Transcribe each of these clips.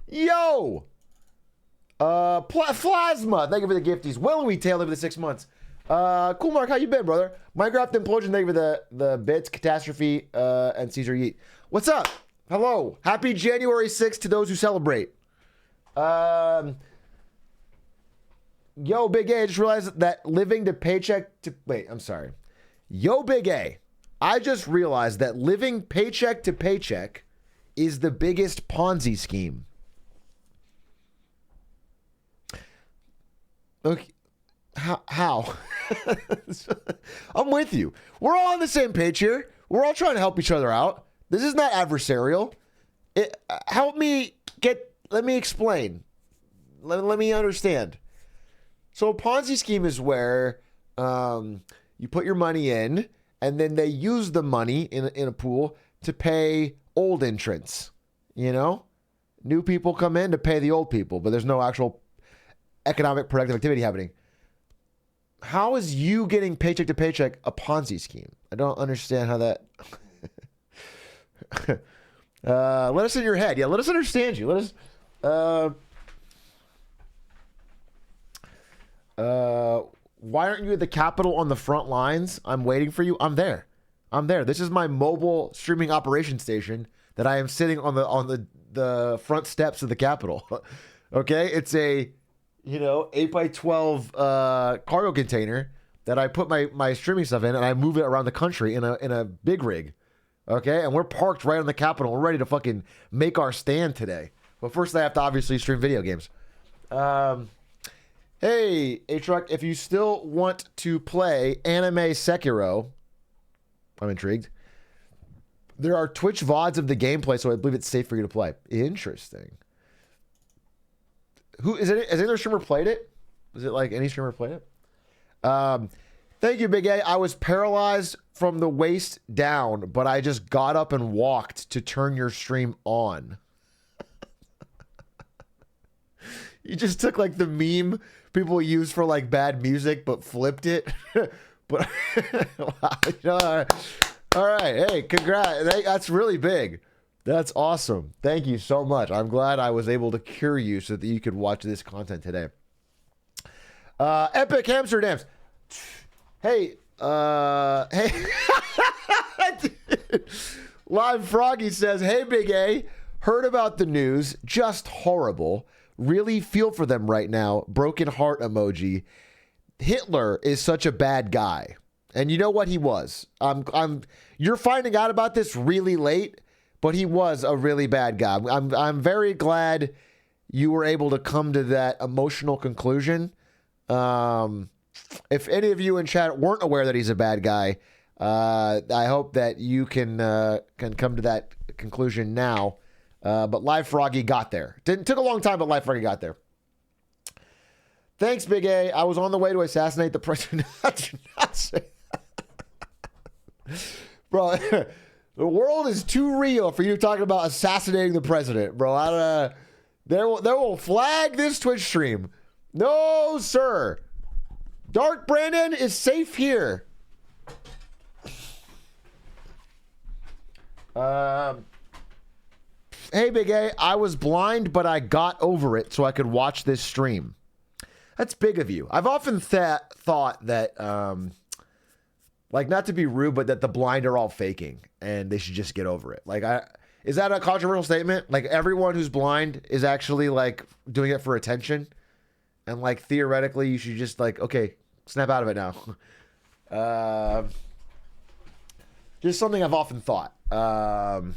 Yo! Plasma, thank you for the gifties. Willowy Taylor for the 6 months. Cool Mark, how you been, brother? Minecraft Implosion, thank you for the bits. Catastrophe, and Caesar Yeet. What's up? Hello. Happy January 6th to those who celebrate. Yo, Big A, I just realized that living to paycheck to... Wait, I'm sorry. Yo, Big A, I just realized that living paycheck to paycheck is the biggest Ponzi scheme. Okay. How? I'm with you. We're all on the same page here. We're all trying to help each other out. This is not adversarial. Let me explain. Let me understand. So a Ponzi scheme is where you put your money in, and then they use the money in a pool to pay old entrants. You know? New people come in to pay the old people, but there's no actual economic productive activity happening. How is you getting paycheck to paycheck a Ponzi scheme? I don't understand how that... let us in your head. Yeah, let us understand you. Let us... why aren't you at the Capitol on the front lines? I'm waiting for you. I'm there. This is my mobile streaming operation station that I am sitting on the front steps of the Capitol. Okay? It's a... 8x12 cargo container that I put my streaming stuff in, and I move it around the country in a big rig. Okay? And we're parked right on the Capitol. We're ready to fucking make our stand today. But first I have to obviously stream video games. Hey, Atrioc, if you still want to play anime Sekiro, I'm intrigued. There are Twitch VODs of the gameplay, so I believe it's safe for you to play. Interesting. Who is it? Has any other streamer played it? Is it like any streamer played it? Thank you, Big A. I was paralyzed from the waist down, but I just got up and walked to turn your stream on. You just took like the meme people use for like bad music, but flipped it. But all right. Hey, congrats. That's really big. That's awesome. Thank you so much. I'm glad I was able to cure you so that you could watch this content today. Epic Amsterdams. Hey, Live Froggy says, hey, Big A, heard about the news. Just horrible. Really feel for them right now. Broken heart emoji. Hitler is such a bad guy. And you know what he was? You're finding out about this really late. But he was a really bad guy. I'm very glad you were able to come to that emotional conclusion. If any of you in chat weren't aware that he's a bad guy, I hope that you can come to that conclusion now. But Live Froggy got there. Took a long time, but Live Froggy got there. Thanks, Big A. I was on the way to assassinate the president. Do not say that. Bro. The world is too real for you to talk about assassinating the president, bro. They will flag this Twitch stream. No, sir. Dark Brandon is safe here. Hey, Big A, I was blind, but I got over it so I could watch this stream. That's big of you. I've often thought that... like, not to be rude, but that the blind are all faking and they should just get over it. Like, is that a controversial statement? Like, everyone who's blind is actually, like, doing it for attention? And, like, theoretically, you should just, like, okay, snap out of it now. Just something I've often thought. 100%.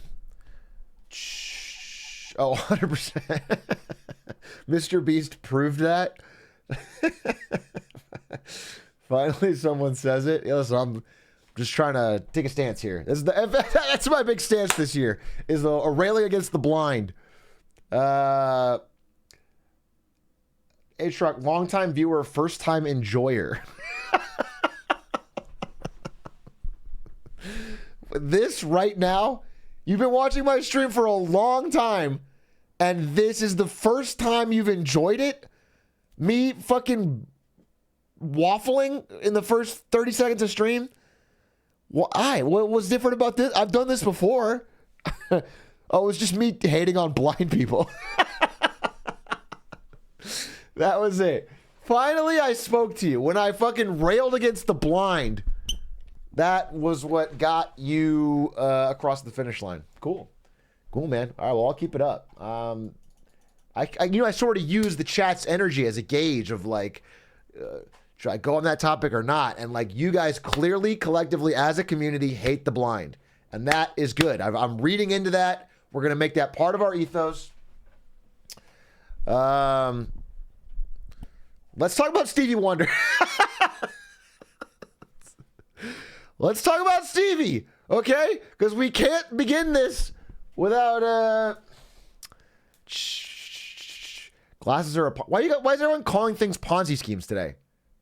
Mr. Beast proved that. Finally, someone says it. Yeah, so I'm just trying to take a stance here. That's my big stance this year, is a railing against the blind. Atrioc, longtime viewer, first time enjoyer. This right now, you've been watching my stream for a long time, and this is the first time you've enjoyed it? Me fucking waffling in the first 30 seconds of stream? What was different about this? I've done this before. Oh, it was just me hating on blind people. That was it. Finally, I spoke to you when I fucking railed against the blind. That was what got you across the finish line. Cool. Cool, man. All right, well, I'll keep it up. I sort of use the chat's energy as a gauge of like, should I go on that topic or not? And like, you guys clearly, collectively, as a community, hate the blind. And that is good. I'm reading into that. We're going to make that part of our ethos. Let's talk about Stevie Wonder. Let's talk about Stevie, okay? Because we can't begin this without glasses are a why is everyone calling things Ponzi schemes today?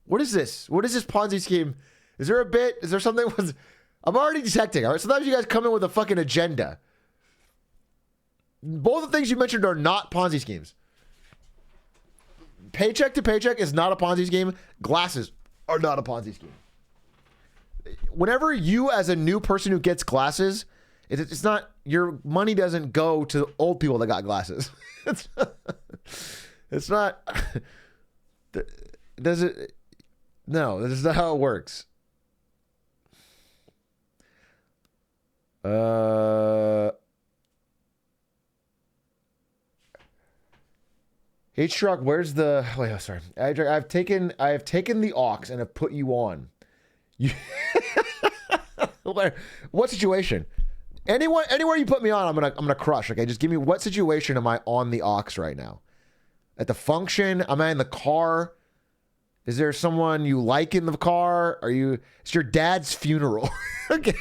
What is this? What is this Ponzi scheme? Is there a bit? Is there something? I'm already detecting. All right, sometimes you guys come in with a fucking agenda. Both the things you mentioned are not Ponzi schemes. Paycheck to paycheck is not a Ponzi scheme. Glasses are not a Ponzi scheme. Whenever you, as a new person who gets glasses, it's not, your money doesn't go to old people that got glasses. It's not. Does it? No, this is not how it works. Atrioc, where's the? Wait, oh, sorry. I have taken the aux and have put you on. You, what situation? Anywhere you put me on, I'm gonna crush. Okay, just give me what situation am I on the aux right now? At the function? Am I in the car? Is there someone you like in the car? It's your dad's funeral. Okay.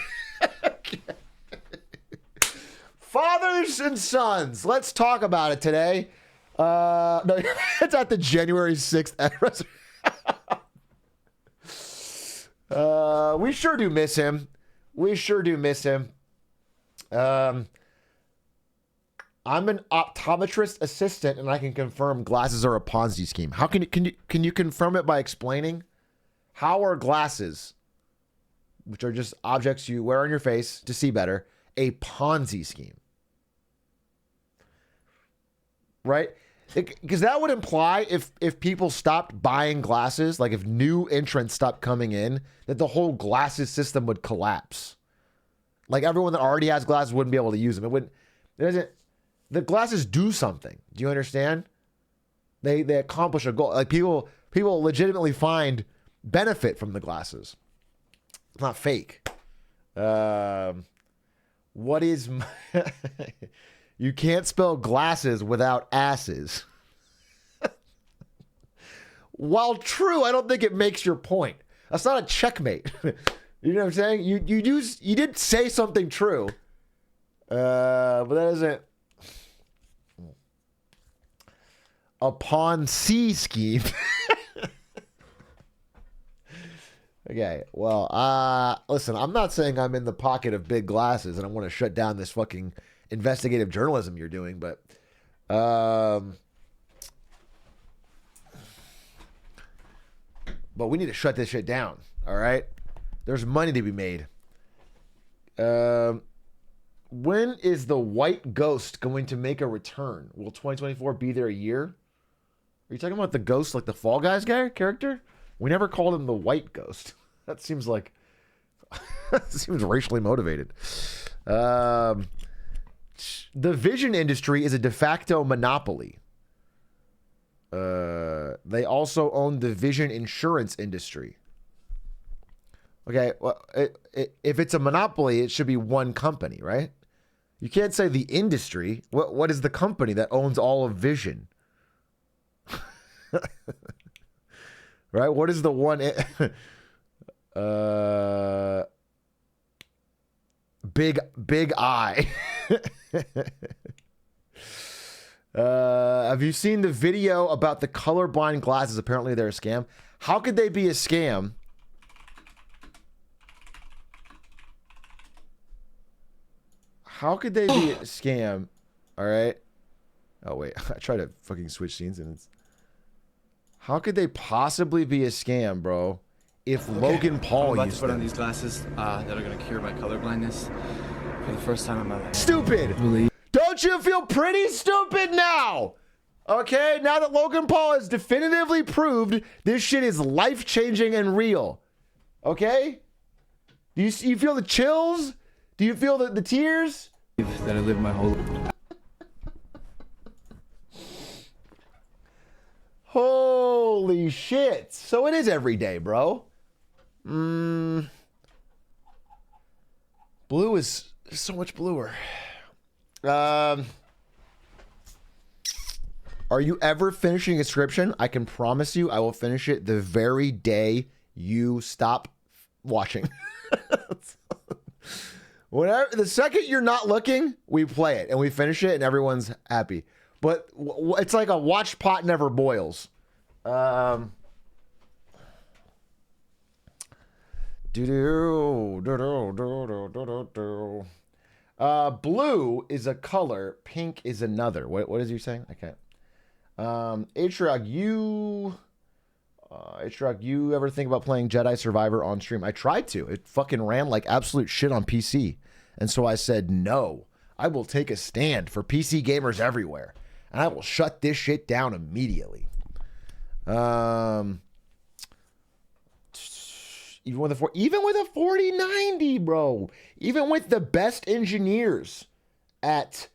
Fathers and sons. Let's talk about it today. No, it's at the January 6th anniversary. We sure do miss him. I'm an optometrist assistant, and I can confirm glasses are a Ponzi scheme. How can you confirm it by explaining? How are glasses, which are just objects you wear on your face to see better, a Ponzi scheme? Right? Because that would imply if people stopped buying glasses, like if new entrants stopped coming in, that the whole glasses system would collapse. Like everyone that already has glasses wouldn't be able to use them. It doesn't. The glasses do something. Do you understand? They accomplish a goal. Like people legitimately find benefit from the glasses. It's not fake. What is? You can't spell glasses without asses. While true, I don't think it makes your point. That's not a checkmate. You know what I'm saying? You did say something true, but that isn't a Ponzi scheme. Okay, well, listen, I'm not saying I'm in the pocket of big glasses and I want to shut down this fucking investigative journalism you're doing, but we need to shut this shit down, all right? There's money to be made. When is the white ghost going to make a return? Will 2024 be there a year? Are you talking about the ghost, like the Fall Guys guy character? We never called him the white ghost. That seems like that seems racially motivated. The vision industry is a de facto monopoly. They also own the vision insurance industry. Okay, well, if it's a monopoly, it should be one company, right? You can't say the industry. What is the company that owns all of vision? Right? What is the one? Big Eye. Have you seen the video about the colorblind glasses? Apparently they're a scam. How could they be a scam? How could they be a scam? All right. Oh, wait. I tried to fucking switch scenes and it's... How could they possibly be a scam, bro? If Logan Paul I'm about used to put them. on these glasses that are going to cure my colorblindness for the first time in my life. Stupid! Don't you feel pretty stupid now? Okay, now that Logan Paul has definitively proved this shit is life-changing and real. Okay? Do you feel the chills? Do you feel the tears? That I live my whole life. Holy shit. So it is every day, bro. Blue is so much bluer. Are you ever finishing a subscription? I can promise you I will finish it the very day you stop watching. Whenever, the second you're not looking, we play it and we finish it and everyone's happy. But it's like a watch pot never boils. Blue is a color, pink is another. What is you saying? Okay. Atrioc, you ever think about playing Jedi Survivor on stream? I tried to. It fucking ran like absolute shit on PC. And so I said, no, I will take a stand for PC gamers everywhere. And I will shut this shit down immediately. Even with a 4090, bro. Even with the best engineers at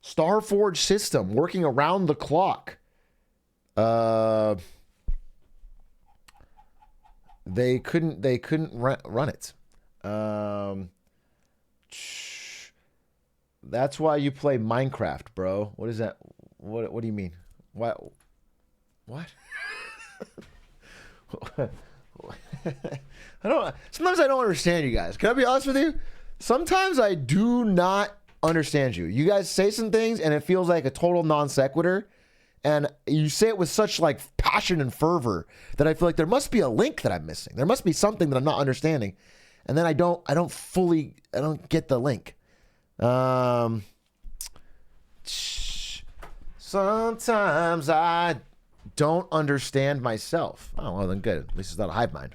Starforge System working around the clock. They couldn't run it. That's why you play Minecraft, bro. What is that? What do you mean? What? Sometimes I don't understand you guys. Can I be honest with you? Sometimes I do not understand you. You guys say some things and it feels like a total non sequitur. And you say it with such like passion and fervor that I feel like there must be a link that I'm missing. There must be something that I'm not understanding. And then I don't get the link. Sometimes I don't understand myself. Oh, well then good. At least it's not a hive mind.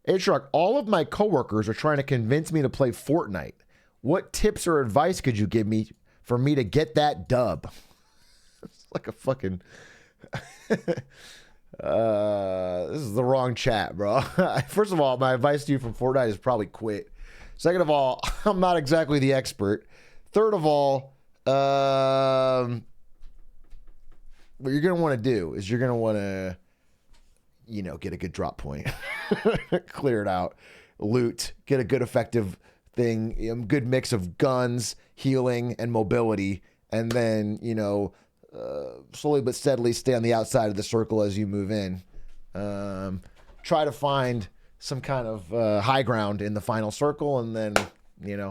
Atrioc, all of my coworkers are trying to convince me to play Fortnite. What tips or advice could you give me for me to get that dub? It's like a fucking this is the wrong chat, bro. First of all, my advice to you from Fortnite is probably quit. Second of all, I'm not exactly the expert. Third of all, what you're gonna want to do is you're gonna want to, get a good drop point, clear it out, loot, get a good effective thing, good mix of guns, healing, and mobility, and then slowly but steadily stay on the outside of the circle as you move in. Try to find some kind of high ground in the final circle, and then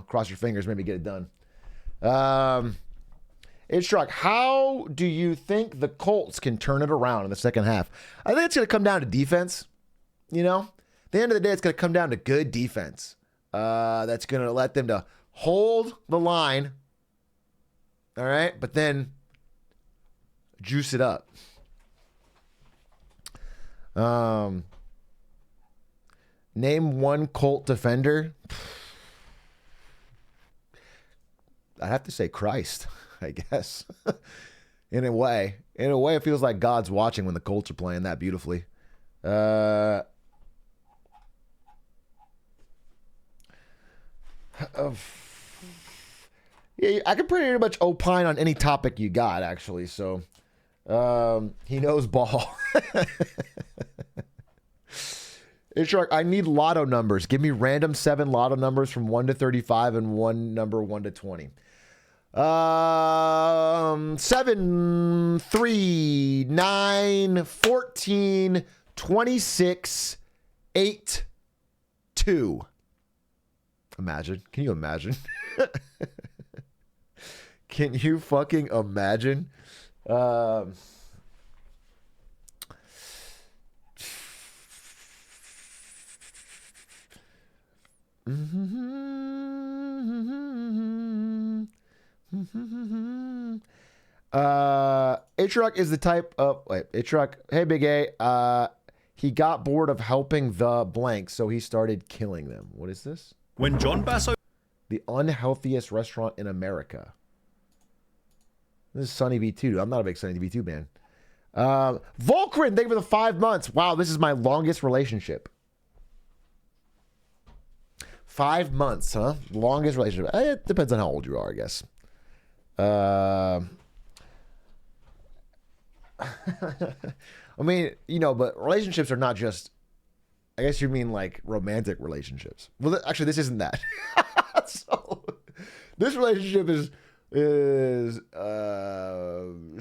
cross your fingers, maybe get it done. Atrioc, how do you think the Colts can turn it around in the second half? I think it's going to come down to defense. At the end of the day, it's going to come down to good defense. That's going to let them to hold the line. All right. But then juice it up. Name one Colt defender. I have to say Christ, I guess. In a way, it feels like God's watching when the Colts are playing that beautifully. Yeah, I can pretty much opine on any topic you got, actually. So, he knows ball. Atrioc, I need lotto numbers. Give me random 7 lotto numbers from 1 to 35 and one number 1 to 20. 7, 3, 9, 14, 26, 8, 2. Imagine. Can you imagine? Can you fucking imagine? Atrioc is the type of Atrioc. Hey, Big A. He got bored of helping the blank, so he started killing them. What is this? When John Basso, the unhealthiest restaurant in America. This is Sunny V2. I'm not a big Sunny V2 man. Volkrin, thank you for the 5 months. Wow, this is my longest relationship. 5 months, huh? Longest relationship. It depends on how old you are, I guess. I mean, you know, but relationships are not just, I guess you mean like romantic relationships. Well, actually, this isn't that. So, this relationship is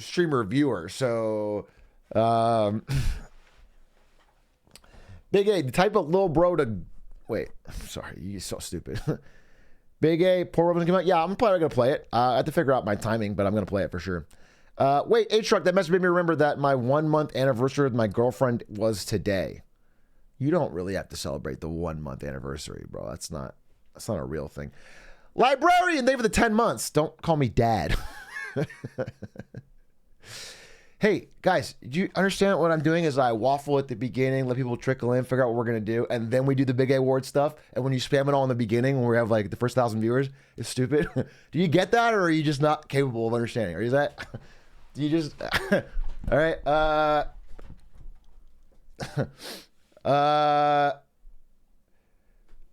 streamer viewer. So, Big A, the type of little bro to, wait, sorry, you're so stupid. Big A, poor woman came out. Yeah, I'm probably going to play it. I have to figure out my timing, but I'm going to play it for sure. Wait, Atrioc, that must have made me remember that my 1 month anniversary with my girlfriend was today. You don't really have to celebrate the 1 month anniversary, bro. That's not a real thing. Librarian, thank you for the 10 months. Don't call me dad. Hey, guys, do you understand what I'm doing is I waffle at the beginning, let people trickle in, figure out what we're going to do, and then we do the Big A Award stuff, and when you spam it all in the beginning, when we have like the first 1,000 viewers, it's stupid. Do you get that, or are you just not capable of understanding? Or is that... Do you just... All right,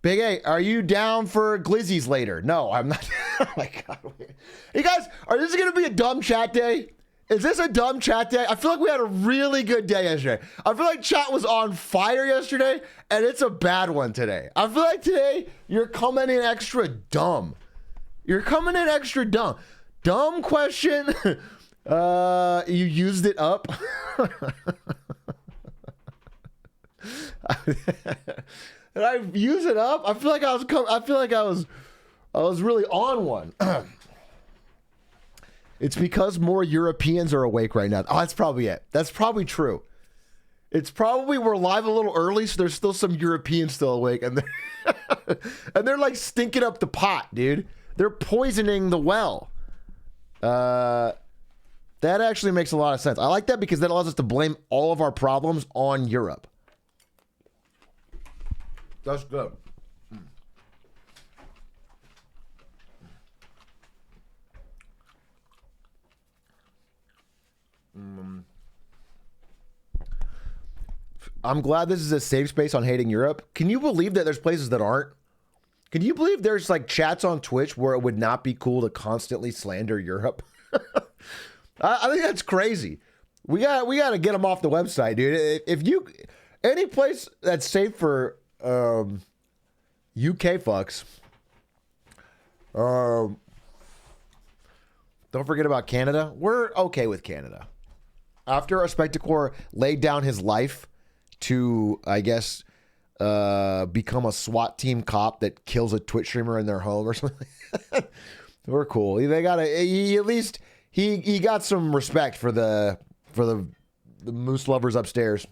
Big A, are you down for glizzies later? No, I'm not. Oh my God. Hey guys, are this going to be a dumb chat day? Is this a dumb chat day? I feel like we had a really good day yesterday. I feel like chat was on fire yesterday, and it's a bad one today. I feel like today you're coming in extra dumb. You're coming in extra dumb. Dumb question. You used it up. Did I use it up? I feel like I was really on one. It's because more Europeans are awake right now. Oh, that's probably it. That's probably true. It's probably we're live a little early, so there's still some Europeans still awake, and they're like stinking up the pot, dude. They're poisoning the well. That actually makes a lot of sense. I like that because that allows us to blame all of our problems on Europe. That's good. I'm glad this is a safe space on hating Europe. Can you believe that there's places that aren't? Can you believe there's like chats on Twitch where it would not be cool to constantly slander Europe? I think that's crazy. We got to get them off the website, dude. If you any place that's safe for UK fucks, don't forget about Canada. We're okay with Canada. After a Spectacore laid down his life to, I guess, become a SWAT team cop that kills a Twitch streamer in their home or something. We're cool. They got at least he got some respect for the moose lovers upstairs.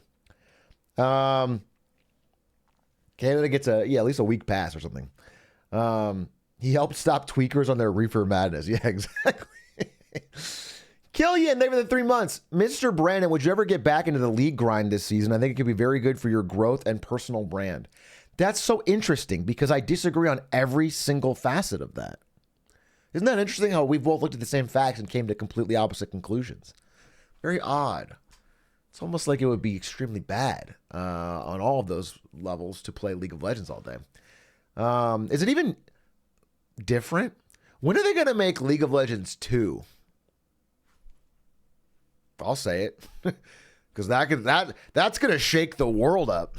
Canada gets at least a week pass or something. He helped stop tweakers on their reefer madness. Yeah, exactly. Killian, thank you for the 3 months. Mr. Brandon, would you ever get back into the league grind this season? I think it could be very good for your growth and personal brand. That's so interesting because I disagree on every single facet of that. Isn't that interesting how we both looked at the same facts and came to completely opposite conclusions? Very odd. It's almost like it would be extremely bad on all of those levels to play League of Legends all day. Is it even different? When are they going to make League of Legends 2? I'll say it, because that's gonna shake the world up.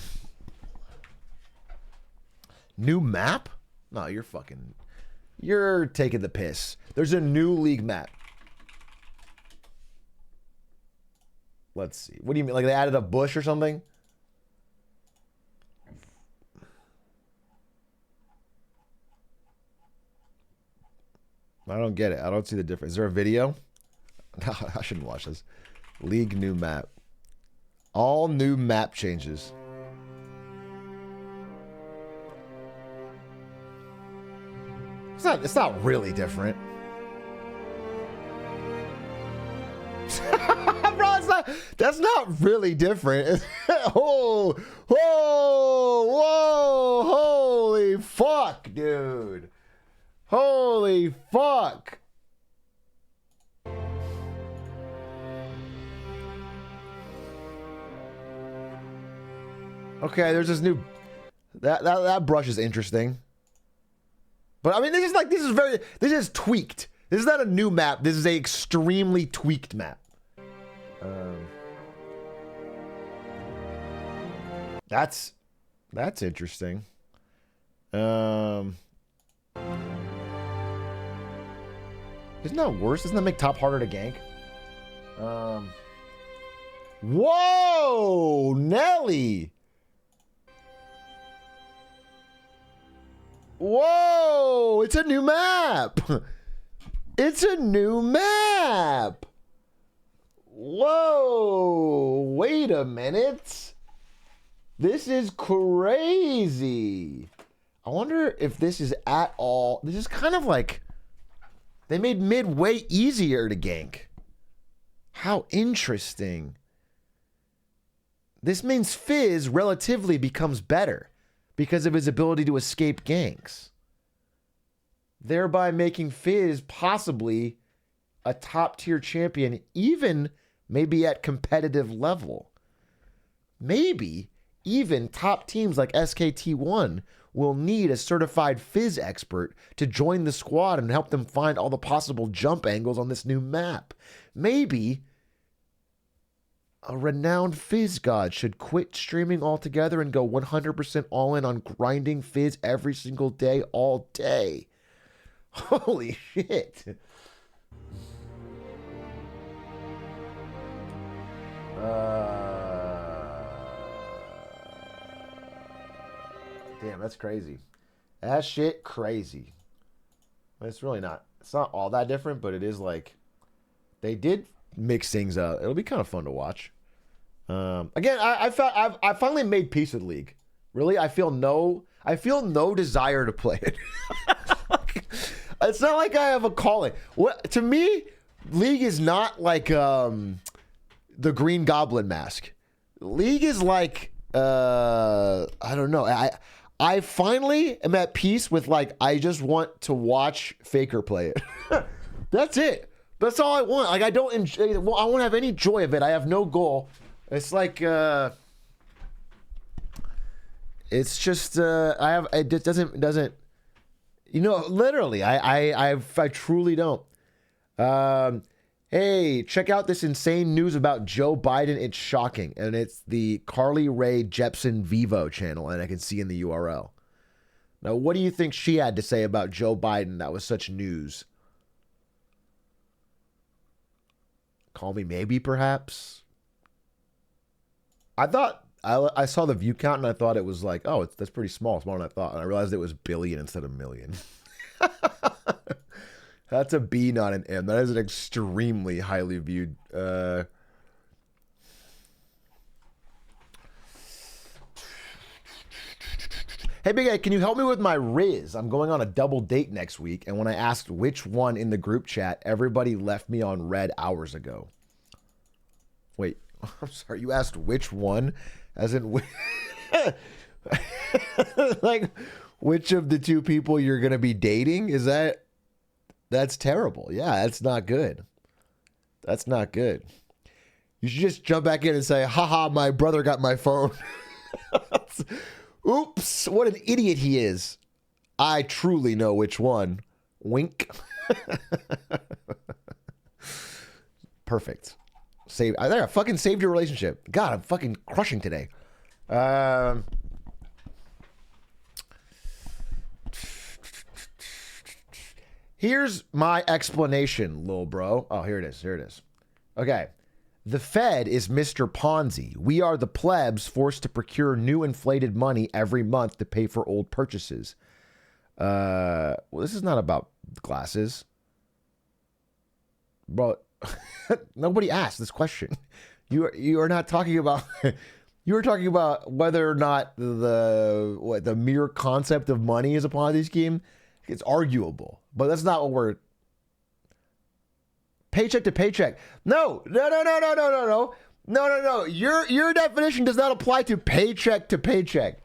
New map? No, you're taking the piss. There's a new league map. Let's see. What do you mean? Like they added a bush or something? I don't get it. I don't see the difference. Is there a video? No, I shouldn't watch this. League new map. All new map changes. It's not really different. Bro, that's not really different. Oh, whoa, holy fuck, dude. Holy fuck. Okay, there's this new that brush is interesting. But I mean, this is tweaked. This is not a new map. This is a extremely tweaked map. That's interesting. Isn't that worse? Doesn't that make top harder to gank? Whoa, Nelly. Whoa, it's a new map. It's a new map. Whoa, wait a minute. This is crazy. I wonder if this is at all. This is kind of like they made mid way easier to gank. How interesting. This means Fizz relatively becomes better because of his ability to escape ganks, thereby making Fizz possibly a top tier champion, even maybe at competitive level. Maybe even top teams like SKT1 will need a certified Fizz expert to join the squad and help them find all the possible jump angles on this new map. Maybe a renowned Fizz god should quit streaming altogether and go 100% all in on grinding Fizz every single day, all day. Holy shit. Damn, that's crazy. That shit crazy. It's really not. It's not all that different, but it is like they did mix things up. It'll be kind of fun to watch. Again, I finally made peace with League. Really, I feel no desire to play it. It's not like I have a calling. What to me, League is not like the Green Goblin mask. League is like I don't know. I finally am at peace with like I just want to watch Faker play it. That's it. That's all I want. Like I don't enjoy. Well, I won't have any joy of it. I have no goal. It's like it's just it just doesn't. You know, literally, I truly don't. Hey, check out this insane news about Joe Biden. It's shocking, and it's the Carly Rae Jepsen Vivo channel, and I can see in the URL. Now, what do you think she had to say about Joe Biden that was such news? Call me maybe, perhaps. I thought I saw the view count and I thought it was like, oh, that's pretty small, smaller than I thought. And I realized it was billion instead of million. That's a B, not an M. That is an extremely highly viewed. Hey, Big A, can you help me with my Riz? I'm going on a double date next week, and when I asked which one in the group chat, everybody left me on red hours ago. Wait, I'm sorry, you asked which one? As in, like, which of the two people you're going to be dating? Is that, that's terrible. Yeah, that's not good. That's not good. You should just jump back in and say, haha, my brother got my phone. Oops, what an idiot he is. I truly know which one. Wink. Perfect. Save. There, I fucking saved your relationship. God, I'm fucking crushing today. Here's my explanation, lil bro. Oh, here it is. Here it is. Okay. The Fed is Mr. Ponzi. We are the plebs forced to procure new inflated money every month to pay for old purchases. Well, this is not about glasses. Bro, nobody asked this question. You are not talking about you were talking about whether or not the mere concept of money is a Ponzi scheme. It's arguable, but that's not what we're paycheck to paycheck. No. Your definition does not apply to paycheck to paycheck.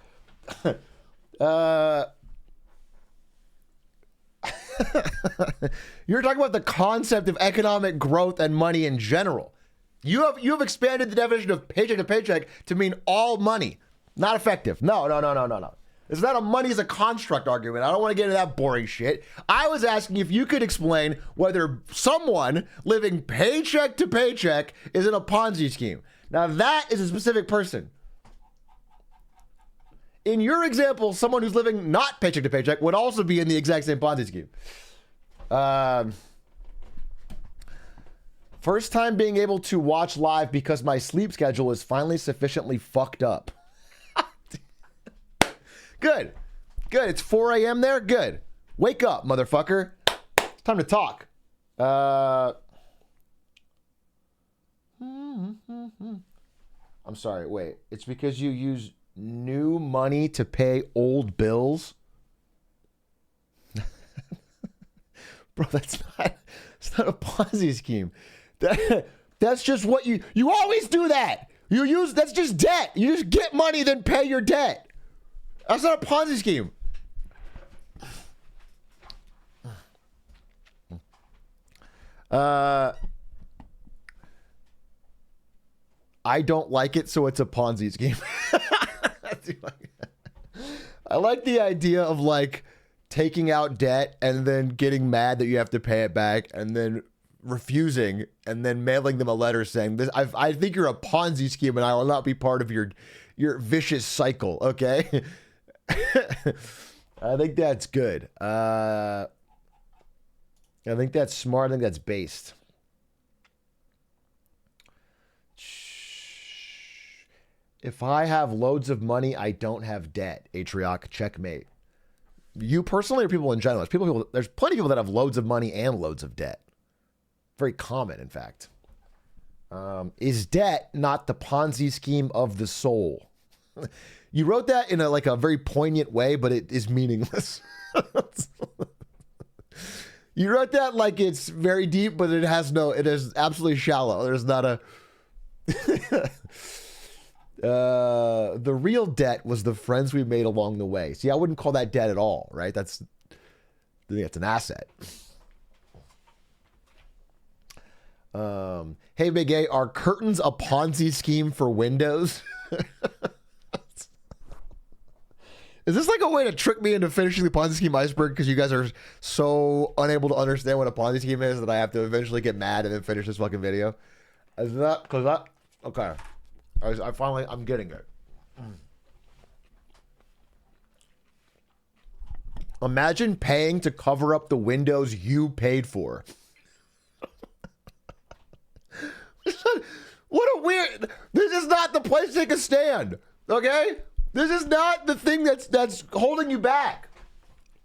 You're talking about the concept of economic growth and money in general. You have expanded the definition of paycheck to paycheck to mean all money. Not effective. No. It's not a money as a construct argument. I don't want to get into that boring shit. I was asking if you could explain whether someone living paycheck to paycheck is in a Ponzi scheme. Now that is a specific person. In your example, someone who's living not paycheck to paycheck would also be in the exact same Ponzi scheme. First time being able to watch live because my sleep schedule is finally sufficiently fucked up. Good. It's 4 a.m. there. Good. Wake up, motherfucker. It's time to talk. I'm sorry. Wait. It's because you use new money to pay old bills? Bro, it's not a Ponzi scheme. That's just what you always do that. That's just debt. You just get money, then pay your debt. That's not a Ponzi scheme. I don't like it, so it's a Ponzi scheme. I like the idea of like taking out debt and then getting mad that you have to pay it back and then refusing and then mailing them a letter saying this. I think you're a Ponzi scheme and I will not be part of your vicious cycle. Okay. I think that's good. I think that's smart. I think that's based. If I have loads of money, I don't have debt. Atrioc, checkmate. You personally or people in general? There's plenty of people that have loads of money and loads of debt. Very common, in fact. Is debt not the Ponzi scheme of the soul? You wrote that in a very poignant way, but it is meaningless. You wrote that like it's very deep, but it is absolutely shallow. There's not a... the real debt was the friends we made along the way. See, I wouldn't call that debt at all, right? I think it's an asset. Hey, Big A, are curtains a Ponzi scheme for Windows? Is this like a way to trick me into finishing the Ponzi scheme iceberg because you guys are so unable to understand what a Ponzi scheme is that I have to eventually get mad and then finish this fucking video? Is that because that? Okay. I'm getting it. Imagine paying to cover up the windows you paid for. What a weird... This is not the place to take a stand, okay? This is not the thing that's holding you back.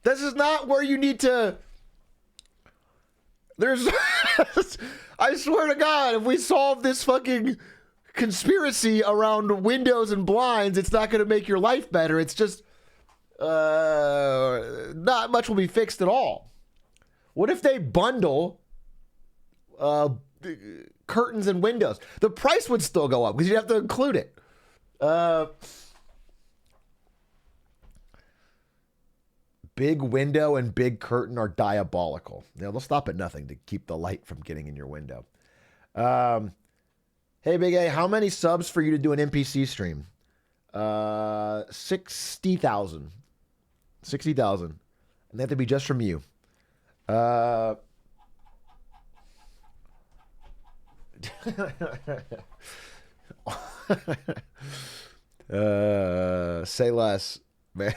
This is not where you need to... There's... I swear to God, if we solve this fucking conspiracy around windows and blinds, it's not going to make your life better. It's just... not much will be fixed at all. What if they bundle... curtains and windows? The price would still go up because you'd have to include it. Big window and big curtain are diabolical. They'll stop at nothing to keep the light from getting in your window. Hey, Big A, how many subs for you to do an NPC stream? 60,000. 60,000. And they have to be just from you. Say less, man.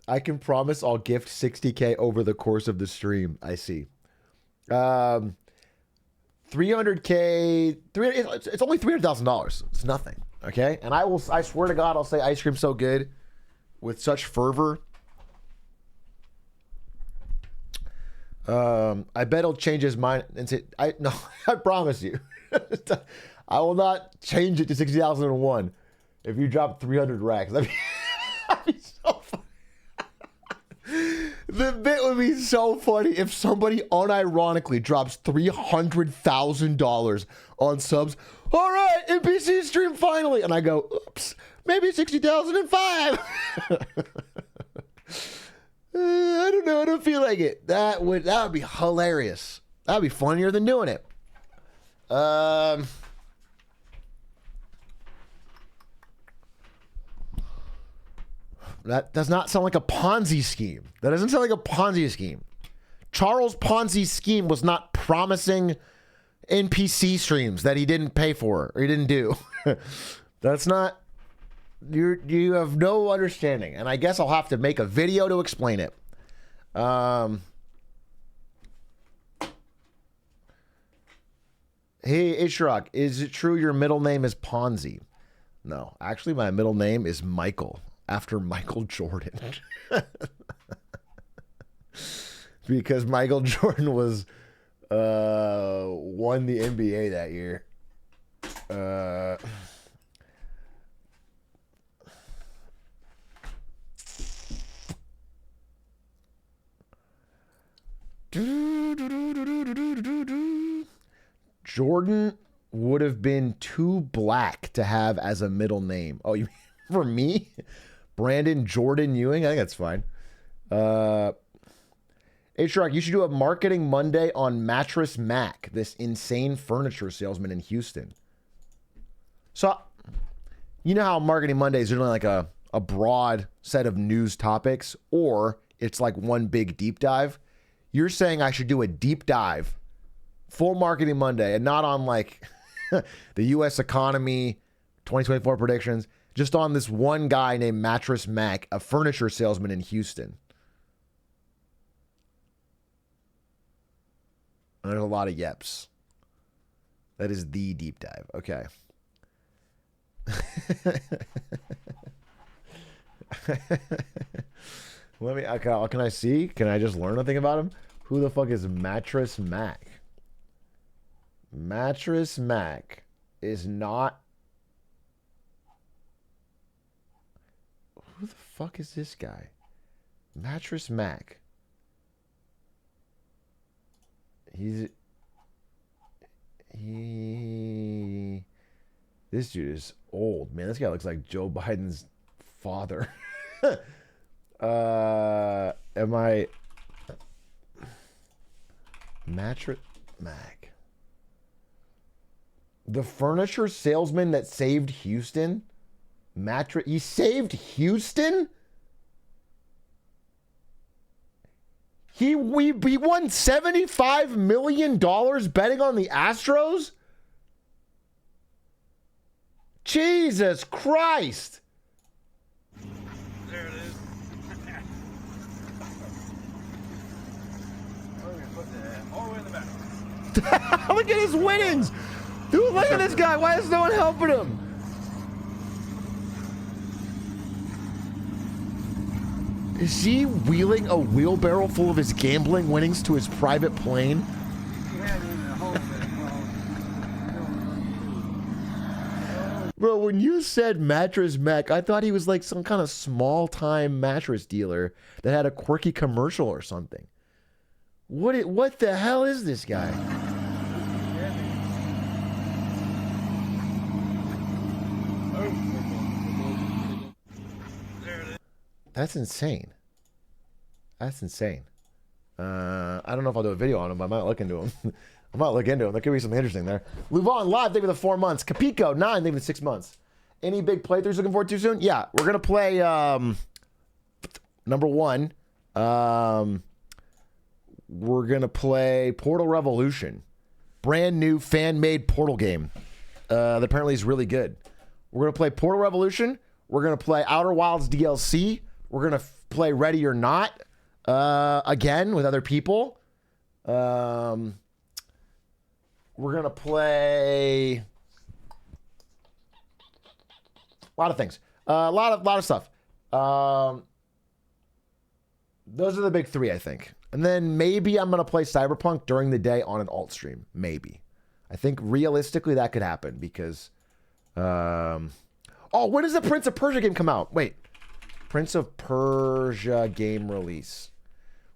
I can promise I'll gift 60K over the course of the stream. I see. 300K. It's only $300,000. It's nothing. Okay, and I swear to God, I'll say ice cream so good with such fervor. I bet he'll change his mind and say, I promise you. I will not change it to 60,001 if you drop 300 racks. That'd be so funny. The bit would be so funny if somebody unironically drops $300,000 on subs. All right, NPC stream finally. And I go, oops, maybe 60,005. I don't know. I don't feel like it. That would be hilarious. That'd be funnier than doing it. That does not sound like a Ponzi scheme. That doesn't sound like a Ponzi scheme. Charles Ponzi's scheme was not promising NPC streams that he didn't pay for or he didn't do. That's not... You have no understanding. And I guess I'll have to make a video to explain it. Hey, Atrioc, is it true your middle name is Ponzi? No, actually my middle name is Michael, after Michael Jordan. Because Michael Jordan was won the NBA that year. Jordan would have been too black to have as a middle name. Oh, you mean for me? Brandon Jordan Ewing? I think that's fine. Hey, Shark, you should do a Marketing Monday on Mattress Mac, this insane furniture salesman in Houston. So, you know how Marketing Mondays are like a broad set of news topics, or it's like one big deep dive? You're saying I should do a deep dive, full Marketing Monday, and not on like the U.S. economy, 2024 predictions, just on this one guy named Mattress Mac, a furniture salesman in Houston. And there's a lot of yeps. That is the deep dive. Okay. Let me. Can I see? Can I just learn anything about him? Who the fuck is Mattress Mac? Mattress Mac is not. Who the fuck is this guy? Mattress Mac. This dude is old, man. This guy looks like Joe Biden's father. Am I Mattress Mac? The furniture salesman that saved Houston? He saved Houston? He won $75 million betting on the Astros? Jesus Christ. There it is. Put that all the way in the back. Look at his winnings. Dude, look at this guy. Why is no one helping him? Is he wheeling a wheelbarrow full of his gambling winnings to his private plane? He had it in the hole there. Bro, when you said Mattress Mac, I thought he was like some kind of small-time mattress dealer that had a quirky commercial or something. What the hell is this guy? That's insane. That's insane. I don't know if I'll do a video on him, but I might look into him. I might look into him. There could be something interesting there. Luvon Live, thank you for the 4 months. Capico, 9, thank you for the 6 months. Any big playthroughs looking forward to soon? Yeah, we're going to play, number 1. We're going to play Portal Revolution. Brand new fan-made Portal game. That apparently is really good. We're going to play Portal Revolution. We're going to play Outer Wilds DLC. We're going to play Ready or Not again with other people. We're going to play a lot of things. A lot of stuff. Those are the big 3, I think. And then maybe I'm going to play Cyberpunk during the day on an alt stream. Maybe. I think realistically that could happen because... oh, when does the Prince of Persia game come out? Wait. Prince of Persia game release.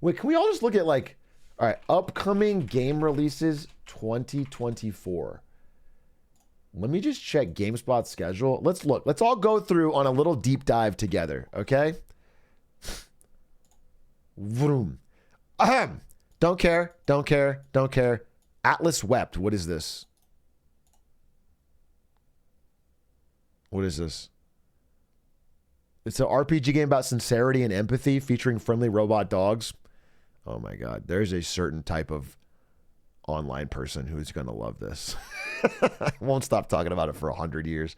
Wait, can we all just look at like... All right, upcoming game releases 2024. Let me just check GameSpot's schedule. Let's look. Let's all go through on a little deep dive together, okay? Vroom. Ahem. Don't care. Don't care. Don't care. Atlas Wept. What is this? What is this? It's an RPG game about sincerity and empathy featuring friendly robot dogs. Oh my God. There's a certain type of online person who's going to love this. I won't stop talking about it for 100 years.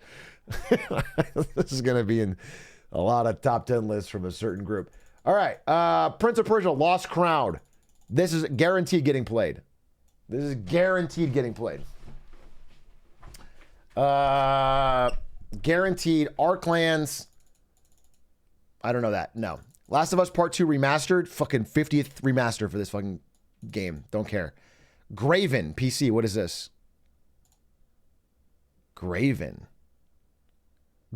This is going to be in a lot of top 10 lists from a certain group. All right. Prince of Persia, Lost Crown. This is guaranteed getting played. This is guaranteed getting played. Guaranteed. Arklands. I don't know that. No. Last of Us Part 2 remastered. Fucking 50th remaster for this fucking game. Don't care. Graven. PC. What is this? Graven.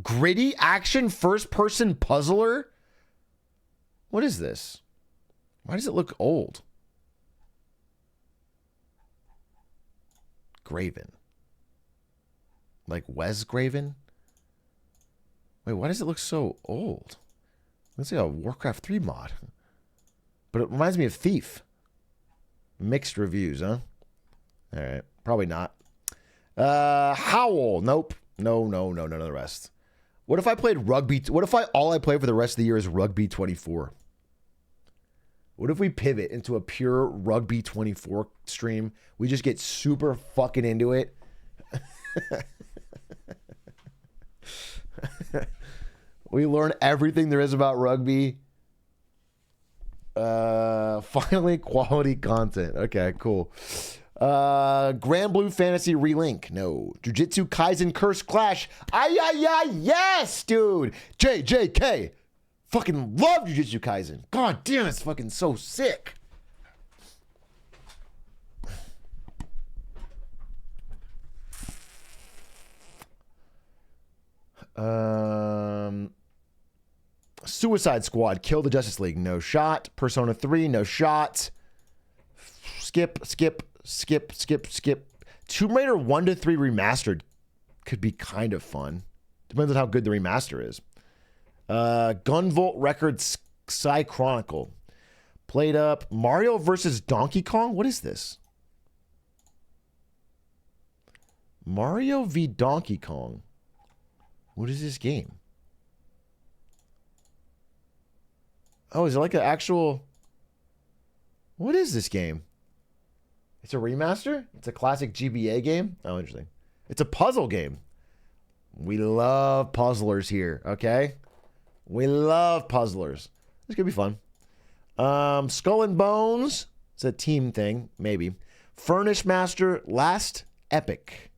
Gritty action first-person puzzler? What is this? Why does it look old? Graven. Like Wes Graven? Wait, why does it look so old? Looks like a Warcraft 3 mod. But it reminds me of Thief. Mixed reviews, huh? All right. Probably not. Howl. Nope. No, none of the rest. What if I played Rugby? What if all I play for the rest of the year is Rugby 24? What if we pivot into a pure Rugby 24 stream? We just get super fucking into it. We learn everything there is about rugby. Finally, quality content. Okay, cool. Grand Blue Fantasy Relink. No. Jujutsu Kaisen Curse Clash. Yes, dude. JJK. Fucking love Jujutsu Kaisen. God damn, it's fucking so sick. Suicide Squad, Kill the Justice League, no shot. Persona 3, no shot. Skip. Tomb Raider 1 to 3 remastered could be kind of fun. Depends on how good the remaster is. Gunvolt Records Psy Chronicle. Played up. Mario versus Donkey Kong? What is this? Mario v Donkey Kong. What is this game? Oh, is it like an actual... What is this game? It's a remaster? It's a classic GBA game? Oh, interesting. It's a puzzle game. We love puzzlers here, okay? We love puzzlers. This could be fun. Skull and Bones. It's a team thing, maybe. Furnish Master Last Epic.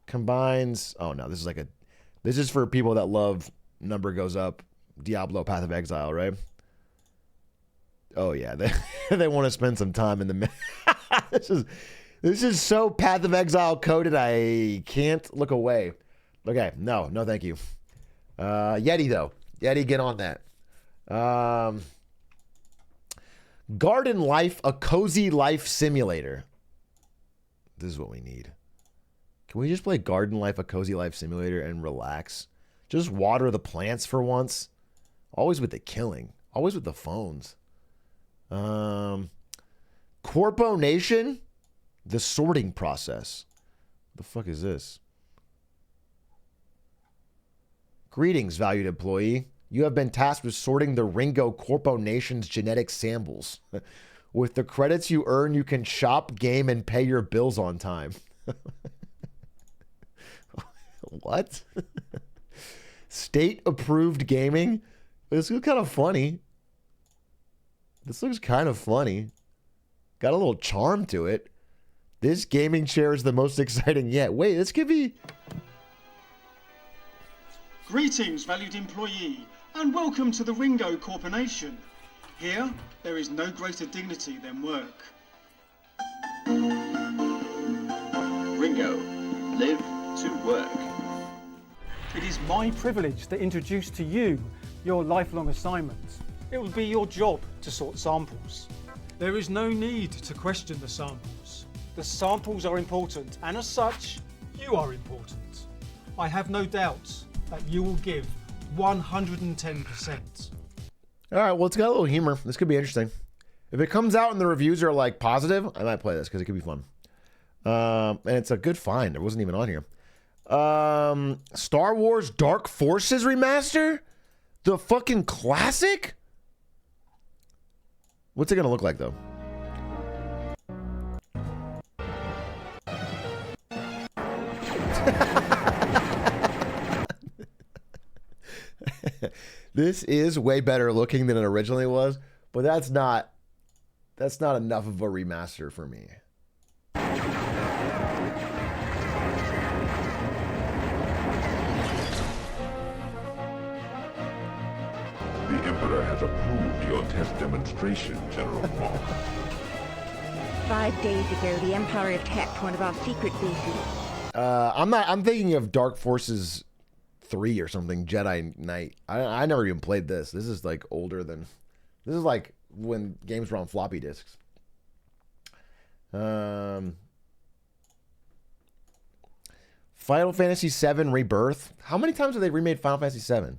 Combines... Oh, no. This is for people that love Number Goes Up, Diablo, Path of Exile, right? Oh, yeah. They want to spend some time in the... This is so Path of Exile coded, I can't look away. Okay. No, thank you. Yeti, though. Yeti, get on that. Garden Life, a cozy life simulator. This is what we need. Can we just play Garden Life, a cozy life simulator and relax? Just water the plants for once. Always with the killing. Always with the phones. Corpo Nation, the sorting process. What the fuck is this? Greetings, valued employee. You have been tasked with sorting the Ringo Corpo Nation's genetic samples. With the credits you earn, you can shop, game, and pay your bills on time. What? State-approved gaming? This looks kind of funny. Got a little charm to it. This gaming chair is the most exciting yet. Wait, this could be... Greetings, valued employee, and welcome to the Ringo Corporation. Here, there is no greater dignity than work. Ringo, live to work. It is my privilege to introduce to you your lifelong assignment. It will be your job to sort samples. There is no need to question the samples. The samples are important, and as such, You are important. I have no doubt that you will give 110%. All right, well, it's got a little humor. This could be interesting. If it comes out and the reviews are like positive, I might play this because it could be fun. And it's a good find. It wasn't even on here. Star Wars Dark Forces remaster? The fucking classic? What's it gonna look like though? This is way better looking than it originally was, but that's not enough of a remaster for me. The Emperor has approved your test demonstration, General Mock. 5 days ago, the Empire attacked one of our secret bases. I'm thinking of Dark Forces 3 or something, Jedi Knight. I never even played this. This is like older than... This is like when games were on floppy disks. Final Fantasy VII Rebirth. How many times have they remade Final Fantasy VII?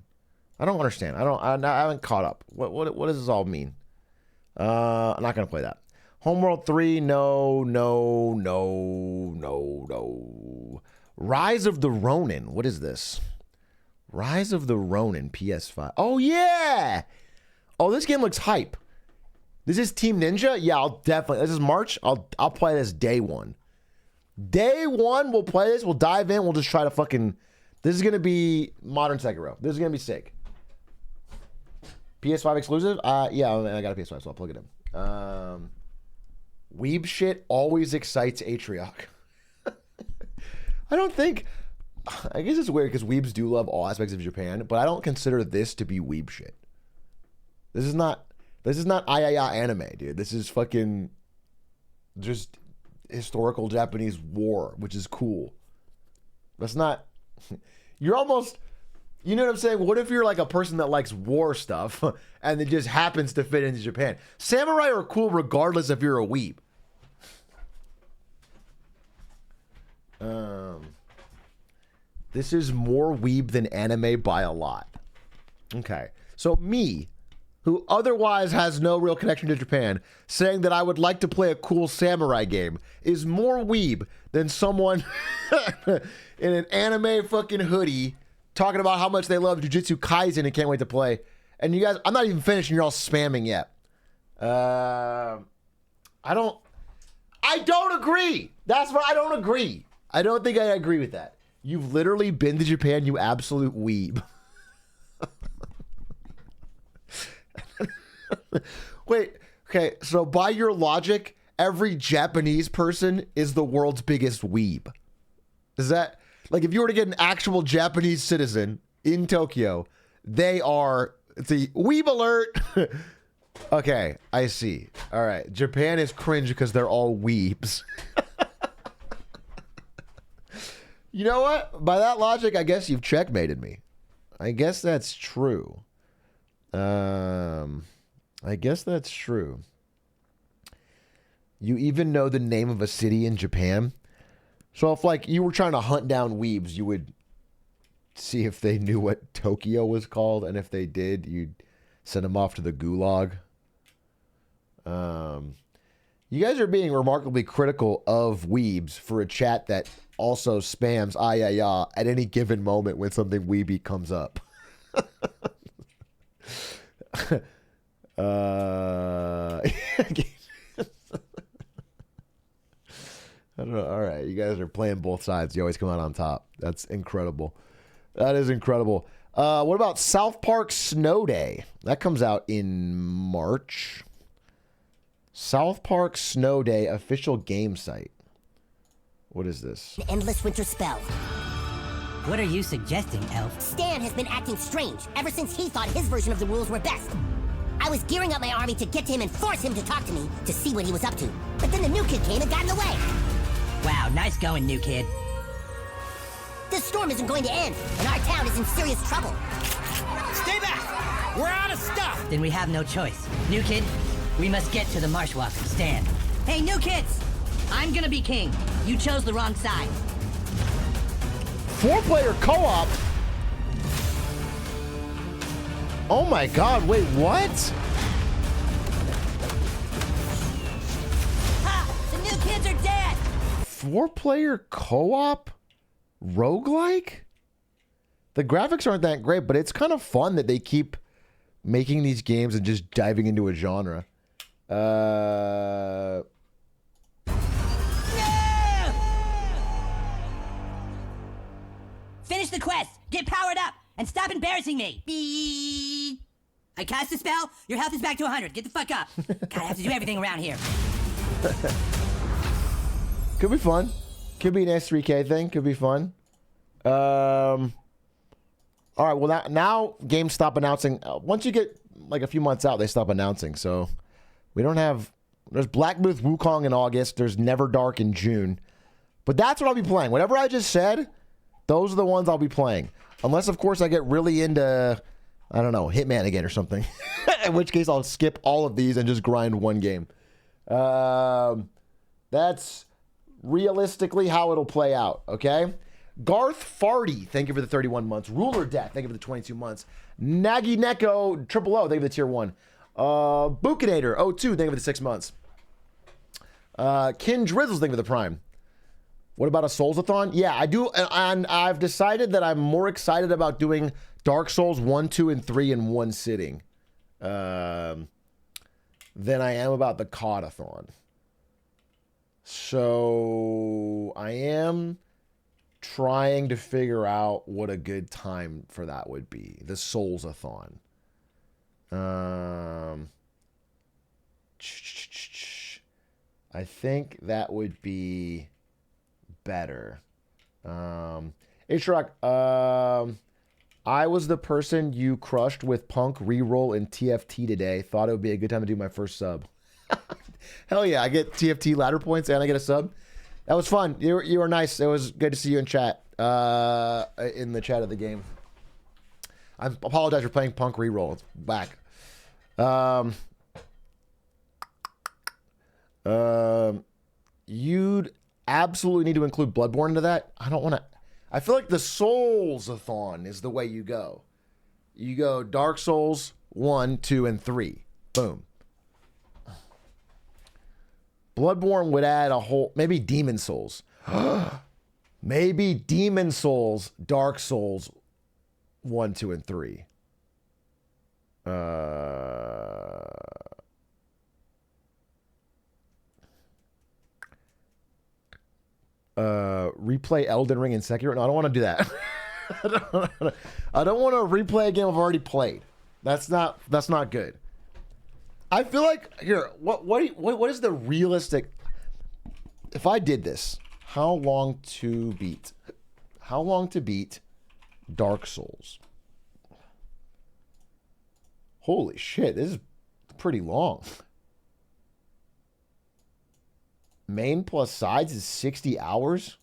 I don't understand. I haven't caught up. What does this all mean? I'm not gonna play that. Homeworld 3. No. Rise of the Ronin. What is this? Rise of the Ronin, PS5. Oh yeah. Oh, this game looks hype. This is Team Ninja? Yeah, I'll definitely. This is March. I'll play this day one. Day one, we'll play this. We'll dive in. We'll just try to fucking... This is going to be modern Sekiro. This is going to be sick. PS5 exclusive? Yeah, I got a PS5, so I'll plug it in. Weeb shit always excites Atrioc. I don't think... I guess it's weird because weebs do love all aspects of Japan, but I don't consider this to be weeb shit. This is not ayaya anime, dude. This is fucking just historical Japanese war, which is cool. That's not... You're almost... You know what I'm saying? What if you're like a person that likes war stuff and it just happens to fit into Japan? Samurai are cool regardless if you're a weeb. This is more weeb than anime by a lot. Okay. So me, who otherwise has no real connection to Japan, saying that I would like to play a cool samurai game is more weeb than someone in an anime fucking hoodie talking about how much they love Jujutsu Kaisen and can't wait to play. And you guys, I'm not even finished and you're all spamming yet. I don't agree. That's what I don't agree. I don't think I agree with that. You've literally been to Japan, you absolute weeb. Wait, okay, so by your logic, every Japanese person is the world's biggest weeb. Is that, like, if you were to get an actual Japanese citizen in Tokyo, they are, it's a weeb alert. Okay, I see. All right, Japan is cringe because they're all weebs. You know what? By that logic, I guess you've checkmated me. I guess that's true. I guess that's true. You even know the name of a city in Japan? So if, like, you were trying to hunt down weebs, you would see if they knew what Tokyo was called, and if they did, you'd send them off to the gulag. You guys are being remarkably critical of weebs for a chat that also spams ayaya at any given moment when something weeby comes up. I don't know. All right, you guys are playing both sides. You always come out on top. That's incredible. That is incredible. What about South Park Snow Day? That comes out in March. South Park Snow Day official game site. What is this? An endless winter spell. What are you suggesting, Elf? Stan has been acting strange ever since he thought his version of the rules were best. I was gearing up my army to get to him and force him to talk to me to see what he was up to. But then the new kid came and got in the way. Wow, nice going, new kid. This storm isn't going to end, and our town is in serious trouble. Stay back! We're out of stuff! Then we have no choice. New kid, we must get to the Marshwalk. Stand. Hey, new kids! I'm gonna be king. You chose the wrong side. 4-player co-op? Oh my god, wait, what? Ha! The new kids are dead! 4-player co-op roguelike? The graphics aren't that great, but it's kind of fun that they keep making these games and just diving into a genre. Finish the quest, get powered up, and stop embarrassing me. Beep. I cast a spell, your health is back to 100. Get the fuck up. God, I have to do everything around here. Could be fun. Could be an S3K thing. Could be fun. All right, well, now games stop announcing. Once you get like a few months out, they stop announcing. So we don't have... There's Black Myth Wukong in August. There's Neverdark in June. But that's what I'll be playing. Whatever I just said, those are the ones I'll be playing. Unless, of course, I get really into, I don't know, Hitman again or something. In which case, I'll skip all of these and just grind one game. That's realistically how it'll play out, okay? Garth Farty, thank you for the 31 months. Ruler Death, thank you for the 22 months. Nagi Neko, Triple O, thank you for the tier 1. Bukinator, 02, thank you for the 6 months. Kin Drizzles, thank you for the Prime. What about a Souls-a-thon? Yeah, I do, and I've decided that I'm more excited about doing Dark Souls 1, 2, and 3 in one sitting than I am about the COD-a-thon. So I am trying to figure out what a good time for that would be. The Souls-a-thon. I think that would be better. Atrioc, I was the person you crushed with Punk reroll in TFT today. Thought it would be a good time to do my first sub. Hell yeah, I get TFT ladder points and I get a sub. That was fun. You were nice. It was good to see you in chat. In the chat of the game. I apologize for playing Punk reroll. It's back. You'd absolutely need to include Bloodborne into that. I don't want to. I feel like the Souls-a-thon is the way you go. You go Dark Souls 1, 2, and 3. Boom. Bloodborne would add a whole... Maybe Demon Souls. Maybe Demon Souls, Dark Souls 1, 2, and 3. Replay Elden Ring and Sekiro. No, I don't want to do that. I don't want to replay a game I've already played. That's not good. I feel like here. What is the realistic? If I did this, how long to beat? How long to beat Dark Souls? Holy shit, this is pretty long. Main plus sides is 60 hours.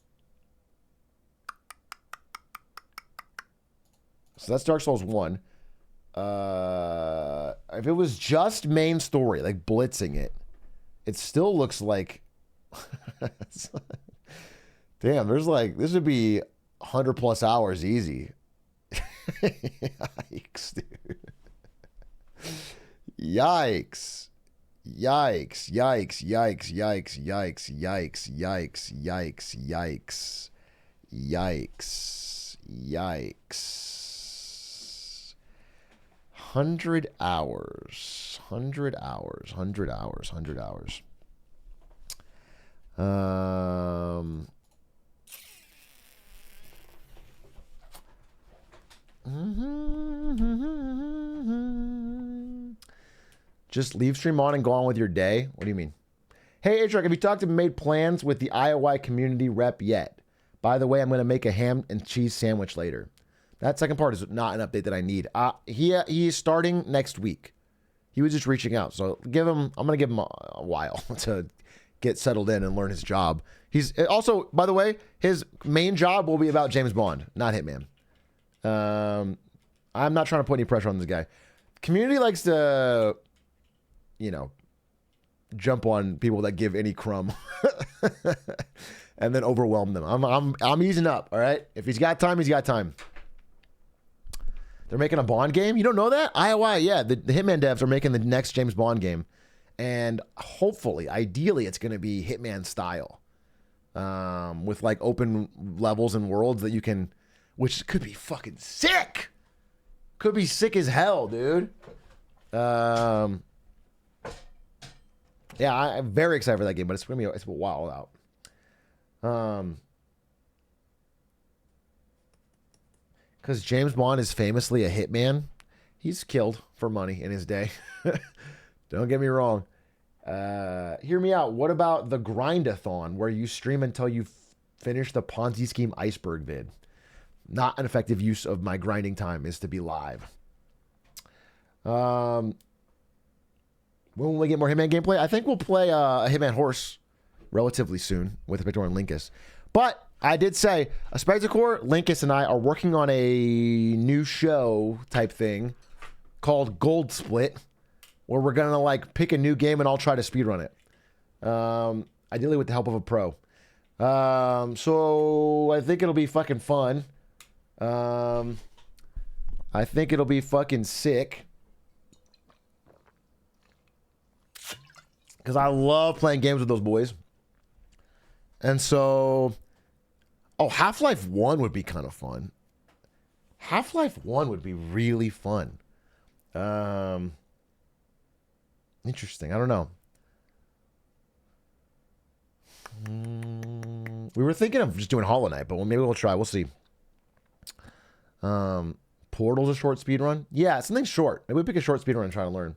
So that's Dark Souls 1. If it was just main story, like blitzing it, it still looks like... Damn, there's like... This would be 100 plus hours easy. Yikes, dude. Yikes. Yikes, yikes, yikes, yikes, yikes, yikes, yikes, yikes, yikes, yikes, yikes. 100 hours, 100 hours, 100 hours, 100 hours. Just leave stream on and go on with your day? What do you mean? Hey, Atrioc, have you talked and made plans with the IOI community rep yet? By the way, I'm going to make a ham and cheese sandwich later. That second part is not an update that I need. He's starting next week. He was just reaching out. So I'm going to give him a while to get settled in and learn his job. He's also, by the way, his main job will be about James Bond, not Hitman. I'm not trying to put any pressure on this guy. Community likes to... jump on people that give any crumb and then overwhelm them. I'm easing up, all right? If he's got time, he's got time. They're making a Bond game? You don't know that? IOI, yeah. The Hitman devs are making the next James Bond game. And hopefully, ideally, it's going to be Hitman style. with like open levels and worlds that you can, which could be fucking sick. Could be sick as hell, dude. Yeah, I'm very excited for that game, but it's a while out. Because James Bond is famously a hitman. He's killed for money in his day. Don't get me wrong. Hear me out. What about the Grindathon, where you stream until you finish the Ponzi scheme iceberg vid? Not an effective use of my grinding time is to be live. When will we get more Hitman gameplay? I think we'll play a Hitman Horse relatively soon with Victor and Linkus. But I did say, a Spectacore, Linkus, and I are working on a new show type thing called Gold Split, where we're going to like pick a new game and I'll try to speedrun it. Ideally with the help of a pro. So I think it'll be fucking fun. I think it'll be fucking sick. Because I love playing games with those boys. And so... Oh, Half-Life 1 would be kind of fun. Half-Life 1 would be really fun. Interesting. I don't know. We were thinking of just doing Hollow Knight, but maybe we'll try. We'll see. Portal's a short speed run. Yeah, something short. Maybe we pick a short speed run and try to learn.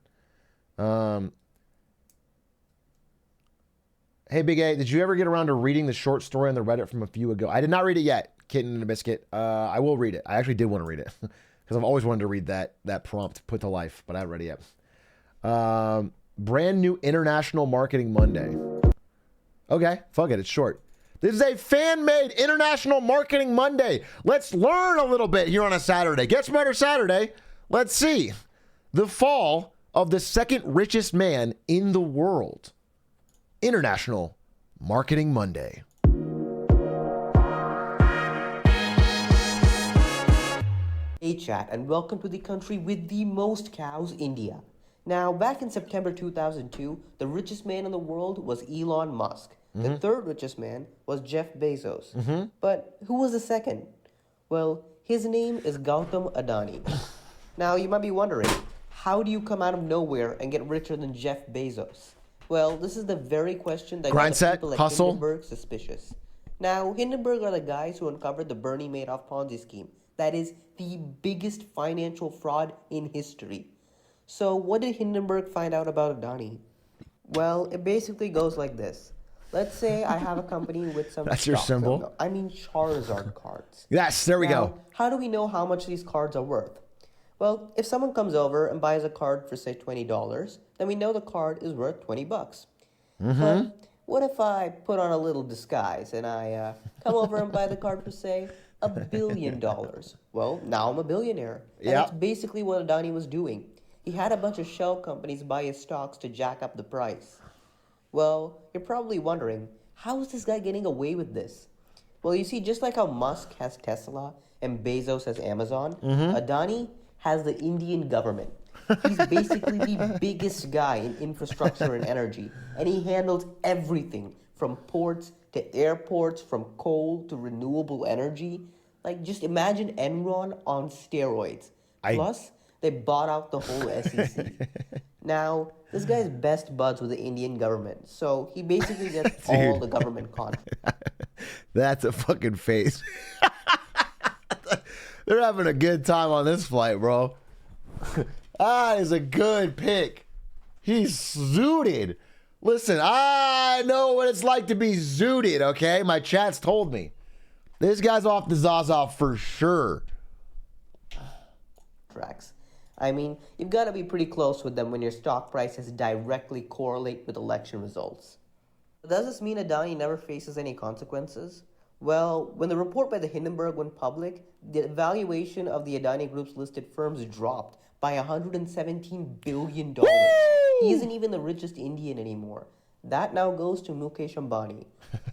Hey, Big A, did you ever get around to reading the short story on the Reddit from a few ago? I did not read it yet, Kitten and a Biscuit. I will read it. I actually did want to read it because I've always wanted to read that prompt put to life, but I haven't read it yet. Brand new International Marketing Monday. Okay, fuck it, it's short. This is a fan-made International Marketing Monday. Let's learn a little bit here on a Saturday. Get Smarter Saturday. Let's see. The fall of the second richest man in the world. International Marketing Monday. Hey chat, and welcome to the country with the most cows, India. Now, back in September 2002, the richest man in the world was Elon Musk. The third richest man was Jeff Bezos. But who was the second? Well, his name is Gautam Adani. Now, you might be wondering, how do you come out of nowhere and get richer than Jeff Bezos? Well, this is the very question that got the people at Hindenburg suspicious. Now, Hindenburg are the guys who uncovered the Bernie Madoff Ponzi scheme. That is the biggest financial fraud in history. So, what did Hindenburg find out about Adani? Well, it basically goes like this. Let's say I have a company with some That's your symbol? No, I mean Charizard cards. Yes, there we go. How do we know how much these cards are worth? Well, if someone comes over and buys a card for, say, $20, then we know the card is worth 20 bucks. But what if I put on a little disguise and I come over and buy the card for, say, $1 billion? Well, now I'm a billionaire. And that's basically what Adani was doing. He had a bunch of shell companies buy his stocks to jack up the price. Well, you're probably wondering, how is this guy getting away with this? Well, you see, just like how Musk has Tesla and Bezos has Amazon, Adani has the Indian government. He's basically the biggest guy in infrastructure and energy, and he handles everything from ports to airports, from coal to renewable energy. Like, just imagine Enron on steroids. Plus, they bought out the whole SEC. Now, this guy's best buds with the Indian government, so he basically gets all the government contracts. That's a fucking face. They're having a good time on this flight, bro. That is a good pick. He's zooted. Listen, I know what it's like to be zooted, okay? My chat's told me. This guy's off the Zaza for sure. Tracks. I mean, you've got to be pretty close with them when your stock prices directly correlate with election results. Does this mean Adani never faces any consequences? Well, when the report by the Hindenburg went public, the valuation of the Adani Group's listed firms dropped by $117 billion. Woo! He isn't even the richest Indian anymore. That now goes to Mukesh Ambani.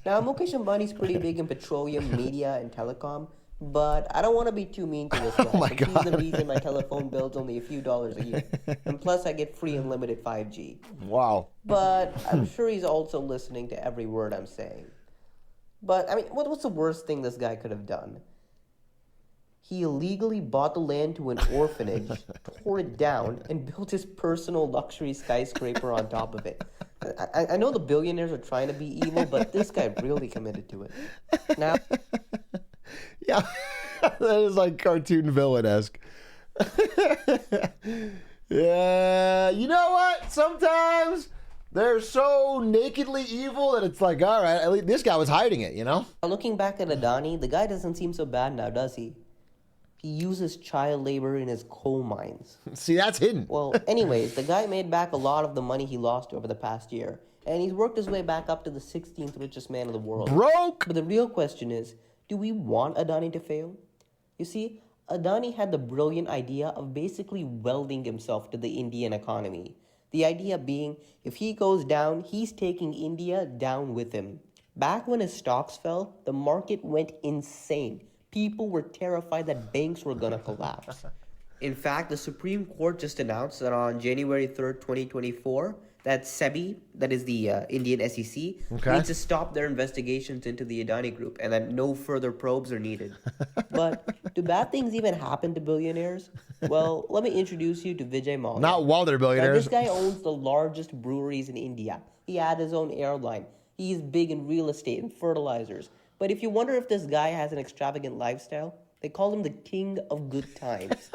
Now, Mukesh Ambani's pretty big in petroleum, media, and telecom, but I don't want to be too mean to this guy. He's the reason my telephone bill's only a few dollars a year. And plus, I get free unlimited 5G. Wow. But I'm sure he's also listening to every word I'm saying. But, I mean, what was the worst thing this guy could have done? He illegally bought the land to an orphanage, tore it down, and built his personal luxury skyscraper on top of it. I know the billionaires are trying to be evil, but this guy really committed to it. Now, yeah, that is like cartoon villain-esque. Yeah, you know what? Sometimes they're so nakedly evil that it's like, all right, at least this guy was hiding it, you know? looking back at Adani, the guy doesn't seem so bad now, does he? He uses child labor in his coal mines. See, that's hidden. Well, anyways, the guy made back a lot of the money he lost over the past year, and he's worked his way back up to the 16th richest man in the world. Broke! But the real question is, do we want Adani to fail? You see, Adani had the brilliant idea of basically welding himself to the Indian economy. The idea being, if he goes down, he's taking India down with him. Back when his stocks fell, the market went insane. People were terrified that banks were gonna collapse. In fact, the Supreme Court just announced that on January 3rd, 2024, that SEBI, that is the Indian SEC, needs to stop their investigations into the Adani Group and that no further probes are needed. But do bad things even happen to billionaires? Well, let me introduce you to Vijay Mallya. Not while they're billionaires. Now, this guy owns the largest breweries in India. He had his own airline. He's big in real estate and fertilizers. But if you wonder if this guy has an extravagant lifestyle, they call him the king of good times.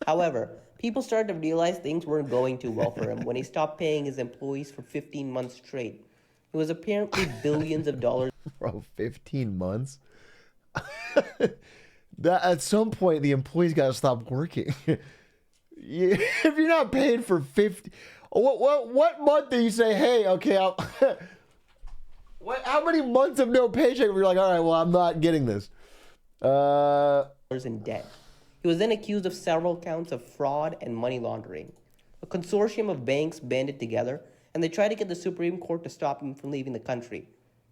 However, people started to realize things weren't going too well for him when he stopped paying his employees for 15 months straight. It was apparently billions of dollars. Bro, 15 months? That at some point, the employees got to stop working. If you're not paid for 50... What month do you say, hey, okay, how many months of no paycheck where you're like, all right, well, I'm not getting this? In debt. He was then accused of several counts of fraud and money laundering. A consortium of banks banded together, and they tried to get the Supreme Court to stop him from leaving the country.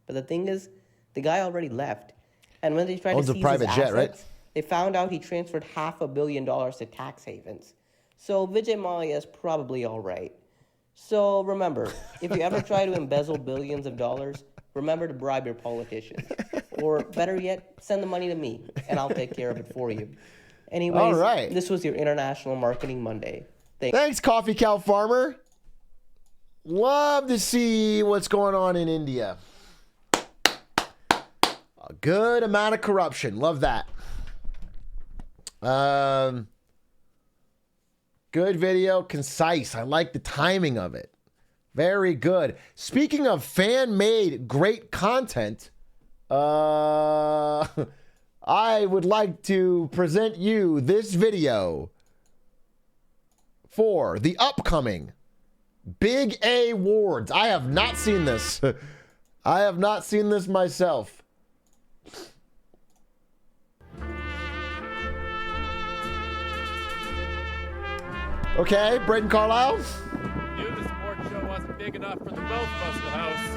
But the thing is, the guy already left. And when they tried to seize his assets, they found out he transferred $500 million to tax havens. So Vijay Mallya is probably all right. So remember, if you ever try to embezzle billions of dollars, remember to bribe your politicians. Or better yet, send the money to me, and I'll take care of it for you. Anyways, all right. This was your International Marketing Monday. Thanks, Coffee Cow Farmer. Love to see what's going on in India. A good amount of corruption. Love that. Good video, concise. I like the timing of it. Very good. Speaking of fan-made great content, I would like to present you this video for the upcoming Big A Awards. I have not seen this. I have not seen this myself. Okay, Braden Carlisle. Knew the sports show wasn't big enough for the both of us to host.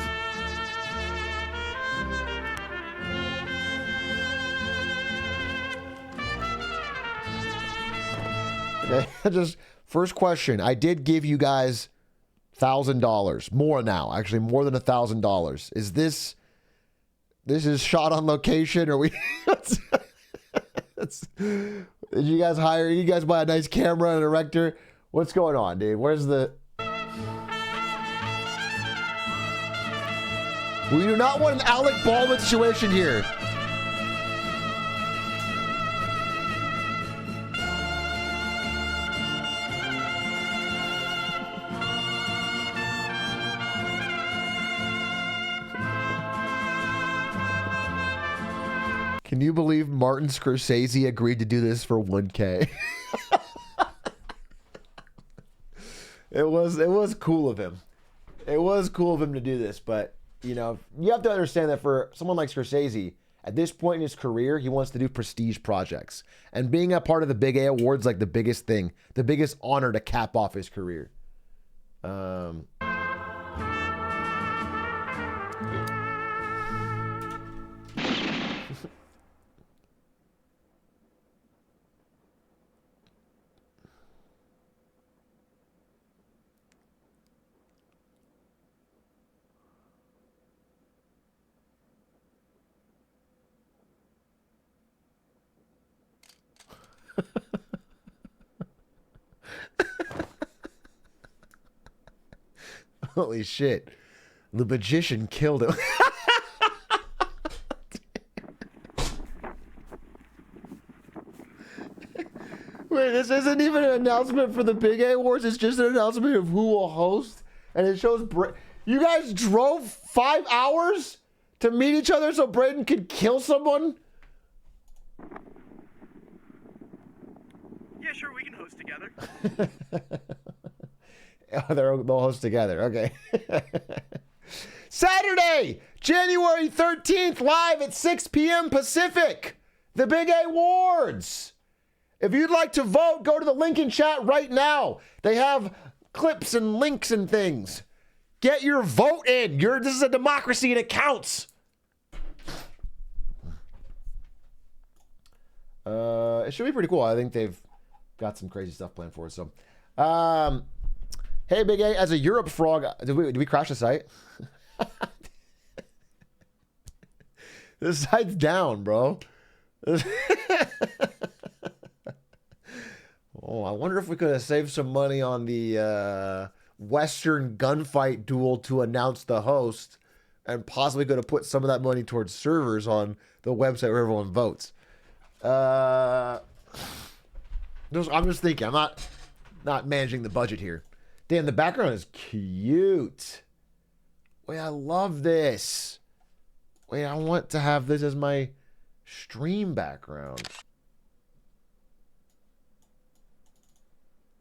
Okay, just first question. I did give you guys $1,000 more now, actually more than $1,000. Is this is shot on location, or we? Did you guys hire? You guys buy a nice camera and a director? What's going on, dude? Where's the? We do not want an Alec Baldwin situation here. Can you believe Martin Scorsese agreed to do this for 1K? It was cool of him. It was cool of him to do this, but you know, you have to understand that for someone like Scorsese, at this point in his career, he wants to do prestige projects. And being a part of the Big A Awards, like the biggest thing, the biggest honor to cap off his career. Holy shit. The magician killed him. Wait, this isn't even an announcement for the Big A Awards. It's just an announcement of who will host. And it shows... You guys drove 5 hours to meet each other so Braden could kill someone? Yeah, sure, we can host together. They'll host together. Okay. Saturday, January 13th, live at 6 p.m. Pacific. The Big A Awards. If you'd like to vote, go to the link in chat right now. They have clips and links and things. Get your vote in. This is a democracy and it counts. It should be pretty cool. I think they've got some crazy stuff planned for us. So, hey, Big A, as a Europe frog, did we crash the site? The site's down, bro. Oh, I wonder if we could have saved some money on the Western gunfight duel to announce the host, and possibly could have put some of that money towards servers on the website where everyone votes. I'm just thinking. I'm not managing the budget here. Damn, the background is cute. Wait, I love this. Wait, I want to have this as my stream background.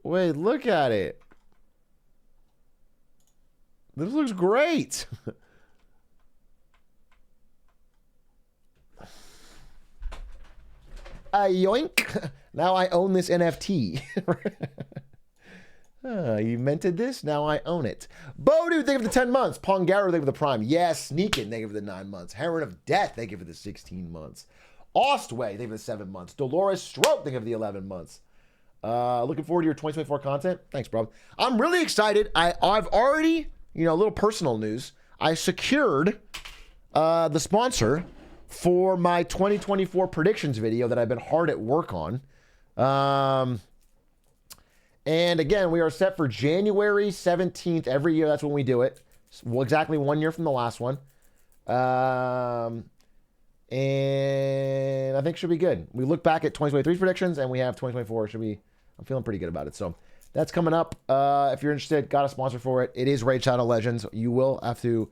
Wait, look at it. This looks great. Yoink. Now I own this NFT. You minted this? Now I own it. Bodu, thank you for the 10 months. Pongaro, thank you for the prime. Yes, Sneakin', thank you for the 9 months. Heron of Death, thank you for the 16 months. Ostway, thank you for the 7 months. Dolores Stroke, thank you for the 11 months. Looking forward to your 2024 content. Thanks, bro. I'm really excited. I've already, a little personal news. I secured the sponsor for my 2024 predictions video that I've been hard at work on. And again, we are set for January 17th every year. That's when we do it. Well, exactly 1 year from the last one. And I think it should be good. We look back at 2023 predictions and we have 2024. I'm feeling pretty good about it. So that's coming up. If you're interested, got a sponsor for it. It is Raid Shadow Legends. You will have to...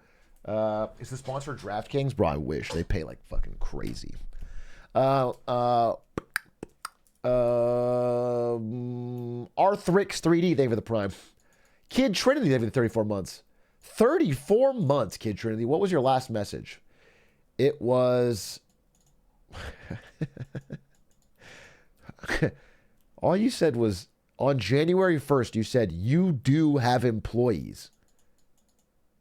is the sponsor DraftKings? Bro, I wish. They pay like fucking crazy. Arthrix 3D, thank you for the prime. Kid Trinity, thank you for the 34 months. 34 months, Kid Trinity. What was your last message? It was... All you said was, on January 1st, you said, you do have employees.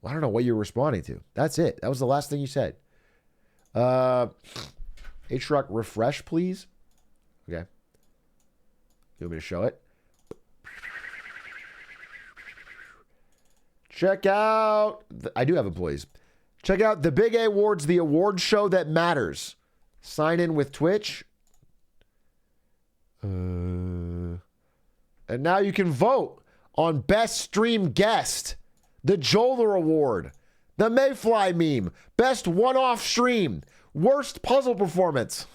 Well, I don't know what you're responding to. That's it. That was the last thing you said. Atrioc, refresh, please. Okay. You want me to show it? Check out... I do have employees. Check out the Big A Awards, the award show that matters. Sign in with Twitch. And now you can vote on Best Stream Guest, the Joler Award, the Mayfly meme, Best One-Off Stream, Worst Puzzle Performance.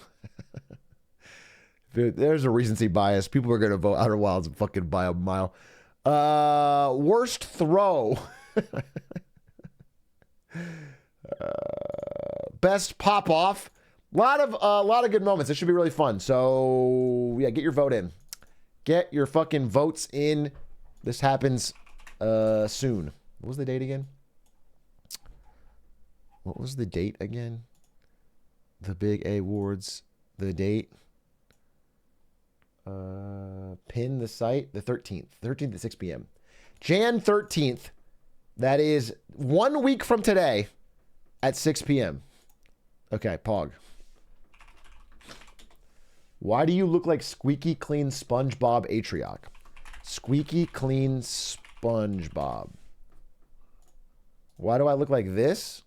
Dude, there's a recency bias. People are going to vote Outer Wilds and fucking buy a mile. Worst Throw. Best Pop-Off. A lot of good moments. It should be really fun. So, yeah, get your vote in. Get your fucking votes in. This happens soon. What was the date again? What was the date again? The Big A Awards. The date. Pin the site. The 13th. 13th at 6 p.m. Jan 13th. That is 1 week from today at 6 p.m. Okay, Pog. Why do you look like squeaky clean SpongeBob Atrioc? Squeaky clean SpongeBob. Why do I look like this?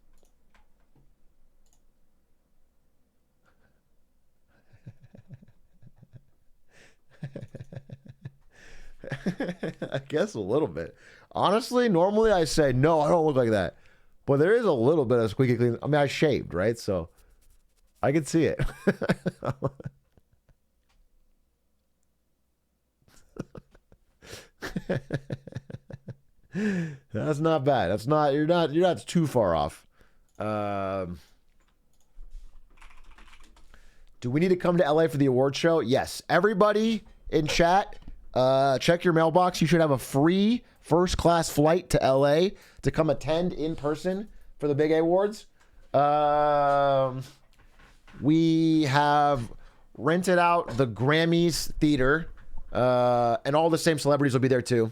I guess a little bit. Honestly, normally I say, no, I don't look like that. But there is a little bit of squeaky clean. I mean, I shaved, right? So I can see it. That's not bad. That's not, you're not too far off. Do we need to come to LA for the award show? Yes. Everybody in chat, check your mailbox. You should have a free first class flight to LA to come attend in person for the Big A Awards. We have rented out the Grammys Theater, and all the same celebrities will be there too.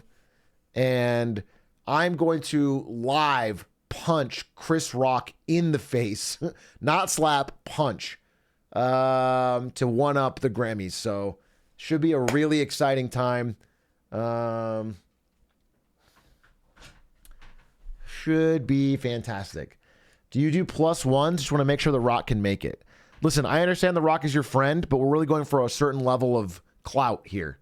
And I'm going to live punch Chris Rock in the face, not slap, punch, to one up the Grammys. So should be a really exciting time. Should be fantastic. Do you do +1? Just want to make sure The Rock can make it. Listen, I understand The Rock is your friend, but we're really going for a certain level of clout here.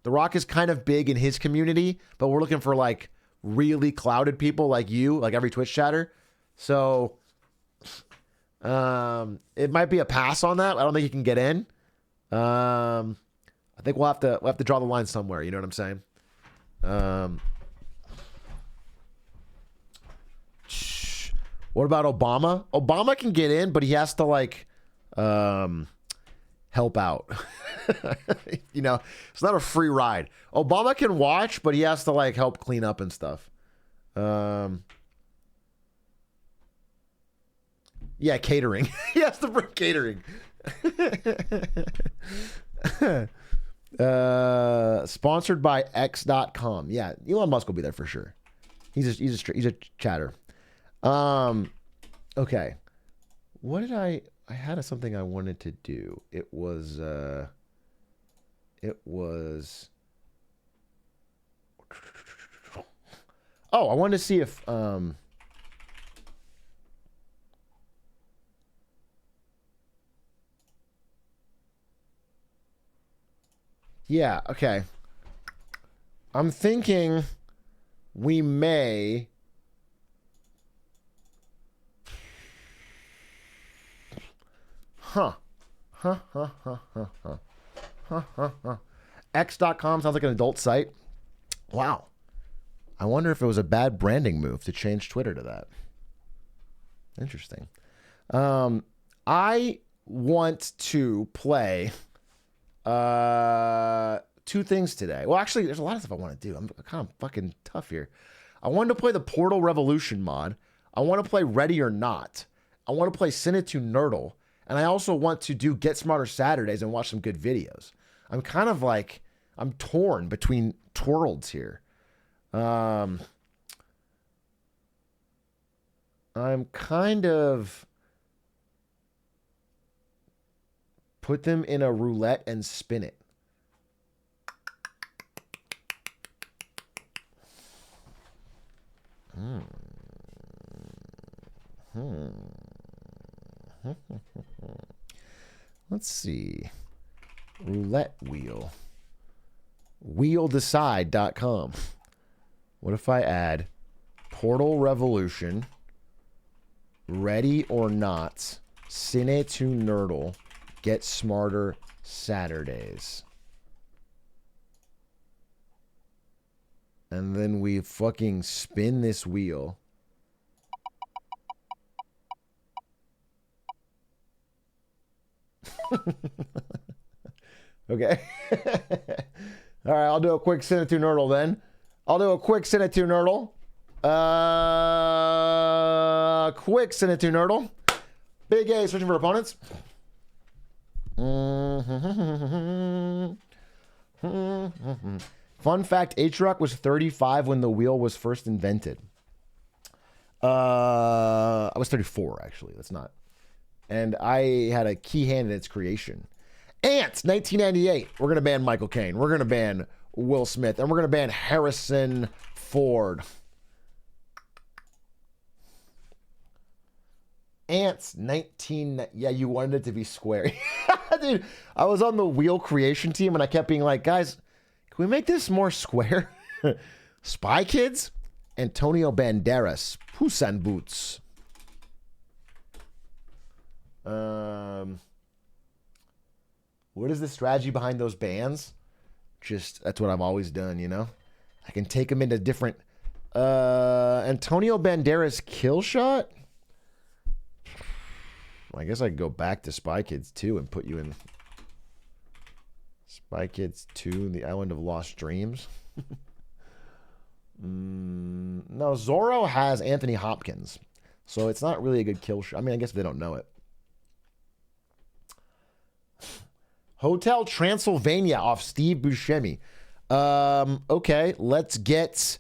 The Rock is kind of big in his community, but we're looking for like really clouded people like you, like every Twitch chatter. So it might be a pass on that. I don't think you can get in. I think we'll have to draw the line somewhere. You know what I'm saying? What about Obama? Obama can get in, but he has to like help out. You know, it's not a free ride. Obama can watch, but he has to like help clean up and stuff. Yeah, catering. He has to bring catering. Sponsored by X.com. Yeah, Elon Musk will be there for sure. He's a chatter. Okay. What did I had something I wanted to do. It was I wanted to see if yeah, okay. I'm thinking we may X.com sounds like an adult site. Wow. I wonder if it was a bad branding move to change Twitter to that. Interesting. I want to play two things today. Well, actually, there's a lot of stuff I want to do. I'm kind of fucking tough here. I wanted to play the Portal Revolution mod. I want to play Ready or Not. I want to play Sinatu Nerdle. And I also want to do Get Smarter Saturdays and watch some good videos. I'm kind of like, I'm torn between twirls here. I'm kind of put them in a roulette and spin it. Let's see. Roulette wheel. Wheeldecide.com. What if I add Portal Revolution, Ready or Not, Cine to Nerdle, Get Smarter Saturdays. And then we fucking spin this wheel. Okay. All right, I'll do a quick Sinatu Nerdle then. Quick Sinatu Nerdle. Big A switching for opponents. Fun fact, Atrioc was 35 when the wheel was first invented. I was 34, actually. That's not. And I had a key hand in its creation. Ants, 1998. We're going to ban Michael Caine. We're going to ban Will Smith. And we're going to ban Harrison Ford. Ants, 19... Yeah, you wanted it to be square. Dude, I was on the wheel creation team, and I kept being like, guys, can Can we make this more square? Spy Kids? Antonio Banderas. Puss in Boots. What is the strategy behind those bands? Just, that's what I've always done, you know? I can take them into different... Antonio Banderas kill shot? I guess I could go back to Spy Kids 2 and put you in Spy Kids 2, The Island of Lost Dreams. No, Zorro has Anthony Hopkins, so it's not really a good kill shot. I mean, I guess they don't know it. Hotel Transylvania off Steve Buscemi. Okay, let's get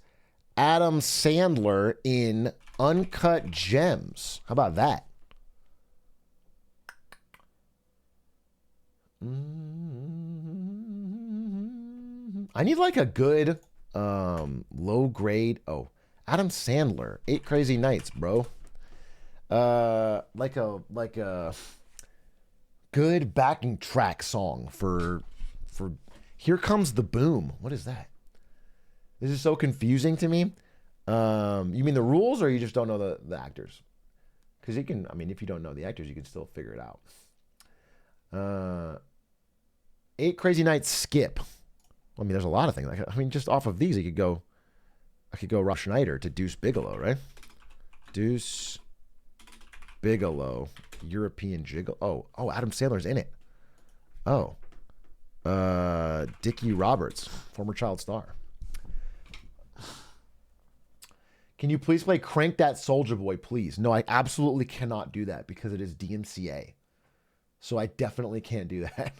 Adam Sandler in Uncut Gems. How about that? I need like a good low grade. Oh, Adam Sandler, 8 Crazy Nights, bro. Like a good backing track song for Here Comes the Boom. What is that? This is so confusing to me. You mean the rules, or you just don't know the actors? Because you can, I mean, if you don't know the actors, you can still figure it out. 8 Crazy Nights skip. I mean, there's a lot of things. I mean, just off of these, I could go Rob Schneider to Deuce Bigelow, right? Deuce Bigelow, European Jiggle. Oh, Adam Sandler's in it. Oh, Dickie Roberts, former child star. Can you please play Crank That Soldier Boy, please? No, I absolutely cannot do that because it is DMCA. So I definitely can't do that.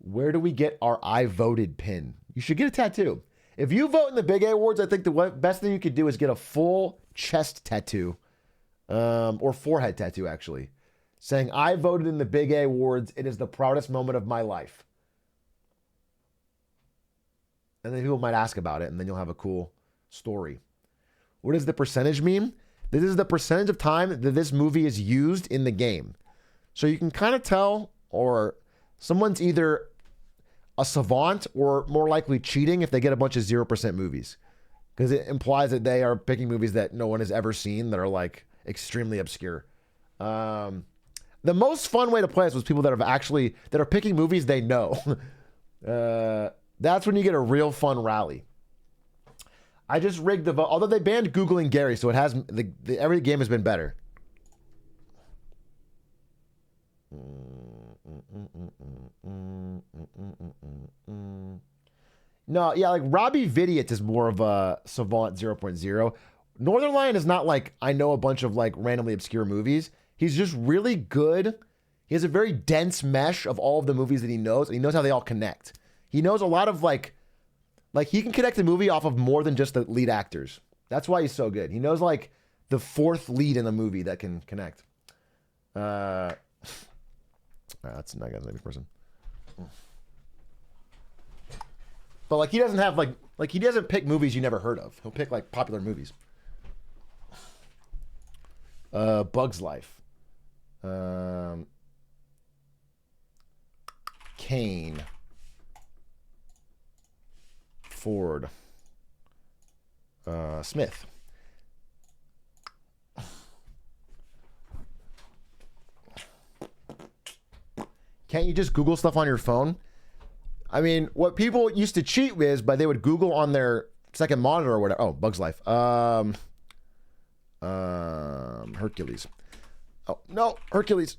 Where do we get our I voted pin? You should get a tattoo. If you vote in the Big A Awards, I think the best thing you could do is get a full chest tattoo, or forehead tattoo, actually, saying, I voted in the Big A Awards. It is the proudest moment of my life. And then people might ask about it, and then you'll have a cool story. What does the percentage mean? This is the percentage of time that this movie is used in the game. So you can kind of tell, or someone's either a savant or more likely cheating if they get a bunch of 0% movies. Because it implies that they are picking movies that no one has ever seen that are like extremely obscure. The most fun way to play this was people that are picking movies they know. That's when you get a real fun rally. I just rigged the vote. Although they banned Googling Gary, so it has every game has been better. No, yeah, like Robbie Vidiot is more of a savant 0.0. Northern Lion is not like I know a bunch of like randomly obscure movies. He's just really good. He has a very dense mesh of all of the movies that he knows, and he knows how they all connect. He knows a lot of like he can connect a movie off of more than just the lead actors. That's why he's so good. He knows like the fourth lead in a movie that can connect. That's not gonna be person. But like he doesn't have like he doesn't pick movies you never heard of. He'll pick like popular movies. Bug's Life. Kane. Ford. Smith. Can't you just Google stuff on your phone? I mean, what people used to cheat with, but they would Google on their second monitor or whatever. Oh, Bug's Life. Hercules. Oh, no, Hercules.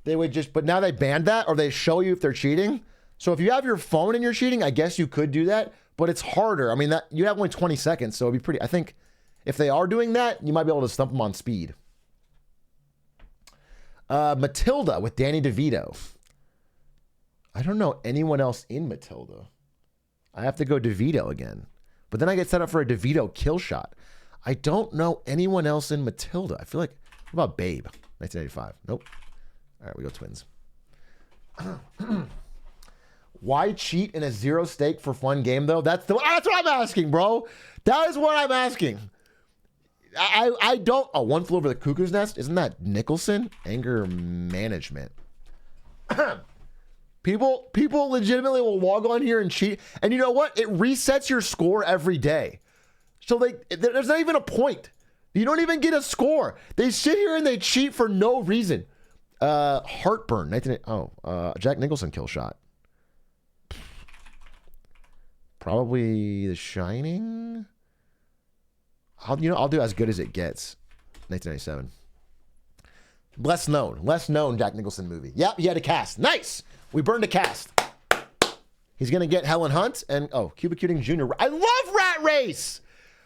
They would just, but now they banned that, or they show you if they're cheating. So if you have your phone and you're cheating, I guess you could do that, but it's harder. I mean, that you have only 20 seconds, so it'd be pretty, I think if they are doing that, you might be able to stump them on speed. Matilda with Danny DeVito. I don't know anyone else in Matilda. I have to go DeVito again. But then I get set up for a DeVito kill shot. I don't know anyone else in Matilda. I feel like, what about Babe? 1985. Nope. All right, we go twins. Why cheat in a zero stake for fun game, though? That's what I'm asking, bro. That is what I'm asking. I don't... Oh, One Flew Over the Cuckoo's Nest? Isn't that Nicholson? Anger Management. People legitimately will log on here and cheat. And you know what? It resets your score every day. So there's not even a point. You don't even get a score. They sit here and they cheat for no reason. Heartburn. Jack Nicholson kill shot. Probably The Shining. I'll do As Good as It Gets. 1997. Less known Jack Nicholson movie. Yep, he had a cast. Nice. We burned a cast. He's gonna get Helen Hunt and Cuba Gooding Jr. I love Rat Race.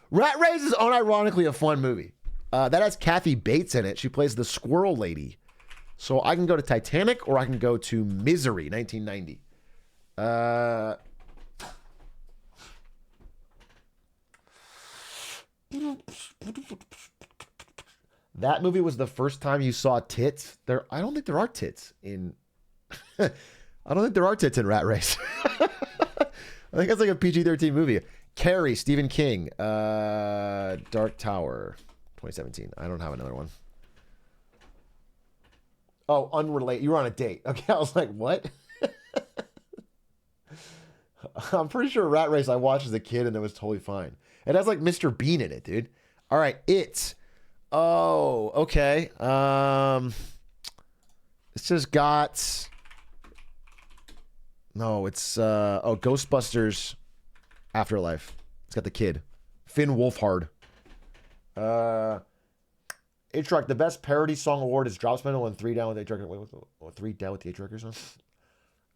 Rat Race is unironically a fun movie. That has Kathy Bates in it. She plays the squirrel lady. So I can go to Titanic or I can go to Misery, 1990. That movie was the first time you saw tits. I don't think there are tits in. I don't think there are tits in Rat Race. I think it's like a PG-13 movie. Carrie, Stephen King, Dark Tower, 2017. I don't have another one. Oh, unrelated. You were on a date. Okay, I was like, what? I'm pretty sure Rat Race I watched as a kid and it was totally fine. It has like Mr. Bean in it, dude. All right, It. Oh, okay. It's just got. No, it's Ghostbusters Afterlife. It's got the kid, Finn Wolfhard. Atrioc, the best parody song award is Drop Spindle and 3 Down with Atrioc. Wait, 3 Down with the Atrioc song?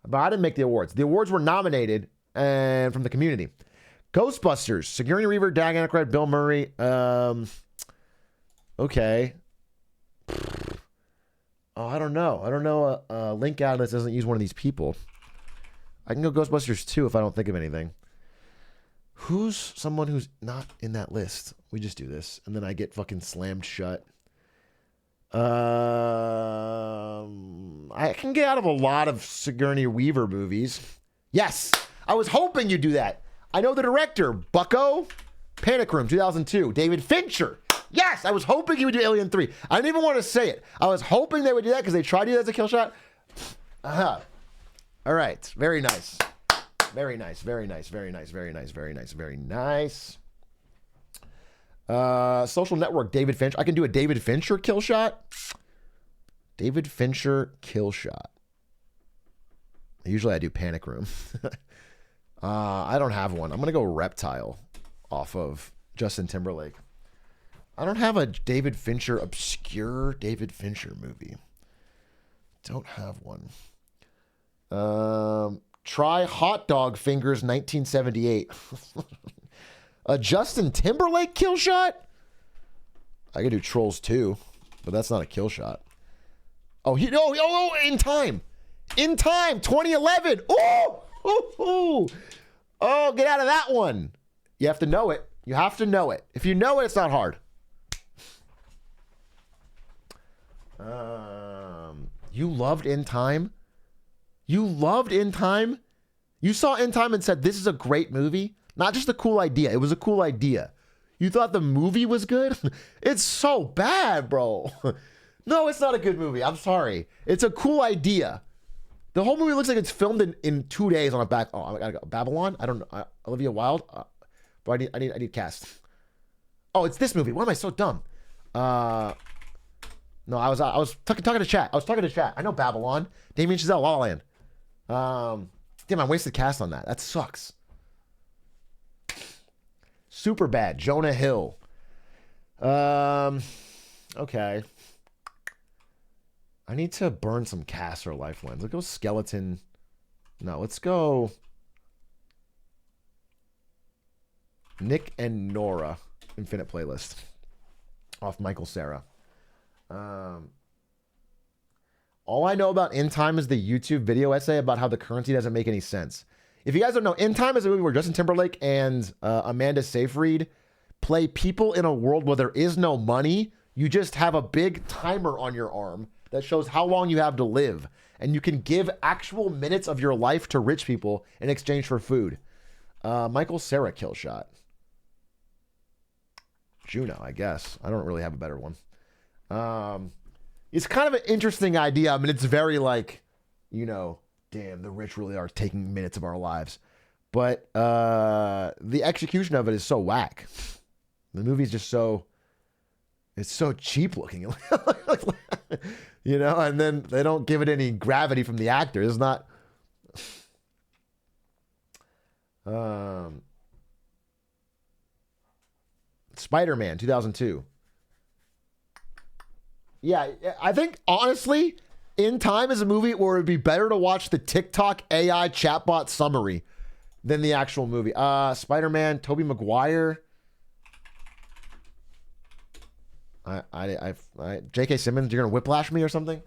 But I didn't make the awards. The awards were nominated and from the community. Ghostbusters, Sigourney Weaver, Dag Aykroyd, Bill Murray. Okay. Oh, I don't know. I don't know. Link Atlas doesn't use one of these people. I can go Ghostbusters 2 if I don't think of anything. Who's someone who's not in that list? We just do this, and then I get fucking slammed shut. I can get out of a lot of Sigourney Weaver movies. Yes! I was hoping you'd do that. I know the director, Bucko, Panic Room, 2002. David Fincher. Yes! I was hoping he would do Alien 3. I didn't even want to say it. I was hoping they would do that because they tried to do that as a kill shot. All right. Very nice. Very nice. Very nice. Very nice. Very nice. Very nice. Very nice. Social Network, David Fincher. I can do a David Fincher kill shot. David Fincher kill shot. Usually I do Panic Room. I don't have one. I'm going to go Reptile off of Justin Timberlake. I don't have a David Fincher, obscure David Fincher movie. Don't have one. Try Hot Dog Fingers 1978. A Justin Timberlake kill shot? I could do Trolls 2, but that's not a kill shot. Oh, In Time. In Time, 2011. Oh, get out of that one. You have to know it. You have to know it. If you know it, it's not hard. You loved In Time? You loved In Time? You saw In Time and said, this is a great movie? Not just a cool idea. It was a cool idea. You thought the movie was good? It's so bad, bro. No, it's not a good movie. I'm sorry. It's a cool idea. The whole movie looks like it's filmed in 2 days on a back. Oh, I gotta go. Babylon? I don't know. Olivia Wilde? But I need cast. Oh, it's this movie. Why am I so dumb? No, I was talking to chat. I know Babylon. Damien Chazelle, La La Land. Damn, I wasted cast on that. That sucks. Super bad. Jonah Hill. Okay. I need to burn some casts or lifelines. Let's go Skeleton. No, let's go Nick and Nora. Infinite Playlist. Off Michael Cera. All I know about In Time is the YouTube video essay about how the currency doesn't make any sense. If you guys don't know, In Time is a movie where Justin Timberlake and Amanda Seyfried play people in a world where there is no money. You just have a big timer on your arm that shows how long you have to live. And you can give actual minutes of your life to rich people in exchange for food. Michael Cera kill shot. Juno, I guess. I don't really have a better one. It's kind of an interesting idea. I mean, it's very like, damn, the rich really are taking minutes of our lives. But the execution of it is so whack. The movie's just so, it's so cheap looking. You know, and then they don't give it any gravity from the actor. It's not. Spider-Man 2002. Yeah, I think honestly, In Time is a movie where it would be better to watch the TikTok AI chatbot summary than the actual movie. Spider-Man, Tobey Maguire. J.K. Simmons, you're gonna whiplash me or something?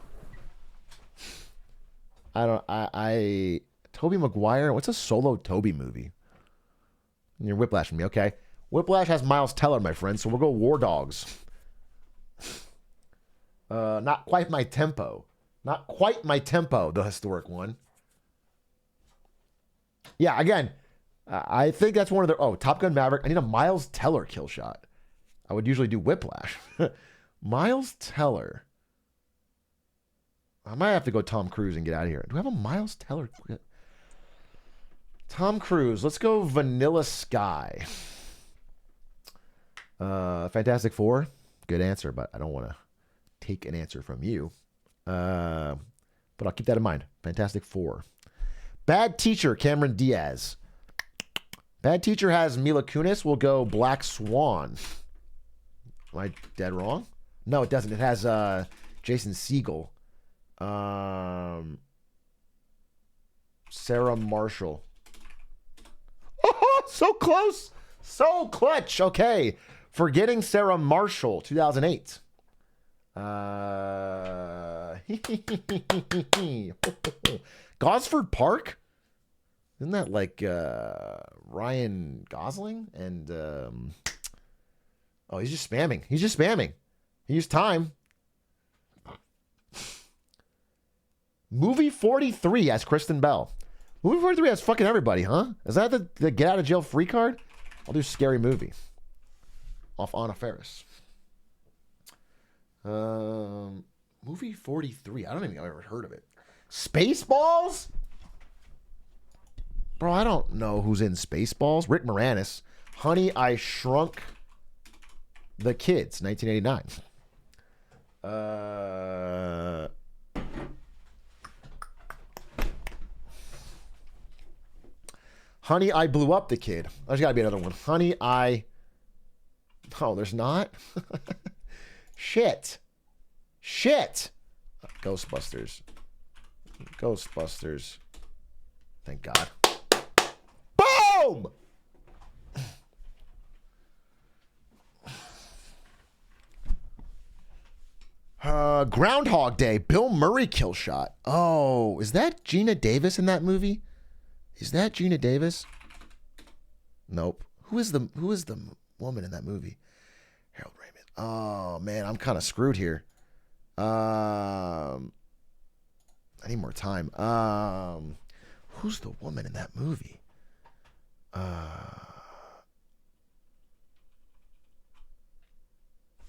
Tobey Maguire. What's a solo Tobey movie? You're whiplashing me, okay? Whiplash has Miles Teller, my friend, so we'll go War Dogs. Not quite my tempo. Not quite my tempo, the historic one. Yeah, again, I think that's one of the... Oh, Top Gun Maverick. I need a Miles Teller kill shot. I would usually do Whiplash. Miles Teller. I might have to go Tom Cruise and get out of here. Do I have a Miles Teller? Tom Cruise. Let's go Vanilla Sky. Fantastic Four. Good answer, but I don't want to take an answer from you. But I'll keep that in mind. Fantastic Four. Bad Teacher, Cameron Diaz. Bad Teacher has Mila Kunis. We'll go Black Swan. Am I dead wrong? No, it doesn't. It has Jason Segel. Sarah Marshall. Oh, so close. So clutch. Okay. Forgetting Sarah Marshall, 2008. Gosford Park? Isn't that like Ryan Gosling? And oh, he's just spamming. He's just spamming. He used time. Movie 43 has Kristen Bell. Movie 43 has fucking everybody, huh? Is that the get out of jail free card? I'll do Scary Movie. Off Anna Faris. Movie 43. I don't think I've ever heard of it. Spaceballs? Bro, I don't know who's in Spaceballs. Rick Moranis. Honey, I Shrunk the Kids, 1989. Honey, I Blew Up the Kid. There's got to be another one. Honey, I... Oh, there's not? Shit. Ghostbusters. Thank God. Boom! Groundhog Day. Bill Murray kill shot. Oh, is that Gina Davis in that movie? Is that Gina Davis? Nope. Who is the woman in that movie? Harold Ramis. Oh man, I'm kind of screwed here. I need more time. Who's the woman in that movie? I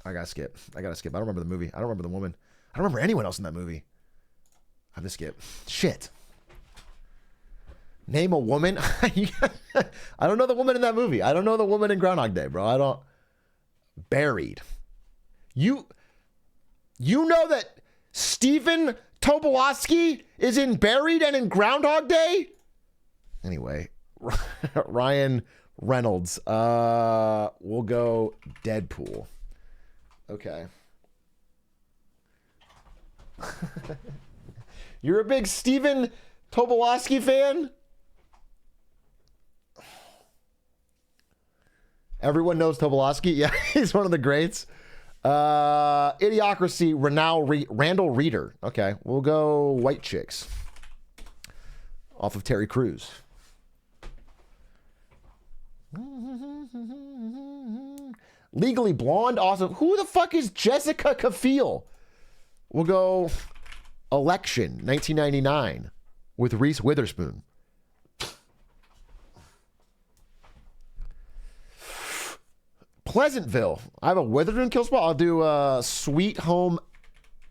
gotta skip. I don't remember the movie. I don't remember the woman. I don't remember anyone else in that movie. I have to skip. Shit. Name a woman. I don't know the woman in that movie. I don't know the woman in Groundhog Day, bro. I don't. Buried. You know that Stephen Tobolowsky is in Buried and in Groundhog Day? Anyway, Ryan Reynolds. We'll go Deadpool. Okay. You're a big Stephen Tobolowsky fan? Everyone knows Tobolowsky. Yeah, he's one of the greats. Idiocracy, Randall Reeder. Okay, we'll go White Chicks. Off of Terry Crews. Legally Blonde, awesome. Who the fuck is Jessica Kaffiel? We'll go Election, 1999, with Reese Witherspoon. Pleasantville. I have a Witherspoon kill spot. I'll do Sweet Home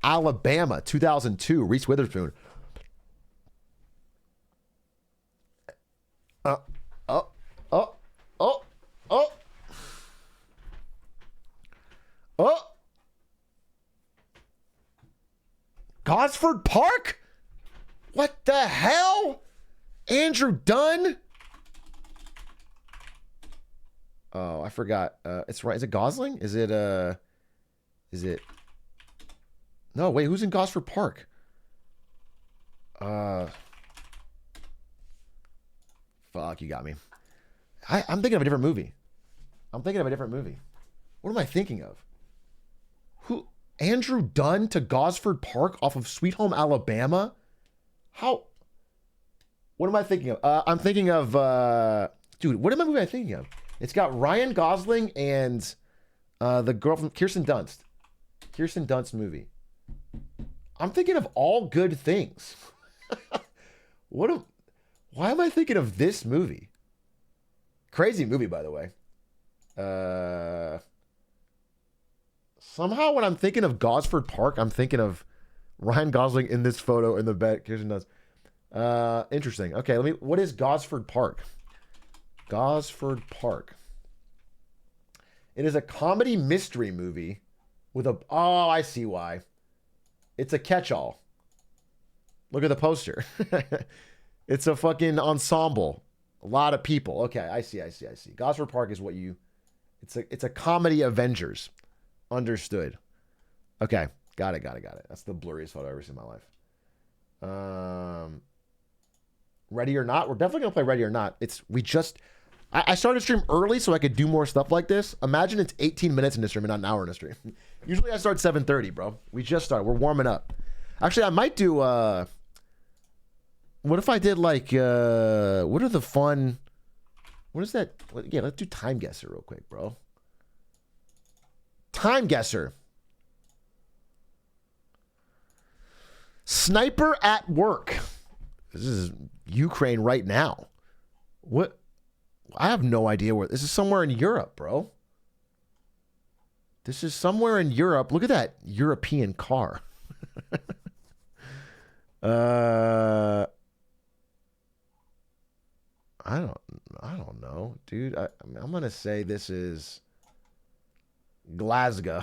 Alabama, 2002, Reese Witherspoon. Oh, oh, oh, oh. Oh. Gosford Park? What the hell? Andrew Dunn? Oh, I forgot. It's right. Is it Gosling? Is it No, wait, who's in Gosford Park? Fuck, you got me. I'm thinking of a different movie. What am I thinking of? Who? Andrew Dunn to Gosford Park off of Sweet Home Alabama? How? What am I thinking of? I'm thinking of, dude, what am I thinking of? It's got Ryan Gosling and the girl from Kirsten Dunst. Kirsten Dunst movie. I'm thinking of All Good Things. Why am I thinking of this movie? Crazy movie, by the way. Somehow when I'm thinking of Gosford Park, I'm thinking of Ryan Gosling in this photo in the bed. Kirsten Dunst. Interesting. Okay, what is Gosford Park? Gosford Park. It is a comedy mystery movie with a... Oh, I see why. It's a catch-all. Look at the poster. It's a fucking ensemble. A lot of people. Okay, I see. Gosford Park is what you... It's a comedy Avengers. Understood. Okay, got it. That's the blurriest photo I've ever seen in my life. Ready or Not? We're definitely going to play Ready or Not. I started stream early so I could do more stuff like this. Imagine it's 18 minutes in the stream and not an hour in the stream. Usually I start 7:30, bro. We just started. We're warming up. Actually, I might do... what if I did like... what are the fun... What is that? Yeah, let's do Timeguesser real quick, bro. Timeguesser. Sniper at work. This is Ukraine right now. What? I have no idea where. This is somewhere in Europe, bro. This is somewhere in Europe. Look at that European car. I don't know, dude. I'm gonna say this is Glasgow,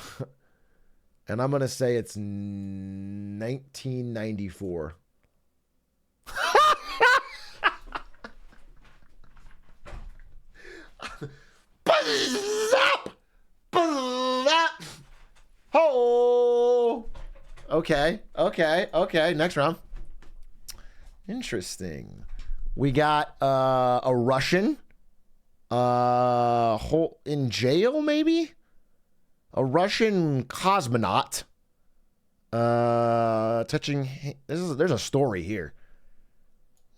and I'm gonna say it's 1994. Oh, okay. Next round. Interesting. We got a Russian in jail, maybe? A Russian cosmonaut touching... There's a story here.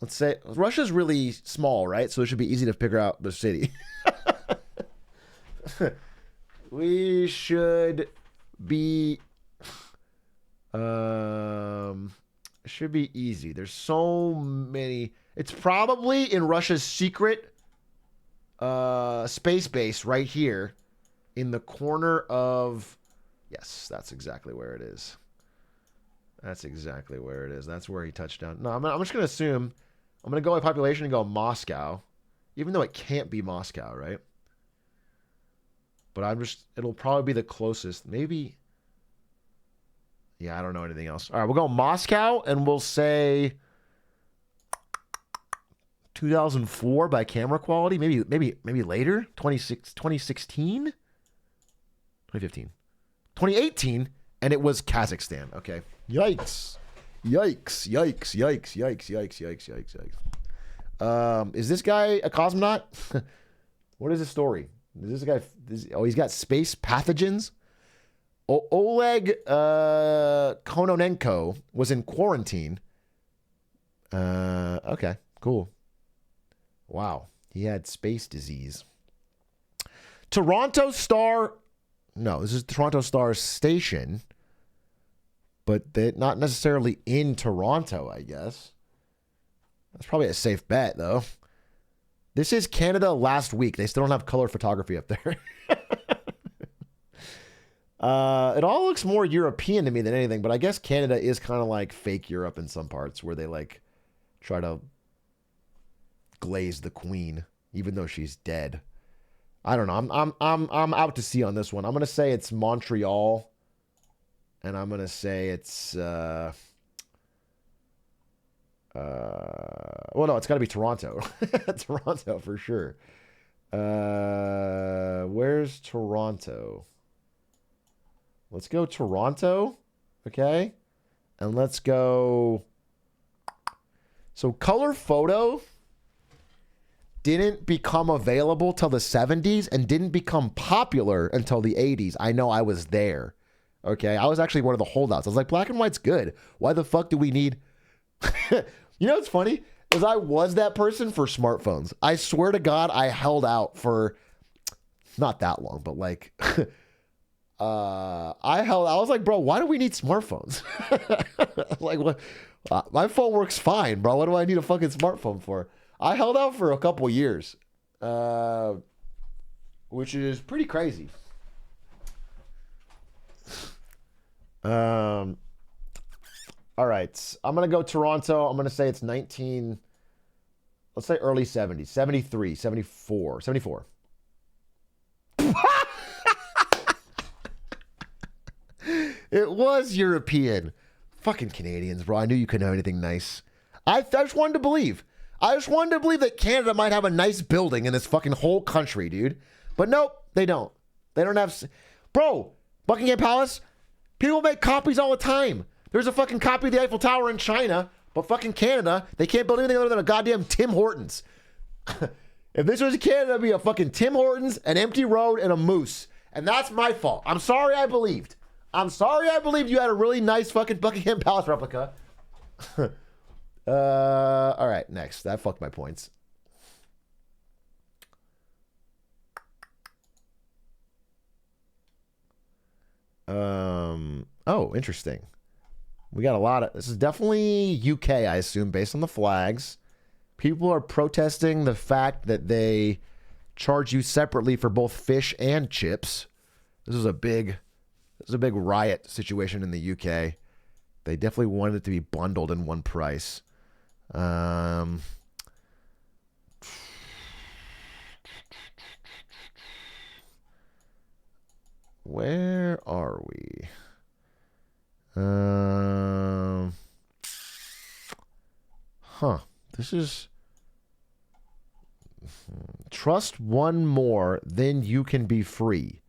Let's say Russia's really small, right? So it should be easy to figure out the city. We should be... should be easy. There's so many... It's probably in Russia's secret space base right here in the corner of... Yes, that's exactly where it is. That's where he touched down. No, I'm just going to assume... I'm going to go by population and go Moscow. Even though it can't be Moscow, right? But it'll probably be the closest. Maybe... Yeah, I don't know anything else. All right, we'll go Moscow, and we'll say 2004 by camera quality. Maybe later. 2016? 2015. 2018, and it was Kazakhstan. Okay. Yikes. Is this guy a cosmonaut? What is his story? Is this guy... he's got space pathogens? Oleg Kononenko was in quarantine. Okay, cool. Wow, he had space disease. Toronto Star... No, this is Toronto Star Station. But they're not necessarily in Toronto, I guess. That's probably a safe bet, though. This is Canada last week. They still don't have color photography up there. It all looks more European to me than anything, but I guess Canada is kind of like fake Europe in some parts where they like try to Glaze the queen, even though she's dead. I don't know. I'm out to sea on this one. I'm gonna say it's Montreal, and I'm gonna say it's well, no, it's got to be Toronto. Toronto for sure. Where's Toronto? Let's go Toronto. Okay, and let's go. So color photo didn't become available till the 70s and didn't become popular until the 80s. I know, I was there. Okay, I was actually one of the holdouts. I was like, black and white's good. Why the fuck do we need... You know what's funny? Is I was that person for smartphones. I swear to God, I held out for not that long, but like... I was like, bro, why do we need smartphones? Like, what? My phone works fine, bro. What do I need a fucking smartphone for? I held out for a couple years, which is pretty crazy. All right. I'm going to go Toronto. I'm going to say it's let's say early 70s, 73, 74, 74. It was European. Fucking Canadians, bro. I knew you couldn't have anything nice. I just wanted to believe. I just wanted to believe that Canada might have a nice building in this fucking whole country, dude. But nope, they don't. They don't have... Bro, Buckingham Palace, people make copies all the time. There's a fucking copy of the Eiffel Tower in China, but fucking Canada, they can't build anything other than a goddamn Tim Hortons. If this was Canada, it'd be a fucking Tim Hortons, an empty road, and a moose. And that's my fault. I'm sorry I believed. I'm sorry I believed you had a really nice fucking Buckingham Palace replica. All right, next. That fucked my points. Oh, interesting. We got a lot of... This is definitely UK, I assume, based on the flags. People are protesting the fact that they charge you separately for both fish and chips. This is a big riot situation in the UK. They definitely wanted it to be bundled in one price. Where are we? This is... Trust one more, then you can be free.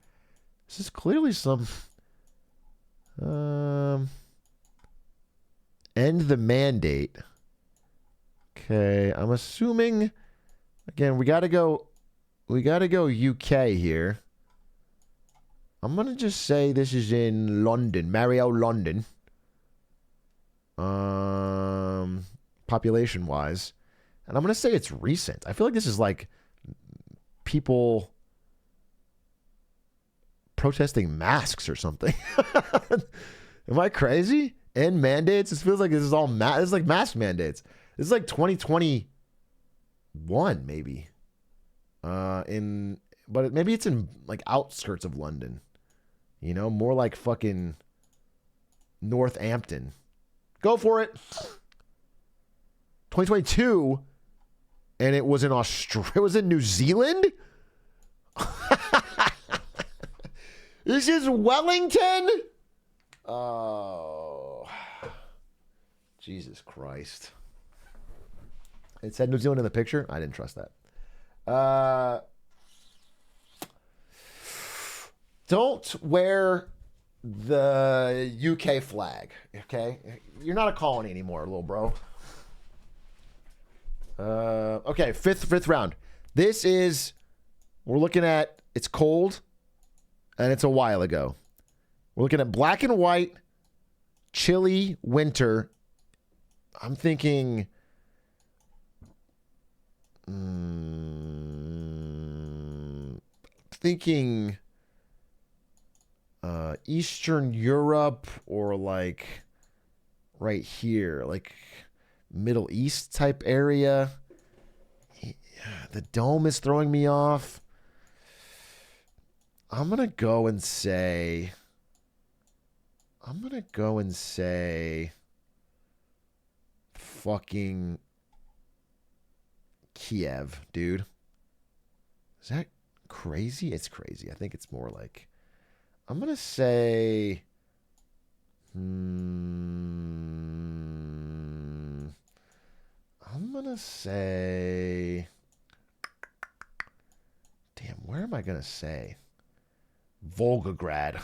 This is clearly some... End the mandate. Okay, I'm assuming... Again, we gotta go UK here. I'm gonna just say this is in London, Mario, London. Population-wise. And I'm gonna say it's recent. I feel like this is like people protesting masks or something. Am I crazy? And mandates? It feels like this is all this is like mask mandates. This is like 2021, maybe. But maybe it's in like outskirts of London. You know, more like fucking Northampton. Go for it. 2022, and it was in Australia. It was in New Zealand. This is Wellington. Oh, Jesus Christ! It said New Zealand in the picture. I didn't trust that. Don't wear the UK flag, okay? You're not a colony anymore, little bro. Okay, fifth round. This is, we're looking at, it's cold, and it's a while ago. We're looking at black and white, chilly winter. I'm thinking... Eastern Europe or like right here, like Middle East type area. The dome is throwing me off. I'm going to go and say fucking Kiev, dude. Is that crazy? It's crazy. I think it's more like, I'm going to say, I'm going to say, damn, where am I going to say? Volgograd.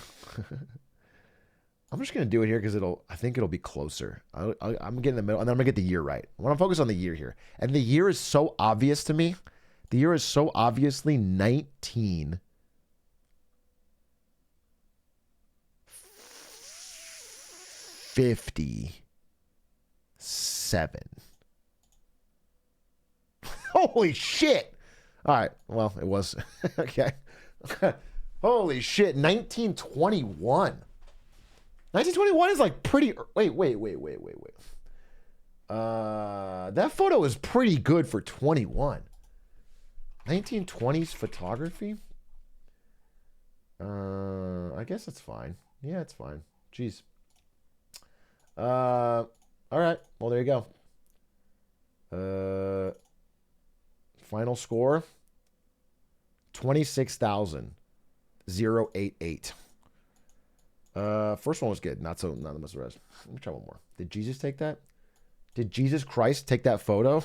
I'm just going to do it here because I think it'll be closer. I'm getting the middle, and then I'm going to get the year right. I want to focus on the year here. And the year is so obvious to me. The year is so obviously 1957. Holy shit. All right. Well, it was. Okay. Holy shit. 1921. 1921 is like pretty. Wait. That photo is pretty good for 21. 1920s photography? I guess it's fine. Yeah, it's fine. Jeez. All right. Well, there you go. Final score 26,088. First one was good. Not the most of the rest. Let me try one more. Did Jesus take that? Did Jesus Christ take that photo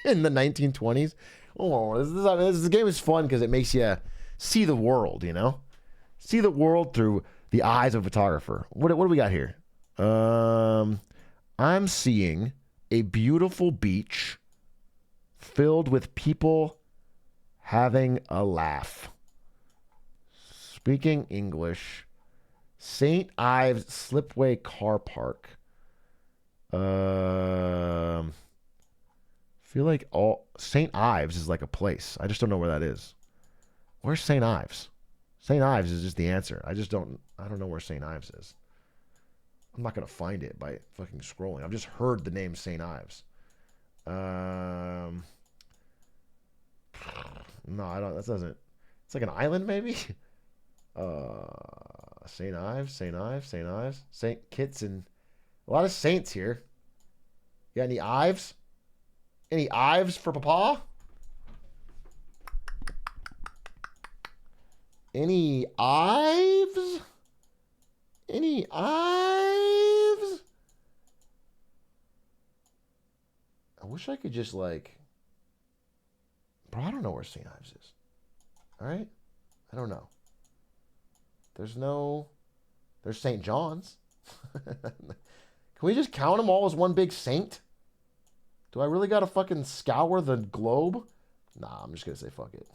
in the 1920s? Oh, this game is fun because it makes you see the world, you know? See the world through the eyes of a photographer. What do we got here? I'm seeing a beautiful beach filled with people having a laugh. Speaking English. St. Ives Slipway Car Park. Feel like St. Ives is like a place. I just don't know where that is. Where's St. Ives? St. Ives is just the answer. I don't know where St. Ives is. I'm not going to find it by fucking scrolling. I've just heard the name St. Ives. No, I don't. That doesn't. It's like an island, maybe. St. Ives, St. Kitts, and a lot of saints here. You got any Ives? Any Ives for Papa? Any Ives? Any Ives? I wish I could just like... Bro, I don't know where St. Ives is. All right? I don't know. There's St. John's. Can we just count them all as one big saint? Do I really got to fucking scour the globe? Nah, I'm just going to say fuck it.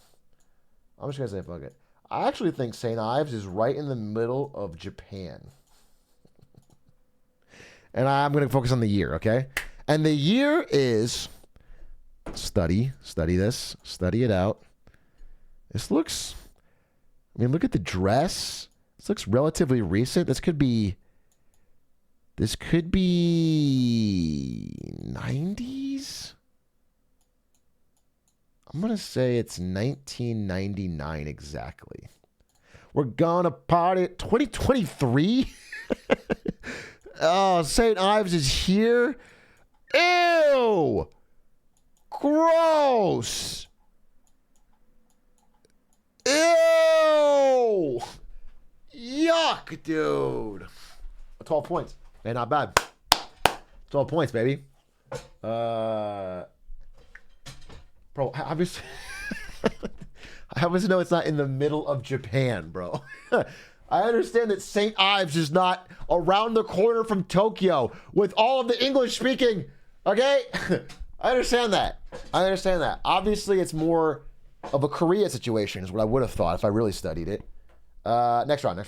I actually think St. Ives is right in the middle of Japan. And I'm going to focus on the year, okay? And the year is... Study this. Study it out. This looks... I mean, look at the dress. This looks relatively recent. This could be 90s. I'm going to say it's 1999 exactly. We're going to party 2023. Oh, St. Ives is here. Ew. Gross. Ew. Yuck, dude. 12 points. Hey, not bad. 12 points, baby. Bro, obviously, I obviously know it's not in the middle of Japan, bro. I understand that St. Ives is not around the corner from Tokyo with all of the English speaking, okay? I understand that. Obviously, it's more of a Korea situation is what I would have thought if I really studied it. Next round.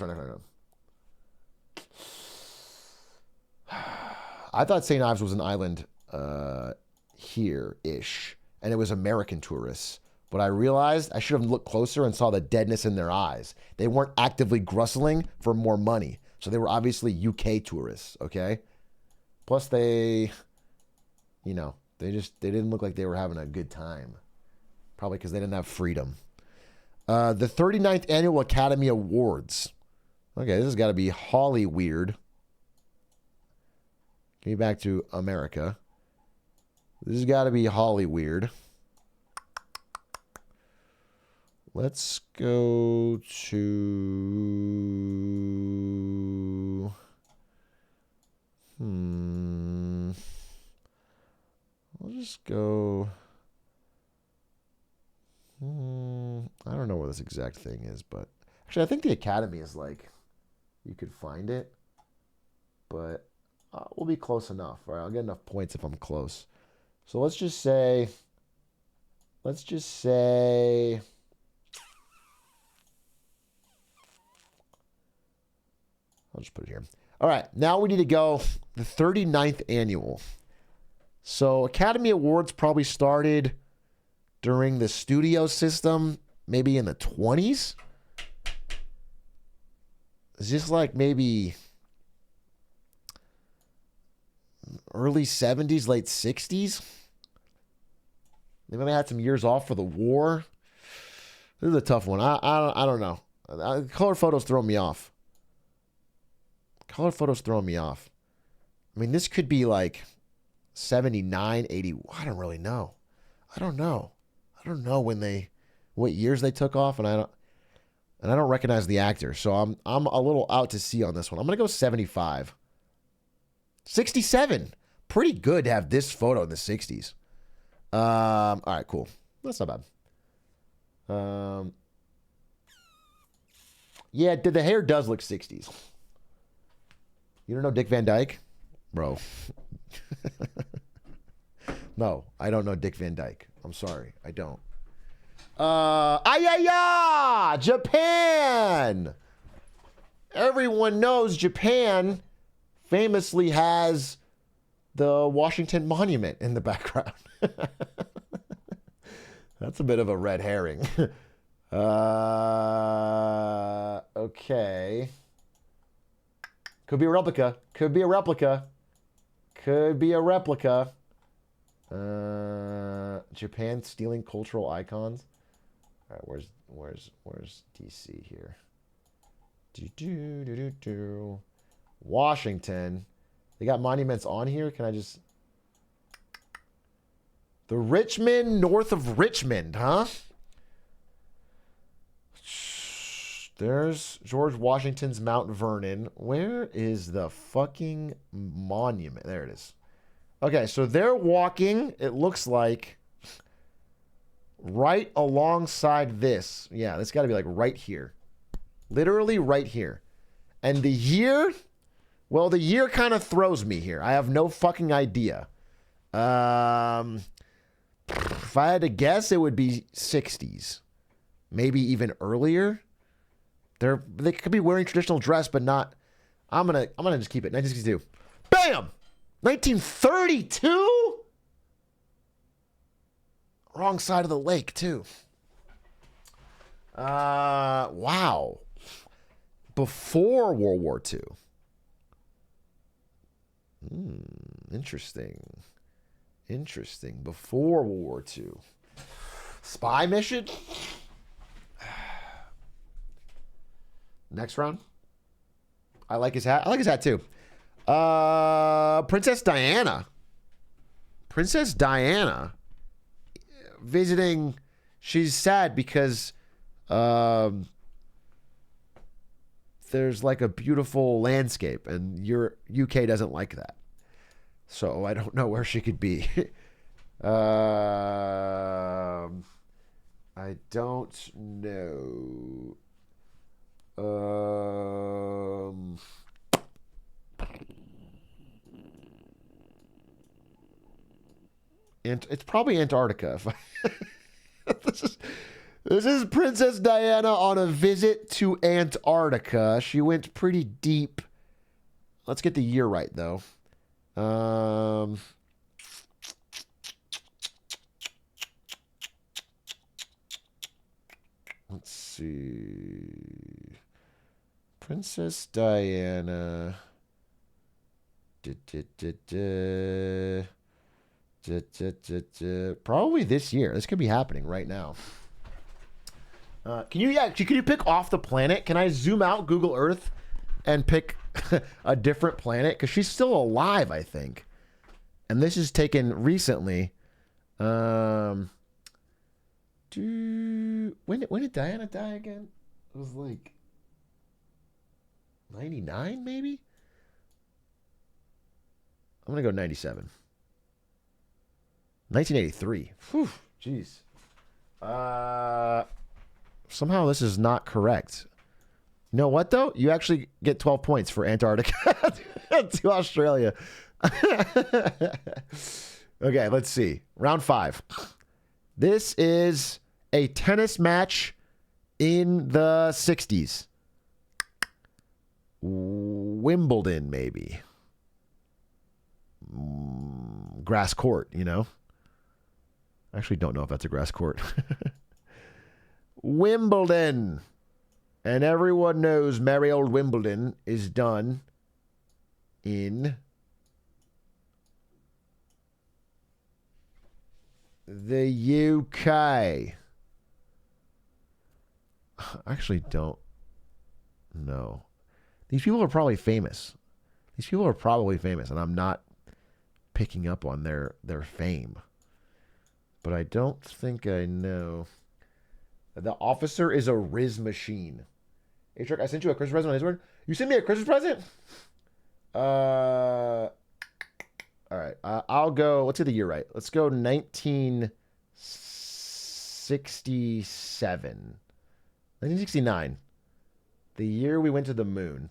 I thought St. Ives was an island here-ish, and it was American tourists. But I realized I should have looked closer and saw the deadness in their eyes. They weren't actively grustling for more money. So they were obviously UK tourists, okay? Plus they didn't look like they were having a good time. Probably because they didn't have freedom. The 39th Annual Academy Awards. Okay, this has got to be Holly weird. Get me back to America. This has got to be Holly weird. Let's go to... We'll just go... I don't know where this exact thing is, but... Actually, I think the Academy is like... You could find it. But we'll be close enough. All right, I'll get enough points if I'm close. So let's just say... I'll just put it here. All right, now we need to go the 39th annual. So Academy Awards probably started during the studio system, maybe in the 20s. It's just like maybe early 70s, late 60s. They might have had some years off for the war. This is a tough one. I don't know. Color photos throw me off. Color photos throwing me off. I mean, this could be like 79, 80. I don't really know. I don't know what years they took off, and I don't recognize the actor. So I'm a little out to sea on this one. I'm gonna go 75. 67. Pretty good to have this photo in the 60s. All right, cool. That's not bad. Yeah, the hair does look 60s. You don't know Dick Van Dyke? Bro. No, I don't know Dick Van Dyke. I'm sorry. I don't. Japan! Everyone knows Japan famously has the Washington Monument in the background. That's a bit of a red herring. Okay. Could be a replica. Could be a replica. Could be a replica. Japan stealing cultural icons. All right, where's DC here? Washington. They got monuments on here. Can I just... The Richmond, north of Richmond, huh? There's George Washington's Mount Vernon. Where is the fucking monument? There it is. Okay, so they're walking, it looks like, right alongside this. Yeah, this got to be like right here. Literally right here. And the year... Well, the year kind of throws me here. I have no fucking idea. If I had to guess, it would be 60s. Maybe even earlier. They could be wearing traditional dress, but not. I'm gonna just keep it. 1962. Bam! 1932? Wrong side of the lake, too. Wow. Before World War II. Interesting. Interesting. Before World War II. Spy mission? Next round. I like his hat. I like his hat too. Princess Diana. Princess Diana visiting. She's sad because there's like a beautiful landscape and your UK doesn't like that. So I don't know where she could be. I don't know. And it's probably Antarctica. This is Princess Diana on a visit to Antarctica. She went pretty deep. Let's get the year right, though. Let's see. Princess Diana. Probably this year. This could be happening right now. Can you pick off the planet? Can I zoom out Google Earth and pick a different planet? Because she's still alive, I think. And this is taken recently. When did Diana die again? It was like 99, maybe? I'm going to go 97. 1983. Whew, jeez. Somehow this is not correct. You know what, though? You actually get 12 points for Antarctica to Australia. Okay, let's see. Round 5. This is a tennis match in the 60s. Wimbledon, maybe. Grass court, you know? I actually don't know if that's a grass court. Wimbledon. And everyone knows merry old Wimbledon is done in the UK. I actually don't know. These people are probably famous. These people are probably famous, and I'm not picking up on their fame. But I don't think I know. The officer is a Riz machine. Atrioc, I sent you a Christmas present on Discord. You sent me a Christmas present? All right. I'll go. Let's get the year right. Let's go 1967. 1969. The year we went to the moon.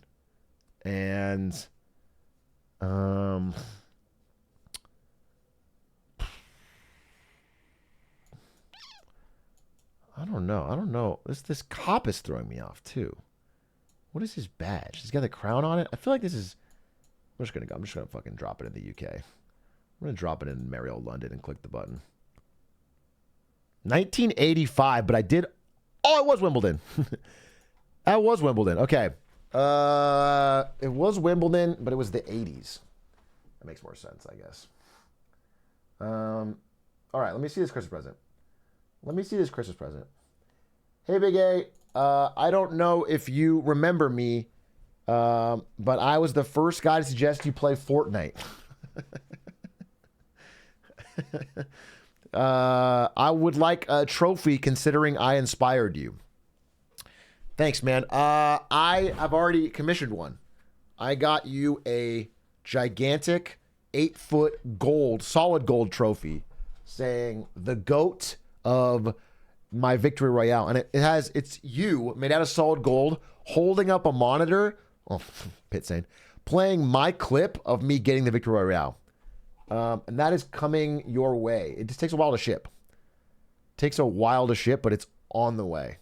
And I don't know. This cop is throwing me off too. What is his badge? He's got the crown on it. I feel like this is. I'm just gonna fucking drop it in the UK. I'm gonna drop it in merry old London and click the button. 1985, but I did. Oh, it was Wimbledon. That was Wimbledon. Okay. It was Wimbledon, but it was the 80s. That makes more sense, I guess. All right. Let me see this Christmas present. Hey, Big A. I don't know if you remember me, but I was the first guy to suggest you play Fortnite. I would like a trophy considering I inspired you. Thanks, man. I've already commissioned one. I got you a gigantic 8-foot gold, solid gold trophy saying the GOAT of my victory royale. And it's you made out of solid gold holding up a monitor. Oh, pit saying, playing my clip of me getting the victory royale. And that is coming your way. It just takes a while to ship. But it's on the way.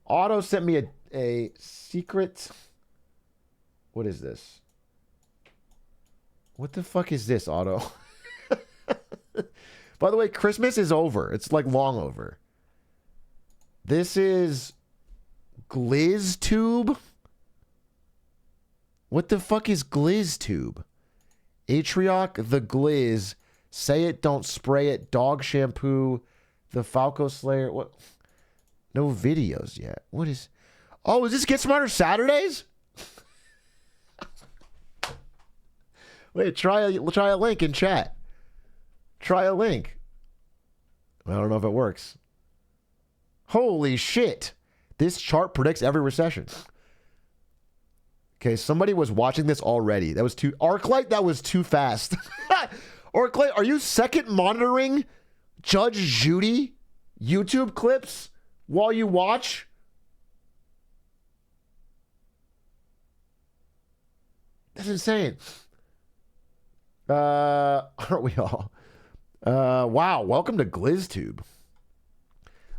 Otto sent me a secret. What is this? What the fuck is this, Otto? By the way, Christmas is over. It's like long over. This is GlizzTube. What the fuck is GlizzTube? Atrioc the Glizz. Say it, don't spray it. Dog shampoo. The Falco Slayer. What? No videos yet. What is? Oh, is this Get Smarter Saturdays? Wait, try a link in chat. Try a link. I don't know if it works. Holy shit. This chart predicts every recession. Okay, somebody was watching this already. That was too... Arclight, that was too fast. Arclight, are you second monitoring Judge Judy YouTube clips while you watch? That's insane. Aren't we all? Wow, welcome to GlizzTube.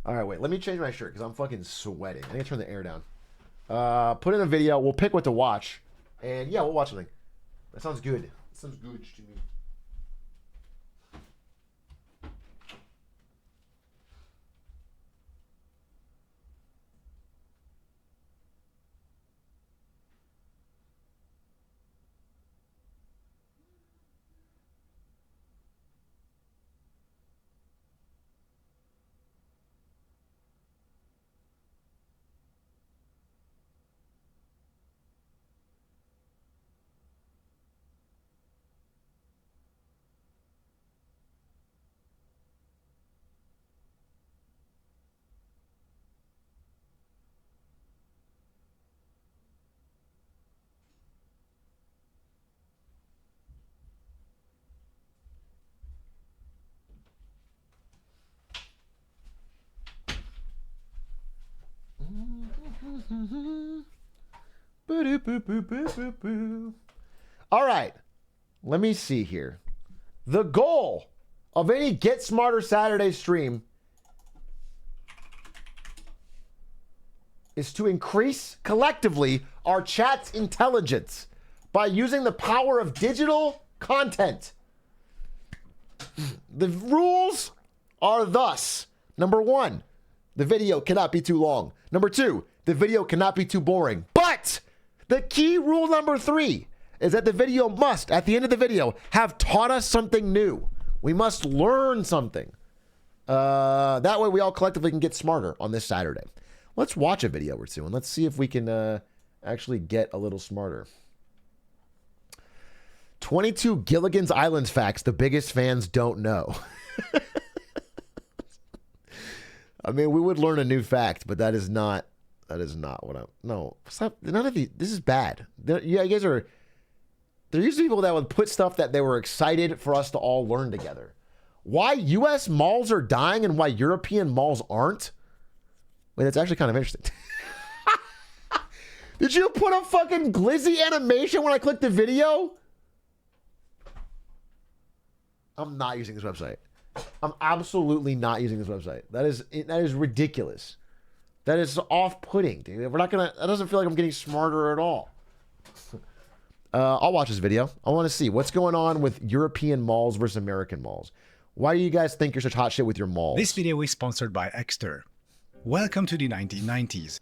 All right, wait, let me change my shirt because I'm fucking sweating. I need to turn the air down. Put in a video. We'll pick what to watch. And yeah, we'll watch something. That sounds good. That sounds good to me. All right. Let me see here. The goal of any Get Smarter Saturday stream is to increase collectively our chat's intelligence by using the power of digital content. The rules are thus: number 1, the video cannot be too long. Number 2, the video cannot be too boring. But the key rule number 3 is that the video must, at the end of the video, have taught us something new. We must learn something. That way we all collectively can get smarter on this Saturday. Let's watch a video or two and let's see if we can actually get a little smarter. 22 Gilligan's Island facts the biggest fans don't know. I mean, we would learn a new fact, but that is not what I'm... No, stop. None of these... This is bad. You guys are... There used to be people that would put stuff that they were excited for us to all learn together. Why U.S. malls are dying and why European malls aren't? Wait, that's actually kind of interesting. Did you put a fucking glizzy animation when I clicked the video? I'm not using this website. I'm absolutely not using this website. That is ridiculous. That is off-putting, dude. We're not gonna... That doesn't feel like I'm getting smarter at all. I'll watch this video. I want to see what's going on with European malls versus American malls. Why do you guys think you're such hot shit with your malls? This video is sponsored by Exeter. Welcome to the 1990s.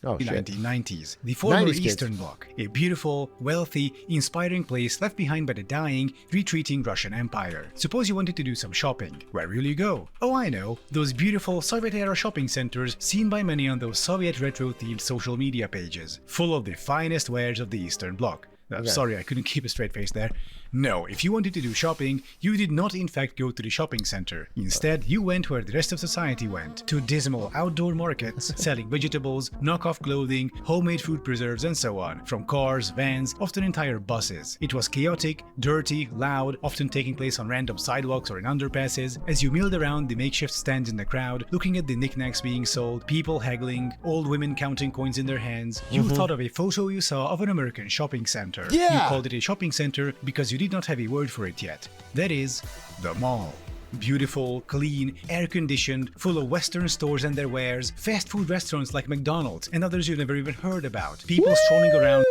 Oh, the shit. 1990s, the former 90s kids. Eastern Bloc, a beautiful, wealthy, inspiring place left behind by the dying, retreating Russian Empire. Suppose you wanted to do some shopping. Where will you go? Oh, I know, those beautiful Soviet-era shopping centers seen by many on those Soviet retro-themed social media pages, full of the finest wares of the Eastern Bloc. Okay. Sorry, I couldn't keep a straight face there. No, if you wanted to do shopping, you did not in fact go to the shopping center. Instead, you went where the rest of society went, to dismal outdoor markets, selling vegetables, knockoff clothing, homemade food preserves and so on, from cars, vans, often entire buses. It was chaotic, dirty, loud, often taking place on random sidewalks or in underpasses, as you milled around the makeshift stands in the crowd, looking at the knickknacks being sold, people haggling, old women counting coins in their hands. You thought of a photo you saw of an American shopping center. Yeah! You called it a shopping center because you did not have a word for it yet. That is, the mall. Beautiful, clean, air-conditioned, full of Western stores and their wares, fast food restaurants like McDonald's and others you've never even heard about. People strolling around.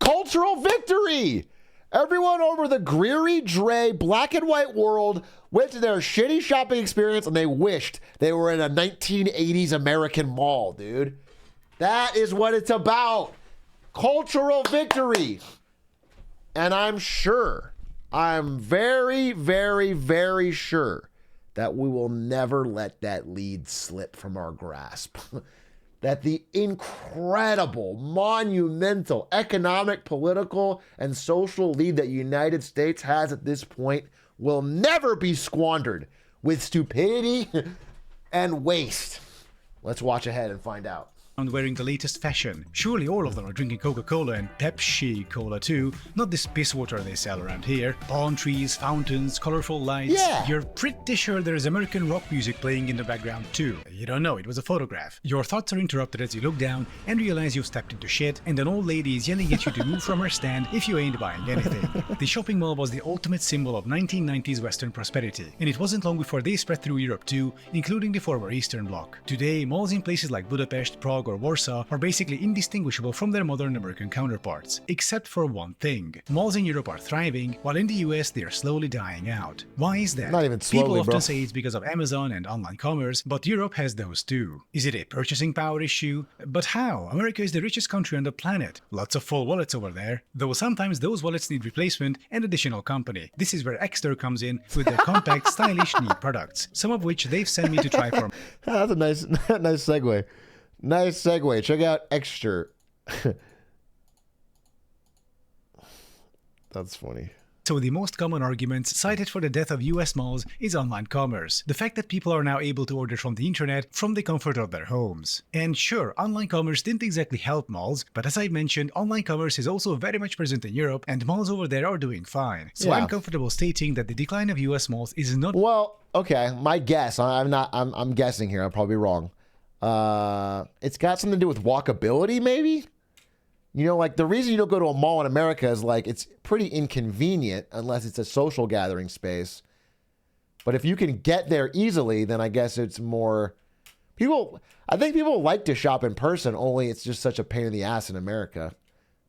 Cultural victory! Everyone over the Greery Dre black and white world went to their shitty shopping experience and they wished they were in a 1980s American mall, dude. That is what it's about. Cultural victory. And I'm very, very, very sure that we will never let that lead slip from our grasp. That the incredible, monumental economic, political, and social lead that the United States has at this point will never be squandered with stupidity and waste. Let's watch ahead and find out. Wearing the latest fashion. Surely all of them are drinking Coca-Cola and Pepsi Cola too, not this piss water they sell around here. Palm trees, fountains, colorful lights. Yeah. You're pretty sure there is American rock music playing in the background too. You don't know, it was a photograph. Your thoughts are interrupted as you look down and realize you've stepped into shit, and an old lady is yelling at you to move from her stand if you ain't buying anything. The shopping mall was the ultimate symbol of 1990s Western prosperity, and it wasn't long before they spread through Europe too, including the former Eastern Bloc. Today, malls in places like Budapest, Prague, or Warsaw are basically indistinguishable from their modern American counterparts, except for one thing. Malls in Europe are thriving, while in the US they are slowly dying out. Why is that? Not even slowly, People often bro. say it's because of Amazon and online commerce, but Europe has those too. Is it a purchasing power issue? But how? America is the richest country on the planet. Lots of full wallets over there, though sometimes those wallets need replacement and additional company. This is where Exeter comes in with their compact, stylish, neat products, some of which they've sent me to try for. That's a nice segue. Nice segue. Check out Exeter. That's funny. So the most common argument cited for the death of US malls is online commerce. The fact that people are now able to order from the internet from the comfort of their homes. And sure, online commerce didn't exactly help malls, but as I mentioned, online commerce is also very much present in Europe and malls over there are doing fine. So Yeah. I'm comfortable stating that the decline of US malls is not... Well, okay, my guess, I'm guessing here, I'm probably wrong. It's got something to do with walkability, maybe. You know, like the reason you don't go to a mall in America is like it's pretty inconvenient unless it's a social gathering space. But if you can get there easily, then I guess it's more people. I think people like to shop in person. Only it's just such a pain in the ass in America.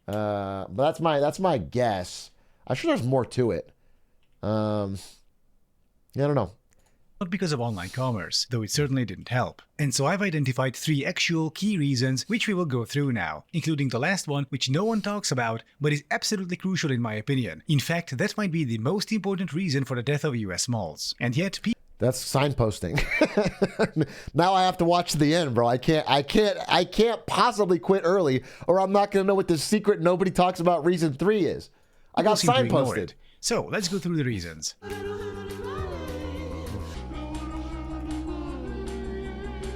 But that's my guess. I'm sure there's more to it. Yeah, I don't know. Not because of online commerce, though it certainly didn't help. And so I've identified 3 actual key reasons which we will go through now, including the last one which no one talks about, but is absolutely crucial in my opinion. In fact, that might be the most important reason for the death of US malls. And yet that's signposting. Now I have to watch to the end, bro. I can't possibly quit early, or I'm not gonna know what the secret nobody talks about reason 3 is. I got signposted. So let's go through the reasons.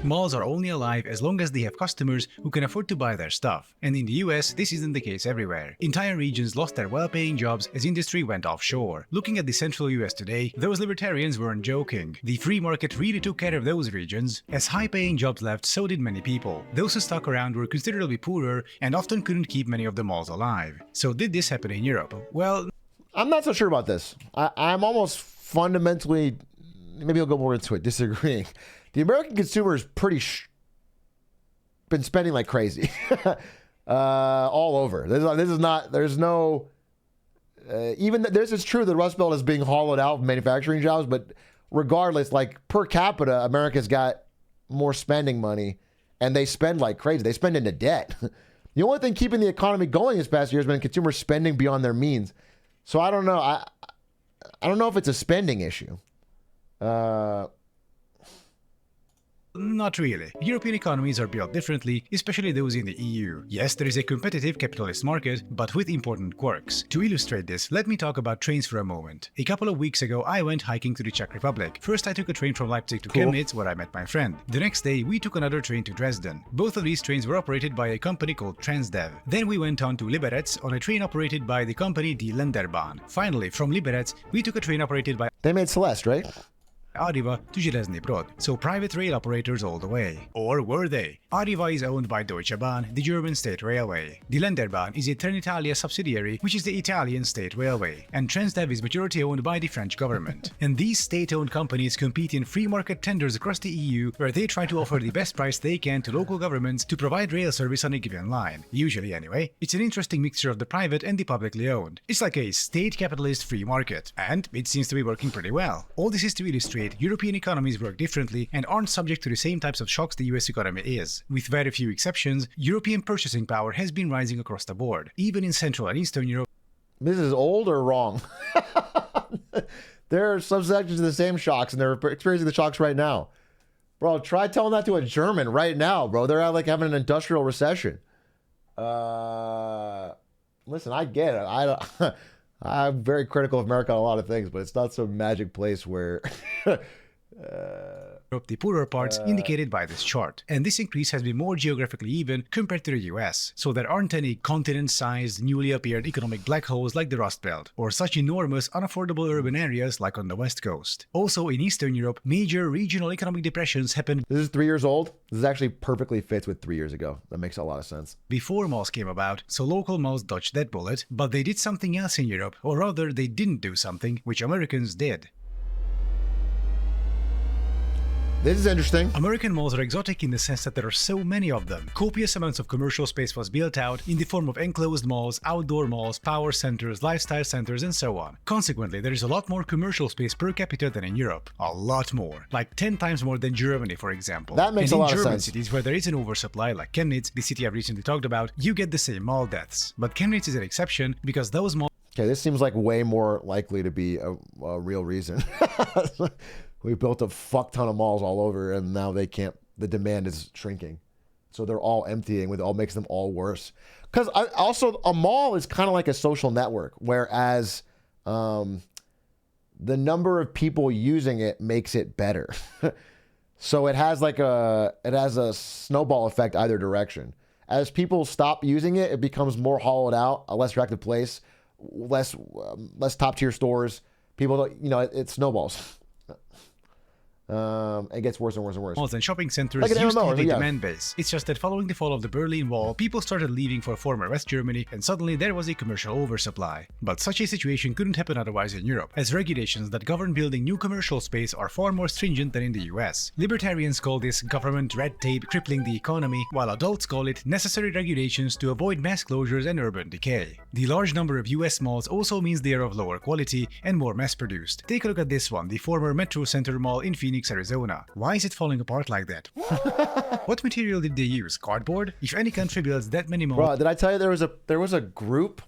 Malls are only alive as long as they have customers who can afford to buy their stuff. And in the US, this isn't the case everywhere. Entire regions lost their well-paying jobs as industry went offshore. Looking at the central US today, those libertarians weren't joking. The free market really took care of those regions. As high-paying jobs left, so did many people. Those who stuck around were considerably poorer and often couldn't keep many of the malls alive. So did this happen in Europe? Well, I'm not so sure about this. I'm almost fundamentally, maybe I'll go more into it, disagreeing. The American consumer is been spending like crazy, all over. This is not. There's no. Even this is true. The Rust Belt is being hollowed out of manufacturing jobs, but regardless, like per capita, America's got more spending money, and they spend like crazy. They spend into debt. The only thing keeping the economy going this past year has been consumers spending beyond their means. So I don't know. I don't know if it's a spending issue. Not really. European economies are built differently, especially those in the EU. Yes, there is a competitive capitalist market, but with important quirks. To illustrate this, let me talk about trains for a moment. A couple of weeks ago, I went hiking to the Czech Republic. First, I took a train from Leipzig to Chemnitz, where I met my friend. The next day, we took another train to Dresden. Both of these trains were operated by a company called Transdev. Then we went on to Liberec on a train operated by the company Die Länderbahn. Finally, from Liberec, we took a train operated by... They made Celeste, right? Arriva to Železný Brod, so private rail operators all the way. Or were they? Arriva is owned by Deutsche Bahn, the German state railway. Die Länderbahn is a Trenitalia subsidiary, which is the Italian state railway. And Transdev is majority owned by the French government. And these state-owned companies compete in free market tenders across the EU, where they try to offer the best price they can to local governments to provide rail service on a given line. Usually anyway. It's an interesting mixture of the private and the publicly owned. It's like a state capitalist free market. And it seems to be working pretty well. All this is to illustrate European economies work differently and aren't subject to the same types of shocks the US economy is. With very few exceptions, European purchasing power has been rising across the board, even in Central and Eastern Europe. This is old or wrong? There are some sections of the same shocks, and they're experiencing the shocks right now. Bro, try telling that to a German right now, bro. They're like having an industrial recession. Listen, I get it. I'm very critical of America on a lot of things, but it's not some magic place where... the poorer parts indicated by this chart, and this increase has been more geographically even compared to the US, so there aren't any continent-sized, newly appeared economic black holes like the Rust Belt, or such enormous, unaffordable urban areas like on the West Coast. Also, in Eastern Europe, major regional economic depressions happened. This is 3 years old. This actually perfectly fits with 3 years ago. That makes a lot of sense. Before malls came about, so local malls dodged that bullet, but they did something else in Europe, or rather, they didn't do something, which Americans did. This is interesting. American malls are exotic in the sense that there are so many of them. Copious amounts of commercial space was built out in the form of enclosed malls, outdoor malls, power centers, lifestyle centers, and so on. Consequently, there is a lot more commercial space per capita than in Europe. A lot more. Like 10 times more than Germany, for example. That makes a lot of sense. In German cities where there is an oversupply, like Chemnitz, the city I've recently talked about, you get the same mall deaths. But Chemnitz is an exception because those malls... Okay, this seems like way more likely to be a real reason. We built a fuck ton of malls all over, and now they can't. The demand is shrinking, so they're all emptying, which all makes them all worse. Because also a mall is kind of like a social network, whereas the number of people using it makes it better. So it has like a snowball effect either direction. As people stop using it, it becomes more hollowed out, a less attractive place, less top tier stores. People don't, it snowballs. It gets worse and worse and worse. Malls and shopping centers Like an used to MMO, be the yeah. demand base. It's just that following the fall of the Berlin Wall, people started leaving for former West Germany, and suddenly there was a commercial oversupply. But such a situation couldn't happen otherwise in Europe, as regulations that govern building new commercial space are far more stringent than in the US. Libertarians call this government red tape crippling the economy, while adults call it necessary regulations to avoid mass closures and urban decay. The large number of US malls also means they are of lower quality and more mass-produced. Take a look at this one, the former Metro Center Mall in Phoenix, Arizona. Why is it falling apart like that? What material did they use? Cardboard? If any country builds that many malls... Bro, did I tell you there was a group?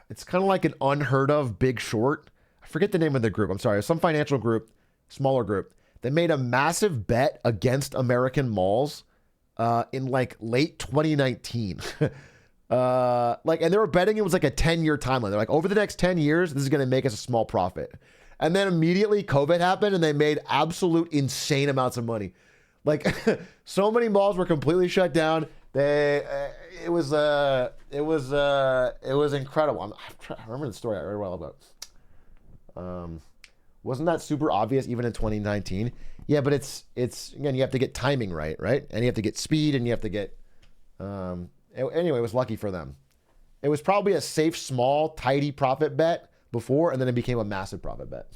It's kind of like an unheard of Big Short. I forget the name of the group. I'm sorry. Some financial group, smaller group. They made a massive bet against American malls in like late 2019. And they were betting it was like a 10-year timeline. They're like, over the next 10 years, this is going to make us a small profit. And then immediately COVID happened and they made absolute insane amounts of money. Like so many malls were completely shut down. It was incredible. I remember the story I read a while ago. Wasn't that super obvious even in 2019? Yeah, but it's again, you have to get timing right? And you have to get speed and you have to get anyway, it was lucky for them. It was probably a safe, small, tidy profit bet before, and then it became a massive profit bet.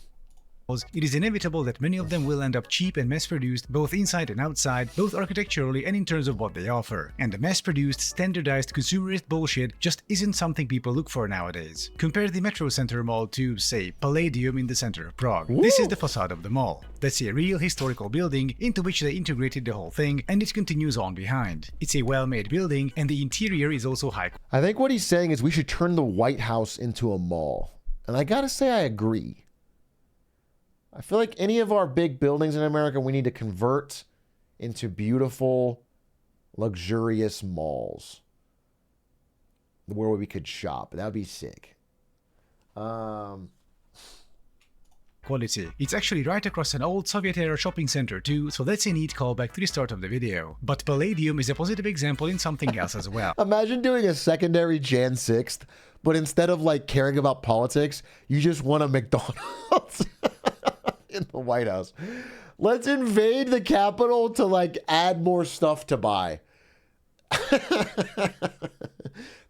It is inevitable that many of them will end up cheap and mass-produced both inside and outside, both architecturally and in terms of what they offer. And the mass-produced, standardized, consumerist bullshit just isn't something people look for nowadays. Compare the Metro Center Mall to, say, Palladium in the center of Prague. Ooh. This is the facade of the mall. That's a real historical building into which they integrated the whole thing, and it continues on behind. It's a well-made building, and the interior is also high. I think what he's saying is we should turn the White House into a mall. And I gotta say I agree. I feel like any of our big buildings in America, we need to convert into beautiful, luxurious malls where we could shop. That would be sick. Quality. It's actually right across an old Soviet-era shopping center too, so that's a neat callback to the start of the video. But Palladium is a positive example in something else as well. Imagine doing a secondary Jan 6th, but instead of like caring about politics, you just want a McDonald's in the White House. Let's invade the Capitol to like add more stuff to buy.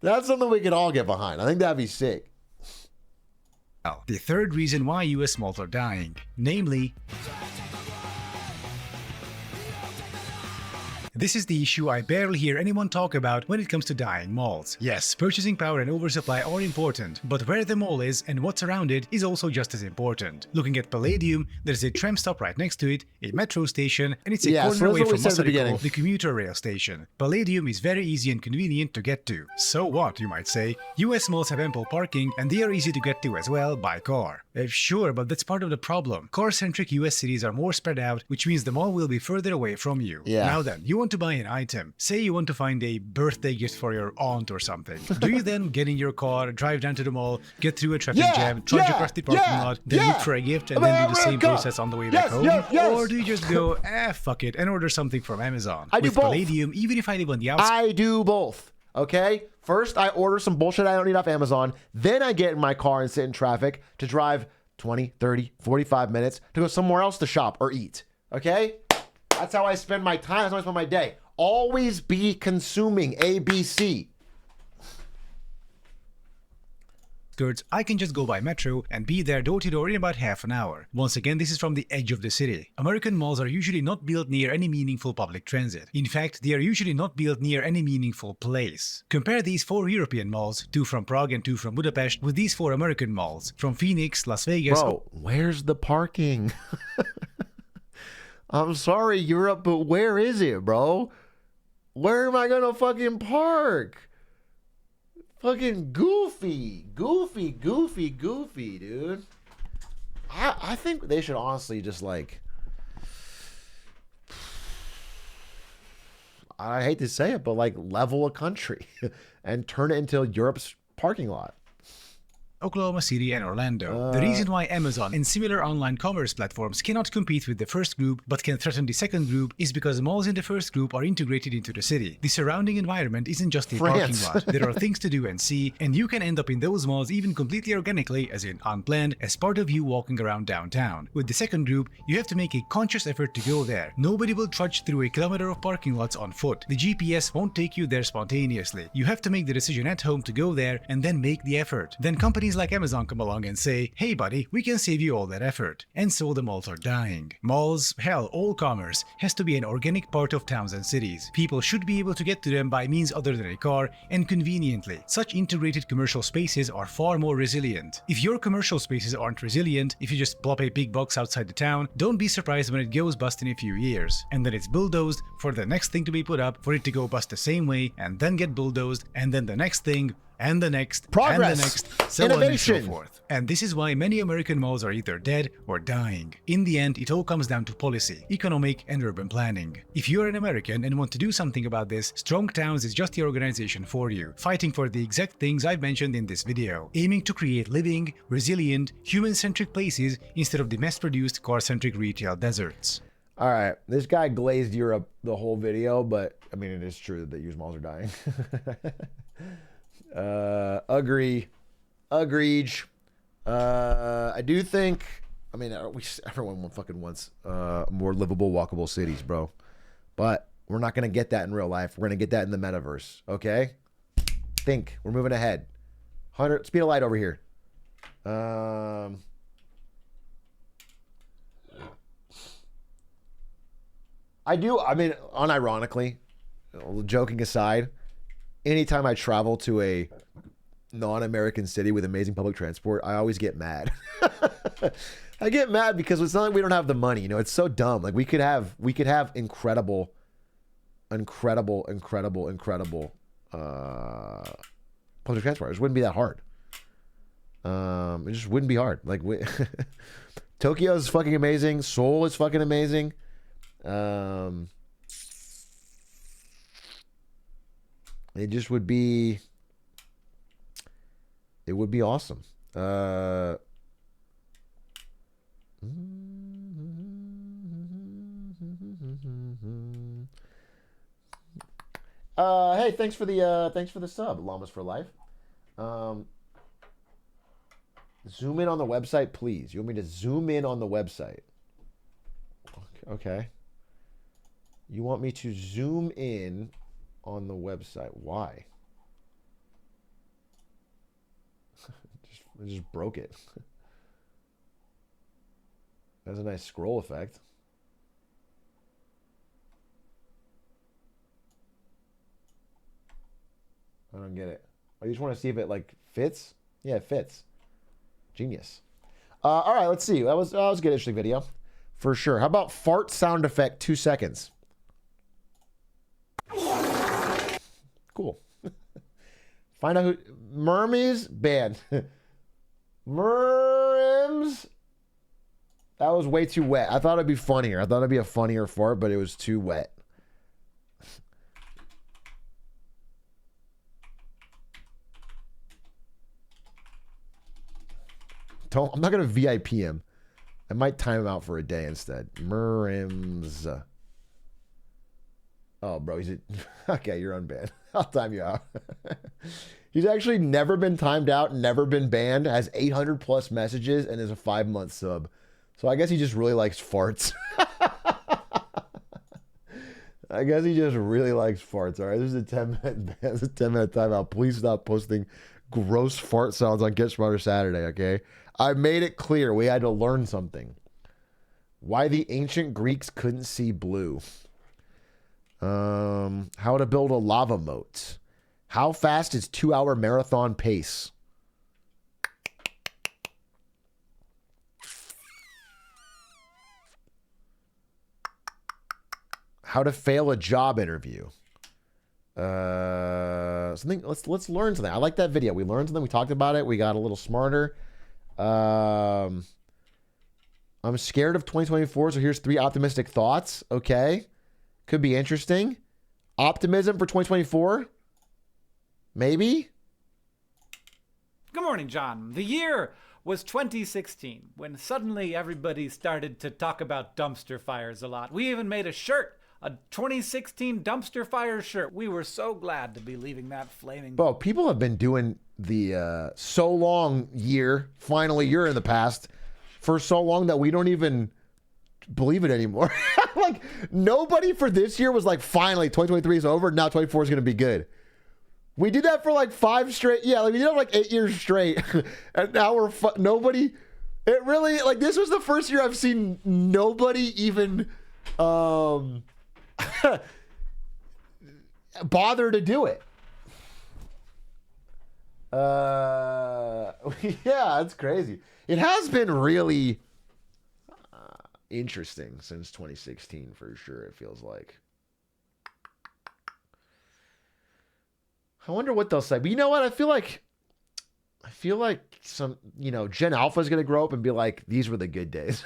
That's something we can all get behind. I think that'd be sick. The third reason why US malls are dying, namely, this is the issue I barely hear anyone talk about when it comes to dying malls. Yes, purchasing power and oversupply are important, but where the mall is and what's around it is also just as important. Looking at Palladium, there's a tram stop right next to it, a metro station, and it's a corner away from Masarykov, the commuter rail station. Palladium is very easy and convenient to get to. So what, you might say? US malls have ample parking, and they are easy to get to as well by car. Sure, but that's part of the problem. Car-centric US cities are more spread out, which means the mall will be further away from you. Yeah. Now then, you want to buy an item. Say you want to find a birthday gift for your aunt or something. Do you then get in your car, drive down to the mall, get through a traffic jam, trudge across the parking lot, then look for a gift, and then do the same process on the way back home? Or do you just go, fuck it, and order something from Amazon? I do With both. Palladium, even if I live on the outside... I do both. Okay? First, I order some bullshit I don't need off Amazon. Then I get in my car and sit in traffic to drive 20, 30, 45 minutes to go somewhere else to shop or eat. Okay? That's how I spend my time. That's how I spend my day. Always be consuming. ABC. I can just go by metro and be there door to door in about half an hour. Once again, this is from the edge of the city. American malls are usually not built near any meaningful public transit. In fact, they are usually not built near any meaningful place. Compare these 4 European malls, 2 from Prague and 2 from Budapest, with these 4 American malls, from Phoenix, Las Vegas... Bro, where's the parking? I'm sorry, Europe, but where is it, bro? Where am I gonna fucking park? Fucking goofy, dude. I think they should honestly just like, I hate to say it, but like level a country and turn it into Europe's parking lot. Oklahoma City, and Orlando. The reason why Amazon and similar online commerce platforms cannot compete with the first group but can threaten the second group is because malls in the first group are integrated into the city. The surrounding environment isn't just a parking lot. There are things to do and see, and you can end up in those malls even completely organically, as in unplanned, as part of you walking around downtown. With the second group, you have to make a conscious effort to go there. Nobody will trudge through a kilometer of parking lots on foot. The GPS won't take you there spontaneously. You have to make the decision at home to go there and then make the effort. Then companies like Amazon come along and say, hey buddy, we can save you all that effort. And so the malls are dying. Malls, hell, all commerce, has to be an organic part of towns and cities. People should be able to get to them by means other than a car, and conveniently. Such integrated commercial spaces are far more resilient. If your commercial spaces aren't resilient, if you just plop a big box outside the town, don't be surprised when it goes bust in a few years. And then it's bulldozed for the next thing to be put up, for it to go bust the same way, and then get bulldozed, and then the next thing, and the next, progress, and the next, so innovation, on and so forth. And this is why many American malls are either dead or dying. In the end, it all comes down to policy, economic, and urban planning. If you're an American and want to do something about this, Strong Towns is just the organization for you, fighting for the exact things I've mentioned in this video, aiming to create living, resilient, human-centric places instead of the mass-produced, car-centric retail deserts. All right, this guy glazed Europe the whole video, but I mean, it is true that used malls are dying. Agreed. I do think, I mean, everyone fucking wants more livable, walkable cities, bro. But we're not gonna get that in real life. We're gonna get that in the metaverse. Okay? Think. We're moving ahead. 100 speed of light over here. I mean, unironically, joking aside, anytime I travel to a non-American city with amazing public transport, I always get mad. I get mad because it's not like we don't have the money. You know, it's so dumb. Like we could have incredible public transport. It just wouldn't be that hard. It just wouldn't be hard. Like Tokyo is fucking amazing. Seoul is fucking amazing. It just would be, it would be awesome. Hey, thanks for the sub, Llamas for Life. Zoom in on the website, please. You want me to zoom in on the website? Okay. You want me to zoom in on the website? Why? I just broke it. That's a nice scroll effect. I don't get it. I just want to see if it like fits. Yeah, it fits. Genius. All right, let's see. That was a good, interesting video, for sure. How about fart sound effect? 2 seconds. Cool. Find out who Mermies banned. Merms. That was way too wet. I thought it'd be funnier. I thought it'd be a funnier fart, but it was too wet. I'm not gonna VIP him. I might time him out for a day instead. Merms. Oh, bro, he's okay. You're unbanned. I'll time you out. He's actually never been timed out, never been banned, has 800 plus messages, and is a 5-month sub. So I guess he just really likes farts. I guess he just really likes farts. All right, this is a 10-minute ban. This is a 10-minute timeout. Please stop posting gross fart sounds on Get Smarter Saturday. Okay, I made it clear we had to learn something. Why the ancient Greeks couldn't see blue. How to build a lava moat. How fast is 2-hour marathon pace? How to fail a job interview. Something. Let's learn something. I like that video. We learned something. We talked about it. We got a little smarter. I'm scared of 2024. So here's 3 optimistic thoughts. Okay. Could be interesting. Optimism for 2024? Maybe? Good morning. morning, John. The year was 2016, when suddenly everybody started to talk about dumpster fires a lot. We even made a shirt, a 2016 dumpster fire shirt. We were so glad to be leaving that flaming... Bro, people have been doing the so long year, finally year in the past, for so long that we don't even believe it anymore. Like, nobody for this year was like, finally, 2023 is over, now 24 is going to be good. We did that for like 5 straight, yeah, like we did it like 8 years straight, and now we're, nobody, it really, like, this was the first year I've seen nobody even, bother to do it. Yeah, it's crazy. It has been really interesting since 2016 for sure, it feels like. I wonder what they'll say. But you know what? I feel like some, Gen Alpha is going to grow up and be like, these were the good days.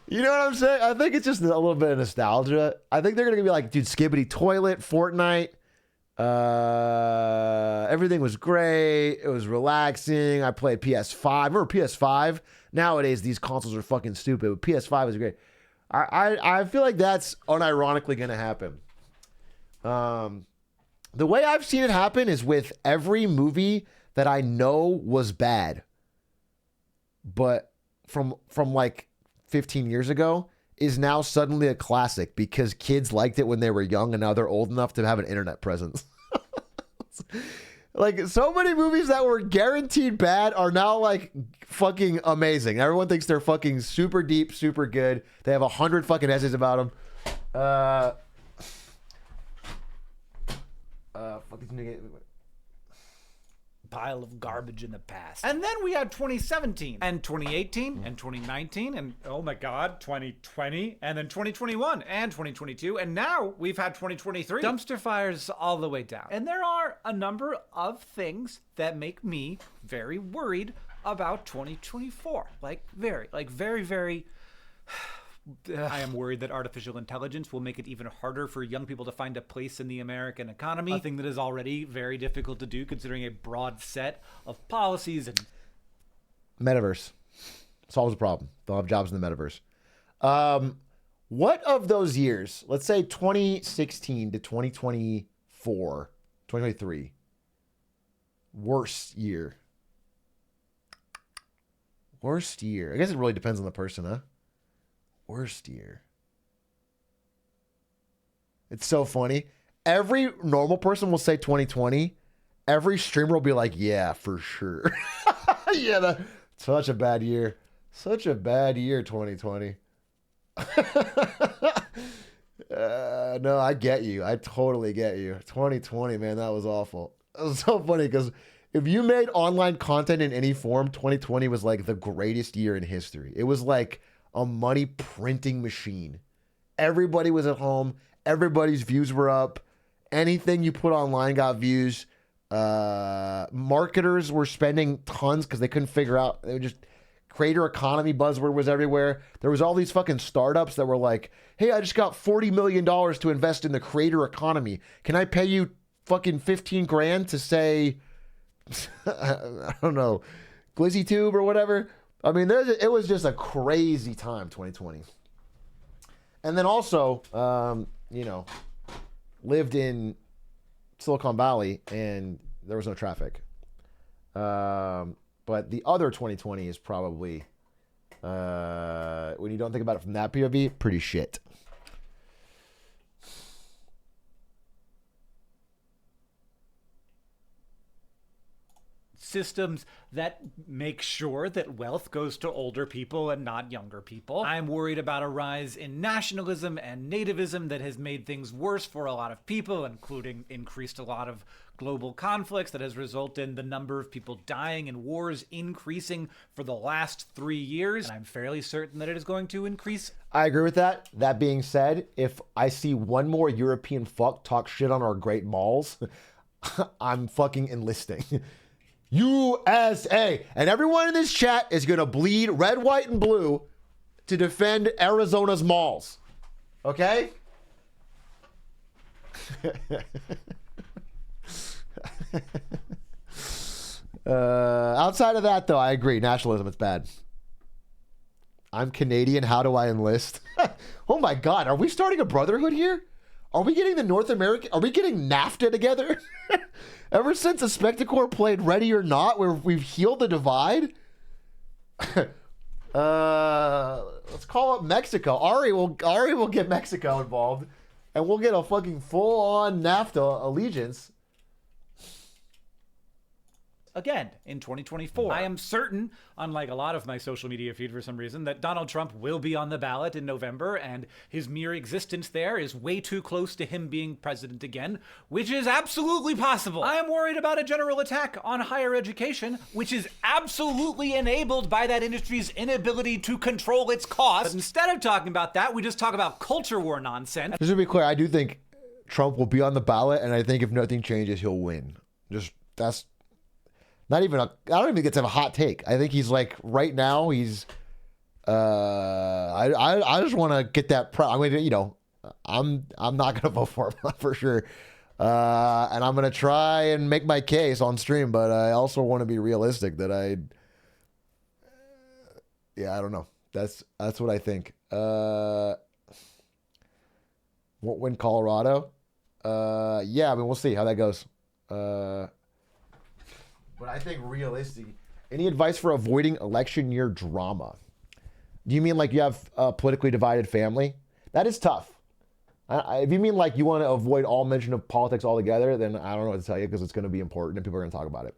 You know what I'm saying? I think it's just a little bit of nostalgia. I think they're going to be like, dude, Skibbity Toilet, Fortnite. Everything was great. It was relaxing. I played PS5. Remember PS5? Nowadays, these consoles are fucking stupid, but PS5 is great. I feel like that's unironically going to happen. The way I've seen it happen is with every movie that I know was bad, but from like 15 years ago is now suddenly a classic because kids liked it when they were young and now they're old enough to have an internet presence. Like, so many movies that were guaranteed bad are now like fucking amazing. Everyone thinks they're fucking super deep, super good. They have 100 fucking essays about them. Pile of garbage in the past. And then we had 2017 and 2018 and 2019 and, oh my God, 2020 and then 2021 and 2022 and now we've had 2023. Dumpster fires all the way down. And there are a number of things that make me very worried about 2024. Very. I am worried that artificial intelligence will make it even harder for young people to find a place in the American economy, a thing that is already very difficult to do considering a broad set of policies and... Metaverse solves the problem. They'll have jobs in the metaverse. What of those years, let's say 2016 to 2024, 2023, worst year? Worst year. I guess it really depends on the person, huh? Worst year. It's so funny. Every normal person will say 2020. Every streamer will be like, yeah, for sure. Yeah, such a bad year. Such a bad year, 2020. No, I get you. I totally get you. 2020, man, that was awful. It was so funny because if you made online content in any form, 2020 was like the greatest year in history. It was like a money printing machine. Everybody was at home. Everybody's views were up. Anything you put online got views. Marketers were spending tons because they couldn't figure out. They were just creator economy buzzword was everywhere. There was all these fucking startups that were like, hey, I just got $40 million to invest in the creator economy. Can I pay you fucking 15 grand to say, I don't know, GlizzyTube or whatever? I mean, it was just a crazy time, 2020. And then also, lived in Silicon Valley and there was no traffic. But the other 2020 is probably, when you don't think about it from that POV, pretty shit. Systems that make sure that wealth goes to older people and not younger people. I'm worried about a rise in nationalism and nativism that has made things worse for a lot of people, including increased a lot of global conflicts that has resulted in the number of people dying in wars increasing for the last 3 years. And I'm fairly certain that it is going to increase. I agree with that. That being said, if I see one more European fuck talk shit on our great malls, I'm fucking enlisting. USA. And everyone in this chat is going to bleed red, white, and blue to defend Arizona's malls. Okay? Outside of that, though, I agree. Nationalism, it's bad. I'm Canadian. How do I enlist? Oh my God. Are we starting a brotherhood here? Are we getting the North American? Are we getting NAFTA together? Ever since the Spectacore played Ready or Not, where we've healed the divide? Let's call up Mexico. Ari will get Mexico involved, and we'll get a fucking full-on NAFTA allegiance. Again, in 2024. I am certain, unlike a lot of my social media feed for some reason, that Donald Trump will be on the ballot in November, and his mere existence there is way too close to him being president again, which is absolutely possible. I am worried about a general attack on higher education, which is absolutely enabled by that industry's inability to control its costs. But instead of talking about that, we just talk about culture war nonsense. Just to be clear, I do think Trump will be on the ballot, and I think if nothing changes, he'll win. That's not even I don't even get to have a hot take. I think he's like right now he's I just want to get that I'm not gonna vote for him for sure. And I'm gonna try and make my case on stream, but I also want to be realistic that I don't know. That's what I think. Won't win Colorado. Yeah, I mean we'll see how that goes. But I think realistically, any advice for avoiding election year drama? Do you mean like you have a politically divided family? That is tough. If you mean like you want to avoid all mention of politics altogether, then I don't know what to tell you because it's going to be important and people are going to talk about it.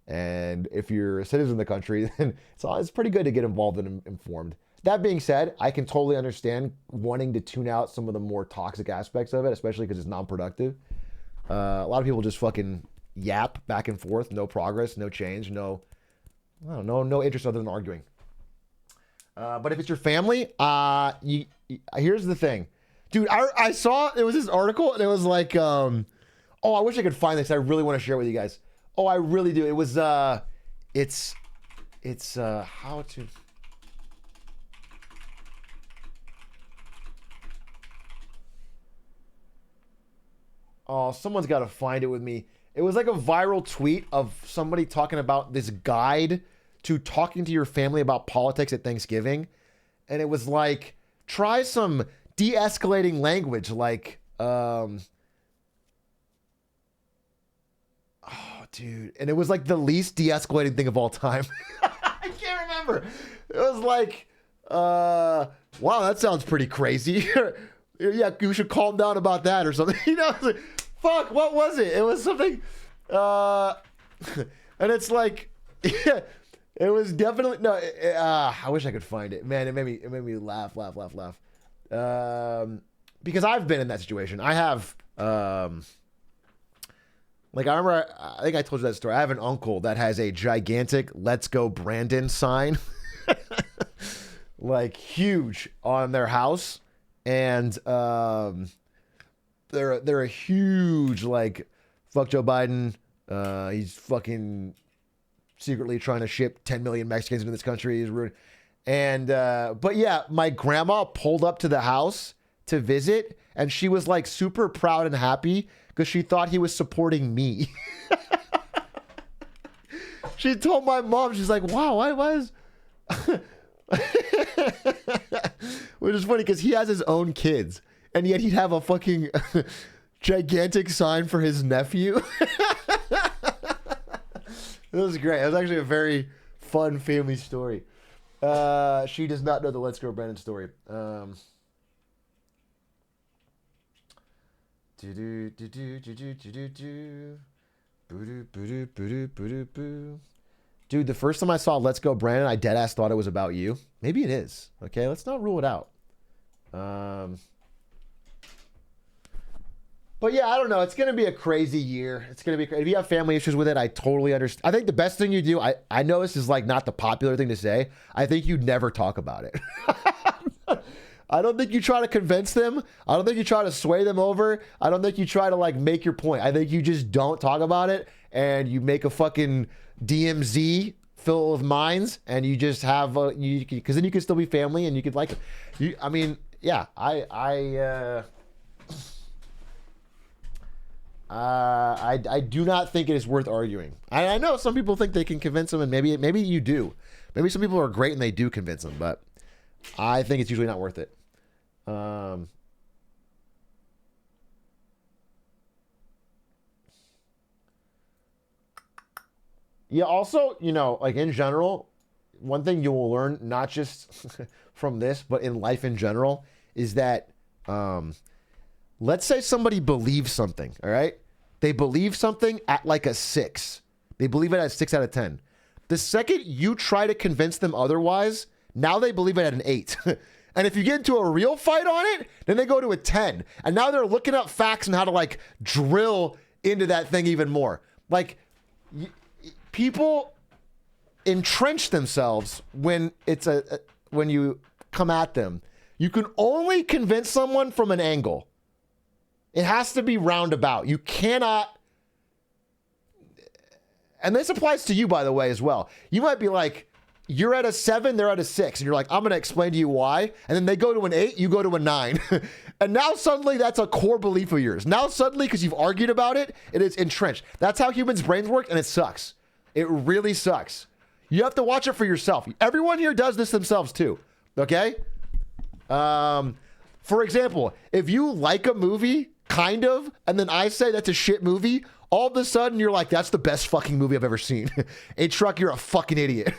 And if you're a citizen of the country, then it's pretty good to get involved and informed. That being said, I can totally understand wanting to tune out some of the more toxic aspects of it, especially because it's non-productive. A lot of people just fucking yap back and forth, no progress, no change, no interest other than arguing. But if it's your family, here's the thing, dude. I saw it was this article and it was like, I wish I could find this. I really want to share it with you guys. Oh, I really do. It was it's how to. Oh, someone's got to find it with me. It was like a viral tweet of somebody talking about this guide to talking to your family about politics at Thanksgiving. And it was like, try some de-escalating language like, oh, dude. And it was like the least de-escalating thing of all time. I can't remember. It was like, wow, that sounds pretty crazy. Yeah, you should calm down about that or something. Like, fuck, what was it? It was something, and it's like, yeah, it was definitely, no, I wish I could find it. Man, it made me laugh. Because I've been in that situation. I have, like, I remember, I think I told you that story. I have an uncle that has a gigantic "Let's Go Brandon" sign, like huge on their house. And they're a huge like fuck Joe Biden. He's fucking secretly trying to ship 10 million Mexicans into this country. He's rude. And but yeah, my grandma pulled up to the house to visit, and she was like super proud and happy because she thought he was supporting me. She told my mom, she's like, "Wow, why was?" Which is funny because he has his own kids, and yet he'd have a fucking gigantic sign for his nephew. It was great. It was actually a very fun family story. She does not know the Let's Go Brandon story. Dude, the first time I saw Let's Go Brandon, I deadass thought it was about you. Maybe it is. Okay, let's not rule it out. But yeah, I don't know. It's going to be a crazy year. It's going to be if you have family issues with it, I totally understand. I think the best thing you do, I know this is like not the popular thing to say. I think you never talk about it. I don't think you try to convince them. I don't think you try to sway them over. I don't think you try to like make your point. I think you just don't talk about it and you make a fucking DMZ filled with minds and you just have because then you can still be family and you could like I mean, yeah, I do not think it is worth arguing. I know some people think they can convince them, and maybe you do. Maybe some people are great and they do convince them, but I think it's usually not worth it. Yeah, also, like in general, one thing you will learn, not just from this, but in life in general, is that let's say somebody believes something, all right? They believe something at like a 6. They believe it at 6 out of 10. The second you try to convince them otherwise, now they believe it at an 8. And if you get into a real fight on it, then they go to a 10. And now they're looking up facts and how to like drill into that thing even more. Like people entrench themselves when it's when you come at them. You can only convince someone from an angle. It has to be roundabout. You cannot, and this applies to you, by the way, as well. You might be like, you're at a 7, they're at a 6, and you're like, I'm going to explain to you why. And then they go to an 8, you go to a 9. And now suddenly that's a core belief of yours. Now suddenly, because you've argued about it, it is entrenched. That's how humans' brains work, and it sucks. It really sucks. You have to watch it for yourself. Everyone here does this themselves too, okay? For example, if you like a movie, kind of, and then I say that's a shit movie, all of a sudden you're like, that's the best fucking movie I've ever seen. Atrioc, you're a fucking idiot.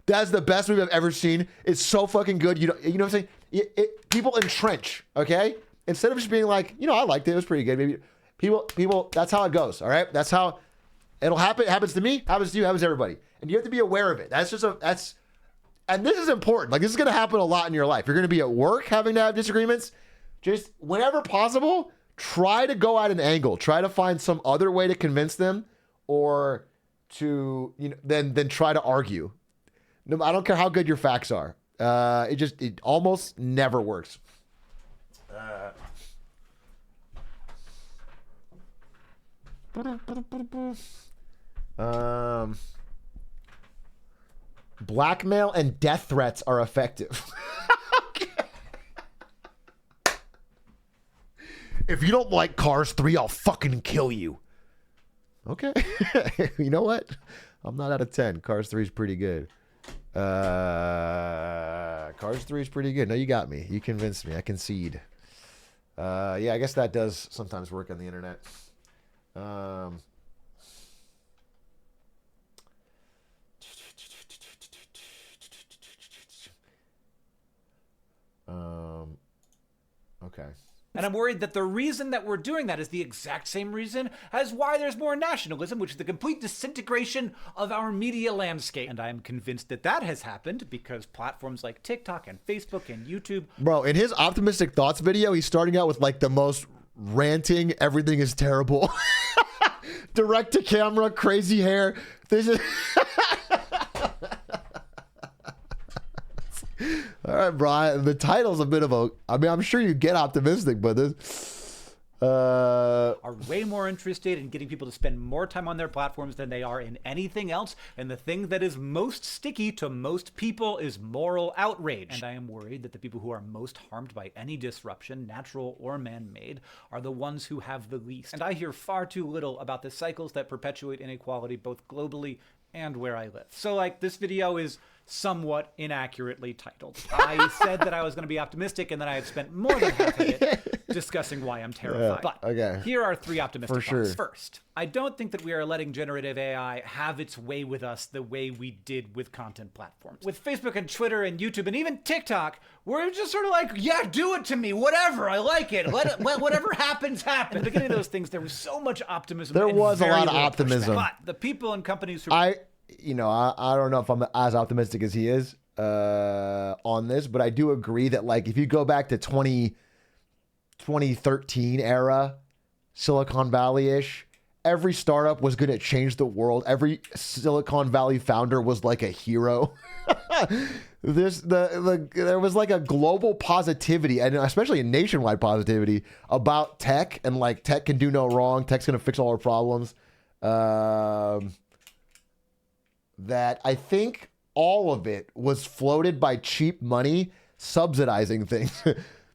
That's the best movie I've ever seen. It's so fucking good. You know what I'm saying? People entrench, okay? Instead of just being like, I liked it. It was pretty good. Maybe people, that's how it goes, all right? That's how it'll happen. It happens to me, happens to you, happens to everybody. And you have to be aware of it. And this is important. Like, this is going to happen a lot in your life. You're going to be at work having to have disagreements. Just whenever possible, try to go at an angle. Try to find some other way to convince them, or to, then try to argue. No, I don't care how good your facts are. It almost never works. Blackmail and death threats are effective. If you don't like Cars 3, I'll fucking kill you. Okay. You know what? I'm not out of 10. Cars 3 is pretty good. Cars 3 is pretty good. No, you got me. You convinced me. I concede. Yeah, I guess that does sometimes work on the internet. Okay. And I'm worried that the reason that we're doing that is the exact same reason as why there's more nationalism, which is the complete disintegration of our media landscape. And I'm convinced that that has happened because platforms like TikTok and Facebook and YouTube. Bro, in his optimistic thoughts video, he's starting out with like the most ranting, everything is terrible. Direct to camera, crazy hair. This is all right, Brian. The title's a bit of a. I mean, I'm sure you get optimistic, but this are way more interested in getting people to spend more time on their platforms than they are in anything else. And the thing that is most sticky to most people is moral outrage. And I am worried that the people who are most harmed by any disruption, natural or man-made, are the ones who have the least. And I hear far too little about the cycles that perpetuate inequality both globally and where I live. So like, this video is somewhat inaccurately titled. I said that I was going to be optimistic, and then I have spent more than half of it discussing why I'm terrified. Yeah, but here are 3 optimistic For sure. thoughts. First, I don't think that we are letting generative AI have its way with us the way we did with content platforms. With Facebook and Twitter and YouTube and even TikTok, we're just sort of like, yeah, do it to me, whatever, I like it. Well, whatever happens, happens. At the beginning of those things, there was so much optimism. There was a lot of little optimism. pushback. But the people and companies who... I don't know if I'm as optimistic as he is on this, but I do agree that like if you go back to 2013 era, Silicon Valley-ish, every startup was going to change the world. Every Silicon Valley founder was like a hero. There was like a global positivity, and especially a nationwide positivity about tech, and like tech can do no wrong. Tech's going to fix all our problems. That I think all of it was floated by cheap money subsidizing things.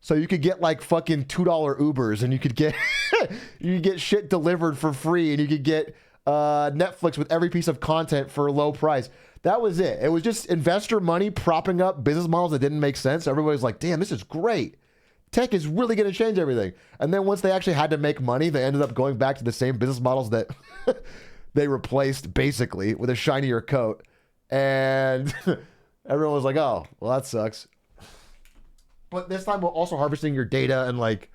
So you could get like fucking $2 Ubers, and you could get you could get shit delivered for free, and you could get Netflix with every piece of content for a low price. That was it. It was just investor money propping up business models that didn't make sense. Everybody's like, damn, this is great. Tech is really going to change everything. And then once they actually had to make money, they ended up going back to the same business models that they replaced, basically, with a shinier coat. And everyone was like, oh, well, that sucks. But this time we're also harvesting your data and like...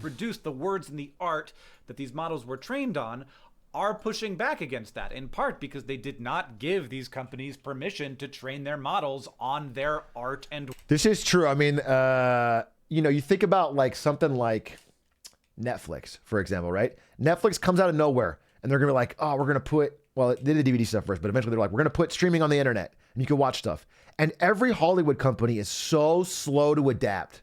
reduce the words and the art that these models were trained on are pushing back against that, in part because they did not give these companies permission to train their models on their art and... This is true. I mean, you think about like something like Netflix, for example, right? Netflix comes out of nowhere and they're going to be like, oh, we're going to put... Well, they did DVD stuff first, but eventually they're like, we're going to put streaming on the internet and you can watch stuff. And every Hollywood company is so slow to adapt.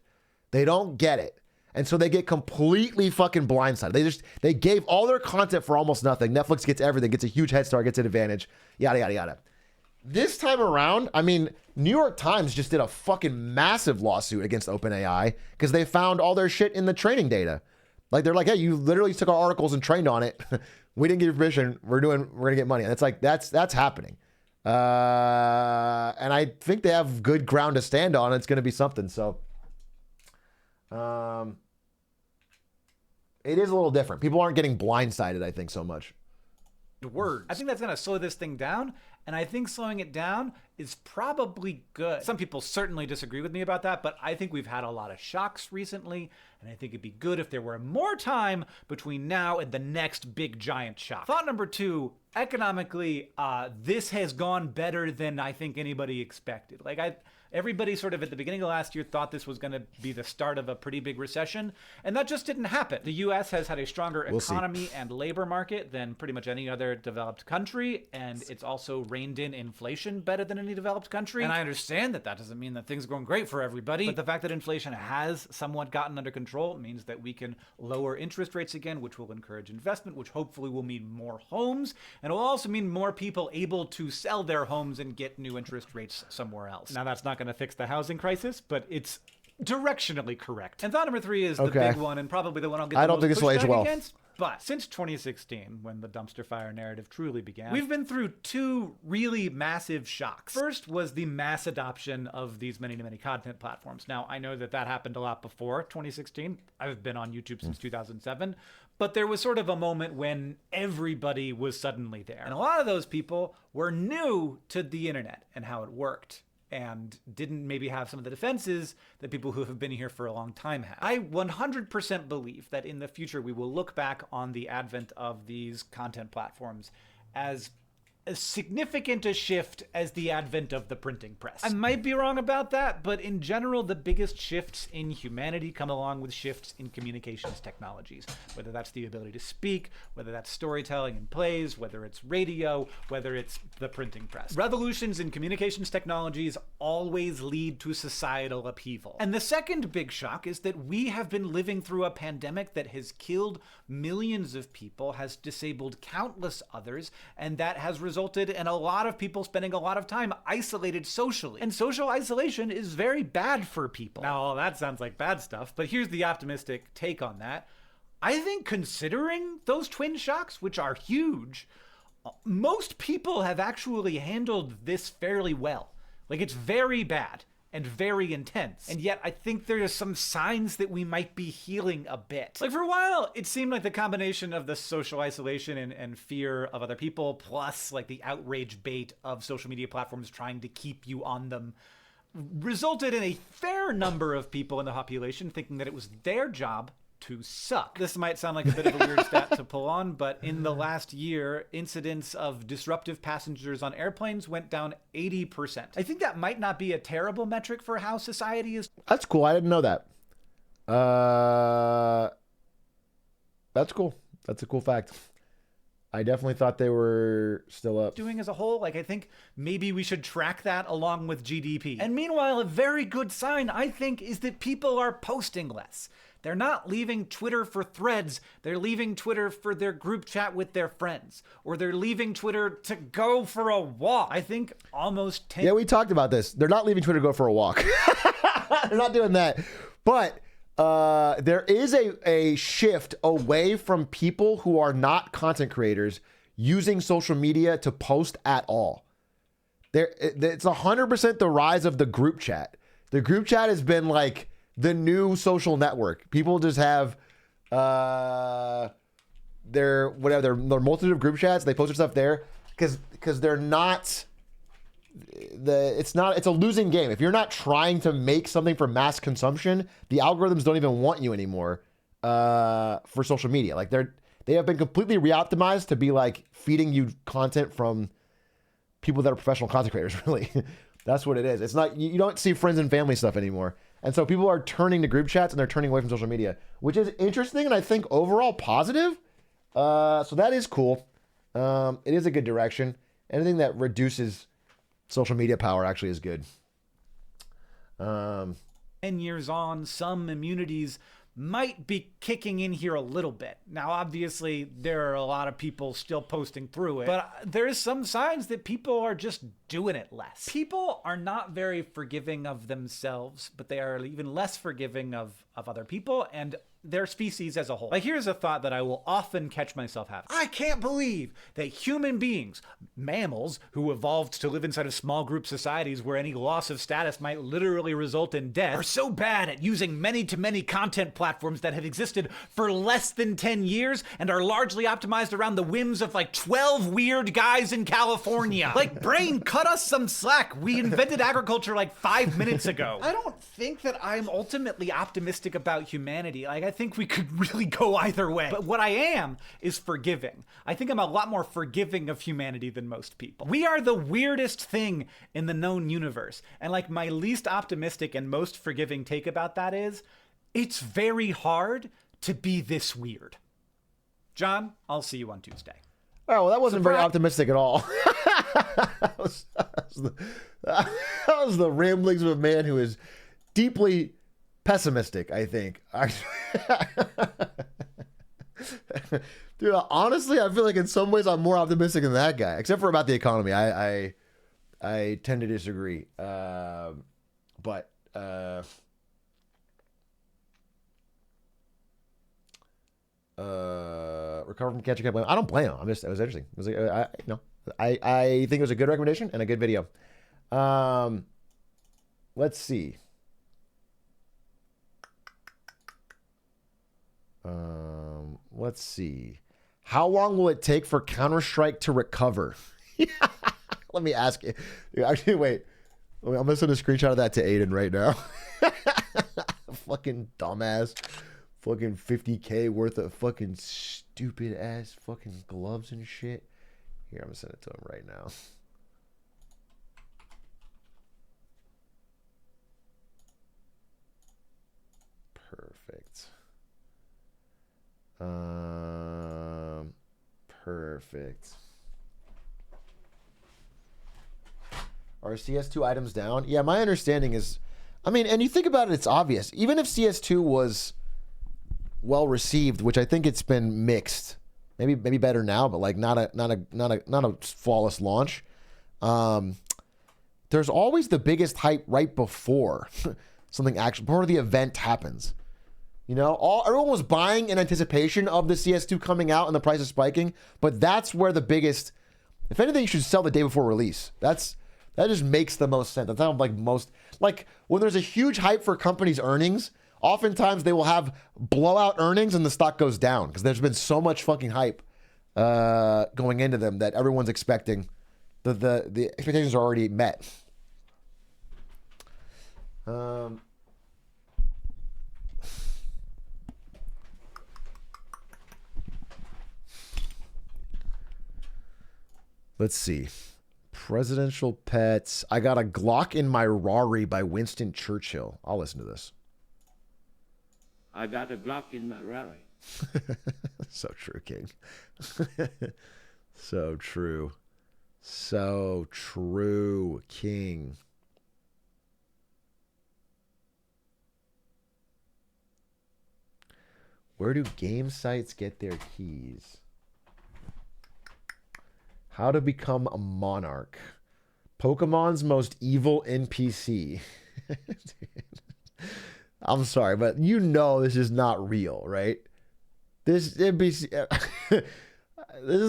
They don't get it. And so they get completely fucking blindsided. They gave all their content for almost nothing. Netflix gets everything, gets a huge head start, gets an advantage, yada, yada, yada. This time around, I mean, New York Times just did a fucking massive lawsuit against OpenAI because they found all their shit in the training data. Like, they're like, hey, you literally took our articles and trained on it. We didn't give you permission. We're gonna get money. And it's like, that's happening. And I think they have good ground to stand on. It's going to be something. So, it is a little different. People aren't getting blindsided, I think, so much. Words. I think that's going to slow this thing down, and I think slowing it down is probably good. Some people certainly disagree with me about that, but I think we've had a lot of shocks recently, and I think it'd be good if there were more time between now and the next big giant shock. Thought number 2, economically, this has gone better than I think anybody expected. Everybody sort of at the beginning of last year thought this was going to be the start of a pretty big recession, and that just didn't happen. The U.S. has had a stronger economy and labor market than pretty much any other developed country, and it's also reined in inflation better than any developed country. And I understand that doesn't mean that things are going great for everybody, but the fact that inflation has somewhat gotten under control means that we can lower interest rates again, which will encourage investment, which hopefully will mean more homes, and it will also mean more people able to sell their homes and get new interest rates somewhere else. Now, that's not going to fix the housing crisis, but it's directionally correct. And thought number 3 is the big one, and probably the one I'll get the most pushback against. But since 2016, when the dumpster fire narrative truly began, we've been through 2 really massive shocks. First was the mass adoption of these many content platforms. Now, I know that happened a lot before 2016. I've been on YouTube since 2007. But there was sort of a moment when everybody was suddenly there. And a lot of those people were new to the internet and how it worked, and didn't maybe have some of the defenses that people who have been here for a long time have. I 100% believe that in the future we will look back on the advent of these content platforms as significant a shift as the advent of the printing press. I might be wrong about that, but in general, the biggest shifts in humanity come along with shifts in communications technologies, whether that's the ability to speak, whether that's storytelling and plays, whether it's radio, whether it's the printing press. Revolutions in communications technologies always lead to societal upheaval. And the second big shock is that we have been living through a pandemic that has killed millions of people, has disabled countless others, and that has resulted in a lot of people spending a lot of time isolated socially. And social isolation is very bad for people. Now, all that sounds like bad stuff, but here's the optimistic take on that. I think considering those twin shocks, which are huge, most people have actually handled this fairly well. Like, it's very bad and very intense. And yet I think there are some signs that we might be healing a bit. Like, for a while, it seemed like the combination of the social isolation and fear of other people, plus like the outrage bait of social media platforms trying to keep you on them, resulted in a fair number of people in the population thinking that it was their job to suck. This might sound like a bit of a weird stat to pull on, but in the last year, incidents of disruptive passengers on airplanes went down 80%. I think that might not be a terrible metric for how society is. That's cool. I didn't know that. That's cool. That's a cool fact. I definitely thought they were still up. Doing as a whole, like, I think maybe we should track that along with GDP. And meanwhile, a very good sign, I think, is that people are posting less. They're not leaving Twitter for threads. They're leaving Twitter for their group chat with their friends. Or they're leaving Twitter to go for a walk. I think almost 10... Yeah, we talked about this. They're not leaving Twitter to go for a walk. They're not doing that. But there is a shift away from people who are not content creators using social media to post at all. It's 100% the rise of the group chat. The group chat has been like the new social network. People just have their multitude of group chats. They post their stuff there because they're not it's a losing game. If you're not trying to make something for mass consumption, the algorithms don't even want you anymore for social media. Like they have been completely re-optimized to be like feeding you content from people that are professional content creators, really. That's what it is. It's not, you don't see friends and family stuff anymore. And so people are turning to group chats and they're turning away from social media, which is interesting and I think overall positive. So that is cool. It is a good direction. Anything that reduces social media power actually is good. 10 years on, some immunities might be kicking in here a little bit. Now, obviously, there are a lot of people still posting through it, but there's some signs that people are just doing it less. People are not very forgiving of themselves, but they are even less forgiving of other people and their species as a whole. Like, here's a thought that I will often catch myself having. I can't believe that human beings, mammals who evolved to live inside of small group societies where any loss of status might literally result in death, are so bad at using many-to-many content platforms that have existed for less than 10 years and are largely optimized around the whims of like 12 weird guys in California. Like, brain, cut us some slack. We invented agriculture like 5 minutes ago. I don't think that I'm ultimately optimistic about humanity. Like, I think we could really go either way. But what I am is forgiving. I think I'm a lot more forgiving of humanity than most people. We are the weirdest thing in the known universe. And like my least optimistic and most forgiving take about that is, it's very hard to be this weird. John, I'll see you on Tuesday. Oh, well, that wasn't very optimistic at all. that was the ramblings of a man who is deeply pessimistic, I think. Dude, honestly, I feel like in some ways I'm more optimistic than that guy, except for about the economy. I tend to disagree. But recover from catching up. I don't blame him. It was interesting. It was I think it was a good recommendation and a good video. Let's see. Let's see. How long will it take for Counter-Strike to recover? Let me ask you. Actually, wait. I'm going to send a screenshot of that to Aiden right now. Fucking dumbass. Fucking 50K worth of fucking stupid ass fucking gloves and shit. Here, I'm going to send it to him right now. Perfect. Perfect. Are CS2 items down? Yeah, my understanding is, I mean, and you think about it, it's obvious. Even if CS2 was well received, which I think it's been mixed, maybe better now, but like not a flawless launch. There's always the biggest hype right before something actually, before the event happens. You know, everyone was buying in anticipation of the CS2 coming out and the price is spiking, but that's where the biggest, if anything, you should sell the day before release. That just makes the most sense. That's how like when there's a huge hype for companies' earnings, oftentimes they will have blowout earnings and the stock goes down because there's been so much fucking hype going into them that everyone's expecting the expectations are already met. Let's see. Presidential pets. I got a Glock in my Rari by Winston Churchill. I'll listen to this. I got a Glock in my Rari. So true, King. So true. So true, King. Where do game sites get their keys? How to become a monarch. Pokemon's most evil NPC. I'm sorry, but you know this is not real, right? This is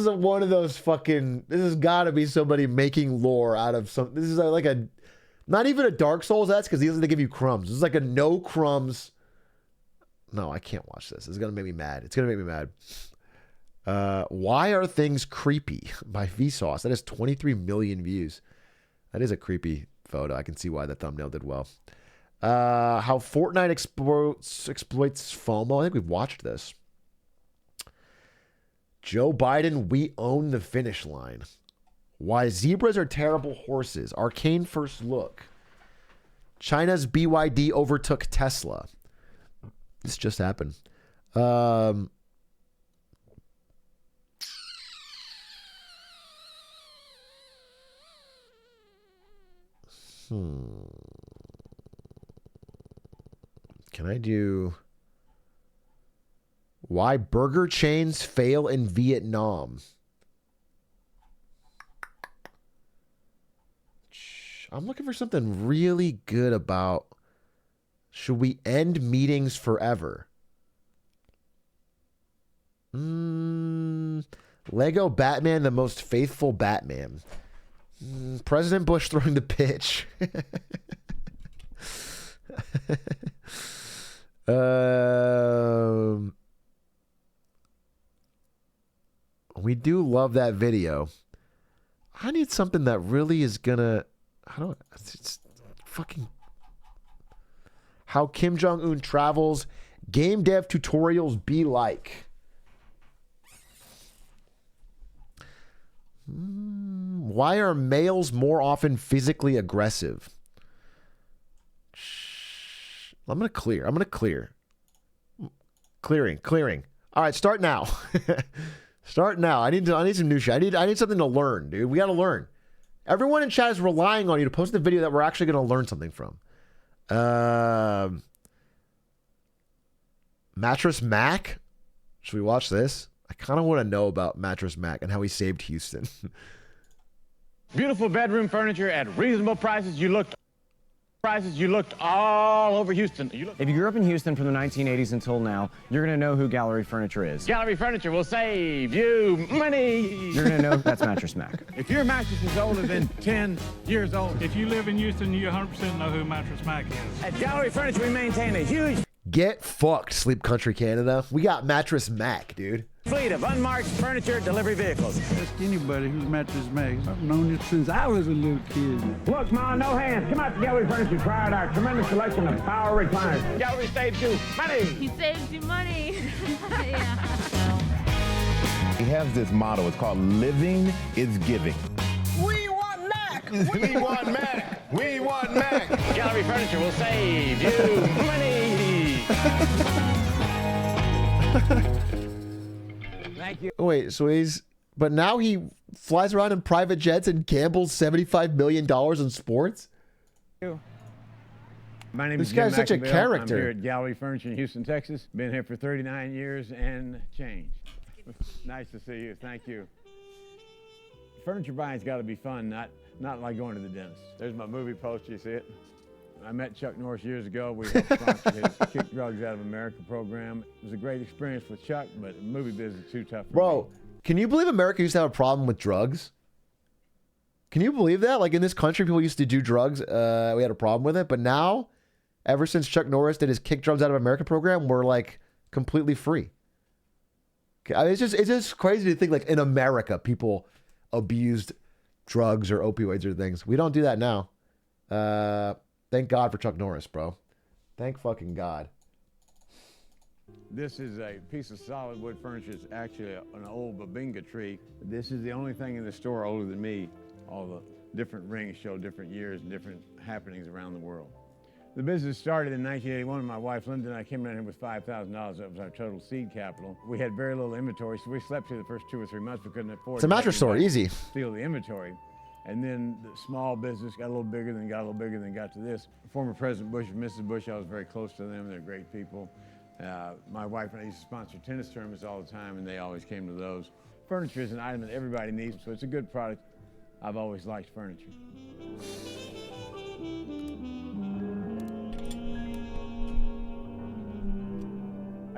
one of those fucking. This has got to be somebody making lore out of some. This is like a, not even a Dark Souls. That's because they give you crumbs. This is like a no crumbs. No, I can't watch this. It's gonna make me mad. It's gonna make me mad. Why are things creepy by Vsauce? That has 23 million views. That is a creepy photo. I can see why the thumbnail did well. How Fortnite exploits FOMO. I think we've watched this. Joe Biden, we own the finish line. Why zebras are terrible horses. Arcane first look. China's BYD overtook Tesla. This just happened. Can I do why burger chains fail in Vietnam? I'm looking for something really good about should we end meetings forever? Lego Batman, the most faithful Batman. President Bush throwing the pitch. We do love that video. I need something that really is gonna. It's fucking. How Kim Jong-un travels. Game dev tutorials be like. Why are males more often physically aggressive? I'm going to clear. Clearing. All right, start now. Start now. I need some new shit. I need something to learn, dude. We got to learn. Everyone in chat is relying on you to post the video that we're actually going to learn something from. Mattress Mac? Should we watch this? I kind of want to know about Mattress Mac and how he saved Houston. Beautiful bedroom furniture at reasonable prices. You looked all over Houston. If you grew up in Houston from the 1980s until now, you're going to know who Gallery Furniture is. Gallery Furniture will save you money. You're going to know that's Mattress Mac. If your mattress is older than 10 years old. If you live in Houston, you 100% know who Mattress Mac is. At Gallery Furniture, we maintain a huge Get fucked, Sleep Country Canada. We got Mattress Mac, dude. fleet of unmarked furniture delivery vehicles. Ask anybody who's Mattress Mac. I've known it since I was a little kid. Look, Ma, no hands. Come out to Gallery Furniture. Try out our tremendous selection of power recliners. Gallery saves you money. He saves you money. Yeah. He has this motto. It's called living is giving. We want Mac. We want Mac. We want Mac. Gallery Furniture will save you money. Thank you. Wait, so but now he flies around in private jets and gambles $75 million in sports? My name This is guy's Jim such a McIngvale. character. I'm here at Gallery Furniture in Houston, Texas. Been here for 39 years and change. Nice to see you. Thank you. Furniture buying's got to be fun, not like going to the dentist. There's my movie poster. You see it? I met Chuck Norris years ago. We helped sponsor his Kick Drugs Out of America program. It was a great experience with Chuck, but the movie business is too tough for me. Bro, can you believe America used to have a problem with drugs? Can you believe that? Like in this country, people used to do drugs. We had a problem with it. But now, ever since Chuck Norris did his Kick Drugs Out of America program, we're like completely free. I mean, it's just crazy to think like in America, people abused drugs or opioids or things. We don't do that now. Thank God for Chuck Norris, bro. Thank fucking God. This is a piece of solid wood furniture. It's actually an old babinga tree. This is the only thing in the store older than me. All the different rings show different years and different happenings around the world. The business started in 1981. My wife Linda and I came down here with $5,000. That was our total seed capital. We had very little inventory, so we slept here the first 2 or 3 months. We couldn't afford It's a mattress store, easy. Steal the inventory. And then the small business got a little bigger, then got a little bigger, then got to this. Former President Bush and Mrs. Bush, I was very close to them. They're great people. My wife and I used to sponsor tennis tournaments all the time, and they always came to those. Furniture is an item that everybody needs, so it's a good product. I've always liked furniture.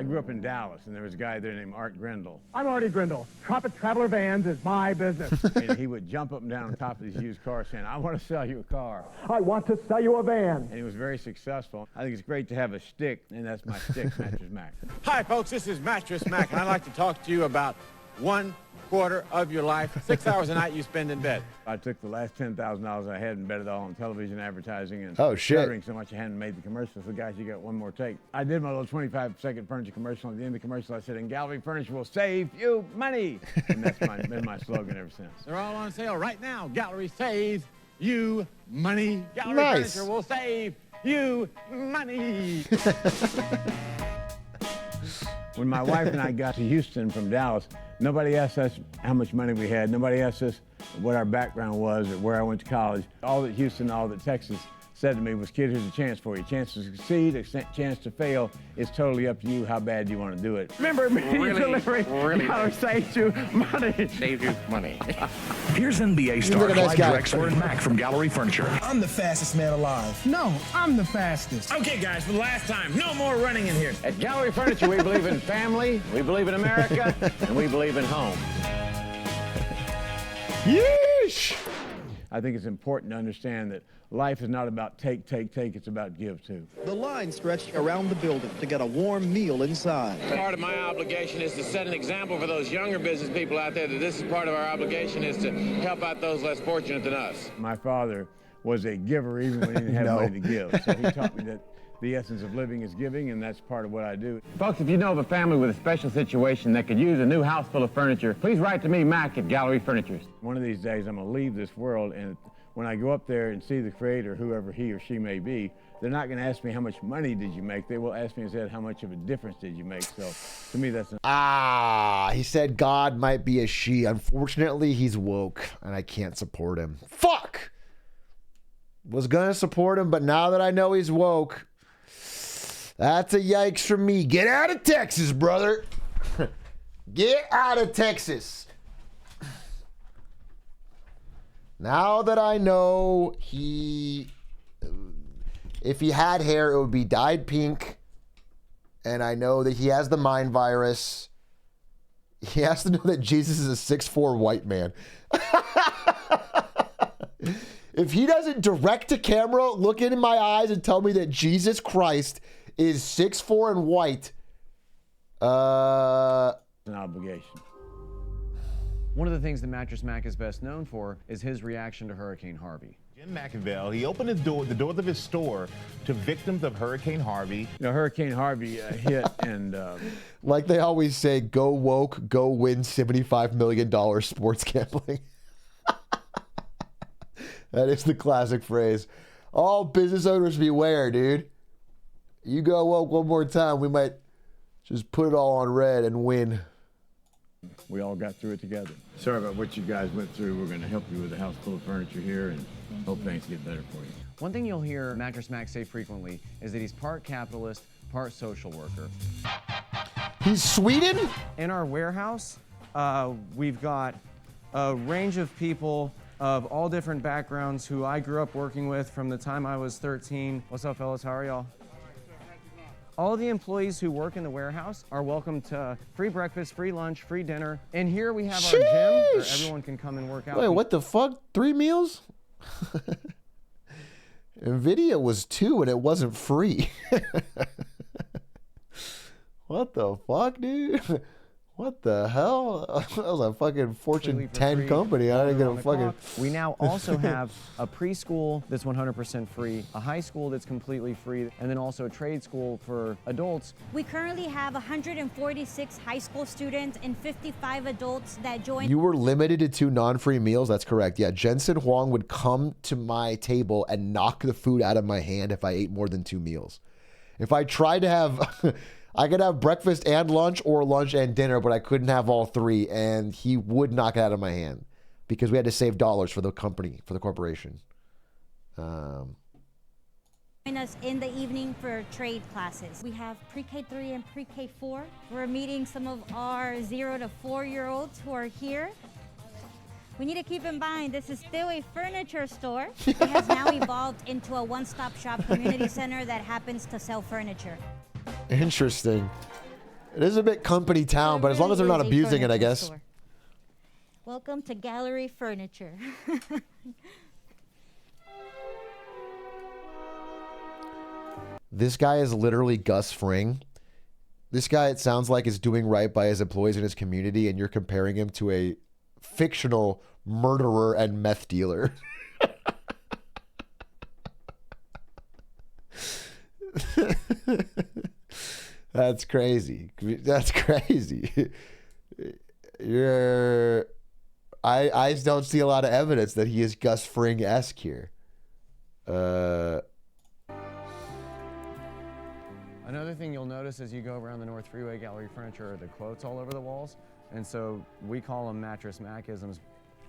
I grew up in Dallas, and there was a guy there named Art Grindle. I'm Artie Grindle. Trumpet Traveler Vans is my business. And he would jump up and down on top of these used cars saying, I want to sell you a car. I want to sell you a van. And he was very successful. I think it's great to have a stick, and that's my stick, Mattress Mac. Hi, folks. This is Mattress Mac, and I'd like to talk to you about 1/4 of your life, 6 hours a night you spend in bed. I took the last $10,000 I had and bet it all on television advertising and oh, shit. stuttering so much I hadn't made the commercials. So guys, you got one more take. I did my little 25-second furniture commercial. At the end of the commercial, I said, and Gallery Furniture will save you money. And that's been my slogan ever since. They're all on sale right now. Gallery saves you money. Gallery Nice. Furniture will save you money. When my wife and I got to Houston from Dallas, nobody asked us how much money we had. Nobody asked us what our background was or where I went to college. All that Houston, all that Texas said to me was, kid, here's a chance for you. A chance to succeed, a chance to fail. It's totally up to you how bad you want to do it. Remember, delivery saves you money. Save you money. Here's NBA star Clyde Drexler and Mac from Gallery Furniture. I'm the fastest man alive. No, I'm the fastest. Okay, guys, for the last time, no more running in here. At Gallery Furniture, we believe in family, we believe in America, and we believe in home. Yeesh! I think it's important to understand that life is not about take, it's about give too. The line stretched around the building to get a warm meal inside. Part of my obligation is to set an example for those younger business people out there that this is part of our obligation is to help out those less fortunate than us. My father was a giver even when he didn't have money to give. So he taught me that the essence of living is giving, and that's part of what I do. Folks, if you know of a family with a special situation that could use a new house full of furniture, please write to me, Mac, at Gallery Furniture. One of these days, I'm going to leave this world, and when I go up there and see the Creator, whoever he or she may be, they're not going to ask me how much money did you make. They will ask me instead, how much of a difference did you make? So, to me, that's... He said God might be a she. Unfortunately, he's woke, and I can't support him. Fuck! Was going to support him, but now that I know he's woke... That's a yikes from me. Get out of Texas, brother. Get out of Texas. Now that I know if he had hair, it would be dyed pink. And I know that he has the mind virus. He has to know that Jesus is a 6'4" white man. If he doesn't direct to camera, look into my eyes and tell me that Jesus Christ is 6'4" and white. An obligation. One of the things that Mattress Mac is best known for is his reaction to Hurricane Harvey. Jim McAvell, he opened the doors of his store to victims of Hurricane Harvey. You know, Hurricane Harvey hit, and like they always say, go woke, go win $75 million sports gambling. That is the classic phrase. All business owners beware, dude. You go woke one more time, we might just put it all on red and win. We all got through it together. Sorry about what you guys went through. We're going to help you with a house full of furniture here and hope things get better for you. One thing you'll hear Mattress Mac say frequently is that he's part capitalist, part social worker. He's Sweden? In our warehouse, we've got a range of people of all different backgrounds who I grew up working with from the time I was 13. What's up, fellas? How are y'all? All the employees who work in the warehouse are welcome to free breakfast, free lunch, free dinner. And here we have our gym where everyone can come and work out. Wait, what the fuck? 3 meals? NVIDIA was 2 and it wasn't free. What the fuck, dude? What the hell? That was a fucking Fortune 10 company. I didn't get a fucking... We now also have a preschool that's 100% free, a high school that's completely free, and then also a trade school for adults. We currently have 146 high school students and 55 adults that join. You were limited to 2 non-free meals? That's correct. Yeah, Jensen Huang would come to my table and knock the food out of my hand if I ate more than 2 meals. If I tried to have... I could have breakfast and lunch or lunch and dinner, but I couldn't have all 3, and he would knock it out of my hand because we had to save dollars for the company, for the corporation. Join us in the evening for trade classes. We have pre-K3 and pre-K4. We're meeting some of our 0 to 4-year-olds who are here. We need to keep in mind this is still a furniture store. It has now evolved into a one-stop shop community center that happens to sell furniture. Interesting. It is a bit company town, but as long as they're not Really is a abusing it, I furniture guess. store. Welcome to Gallery Furniture. This guy is literally Gus Fring. This guy, it sounds like, is doing right by his employees and his community, and you're comparing him to a fictional murderer and meth dealer. That's crazy. That's crazy. I don't see a lot of evidence that he is Gus Fring-esque here. Another thing you'll notice as you go around the North Freeway Gallery Furniture are the quotes all over the walls. And so we call them Mattress Macisms.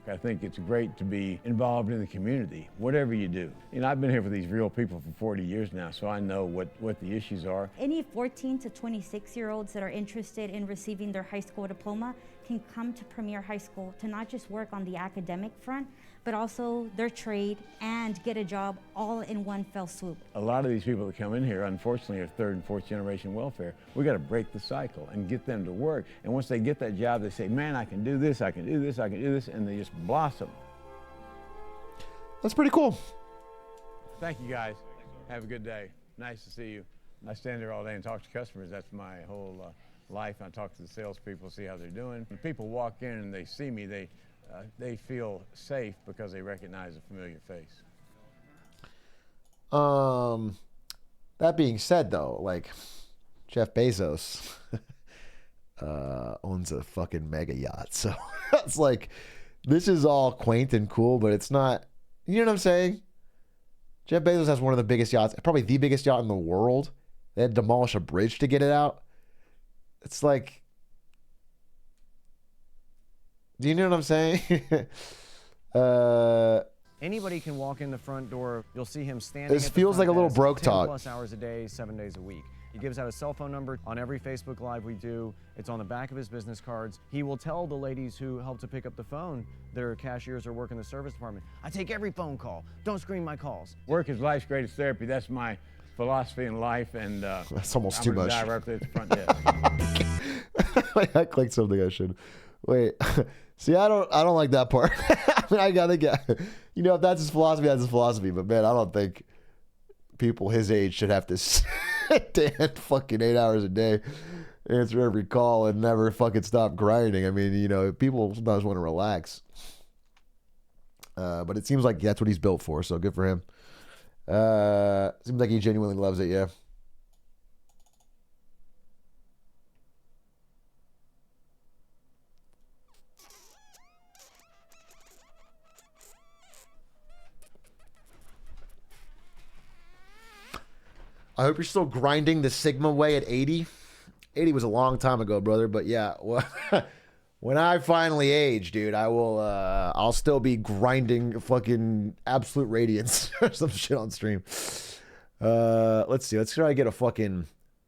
I think it's great to be involved in the community, whatever you do. You know, I've been here for these real people for 40 years now, so I know what the issues are. Any 14 to 26-year-olds that are interested in receiving their high school diploma can come to Premier High School to not just work on the academic front, but also their trade and get a job all in one fell swoop. A lot of these people that come in here, unfortunately, are third and fourth generation welfare. We got to break the cycle and get them to work. And once they get that job, they say, man, I can do this, I can do this, I can do this, and they just blossom. That's pretty cool. Thank you, guys. Have a good day. Nice to see you. I stand there all day and talk to customers. That's my whole life. I talk to the salespeople, see how they're doing. When people walk in and they see me, they feel safe because they recognize a familiar face. That being said, though, like Jeff Bezos owns a fucking mega yacht, so it's like this is all quaint and cool, but it's not. You know what I'm saying? Jeff Bezos has one of the biggest yachts, probably the biggest yacht in the world. They had to demolish a bridge to get it out. It's like, do you know what I'm saying? Anybody can walk in the front door. You'll see him standing. This feels like a little broke talk. 10+ hours a day, 7 days a week. He gives out a cell phone number on every Facebook Live we do. It's on the back of his business cards. He will tell the ladies who help to pick up the phone, their cashiers or work in the service department, I take every phone call. Don't screen my calls. Work is life's greatest therapy. That's my philosophy in life, and that's almost I'm too gonna much. Die right up there at the front desk. Wait, I clicked something I should. Wait, see, I don't like that part. I mean, I gotta get, you know, if that's his philosophy, that's his philosophy. But man, I don't think people his age should have to stand fucking 8 hours a day, answer every call, and never fucking stop grinding. I mean, you know, people sometimes want to relax. But it seems like that's what he's built for. So good for him. Seems like he genuinely loves it. Yeah. I hope you're still grinding the Sigma way at 80. 80 was a long time ago, brother. But yeah, when I finally age, dude, I will. I'll still be grinding fucking absolute radiance or some shit on stream. Let's see. Let's try to get a fucking.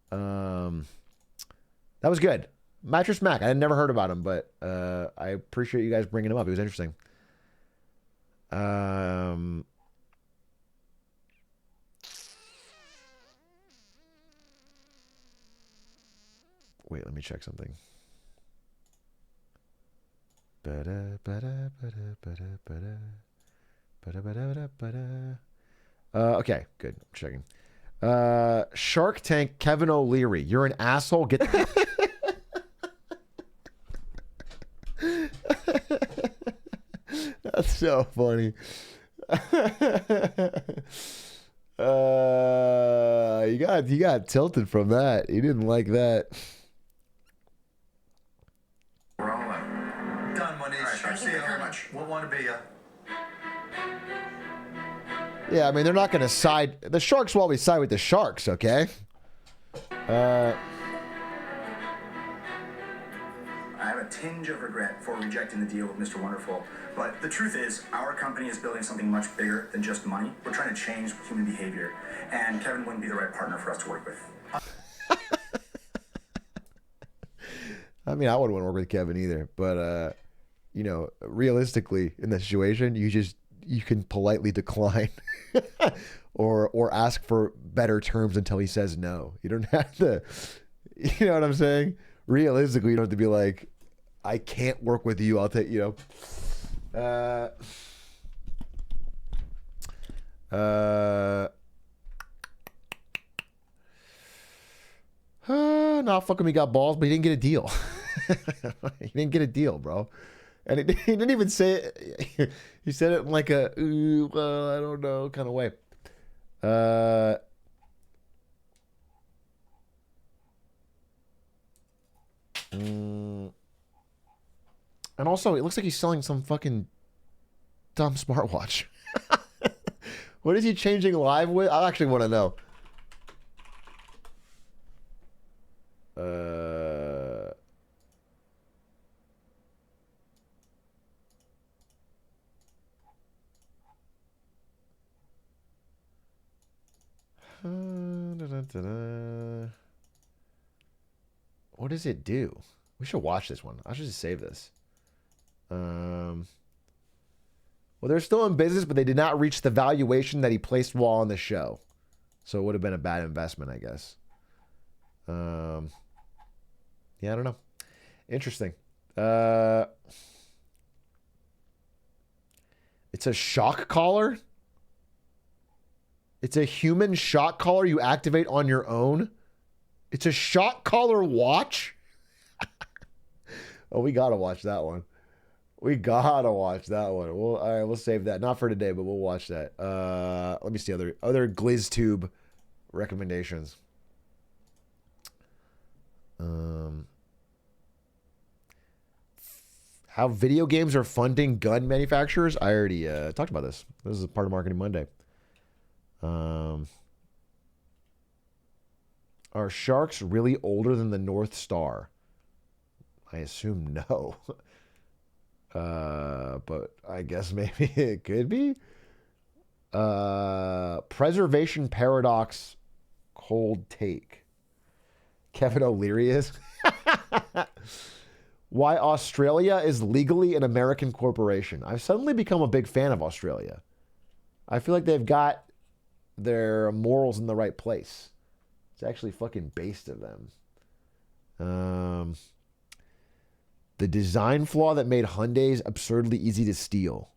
That was good. Mattress Mac. I had never heard about him, but I appreciate you guys bringing him up. It was interesting. Wait, let me check something. Okay, good. I'm checking. Shark Tank Kevin O'Leary. You're an asshole. Get. That's so funny. You got tilted from that. You didn't like that. We're all done, Monday. Right, see you very much. We'll want to be Yeah, I mean, they're not going to side. The Sharks will always side with the Sharks, okay? I have a tinge of regret for rejecting the deal with Mr. Wonderful, but the truth is, our company is building something much bigger than just money. We're trying to change human behavior, and Kevin wouldn't be the right partner for us to work with. I mean, I wouldn't want to work with Kevin either, but, you know, realistically, in the situation, you can politely decline or ask for better terms until he says no. You don't have to, You know what I'm saying? Realistically, you don't have to be like, I can't work with you. I'll take, you know. Not fucking me got balls, but he didn't get a deal. He didn't get a deal, bro. And he didn't even say it. He said it in like a, well, I don't know kind of way. And also, it looks like he's selling some fucking dumb smartwatch. What is he changing live with? I actually want to know. What does it do? We should watch this one. I should just save this. Well, they're still in business, but they did not reach the valuation that he placed while on the show. So it would have been a bad investment, I guess. Yeah, I don't know. Interesting. It's a shock collar. It's a human shock collar you activate on your own. It's a shock collar watch. Oh, we gotta watch that one. We gotta watch that one. All right, we'll save that. Not for today, but we'll watch that. Let me see other GlizzTube recommendations. How video games are funding gun manufacturers. I already talked about this. This is a part of Marketing Monday. Are sharks really older than the North Star? I assume no. But I guess maybe it could be. Preservation paradox, cold take. Kevin O'Leary is. Why Australia is legally an American corporation. I've suddenly become a big fan of Australia. I feel like they've got their morals in the right place. It's actually fucking based of them. The design flaw that made Hyundais absurdly easy to steal.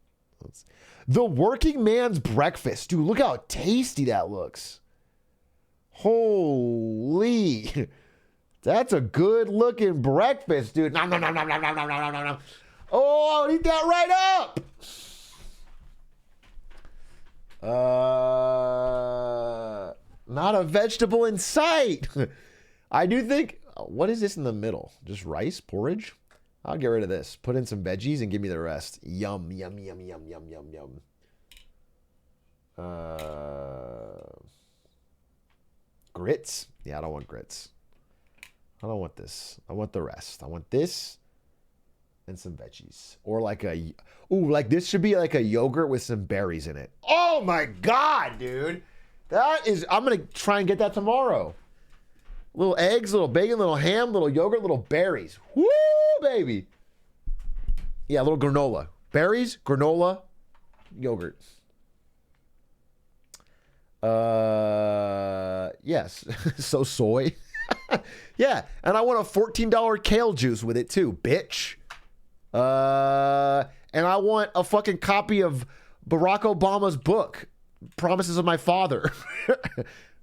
The working man's breakfast. Dude, look how tasty that looks. Holy. That's a good looking breakfast, dude. Nom, nom, nom, nom, nom, nom, nom, nom, nom, nom. Oh, I'll eat that right up. Not a vegetable in sight. I do think, what is this in the middle? Just rice, porridge? I'll get rid of this. Put in some veggies and give me the rest. Yum, yum, yum, yum, yum, yum, yum. Grits? Yeah, I don't want grits. I don't want this. I want the rest. I want this and some veggies. Or like a, ooh, like this should be like a yogurt with some berries in it. Oh my God, dude. That is, I'm going to try and get that tomorrow. Little eggs, little bacon, little ham, little yogurt, little berries. Woo, baby. Yeah, a little granola. Berries, granola, yogurt. Yes. So soy. Yeah, and I want a $14 kale juice with it too, bitch. And I want a fucking copy of Barack Obama's book, Promises of My Father.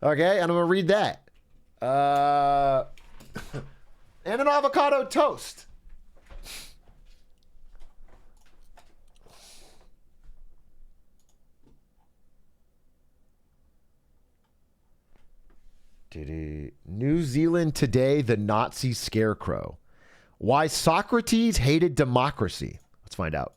Okay, and I'm gonna read that. And an avocado toast. New Zealand Today, the Nazi Scarecrow. Why Socrates hated democracy. Let's find out.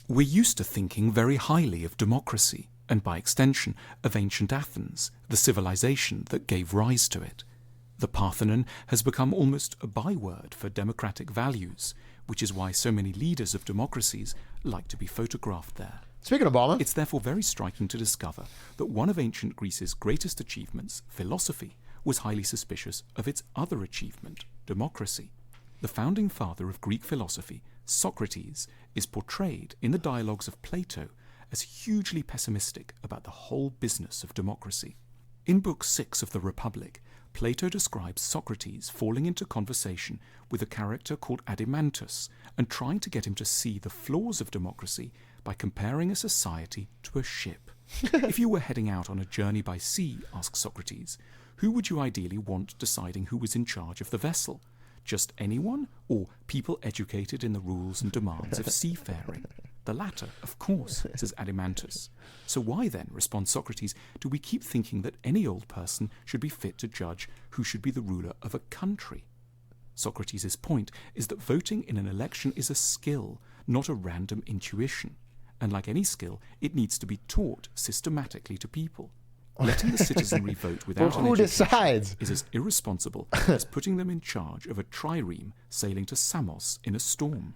We're used to thinking very highly of democracy, and by extension, of ancient Athens, the civilization that gave rise to it. The Parthenon has become almost a byword for democratic values, which is why so many leaders of democracies like to be photographed there. Speaking of Obama, it's therefore very striking to discover that one of ancient Greece's greatest achievements, philosophy, was highly suspicious of its other achievement, democracy. The founding father of Greek philosophy, Socrates is portrayed in the dialogues of Plato as hugely pessimistic about the whole business of democracy. In Book 6 of the Republic, Plato describes Socrates falling into conversation with a character called Adimantus and trying to get him to see the flaws of democracy by comparing a society to a ship. If you were heading out on a journey by sea, asks Socrates, who would you ideally want deciding who was in charge of the vessel? Just anyone, or people educated in the rules and demands of seafaring? The latter, of course, says Adimantus. So why then, responds Socrates, do we keep thinking that any old person should be fit to judge who should be the ruler of a country? Socrates' point is that voting in an election is a skill, not a random intuition. And like any skill, it needs to be taught systematically to people. Letting the citizenry vote without Well, who decides? is as irresponsible as putting them in charge of a trireme sailing to Samos in a storm.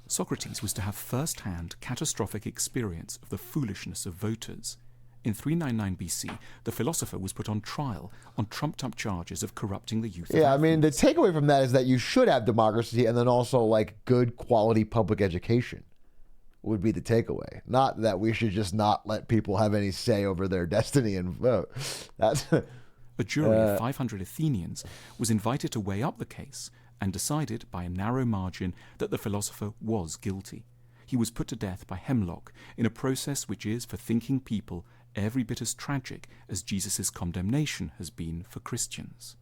Socrates was to have first-hand catastrophic experience of the foolishness of voters. In 399 BC, the philosopher was put on trial on trumped-up charges of corrupting the youth. Yeah, I mean, the takeaway from that is that you should have democracy and then also, like, good quality public education would be the takeaway. Not that we should just not let people have any say over their destiny and vote. That's a jury of 500 Athenians was invited to weigh up the case and decided by a narrow margin that the philosopher was guilty. He was put to death by hemlock in a process which is, for thinking people, every bit as tragic as Jesus' condemnation has been for Christians.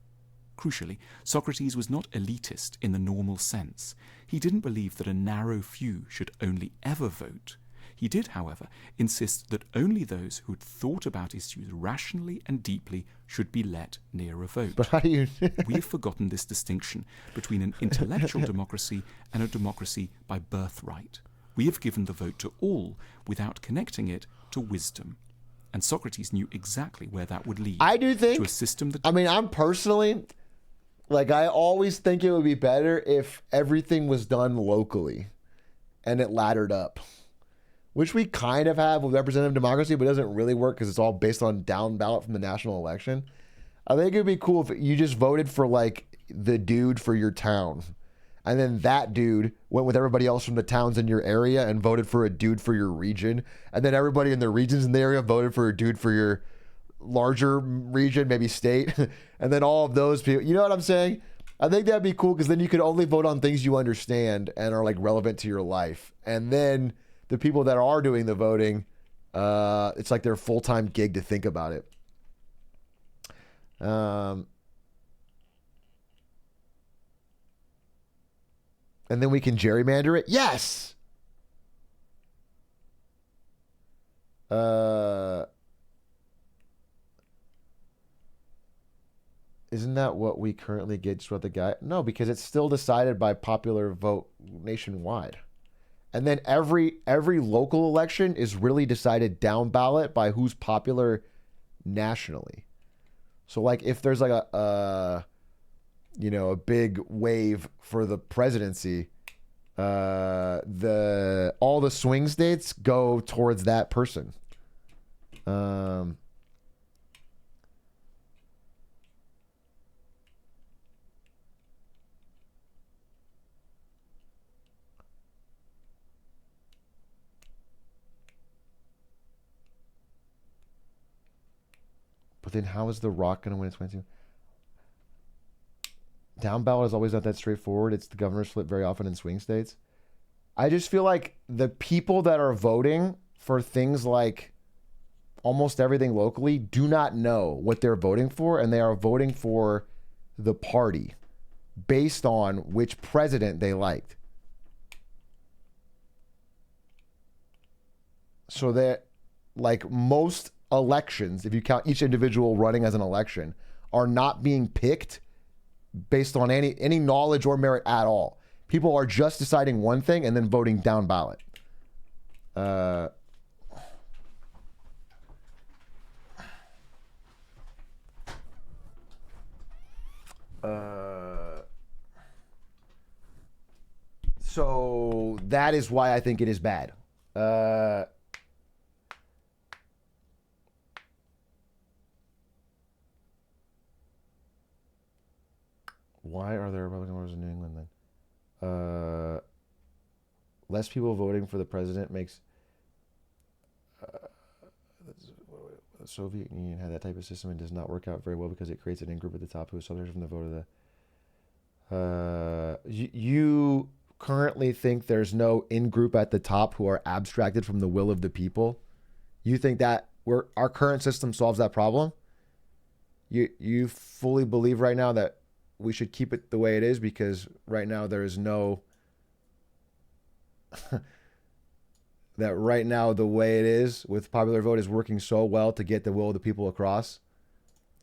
Crucially, Socrates was not elitist in the normal sense. He didn't believe that a narrow few should only ever vote. He did, however, insist that only those who had thought about issues rationally and deeply should be let near a vote. But how do you... We have forgotten this distinction between an intellectual democracy and a democracy by birthright. We have given the vote to all without connecting it to wisdom. And Socrates knew exactly where that would lead. I do think... To a system that... I mean, I'm personally... Like, I always think it would be better if everything was done locally and it laddered up, which we kind of have with representative democracy, but it doesn't really work because it's all based on down ballot from the national election. I think it would be cool if you just voted for, like, the dude for your town, and then that dude went with everybody else from the towns in your area and voted for a dude for your region, and then everybody in the regions in the area voted for a dude for your larger region, maybe state, and then all of those people, you know what I'm saying? I think that'd be cool because then you could only vote on things you understand and are, like, relevant to your life. And then the people that are doing the voting, it's like their full-time gig to think about it. And then we can gerrymander it. Yes. Isn't that what we currently get? Just what the guy? No, because it's still decided by popular vote nationwide, and then every local election is really decided down ballot by who's popular nationally. So, like, if there's like a big wave for the presidency, all the swing states go towards that person. But then how is The Rock going to win its Wednesday? Down ballot is always not that straightforward. It's the governor's flip very often in swing states. I just feel like the people that are voting for things like almost everything locally do not know what they're voting for, and they are voting for the party based on which president they liked. So that, like, most elections, if you count each individual running as an election, are not being picked based on any knowledge or merit at all. People are just deciding one thing and then voting down ballot. So that is why I think it is bad. Why are there Republican voters in New England then? Less people voting for the president makes the Soviet Union had that type of system and does not work out very well because it creates an in-group at the top who is subject from the vote of the... you currently think there's no in-group at the top who are abstracted from the will of the people? You think that our current system solves that problem? You fully believe right now that we should keep it the way it is because right now there is no... that right now the way it is with popular vote is working so well to get the will of the people across,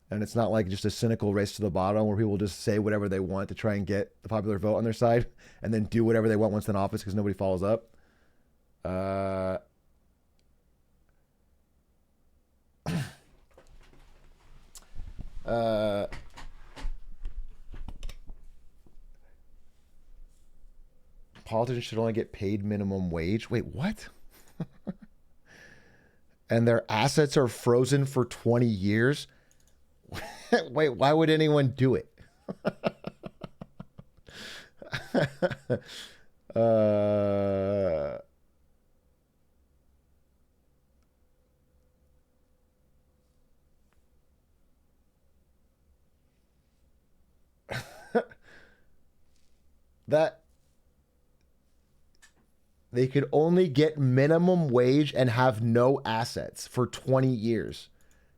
and it's not like just a cynical race to the bottom where people just say whatever they want to try and get the popular vote on their side and then do whatever they want once in office because nobody follows up. Politicians should only get paid minimum wage. Wait, what? And their assets are frozen for 20 years? Wait, why would anyone do it? That they could only get minimum wage and have no assets for 20 years.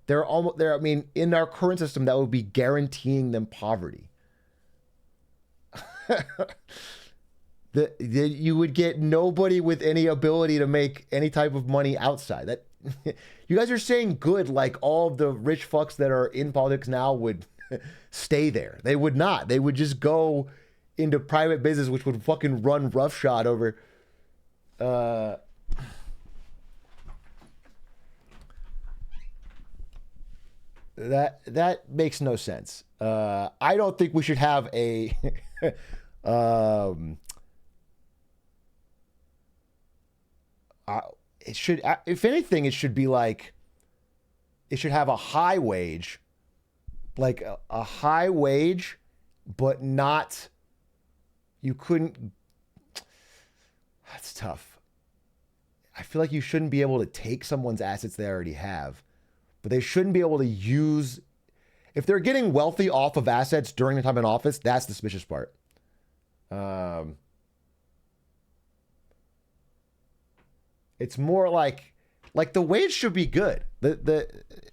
I mean, in our current system, that would be guaranteeing them poverty. You would get nobody with any ability to make any type of money outside. That you guys are saying good, like all of the rich fucks that are in politics now would stay there. They would not. They would just go into private business, which would fucking run roughshod over. That makes no sense. I don't think we should have a it should, if anything, it should be like it should have a high wage, like a high wage, but not, you couldn't. That's tough. I feel like you shouldn't be able to take someone's assets they already have, but they shouldn't be able to use, if they're getting wealthy off of assets during the time in office, that's the suspicious part. It's more like the wage should be good. The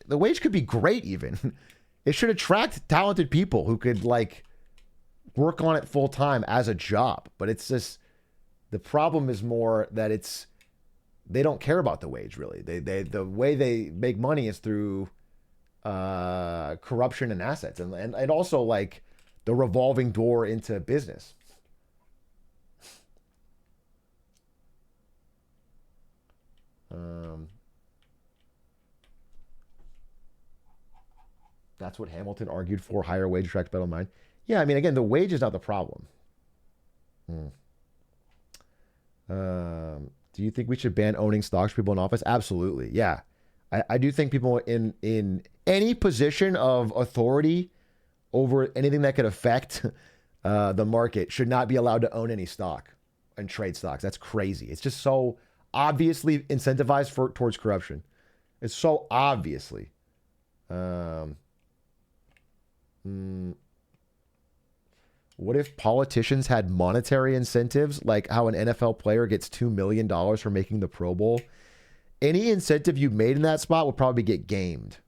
wage could be great even. It should attract talented people who could like work on it full time as a job, but it's just, the problem is more that they don't care about the wage really. The way they make money is through corruption and assets, and also like the revolving door into business. That's what Hamilton argued for: higher wage attracts better mind. Yeah, I mean, again, the wage is not the problem. Do you think we should ban owning stocks for people in office? Absolutely. Yeah. I do think people in any position of authority over anything that could affect the market should not be allowed to own any stock and trade stocks. That's crazy. It's just so obviously incentivized towards corruption. It's so obviously. What if politicians had monetary incentives, like how an NFL player gets $2 million for making the Pro Bowl? Any incentive you made in that spot would probably get gamed.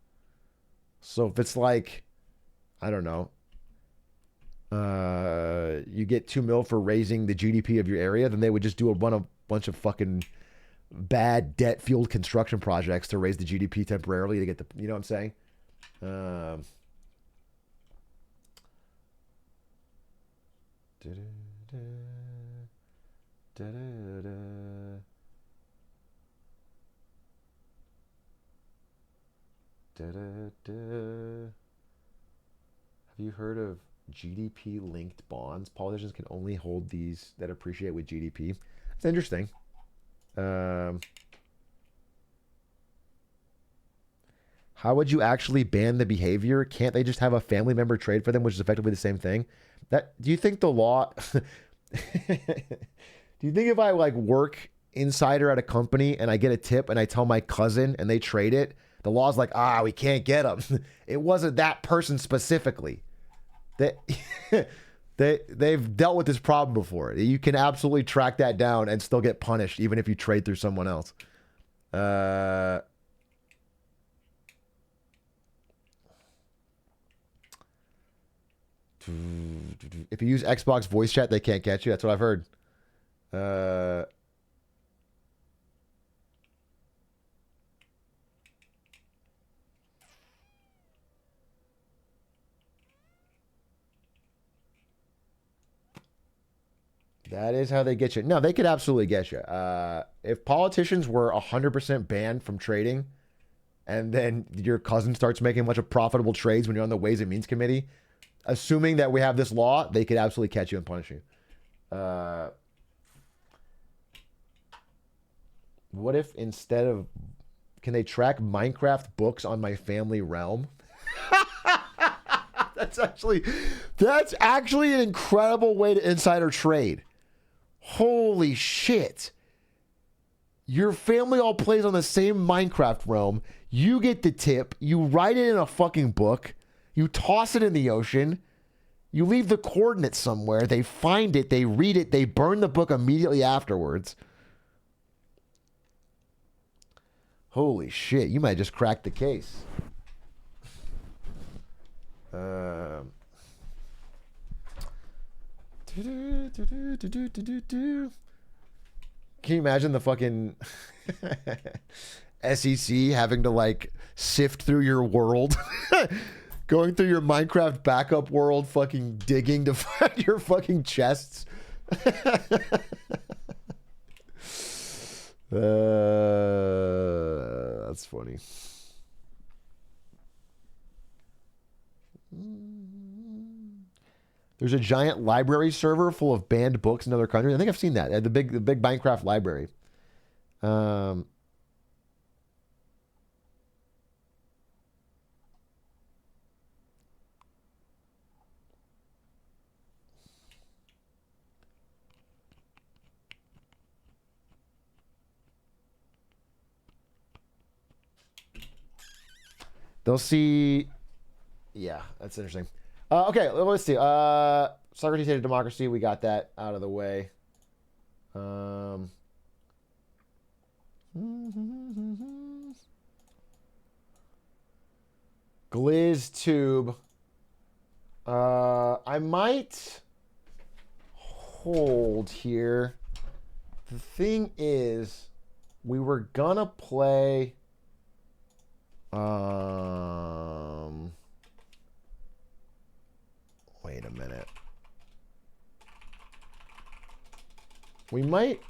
So if it's like, I don't know, you get $2 million for raising the GDP of your area, then they would just do a bunch of fucking bad debt-fueled construction projects to raise the GDP temporarily to get the, you know what I'm saying? Have you heard of GDP-linked bonds? Politicians can only hold these that appreciate with GDP. It's interesting. How would you actually ban the behavior? Can't they just have a family member trade for them, which is effectively the same thing? Do you think the law... Do you think if I like work insider at a company and I get a tip and I tell my cousin and they trade it, the law's like, we can't get them. It wasn't that person specifically. They've dealt with this problem before. You can absolutely track that down and still get punished, even if you trade through someone else. If you use Xbox voice chat, they can't catch you. That's what I've heard. That is how they get you. No, they could absolutely get you. If politicians were 100% banned from trading, and then your cousin starts making a bunch of profitable trades when you're on the Ways and Means Committee, assuming that we have this law, they could absolutely catch you and punish you. What if instead of... Can they track Minecraft books on my family realm? That's actually an incredible way to insider trade. Holy shit. Your family all plays on the same Minecraft realm. You get the tip. You write it in a fucking book. You toss it in the ocean. You leave the coordinates somewhere. They find it. They read it. They burn the book immediately afterwards. Holy shit. You might just crack the case. Can you imagine the fucking SEC having to like sift through your world? Going through your Minecraft backup world, fucking digging to find your fucking chests. That's funny. There's a giant library server full of banned books in other countries. I think I've seen that. The big Minecraft library. They'll see. Yeah, that's interesting. Okay, let's see. Socrates hated democracy. We got that out of the way. GlizzTube. I might hold here. The thing is, we were gonna play. Wait a minute. We might.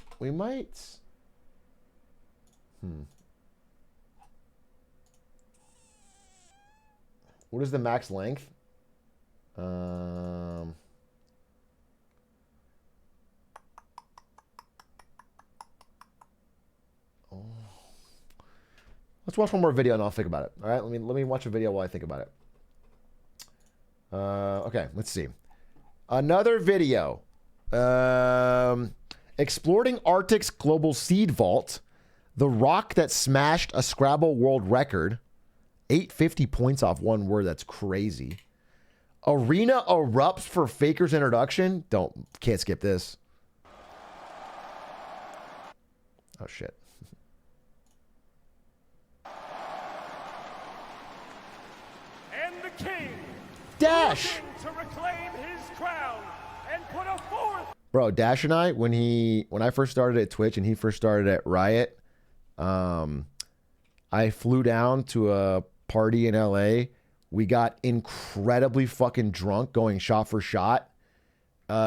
What is the max length? Let's watch one more video and I'll think about it. All right, let me watch a video while I think about it. Okay, let's see. Another video. Exploring Arctic's global seed vault. The rock that smashed a Scrabble world record. 850 points off one word. That's crazy. Arena erupts for Faker's introduction. Can't skip this. Oh, shit. And the king, Dash, to reclaim his crown and put a fourth. Bro, Dash and I, when I first started at Twitch and he first started at Riot, I flew down to a party in LA. We got incredibly fucking drunk, going shot for shot.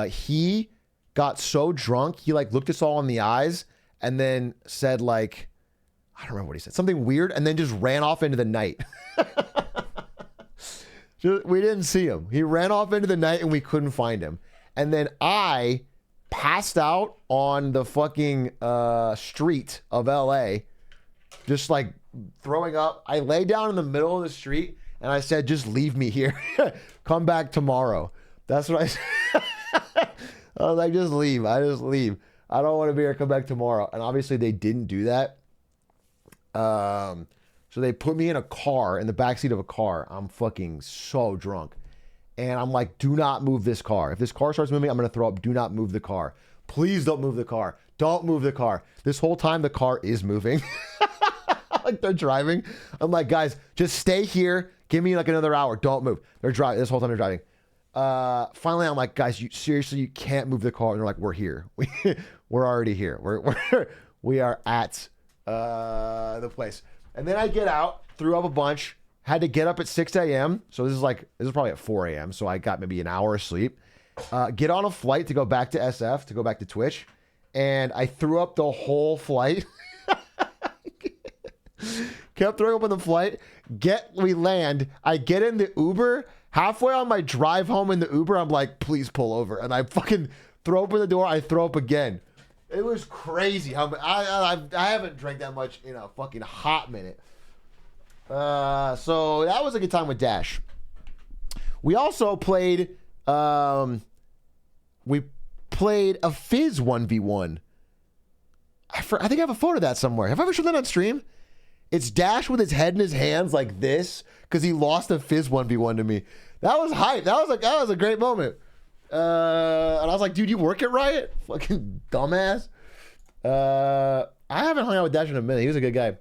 He got so drunk, he like looked us all in the eyes and then said like, I don't remember what he said, something weird, and then just ran off into the night. We didn't see him. He ran off into the night and we couldn't find him. And then I passed out on the fucking street of LA, just like throwing up. I lay down in the middle of the street and I said, just leave me here. Come back tomorrow. That's what I said. I was like, just leave. I just leave. I don't want to be here. Come back tomorrow. And obviously they didn't do that. So they put me in a car, in the backseat of a car. I'm fucking so drunk. And I'm like, do not move this car. If this car starts moving, I'm going to throw up. Do not move the car. Please don't move the car. Don't move the car. This whole time the car is moving. Like they're driving. I'm like, guys, just stay here. Give me like another hour. Don't move. They're driving. This whole time they're driving. Finally, I'm like, guys, you can't move the car. And they're like, we're here. We're already here. We are at the place. And then I get out, threw up a bunch, had to get up at 6 a.m. So this is probably at 4 a.m. So I got maybe an hour of sleep. Get on a flight to go back to SF, to go back to Twitch. And I threw up the whole flight. Kept throwing up on the flight. We land. I get in the Uber. Halfway on my drive home in the Uber, I'm like, please pull over. And I fucking throw open the door. I throw up again. It was crazy. I haven't drank that much in a fucking hot minute. So that was a good time with Dash. We also played a Fizz 1v1. I think I have a photo of that somewhere. Have I ever shown that on stream? It's Dash with his head in his hands like this because he lost a Fizz 1v1 to me. That was hype. That was a great moment. And I was like, dude, you work at Riot? Fucking dumbass. I haven't hung out with Dash in a minute. He was a good guy.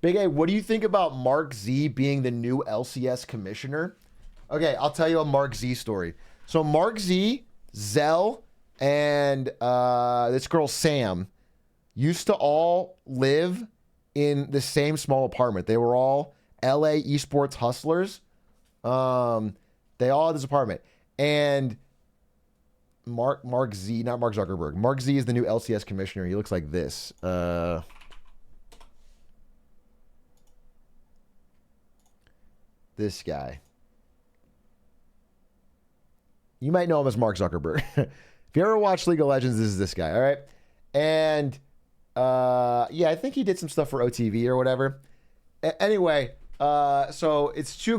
Big A, what do you think about Mark Z being the new LCS commissioner? Okay, I'll tell you a Mark Z story. So Mark Z, Zell, and this girl Sam used to all live in the same small apartment. They were all LA esports hustlers. They all had this apartment. And Mark Z, not Mark Zuckerberg. Mark Z is the new LCS commissioner. He looks like this. This guy. You might know him as Mark Zuckerberg. If you ever watched League of Legends, this is this guy, all right? And yeah, I think he did some stuff for OTV or whatever. Anyway, so it's two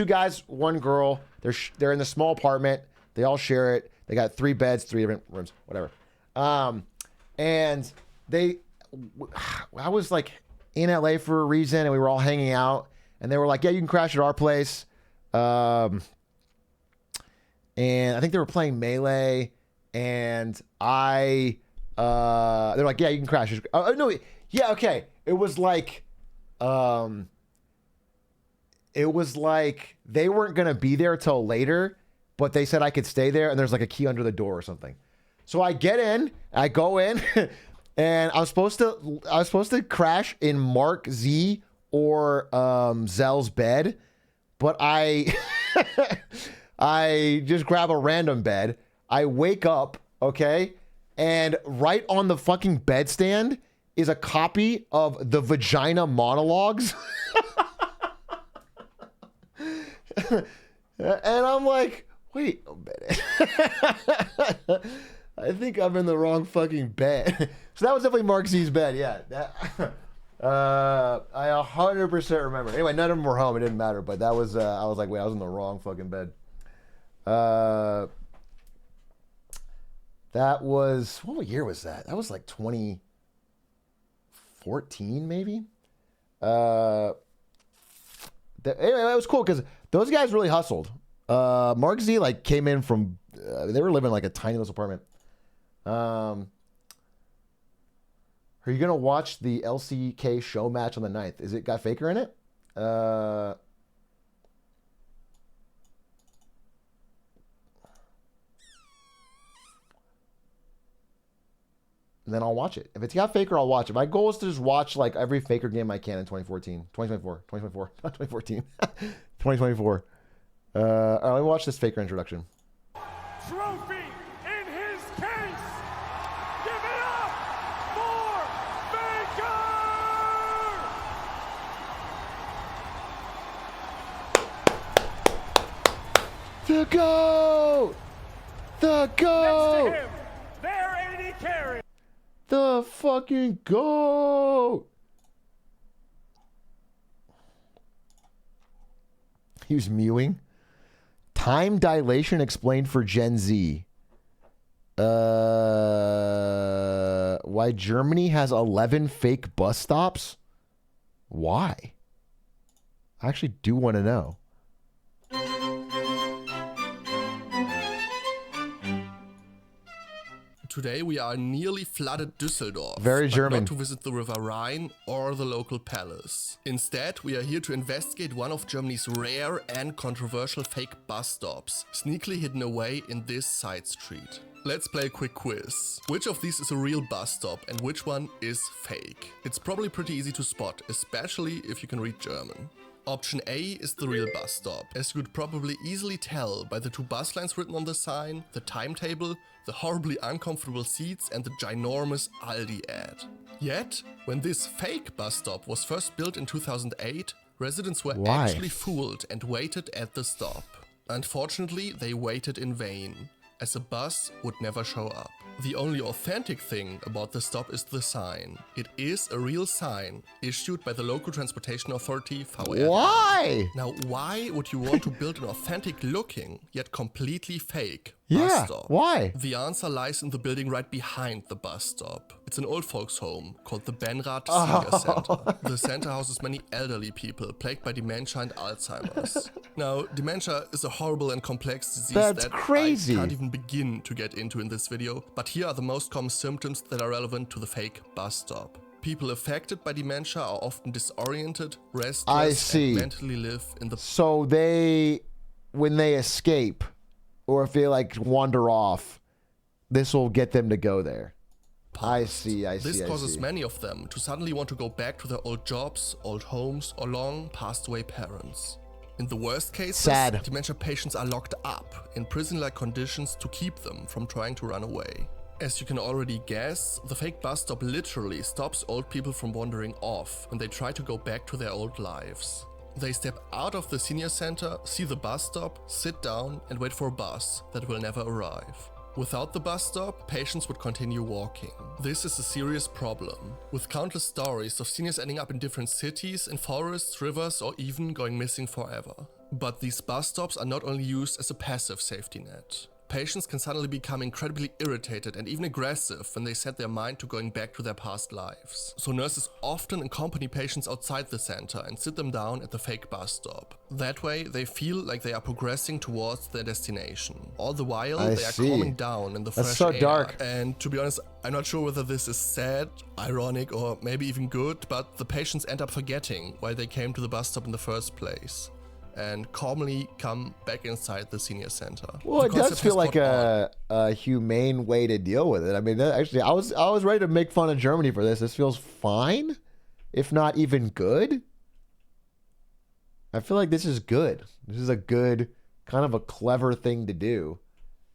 guys, one girl. They're in the small apartment. They all share it. They got 3 beds, 3 different rooms, whatever. And I was like in LA for a reason, and we were all hanging out, and they were like, yeah, you can crash at our place. And I think they were playing Melee, and they're like, yeah, you can crash. No, yeah, okay. It was like they weren't gonna be there till later, but they said I could stay there, and there's like a key under the door or something. So I go in, and I was supposed to crash in Mark Z or Zell's bed, but I just grab a random bed. I wake up, okay, and right on the fucking bedstand is a copy of the Vagina Monologues. And I'm like, wait a minute. I think I'm in the wrong fucking bed. So that was definitely Mark Z's bed. Yeah. I 100% remember. Anyway, none of them were home. It didn't matter. But that was, I was like, wait, I was in the wrong fucking bed. That was, what year was that? That was like 2014, maybe? Anyway, that was cool because those guys really hustled. Mark Z like came in from, they were living in like a tiny little apartment. Are you going to watch the LCK show match on the 9th? Is it got Faker in it? And then I'll watch it. If it's got Faker, I'll watch it. My goal is to just watch like every Faker game I can in 2024, not 2014, 2024. All right, let me watch this Faker introduction. Trophy in his case. Give it up for Faker. The GOAT! The GOAT! Next to him, their AD carry. The fucking GOAT! He was mewing. Time dilation explained for Gen Z. Why Germany has 11 fake bus stops? Why? I actually do want to know. Today we are nearly flooded Düsseldorf. Very but German. Not to visit the River Rhine or the local palace. Instead, we are here to investigate one of Germany's rare and controversial fake bus stops, sneakily hidden away in this side street. Let's play a quick quiz. Which of these is a real bus stop and which one is fake? It's probably pretty easy to spot, especially if you can read German. Option A is the real bus stop, as you could probably easily tell by the 2 bus lines written on the sign, the timetable, the horribly uncomfortable seats and the ginormous Aldi ad. Yet, when this fake bus stop was first built in 2008, residents were actually fooled and waited at the stop. Unfortunately, they waited in vain, as a bus would never show up. The only authentic thing about the stop is the sign. It is a real sign, issued by the local transportation authority VR. Why? Now, why would you want to build an authentic looking, yet completely fake bus Yeah, stop? why? The answer lies in the building right behind the bus stop. It's an old folks home called the Benrath Senior Center. The center houses many elderly people plagued by dementia and Alzheimer's. Now, dementia is a horrible and complex disease That's that crazy. I can't even begin to get into in this video, but here are the most common symptoms that are relevant to the fake bus stop. People affected by dementia are often disoriented, restless, and mentally live in the... So they, when they escape, or if they like wander off, this will get them to go there. I see. This causes many of them to suddenly want to go back to their old jobs, old homes, or long passed away parents. In the worst cases, dementia patients are locked up in prison-like conditions to keep them from trying to run away. As you can already guess, the fake bus stop literally stops old people from wandering off when they try to go back to their old lives. They step out of the senior center, see the bus stop, sit down and wait for a bus that will never arrive. Without the bus stop, patients would continue walking. This is a serious problem, with countless stories of seniors ending up in different cities, in forests, rivers, or even going missing forever. But these bus stops are not only used as a passive safety net. Patients can suddenly become incredibly irritated and even aggressive when they set their mind to going back to their past lives. So nurses often accompany patients outside the center and sit them down at the fake bus stop. That way, they feel like they are progressing towards their destination. All the while, they are calming down in the fresh air. That's so dark. And to be honest, I'm not sure whether this is sad, ironic, or maybe even good, but the patients end up forgetting why they came to the bus stop in the first place, and calmly come back inside the senior center. Well, it does feel like a humane way to deal with it. I mean, actually, I was ready to make fun of Germany for this. This feels fine, if not even good. I feel like this is good. This is a good, kind of a clever thing to do.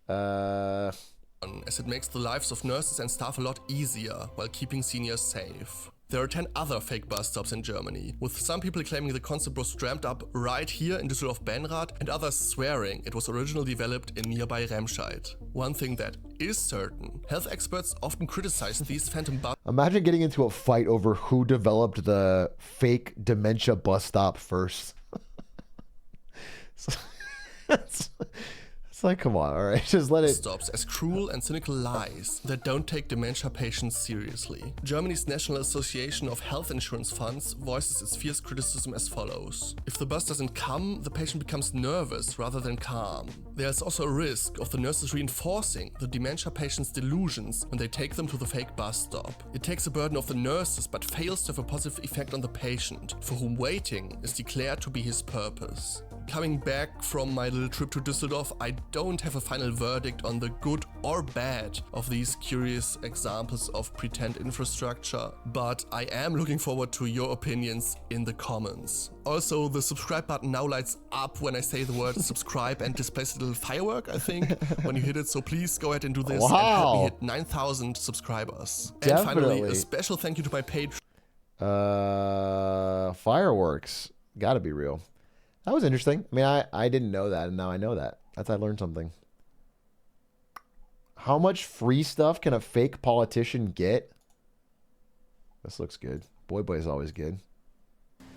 As it makes the lives of nurses and staff a lot easier while keeping seniors safe. There are 10 other fake bus stops in Germany, with some people claiming the concept was dreamt up right here in Düsseldorf Benrath and others swearing it was originally developed in nearby Remscheid. One thing that is certain, health experts often criticize these phantom bus. Imagine getting into a fight over who developed the fake dementia bus stop first. It's like, come on, all right, just let it... Stops as cruel and cynical lies that don't take dementia patients seriously. Germany's National Association of Health Insurance Funds voices its fierce criticism as follows. If the bus doesn't come, the patient becomes nervous rather than calm. There's also a risk of the nurses reinforcing the dementia patients' delusions when they take them to the fake bus stop. It takes a burden of the nurses but fails to have a positive effect on the patient, for whom waiting is declared to be his purpose. Coming back from my little trip to Düsseldorf, I don't have a final verdict on the good or bad of these curious examples of pretend infrastructure, but I am looking forward to your opinions in the comments. Also, the subscribe button now lights up when I say the word subscribe and displays a little firework, I think, when you hit it, so please go ahead and do this and help me hit 9,000 subscribers. Definitely. And finally, a special thank you to my Patreon. Fireworks. Gotta be real. That was interesting. I mean, I didn't know that, and now I know that. I learned something. How much free stuff can a fake politician get? This looks good. Boy is always good.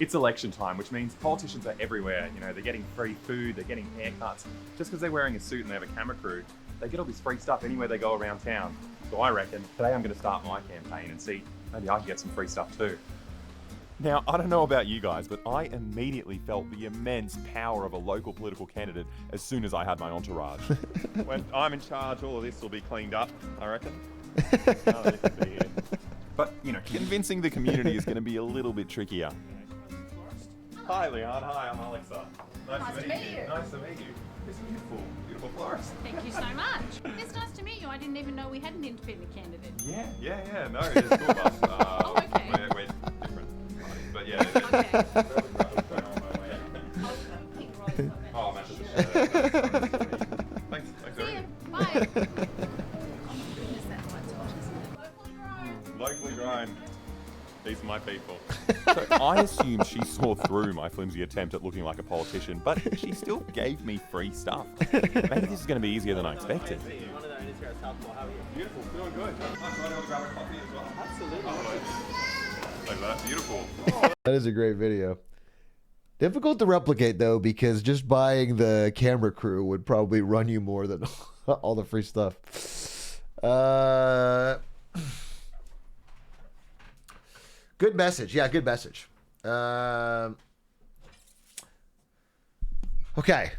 It's election time, which means politicians are everywhere. You know, they're getting free food, they're getting haircuts. Just because they're wearing a suit and they have a camera crew They get all this free stuff anywhere they go around town. So I reckon today I'm going to start my campaign and see maybe I can get some free stuff too. Now, I don't know about you guys, but I immediately felt the immense power of a local political candidate as soon as I had my entourage. When I'm in charge, all of this will be cleaned up, I reckon. But, you know, convincing the community is going to be a little bit trickier. Hi, Leon. Hi, I'm Alexa. Nice to meet you. Nice to meet you. It's beautiful, beautiful florist. Thank you so much. It's nice to meet you. I didn't even know we had an independent candidate. Yeah. No, it's cool, boss. Oh, okay. We're different parties, but yeah. Okay. Oh, man. Thanks, everyone. Bye. Locally grown. These are my people. So I assume she saw through my flimsy attempt at looking like a politician, but she still gave me free stuff. Maybe this is going to be easier than I expected. Beautiful, feeling good. Absolutely. Like that, beautiful. That is a great video. Difficult to replicate though, because just buying the camera crew would probably run you more than all the free stuff. Good message. Yeah, good message. Okay.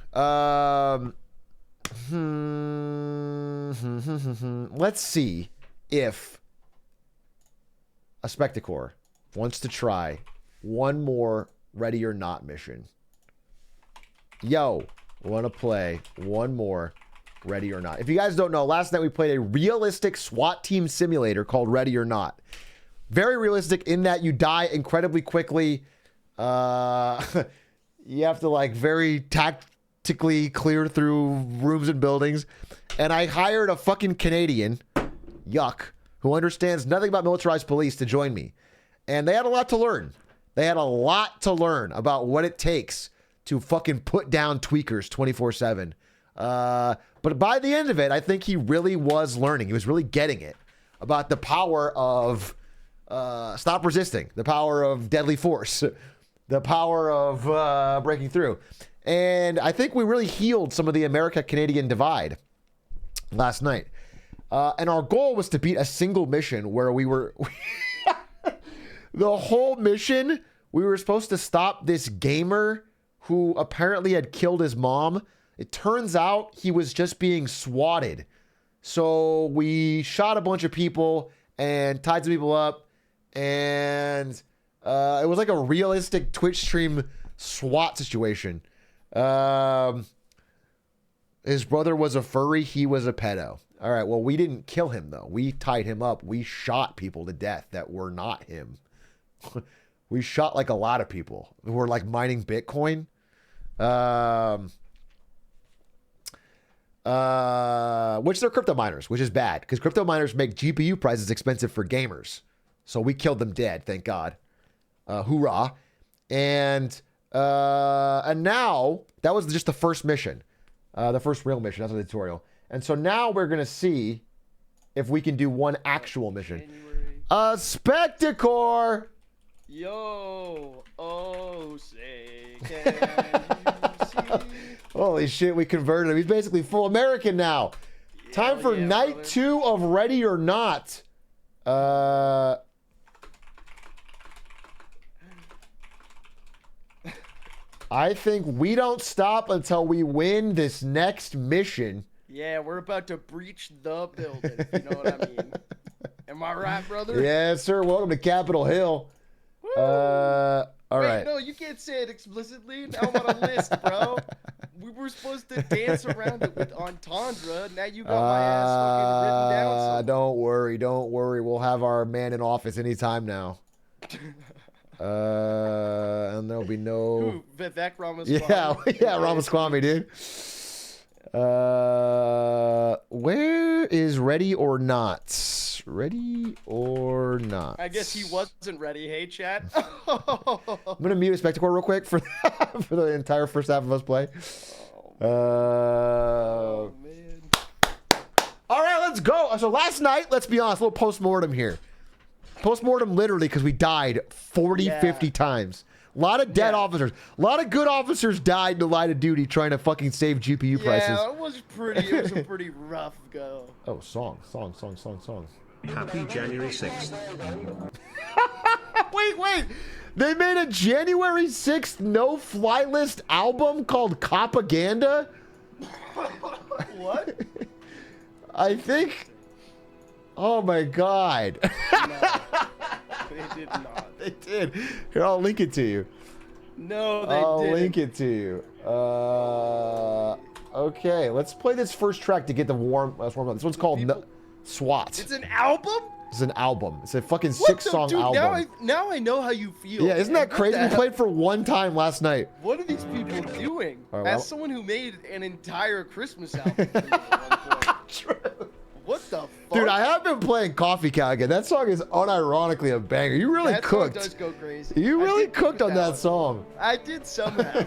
Let's see if a Spectacor wants to try one more Ready or Not mission. Yo, want to play one more Ready or Not. If you guys don't know, last night we played a realistic SWAT team simulator called Ready or Not. Very realistic in that you die incredibly quickly. You have to like very tactically clear through rooms and buildings. And I hired a fucking Canadian, yuck, who understands nothing about militarized police to join me. And they had a lot to learn. They had a lot to learn about what it takes to fucking put down tweakers 24/7. But by the end of it, I think he really was learning. He was really getting it about the power of stop resisting, the power of deadly force, the power of breaking through. And I think we really healed some of the America-Canadian divide last night. And our goal was to beat a single mission where we were... the whole mission, we were supposed to stop this gamer who apparently had killed his mom. It turns out he was just being swatted. So we shot a bunch of people and tied some people up. And it was like a realistic Twitch stream SWAT situation. His brother was a furry. He was a pedo. All right. Well, we didn't kill him, though. We tied him up. We shot people to death that were not him. We shot like a lot of people who were like mining Bitcoin. Which they're crypto miners, which is bad because crypto miners make GPU prices expensive for gamers. So we killed them dead, thank God. Hoorah. And now, that was just the first mission. The first real mission. That's the tutorial. And so now we're going to see if we can do one actual mission. A Spectacor! Yo! Oh, say, can you see? Holy shit, we converted him. He's basically full American now. Yeah, time for night brother. 2 of Ready or Not. I think we don't stop until we win this next mission. Yeah, we're about to breach the building, if you know what I mean. Am I right, brother? Yes, sir. Welcome to Capitol Hill. All right. No, you can't say it explicitly. Now I'm on a list, bro. We were supposed to dance around it with entendre. Now you got my ass fucking written down. Don't worry. We'll have our man in office anytime now. And there'll be no... Who? Vivek Ramaswamy? Yeah, Ramaswamy, dude. Where is Ready or Not? Ready or Not? I guess he wasn't ready. Hey, chat. I'm gonna mute a Spectacor real quick for for the entire first half of us play. Oh man. All right, let's go. So last night, let's be honest, a little post-mortem here. Post-mortem literally because we died 50 times. A lot of dead officers. A lot of good officers died in the line of duty trying to fucking save GPU prices. Yeah, it was a pretty rough go. Oh, song. Happy January 6th. Wait. They made a January 6th no-fly list album called Propaganda? What? I think... Oh my god. They did not. They did. Here, I'll link it to you. No, they I'll didn't. link it to you. Okay, let's play this first track to get the warm up. This one's called SWAT. It's an album? It's an album. It's a fucking What the- 6-song dude, album. Now I know how you feel. Yeah, isn't that What crazy? the We hell- played for one time last night. What are these people doing? All right, As well- someone who made an entire Christmas album. For me at one point. What the fuck? Dude, I have been playing Coffee Cow again. That song is unironically a banger. You really that cooked. Song does go crazy. You I really did cook cooked with on that one. song. I did somehow.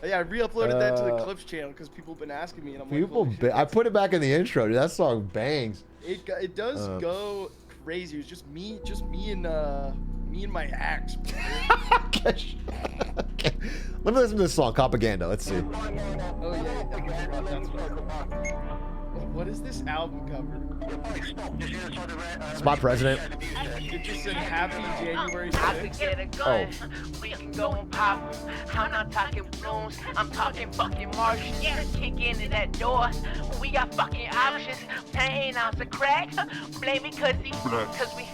Yeah, I re-uploaded that to the Clips channel because people have been asking me, and I'm like, People, holy shit, I put it back in the intro, dude. That song bangs. it does go crazy. It's just me and my axe. Let me listen to this song, Propaganda. Let's see. Oh yeah, that's what is this album cover? It's my president. It just said Happy January I could 6th. get a gun. We can go and pop 'em. I'm not talking balloons. I'm talking fucking Martians. Kick into that door. We got fucking options. 10 ounce of crack. Blame me cause we wah. Cause we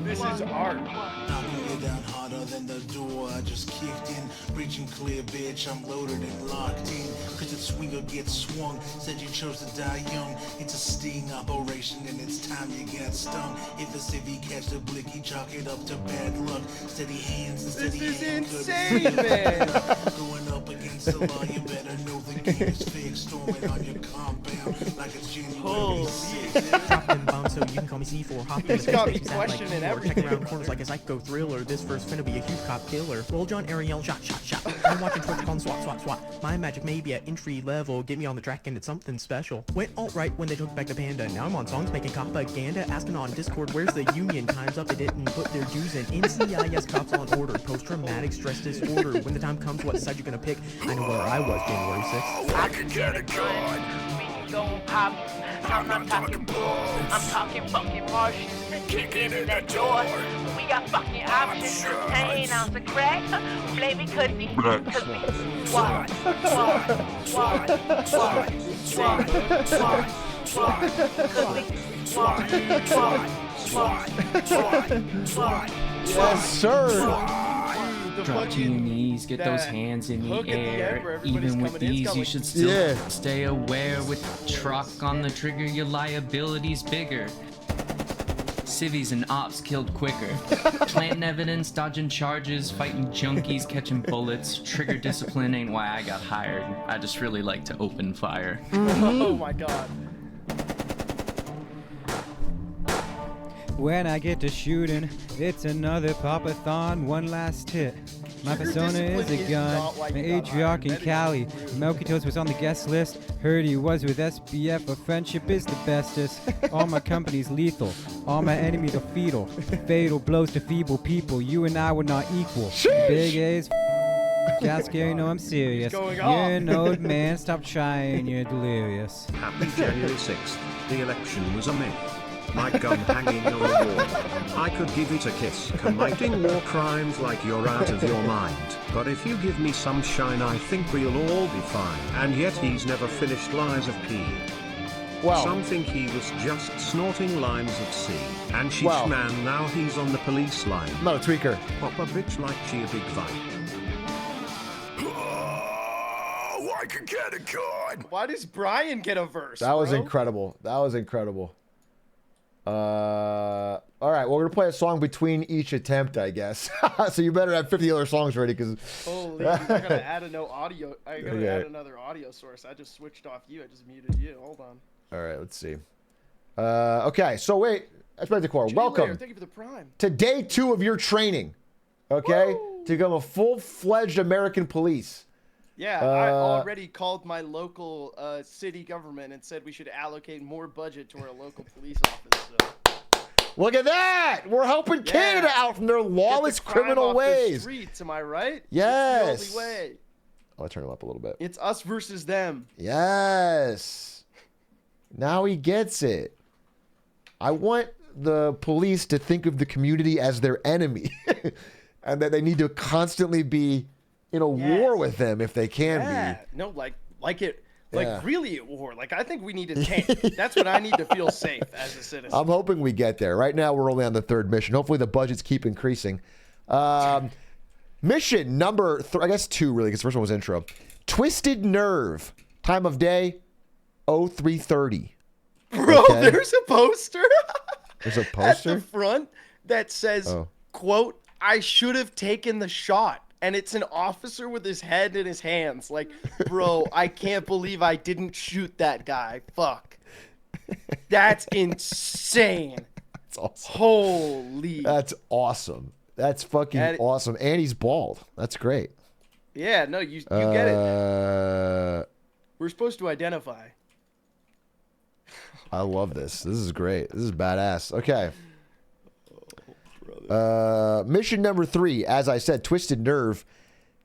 This is art. Knocking it down harder than the door I just kicked in. Preaching clear, bitch, I'm loaded and locked in. Cause the swinger gets swung. Said you chose to die young. It's a sting operation and it's time you get stung. If the civvy catch the blicky, chalk it up to bad luck. Steady hands and steady This is hand insane, couldn't man. Going up against the law, you better know the game is fixed. Storming on your compound like it's January 6th. Dropping bombs so you can call me C4. Hop in the He's got me face, act like questioning you are. everything. Checking around corners like a psycho thriller. This verse finna be a huge cop killer. Roll John Ariel, shot. I'm watching Twitch on swat. My magic may be at entry level. Get me on the track and it's something special. Went alt-right when they took back the panda. Now I'm on songs making propaganda. Asking on Discord, where's the union? Time's up, they didn't put their dues in. NCIS cops on order. Post-traumatic stress disorder. When the time comes, what side you gonna pick? I know where I was January 6th. I could get a gun. We can go and pop 'em. I'm not talking balloons. I'm talking fucking Martians. Kick into that door. We got fucking options. 10 ounce of crack. Blame me cause we Yes, sir. Drop to your knees, get those hands in the air. Even with these, you should still stay aware. With the truck on the trigger, your liability's bigger. Civvies and ops killed quicker. Planting evidence, dodging charges, fighting junkies, catching bullets. Trigger discipline ain't why I got hired. I just really like to open fire. Oh my god. When I get to shooting, it's another pop-a-thon, one last hit. My persona is a gun, my Atrioc in Cali. Milky Toast was on the guest list. Heard he was with SBF, but friendship is the bestest. All my company's lethal, all my enemies are fetal. Fatal blows to feeble people, you and I were not equal. Big A's, just scary, no I'm serious. You're an old man, stop trying, you're delirious. Happy January 6th. The election was a myth. My gun hanging on the wall. I could give it a kiss. Committing war crimes like you're out of your mind. But if you give me some shine, I think we'll all be fine. And yet he's never finished Lies of P. Wow. Some think he was just snorting lines of C. And sheesh Wow. man, now he's on the police line. I'm not a tweaker. Pop a bitch like she a big vibe. I could get a gun. Why does Brian get a verse? That was bro? incredible. That was incredible. All right, well, we're gonna play a song between each attempt, I guess. So you better have 50 other songs ready, because. Holy, I gotta add a no audio. I gotta add another audio source. I just switched off you. I just muted you. Hold on. All right, let's see. Okay, so wait, Expect the Core. Welcome Thank you for the prime. to day 2 of your training. Okay, to become a full-fledged American police. Yeah, I already called my local city government and said we should allocate more budget to our local police office. So. Look at that! We're helping Canada out from their lawless criminal ways. The streets, am I right? Yes. It's the only way. I'll turn him up a little bit. It's us versus them. Yes. Now he gets it. I want the police to think of the community as their enemy, and that they need to constantly be in a war with them if they can be. No, like it. Like, really at war. Like, I think we need a tank. That's what I need to feel safe as a citizen. I'm hoping we get there. Right now, we're only on the 3rd mission. Hopefully, the budgets keep increasing. Mission number, I guess 2, really, because the first one was intro. Twisted Nerve. Time of day, 0330. Bro, there's a poster. There's a poster? At the front that says, quote, I should have taken the shot. And it's an officer with his head in his hands. Like, bro, I can't believe I didn't shoot that guy. Fuck. That's insane. That's awesome. Holy. That's awesome. That's fucking awesome. And he's bald. That's great. Yeah, no, you get it. We're supposed to identify. I love this. This is great. This is badass. Okay. Mission number 3, as I said, Twisted Nerve.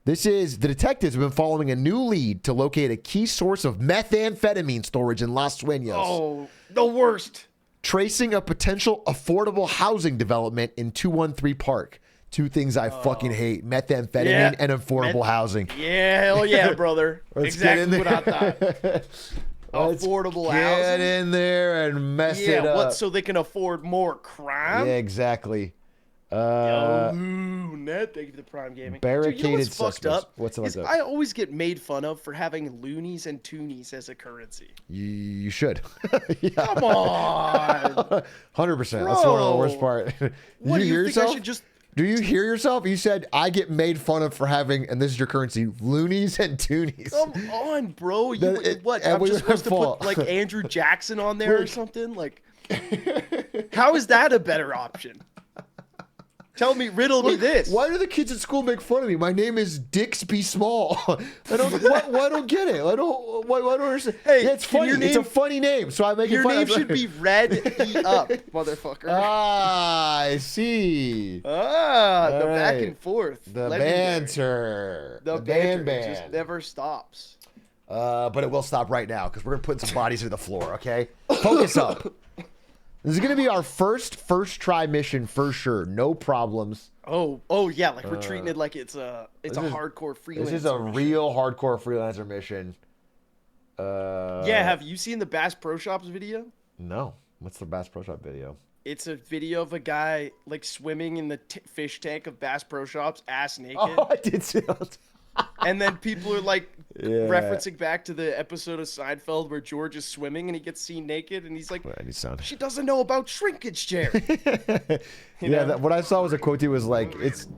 This is the detectives have been following a new lead to locate a key source of methamphetamine storage in Los Sueños. Oh, the worst. Tracing a potential affordable housing development in 213 Park. Two things I fucking hate: methamphetamine and affordable housing. Yeah, hell yeah, brother. Exactly what I thought. Affordable housing. Get in there and mess it up. Yeah, what? So they can afford more crime? Yeah, exactly. Net, thank you for the Prime Gaming. Barricaded Dude, you know what's suspects. fucked up? What's up? I always get made fun of for having loonies and toonies as a currency. You should. Come on. 100%. That's one of the worst part. What, do you think I should just... Do you hear yourself? You said, I get made fun of for having, and this is your currency, loonies and toonies. Come on, bro. What? I'm just supposed to put, like, Andrew Jackson on there or something? Like, how is that a better option? Riddle me this. Why do the kids at school make fun of me? My name is Dixby Small. I don't get it. I don't understand. Hey, it's funny. It's a funny name, so I make it funny. Your name should be Red E Up, motherfucker. I see. The back and forth. The Legendary. banter. The banter just never stops. But it will stop right now because we're going to put some bodies to the floor, okay? Focus up. This is going to be our first try mission for sure. No problems. Oh yeah, like we're treating it like it's a hardcore freelancer. This is a real hardcore freelancer mission. Yeah, have you seen the Bass Pro Shops video? No. What's the Bass Pro Shop video? It's a video of a guy like swimming in the fish tank of Bass Pro Shops, ass naked. Oh, I did see that. And then people are like referencing back to the episode of Seinfeld where George is swimming and he gets seen naked and he's like, she doesn't know about shrinkage, Jerry. What I saw was a quote. He was like, it's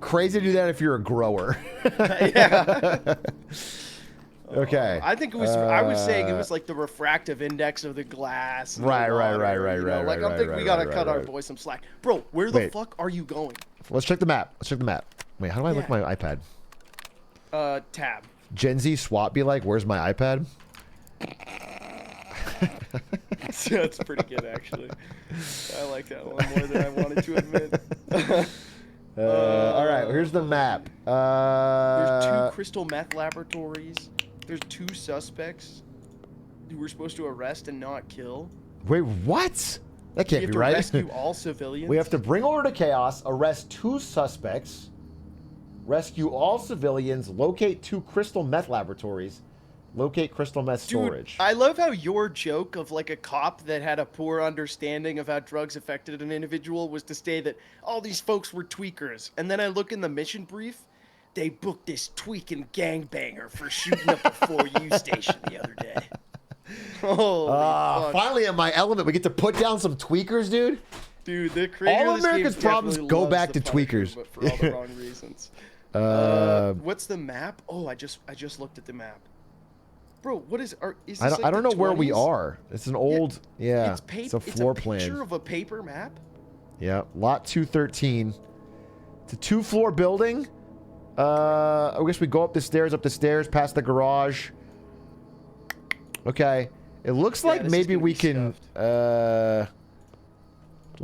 crazy to do that if you're a grower. Okay. I think it was. I was saying it was like the refractive index of the glass. Right. Like I'm thinking we gotta cut our boy some slack, bro. Where the fuck are you going? Let's check the map. Wait, how do I look at my iPad? Tab. Gen Z swap be like, where's my iPad? That's pretty good, actually. I like that one more than I wanted to admit. All right, here's the map. There's 2 crystal meth laboratories. There's 2 suspects who we're supposed to arrest and not kill. Wait, what? That can't be right. We have to rescue all civilians. We have to bring order to chaos, arrest 2 suspects, rescue all civilians, locate 2 crystal meth laboratories, locate crystal meth storage. I love how your joke of like a cop that had a poor understanding of how drugs affected an individual was to say that all these folks were tweakers. And then I look in the mission brief, they booked this tweaking gangbanger for shooting up a 4U station the other day. Holy fuck. Finally in my element, we get to put down some tweakers, dude. Dude, the creator all of this America's game problems go back to tweakers. But for all the wrong reasons. What's the map? Oh, I just looked at the map. Bro, what is this I don't know where we are. It's an old it's a floor plan. It's a picture of a paper map? Yeah, lot 213. It's a 2-floor building. I guess we go up the stairs, past the garage. Okay. It looks like maybe we can... let's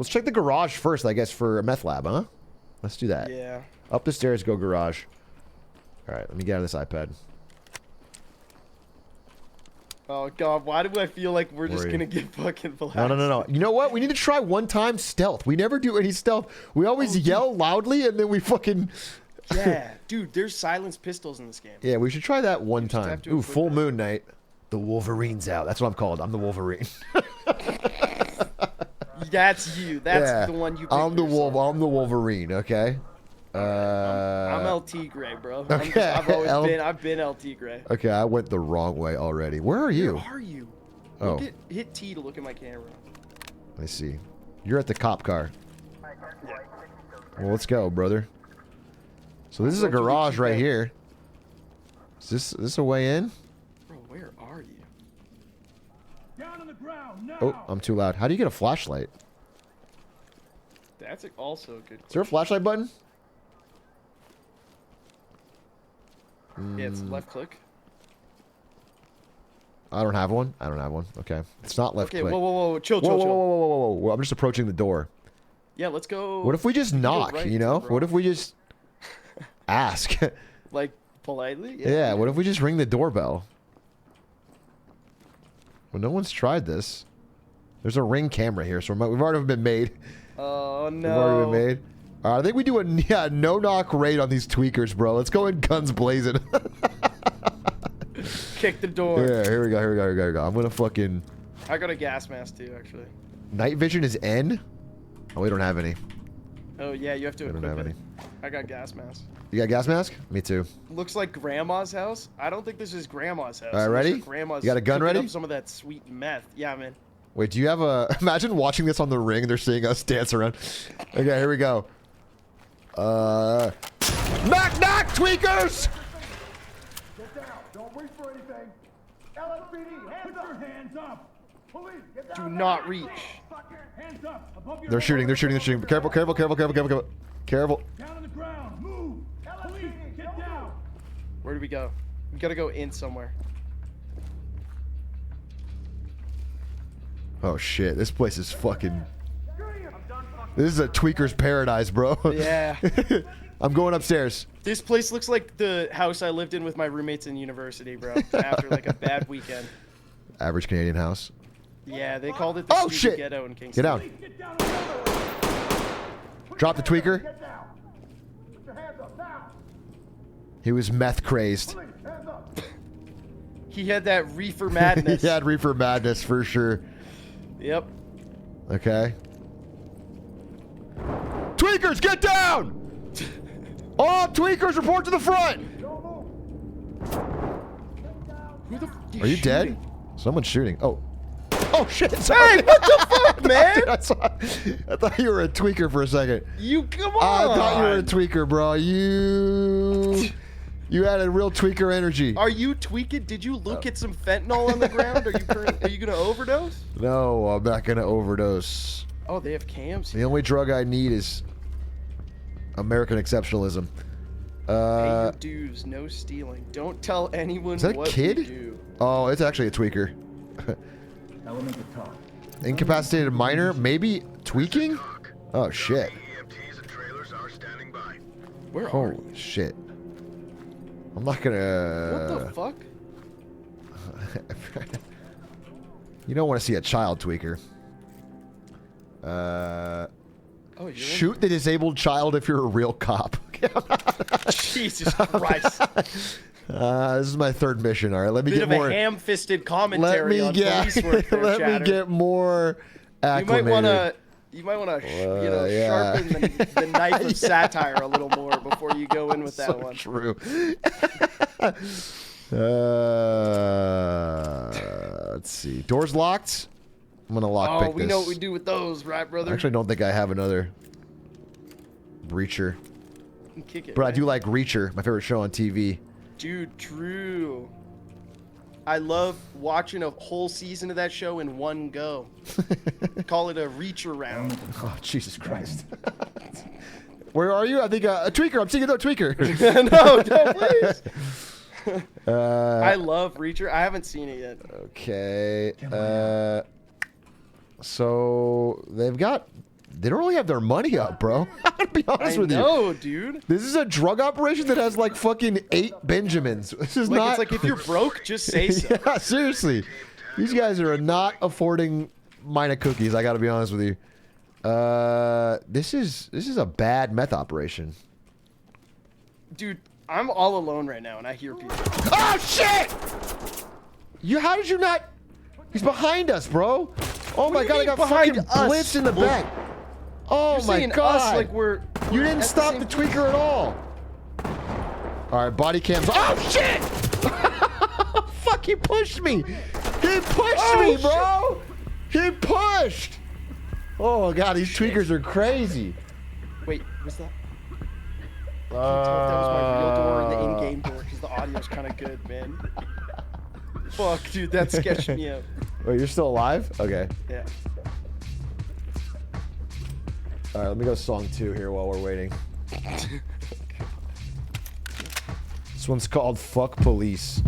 check the garage first, I guess, for a meth lab, huh? Let's do that. Yeah. Up the stairs, go garage. Alright, let me get out of this iPad. Oh, God. Why do I feel like we're just going to get fucking blasted? No. You know what? We need to try one time stealth. We never do any stealth. We always yell loudly, and then we fucking... Yeah. Dude, there's silenced pistols in this game. Yeah, we should try that one time. Ooh, full moon night. The Wolverine's out. That's what I'm called. I'm the Wolverine. That's you. That's the one you picked. I'm the Wolverine, okay? I'm LT Gray, bro. Okay. I've been LT Gray. Okay, I went the wrong way already. Where are you? Where are you? Oh. Hit T to look at my camera. I see. You're at the cop car. Well, let's go, brother. So this is a garage right here. Is this a way in? Bro, where are you? Down on the ground now. Oh, I'm too loud. How do you get a flashlight? That's also a good question. Is there a flashlight button? Yeah, it's left click. I don't have one. Okay. It's not left click. Whoa. Chill. Whoa. I'm just approaching the door. Yeah, let's go. What if we just knock, right, you know? bro. What if we just ask? Like, politely? Yeah, what if we just ring the doorbell? Well, no one's tried this. There's a Ring camera here, so we've already been made. Oh, no. We've already been made. I think we do a no-knock raid on these tweakers, bro. Let's go in guns blazing. Kick the door. Yeah, here we go. I'm gonna fucking... I got a gas mask, too, actually. Night vision is N? Oh, we don't have any. Oh, yeah, you have to equip don't have it. any. I got gas mask. You got a gas mask? Me too. Looks like Grandma's house. I don't think this is Grandma's house. All right, ready? Grandma's You got a gun cooking ready? up some of that sweet meth. Yeah, man. Wait, do you have a... Imagine watching this on the Ring and they're seeing us dance around. Okay, here we go. Knock, tweakers! Get down. Don't wait for anything. LSPD, put your hands up. Police, get down. Do not reach. Hands up. Above your They're shooting. Careful. Down on the ground. Move. Police, get down. Where do we go? We gotta go in somewhere. Oh shit, this place is fucking... This is a tweaker's paradise, bro. Yeah. I'm going upstairs. This place looks like the house I lived in with my roommates in university, bro. After like a bad weekend. Average Canadian house. Yeah, they called it the shit. ghetto in Kingston. Get down. Drop the tweaker. He was meth crazed. He had that reefer madness. He had reefer madness for sure. Yep. Okay. Tweakers, get down! All tweakers, report to the front! Who the Are you dead? Someone's shooting. Oh. Oh shit! Sorry. Hey, what the fuck, man? Dude, I thought you were a tweaker for a second. You come on. I thought you were a tweaker, bro. You had a real tweaker energy. Are you tweaking? Did you look at some fentanyl on the ground? Are you gonna overdose? No, I'm not gonna overdose. Oh, they have cams. The only drug I need is American exceptionalism. Pay your dues, no stealing. Don't tell anyone Is that a what kid? you do. Oh, it's actually a tweaker. Incapacitated minor, maybe tweaking? Oh shit. Where are Holy you? shit. I'm not gonna... What the fuck? You don't want to see a child tweaker. Shoot the disabled child if you're a real cop. Jesus Christ. This is my third mission. All right, let me Bit get of more. a ham-fisted commentary on police work there, Let chatter. me get more acclimated. You might wanna, sharpen the knife of satire a little more before you go in with that one. True. Let's see. Doors locked. I'm gonna lockpick this. We know what we do with those, right, brother? I actually don't think I have another Reacher. Kick it, But I man. do like Reacher, my favorite show on TV. Dude, true. I love watching a whole season of that show in one go. Call it a Reacher round. Oh, Jesus Christ. Where are you? I think a tweaker. I'm seeing another tweaker. No, please. I love Reacher. I haven't seen it yet. Okay. So they don't really have their money up, bro. I'm gonna be honest with you. I know, dude. This is a drug operation that has like fucking 8 Benjamins. This is not. It's like if you're broke, just say so. Yeah, seriously. These guys are not affording Mina cookies. I got to be honest with you. This is a bad meth operation. Dude, I'm all alone right now, and I hear people. Oh shit! How did you not? He's behind us, bro. Oh my god, I got fucking blitzed in the back. Oh my god. Us like we're you didn't stop the tweaker at all. All right, body cams. Oh shit! Fuck, he pushed me. He pushed me, bro. He pushed. Oh god, these tweakers are crazy. Wait, was that? I can't tell if that was my real door or the in-game door because the audio's kind of good, man. Fuck, dude, that sketched me out. Wait, you're still alive? Okay. Yeah. All right, let me go song 2 here while we're waiting. This one's called Fuck Police.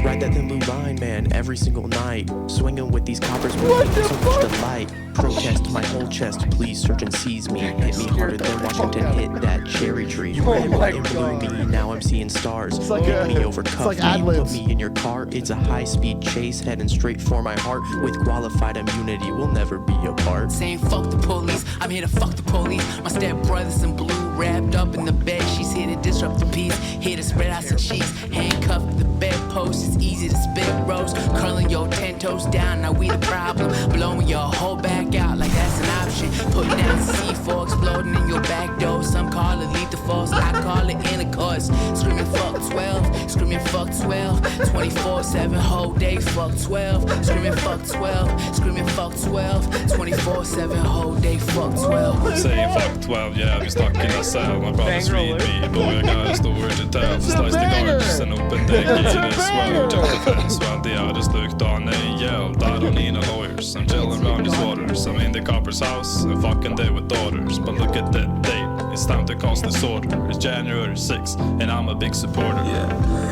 Ride that thin blue line, man, every single night. Swinging with these coppers with so much delight. Protest my whole chest, please search and seize me. Hit me harder than Washington hit that cherry tree. Red, white, and blue me, now I'm seeing stars. It's like me over, cuff me, put me in your car. It's a high-speed chase, heading straight for my heart. With qualified immunity, we'll never be apart. Saying fuck the police, I'm here to fuck the police. My stepbrother's in blue, wrapped up in the bed. She's here to disrupt the peace, here to spread out some cheeks. Handcuffed to the bedpost, it's easy to spit roast. Curling your 10 toes down, now we the problem. Blowing your whole back out like that's an option. Putting down C4, exploding in your back door. Some call it lethal force, I call it intercourse. Screaming fuck 12, screaming fuck 12. 24/7 whole days, fuck 12. Screaming fuck 12, screaming fuck 12. 24/7 whole day, fuck 12. Saying fuck 12, yeah, vi stuck in a cell. My brothers read me, boy, I got a story to tell. Slice the guards and open deck in this world. Took the fence while the others looked on and yelled. I don't need no lawyers, I'm chilling around these waters. I'm in the copper's house, a fucking day with daughters. But look at that date, it's time to cause disorder. It's January 6th, and I'm a big supporter.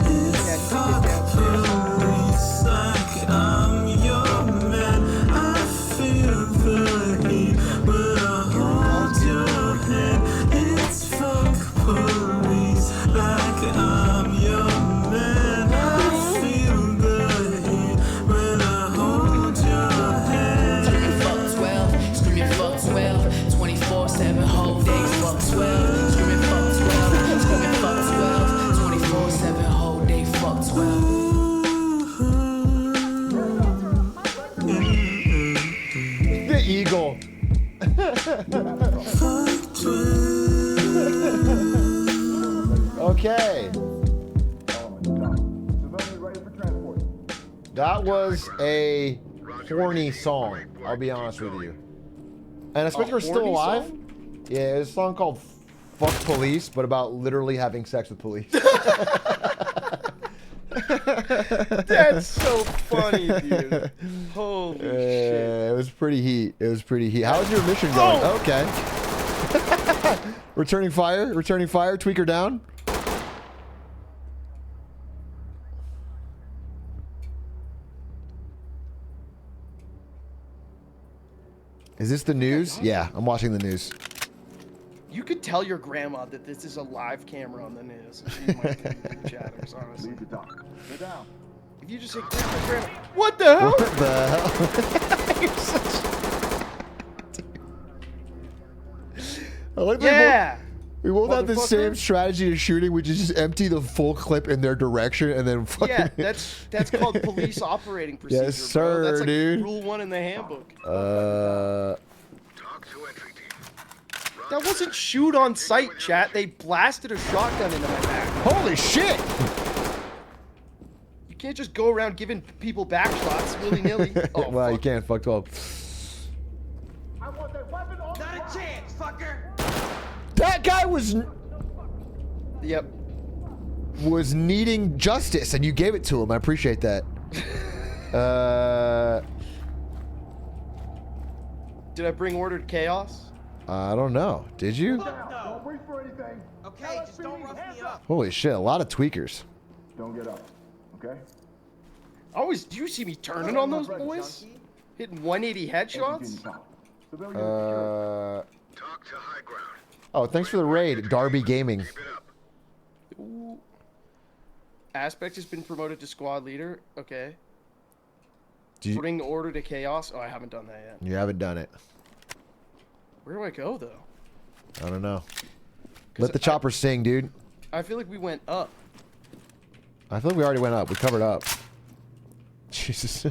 It's fuck police, like I'm your man. I feel the heat when I hold your hand. It's fuck police, like I'm your man. I feel the heat when I hold your hand. Screaming fuck 12, screaming fuck 12. 24/7 whole days, fuck 12. Screaming fuck 12, screaming fuck 12. 24/7 whole day, fuck 12. The eagle. Okay. That was a horny song, I'll be honest with you. And I suppose we're still horny alive? song? Yeah, it's a song called Fuck Police, but about literally having sex with police. That's so funny, dude. Holy shit. It was pretty heat. It was pretty heat. How's your mission going? Oh! Okay. Returning fire. Returning fire. Tweaker down. Is this the news? Yeah, I'm watching the news. You could tell your grandma that this is a live camera on the news. She might be chatters, honestly. Leave the dock. Get down. If you just say, grandma, what the hell? What the hell? You're such... I like Yeah. we both have the same strategy to shooting, which is just empty the full clip in their direction and then fucking... Yeah, that's called police operating procedure. Yes, sir, bro. That's like dude. Rule 1 in the handbook. That wasn't shoot on sight, chat. They blasted a shotgun into my back. Holy shit! You can't just go around giving people back shots willy-nilly. Oh, well, you can't. Fuck 12. I want that weapon on. Not a chance, fucker. That guy was... Yep. Was needing justice, and you gave it to him. I appreciate that. Did I bring order to chaos? I don't know. Did you? Don't reach for anything. Okay, just don't rough me up. Holy shit, a lot of tweakers. Don't get up, okay? Always, do you see me turning on those boys? Hitting 180 headshots? Oh, thanks for the raid, Darby Gaming. Ooh. Aspect has been promoted to squad leader. Okay. Bring order to chaos. Oh, I haven't done that yet. You haven't done it. Where do I go, though? I don't know. Let the chopper sing, dude. I feel like we went up. I feel like we already went up. We covered up. Jesus.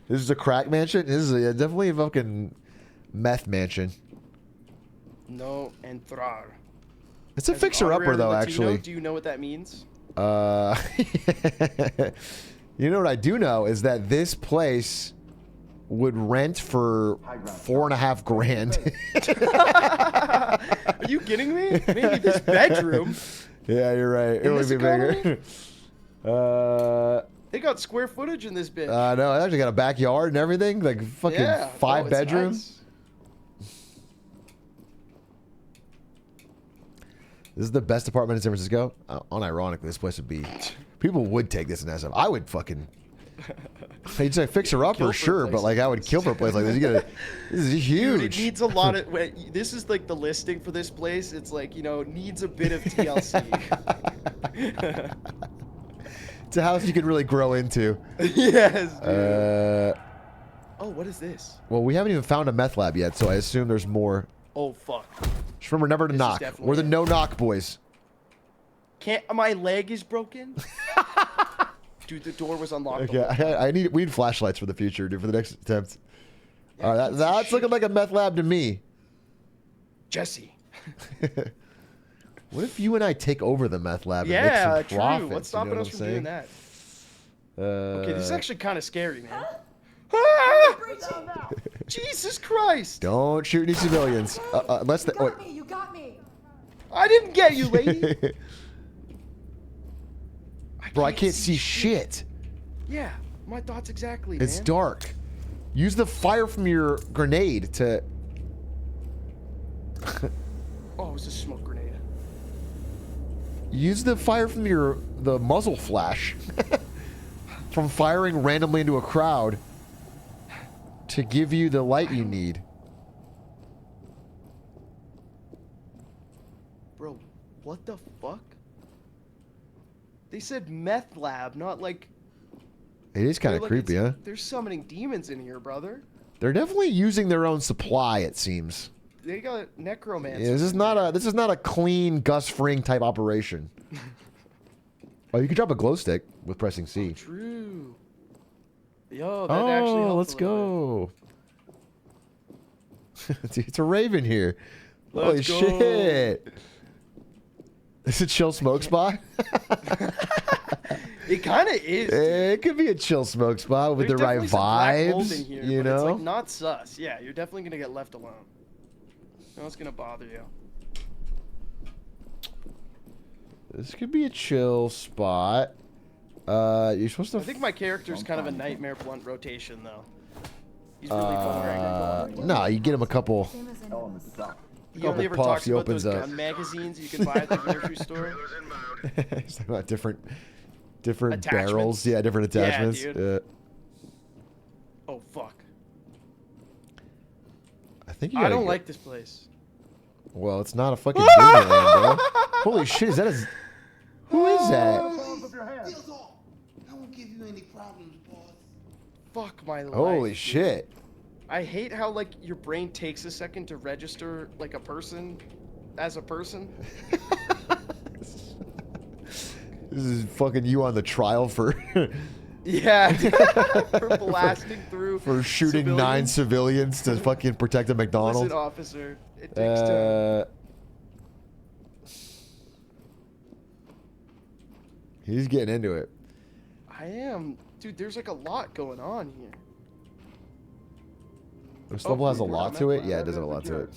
This is a crack mansion? This is definitely a fucking meth mansion. No entrar. It's a fixer-upper, though, actually. Do you know what that means? You know what I do know is that this place would rent for $4.5 grand. Are you kidding me? Maybe this bedroom. Yeah, you're right. It would be bigger. They got square footage in this bitch. No, it actually got a backyard and everything. Like fucking 5 bedrooms. Nice. This is the best apartment in San Francisco. Unironically, this place would be. People would take this in SF. I would fucking. You'd say fixer upper, sure, but like I would kill for a place like this. This is huge. Dude, it needs a lot of. This is like the listing for this place. It's like, you know, needs a bit of TLC. It's a house you could really grow into. Yes. Dude. Oh, what is this? Well, we haven't even found a meth lab yet, so I assume there's more. Oh fuck. Just remember never to knock. We're the no knock boys. My leg is broken. Dude, the door was unlocked. Okay, we need flashlights for the future, dude, for the next attempt. All right, that's looking like a meth lab to me. Jesse. What if you and I take over the meth lab and yeah, make some profits? True. What's stopping us from doing that? Okay, this is actually kind of scary, man. Jesus Christ! Don't shoot any civilians. Unless they. You got me. I didn't get you, lady. Bro, I can't see shit. Yeah, my thoughts exactly, It's man. dark. Use the fire from your grenade to. Oh, it was a smoke grenade. Use the fire from the muzzle flash from firing randomly into a crowd to give you the light you need. Bro, what the fuck? They said meth lab, not like... It is kind of creepy, huh? They're summoning demons in here, brother. They're definitely using their own supply, it seems. They got necromancers. Yeah, this is not a clean Gus Fring type operation. Oh, you can drop a glow stick with pressing C. Oh, true. Yo, that actually helps. Let's go. It's a raven here. Holy shit. Is it chill smoke spot? It kind of is. It could be a chill smoke spot with the right vibes. In here, you but know? It's like not sus. Yeah, you're definitely going to get left alone. No one's going to bother you. This could be a chill spot. You're supposed to. I think my character's kind of a nightmare blunt rotation, though. He's really vulnerable. No, you get him a couple. He only ever talks about those gun magazines you can buy at the grocery store. He's talking about different barrels. Yeah, different attachments. Yeah, dude. Oh, fuck. I think I don't like this place. Well, it's not a fucking Disneyland, bro. Holy shit, is that a... Who is that? I won't give you any problems, boss. Fuck my life. Holy dude. shit. I hate how, like, your brain takes a second to register, like, a person as a person. This is fucking you on the trial for... Yeah, for blasting through for shooting civilians. 9 civilians to fucking protect a McDonald's. Listen, officer, it takes time. He's getting into it. I am. Dude, there's like a lot going on here. This level has a lot to it? Yeah, it does have a lot to it.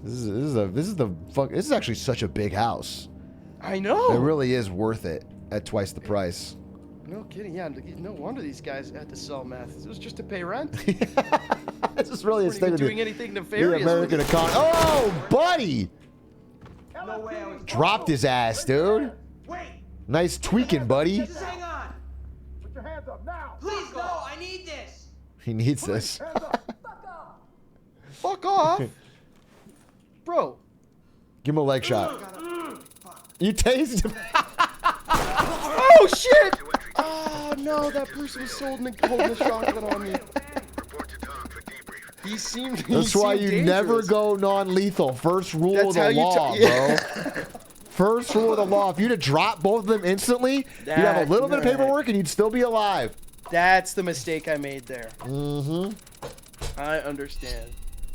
This is actually such a big house. I know. It really is worth it at twice the price. No kidding. Yeah, no wonder these guys had to sell meth. It was just to pay rent. This is really a state of doing anything the nefarious. American economy. Oh, buddy! No way I was Dropped his ass, dude. Wait! Nice tweaking, buddy. Just hang on! Put your hands up now! Please, no! I need this! He needs this. Fuck off! Bro. Give him a leg shot. You tased him. Oh, shit! Oh, no, that person was holding a shotgun on me. He seemed That's why you dangerous. never go non-lethal. First rule That's of the how you law, yeah. bro. First rule of the law. If you'd have dropped both of them instantly, you'd have a little bit of paperwork and you'd still be alive. That's the mistake I made there. Mm-hmm. I understand.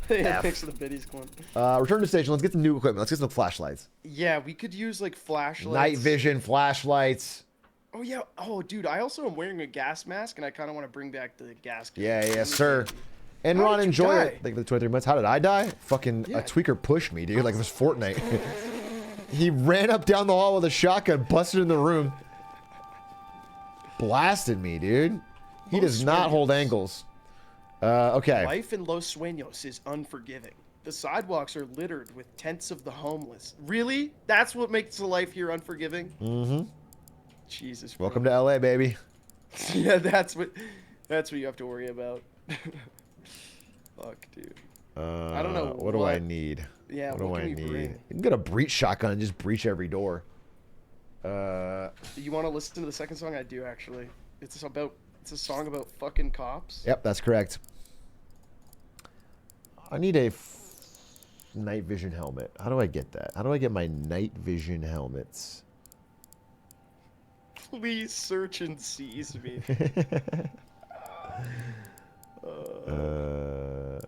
Thanks for the biddies, Clint. Return to station. Let's get some new equipment. Let's get some flashlights. Yeah, we could use like flashlights. Night vision, flashlights. Oh yeah. Oh, dude, I also am wearing a gas mask, and I kind of want to bring back the gas. Yeah, yes, sir. And How Ron, did you enjoy die? it. Like the 23 months. How did I die? Fucking a tweaker pushed me, dude. Like it was Fortnite. He ran up down the hall with a shotgun, busted in the room, blasted me, dude. He does not hold angles. Okay. Life in Los Sueños is unforgiving. The sidewalks are littered with tents of the homeless. Really? That's what makes the life here unforgiving? Mm-hmm. Jesus. Bro. Welcome to LA, baby. Yeah, that's what you have to worry about. Fuck, dude. I don't know. What do I need? Yeah, what do I need? bring? You can get a breach shotgun and just breach every door. You want to listen to the second song? I do actually. It's a song about fucking cops. Yep, that's correct. I need a night vision helmet. How do I get that? How do I get my night vision helmets? Please search and seize me. Oh,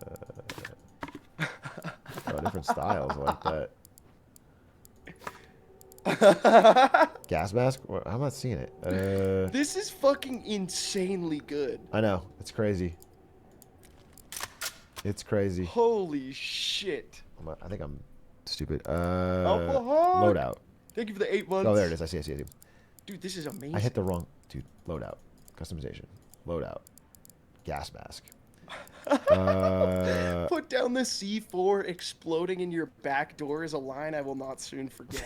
different styles. I like that. Gas mask? I'm not seeing it. This is fucking insanely good. I know. It's crazy. It's crazy. Holy shit. I think I'm stupid. Alcohol. Loadout. Thank you for the 8 months. Oh, there it is. I see. Dude, this is amazing. I hit the wrong... Dude, loadout. Customization. Loadout. Gas mask. Put down the C4 exploding in your back door is a line I will not soon forget.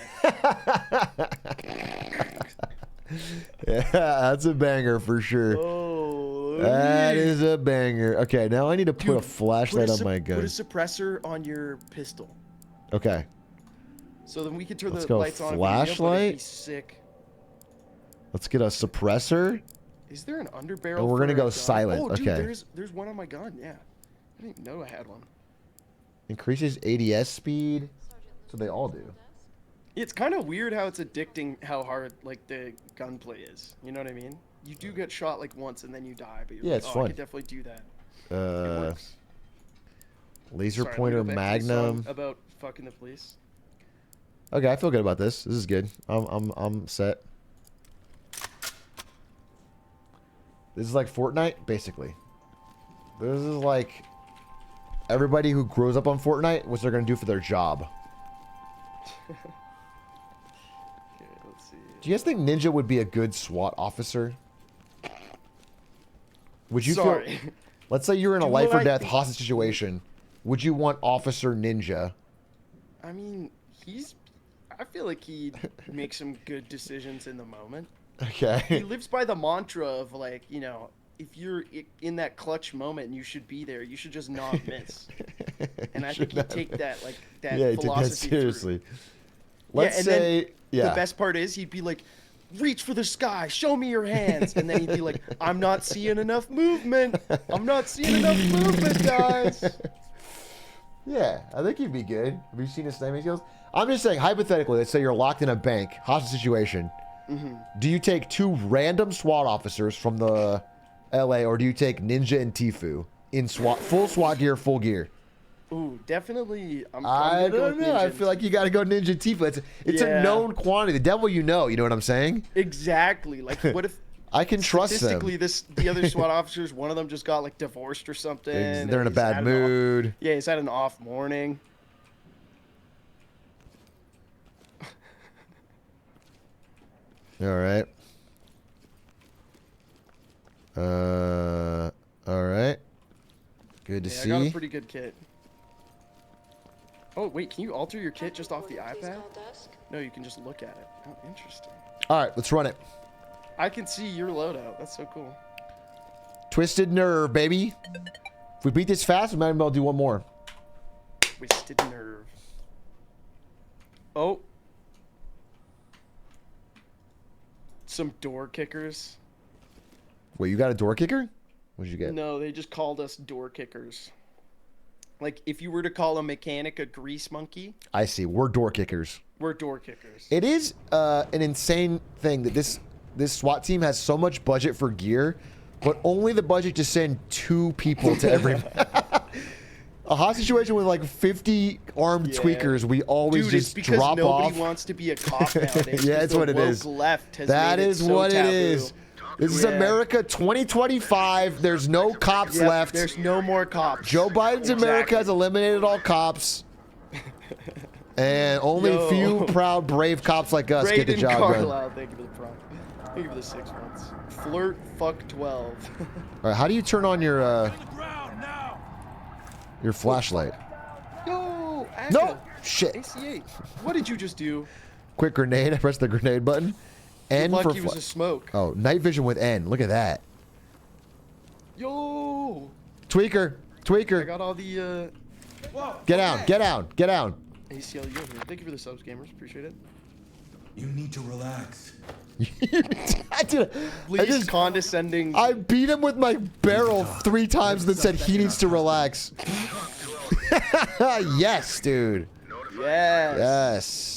Yeah, that's a banger for sure. Oh, that is a banger. Okay, now I need to put a flashlight on my gun. Put a suppressor on your pistol. Okay. So then we can turn Let's the go lights on. flashlight. Be sick. Let's get a suppressor. Is there an underbarrel? And we're gonna for go a gun? silent. Oh, dude, Okay. there's one on my gun. Yeah, I didn't know I had one. Increases ADS speed. So they all do. It's kind of weird how it's addicting how hard like the gunplay is. You know what I mean? You do get shot like once and then you die, but you're Yeah, like, it's oh, fun. I could definitely do that. It works. Laser Sorry, pointer let me go back to the song magnum. about fucking the police. Okay, I feel good about this. This is good. I'm set. This is like Fortnite, basically. This is like everybody who grows up on Fortnite, what they're gonna do for their job. Okay, let's see. Do you guys think Ninja would be a good SWAT officer? Would you Sorry. feel? Let's say you're in a Do life what or I death think- hostage situation. Would you want Officer Ninja? I mean, I feel like he'd make some good decisions in the moment. Okay. He lives by the mantra of like, you know, if you're in that clutch moment and you should be there, you should just not miss. And I think he'd take that like that Yeah, he took that philosophy seriously. through. Let's and say, then yeah. the best part is he'd be like, reach for the sky, show me your hands, and then he'd be like, I'm not seeing enough movement. I'm not seeing enough movement, guys. Yeah, I think he'd be good. Have you seen his sniping skills? I'm just saying, hypothetically, let's say you're locked in a bank, hostage situation. Mm-hmm. Do you take 2 random SWAT officers from the LA, or do you take Ninja and Tifu in full SWAT gear, full gear? Ooh, definitely. I don't know. I feel like you got to go Ninja Tifu. It's a known quantity. The devil you know. You know what I'm saying? Exactly. Like, what if I can trust them. statistically the other SWAT officers, one of them just got like divorced or something. They're in a bad mood. Yeah, he's had an off morning. All right. All right. Good to see. I got a pretty good kit. Oh, wait, can you alter your kit just off the iPad? No, you can just look at it. Oh, interesting. All right, let's run it. I can see your loadout. That's so cool. Twisted Nerve, baby. If we beat this fast, we might be able to do one more. Twisted Nerve. Oh. Some door kickers. Wait, you got a door kicker? What did you get? No, they just called us door kickers. Like, if you were to call a mechanic a grease monkey, I see. We're door kickers. we're door kickers. It is an insane thing that this SWAT team has so much budget for gear, but only the budget to send 2 people to every... A hot situation with like 50 armed tweakers, we always just drop off. Nobody wants to be a cop nowadays. Yeah, that's what it is. Left has That made is it so what taboo. it is. This is America 2025. There's no cops left. There's no more cops. Joe Biden's America has eliminated all cops. And only a few proud, brave cops like us get the job done. Thank you for the prompt. Thank you for the 6 months. Flirt, fuck 12. All right, how do you turn on your flashlight? Yo, No! Shit. ACH. What did you just do? Quick grenade. I pressed the grenade button. N for was a smoke. Oh, night vision with N. Look at that. Yo. Tweaker. Tweaker. I got all the. Get down. Get down. Get down. ACL, you here. Thank you for the subs, gamers. Appreciate it. You need to relax. Please, condescending. I beat him with my barrel 3 times and then said he needs to relax. Yes, dude. Yes. Yes.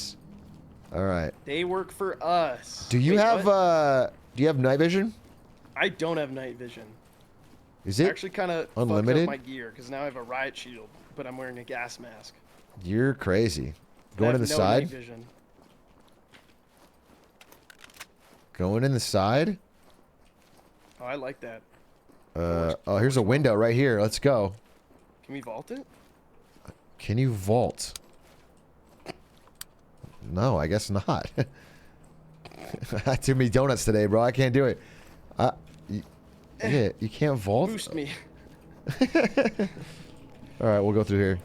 All right. They work for us. Do you have do you have night vision? I don't have night vision. Is it actually kind of unlimited? my gear because now I have a riot shield, but I'm wearing a gas mask. You're crazy. Going I in have the no side? night vision. Going in the side? Oh, I like that. Oh, here's a window right here. Let's go. Can we vault it? Can you vault? No, I guess not. I had too many donuts today, bro. I can't do it. Yeah, you can't vault? Boost me. All right, we'll go through here.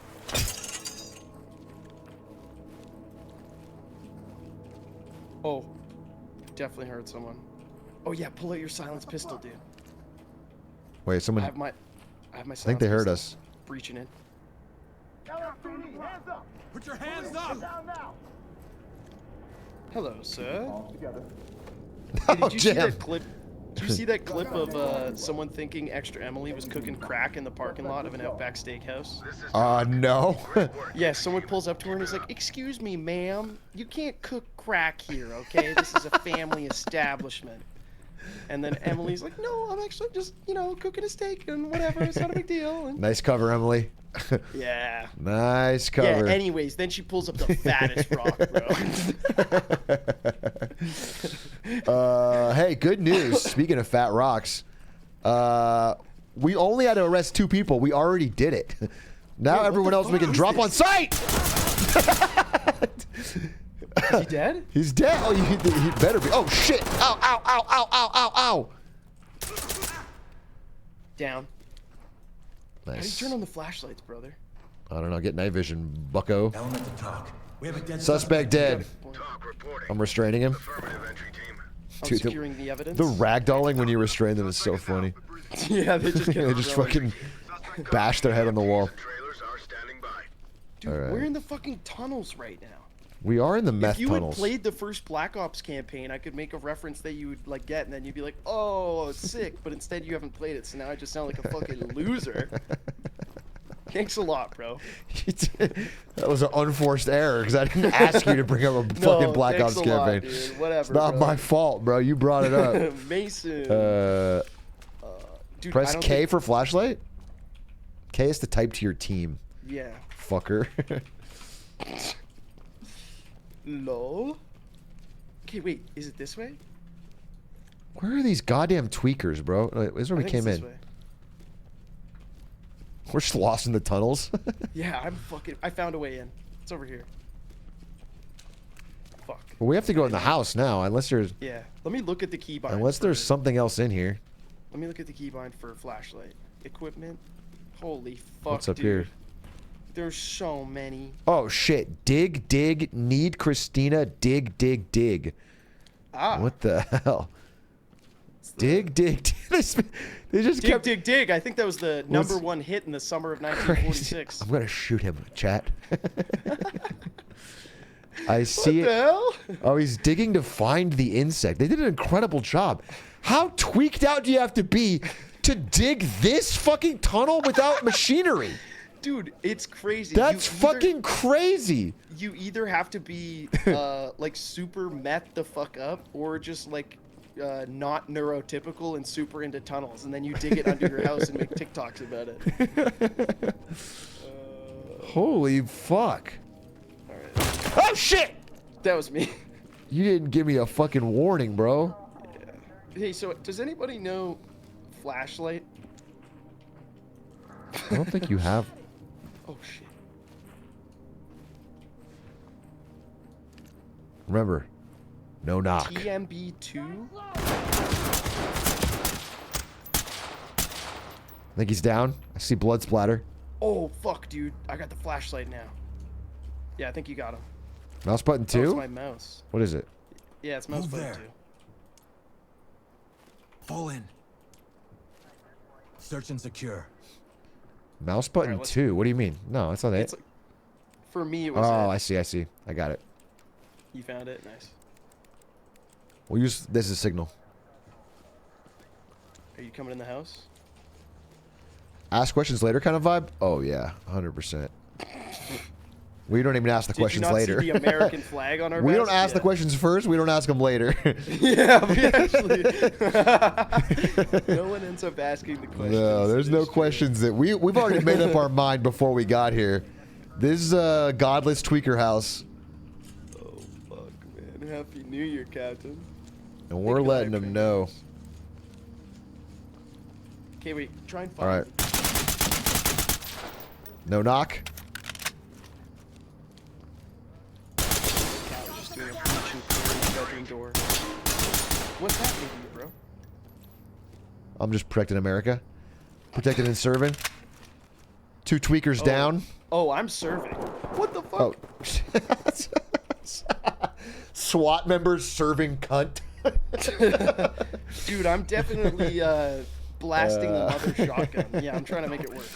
Oh, definitely heard someone. Oh yeah, pull out your silenced pistol, dude. Wait, someone... I have my I think they heard us. Breaching in. LSPD, hands up! Put your hands up! Down now! Hello, sir. All together. Hey, did you see that clip? Did you see that clip of someone thinking Extra Emily was cooking crack in the parking lot of an Outback Steakhouse? No. Yeah, someone pulls up to her and is like, "Excuse me, ma'am, you can't cook crack here, okay? This is a family establishment." And then Emily's like, "No, I'm actually just, cooking a steak and whatever. It's not a big deal." And Nice cover, Emily. yeah. Nice cover. Yeah, anyways, then she pulls up the fattest rock, bro. Hey, good news. Speaking of fat rocks, we only had to arrest 2 people. We already did it. Now everyone else we can drop on sight. Is he dead? He's dead. Oh, he better be. Oh shit! Ow! Ow! Ow! Ow! Ow! Ow! Ow! Down. How do you Nice. turn on the flashlights, brother? I don't know. Get night vision, bucko. Element to talk. We have a dead Suspect dead. I'm restraining him. I'm Dude, securing the evidence. The ragdolling when you restrain them is so funny. Yeah, they just get They just rolling. fucking bash their head on the wall. Dude, All right. we're in the fucking tunnels right now. We are in the meth If you tunnels. had played the first Black Ops campaign, I could make a reference that you would like get, and then you'd be like, "Oh, sick!" But instead, you haven't played it, so now I just sound like a fucking loser. Thanks a lot, bro. That was an unforced error because I didn't ask you to bring up a fucking Black Ops thanks a lot, campaign. dude. Whatever, It's not bro. my fault, bro. You brought it up. Mason. Dude, Press I don't K think- for flashlight. K is to type to your team. Yeah. Fucker. Lol. Okay, wait. Is it this way? Where are these goddamn tweakers, bro? This is where we I think came it's in. this way. We're just lost in the tunnels. Yeah, I found a way in. It's over here. Fuck. Well, we have to go in the house now, unless there's Yeah. Let me look at the key bar. something else in here. Let me look at the keybind for flashlight. Equipment. Holy fuck, What's up dude. here? There's so many. Oh shit! Dig, dig, need Christina. Dig, dig, dig. Ah. What the hell? Dig, dig, dig. They just Dig, kept. dig, dig. I think that was the #1 hit in the summer of 1946. I'm gonna shoot him, chat. I see What the hell? Oh, he's digging to find the insect. They did an incredible job. How tweaked out do you have to be to dig this fucking tunnel without machinery? Dude, it's crazy. That's fucking crazy. You either have to be like super meth the fuck up, or just like not neurotypical and super into tunnels, and then you dig it under your house and make TikToks about it. Holy fuck. Oh shit! That was me. You didn't give me a fucking warning, bro. Hey, so does anybody know flashlight? I don't think you have. Oh shit. Remember, no knock. TMB2? I think he's down. I see blood splatter. Oh fuck, dude. I got the flashlight now. Yeah, I think you got him. Mouse button Oh, it's 2? my mouse. What is it? Yeah, it's mouse button 2. Fall in. Search and secure. Mouse button 2? What do you mean? No, that's not it. For me, it was. Oh, I see. I got it. You found it? Nice. We'll use this as a signal. Are you coming in the house? Ask questions later kind of vibe? Oh, yeah. 100%. We don't even ask the questions later. Did you not see the American flag on our We vest? don't ask the questions first. We don't ask them later. Yeah, we actually. No one ends up asking the questions. No, there's no questions that we've already made up our mind before we got here. This is a godless tweaker house. Oh fuck, man! Happy New Year, Captain. And we're letting them know. Okay, wait. Try and All find. right. No knock. Cat was just doing a breach and clearing the bedroom door. What's happening to you, bro? I'm just protecting America. Protecting and serving. 2 tweakers down. Oh, I'm serving. What the fuck? Oh. SWAT members serving cunt. Dude, I'm definitely blasting the mother shotgun. Yeah, I'm trying to make it work.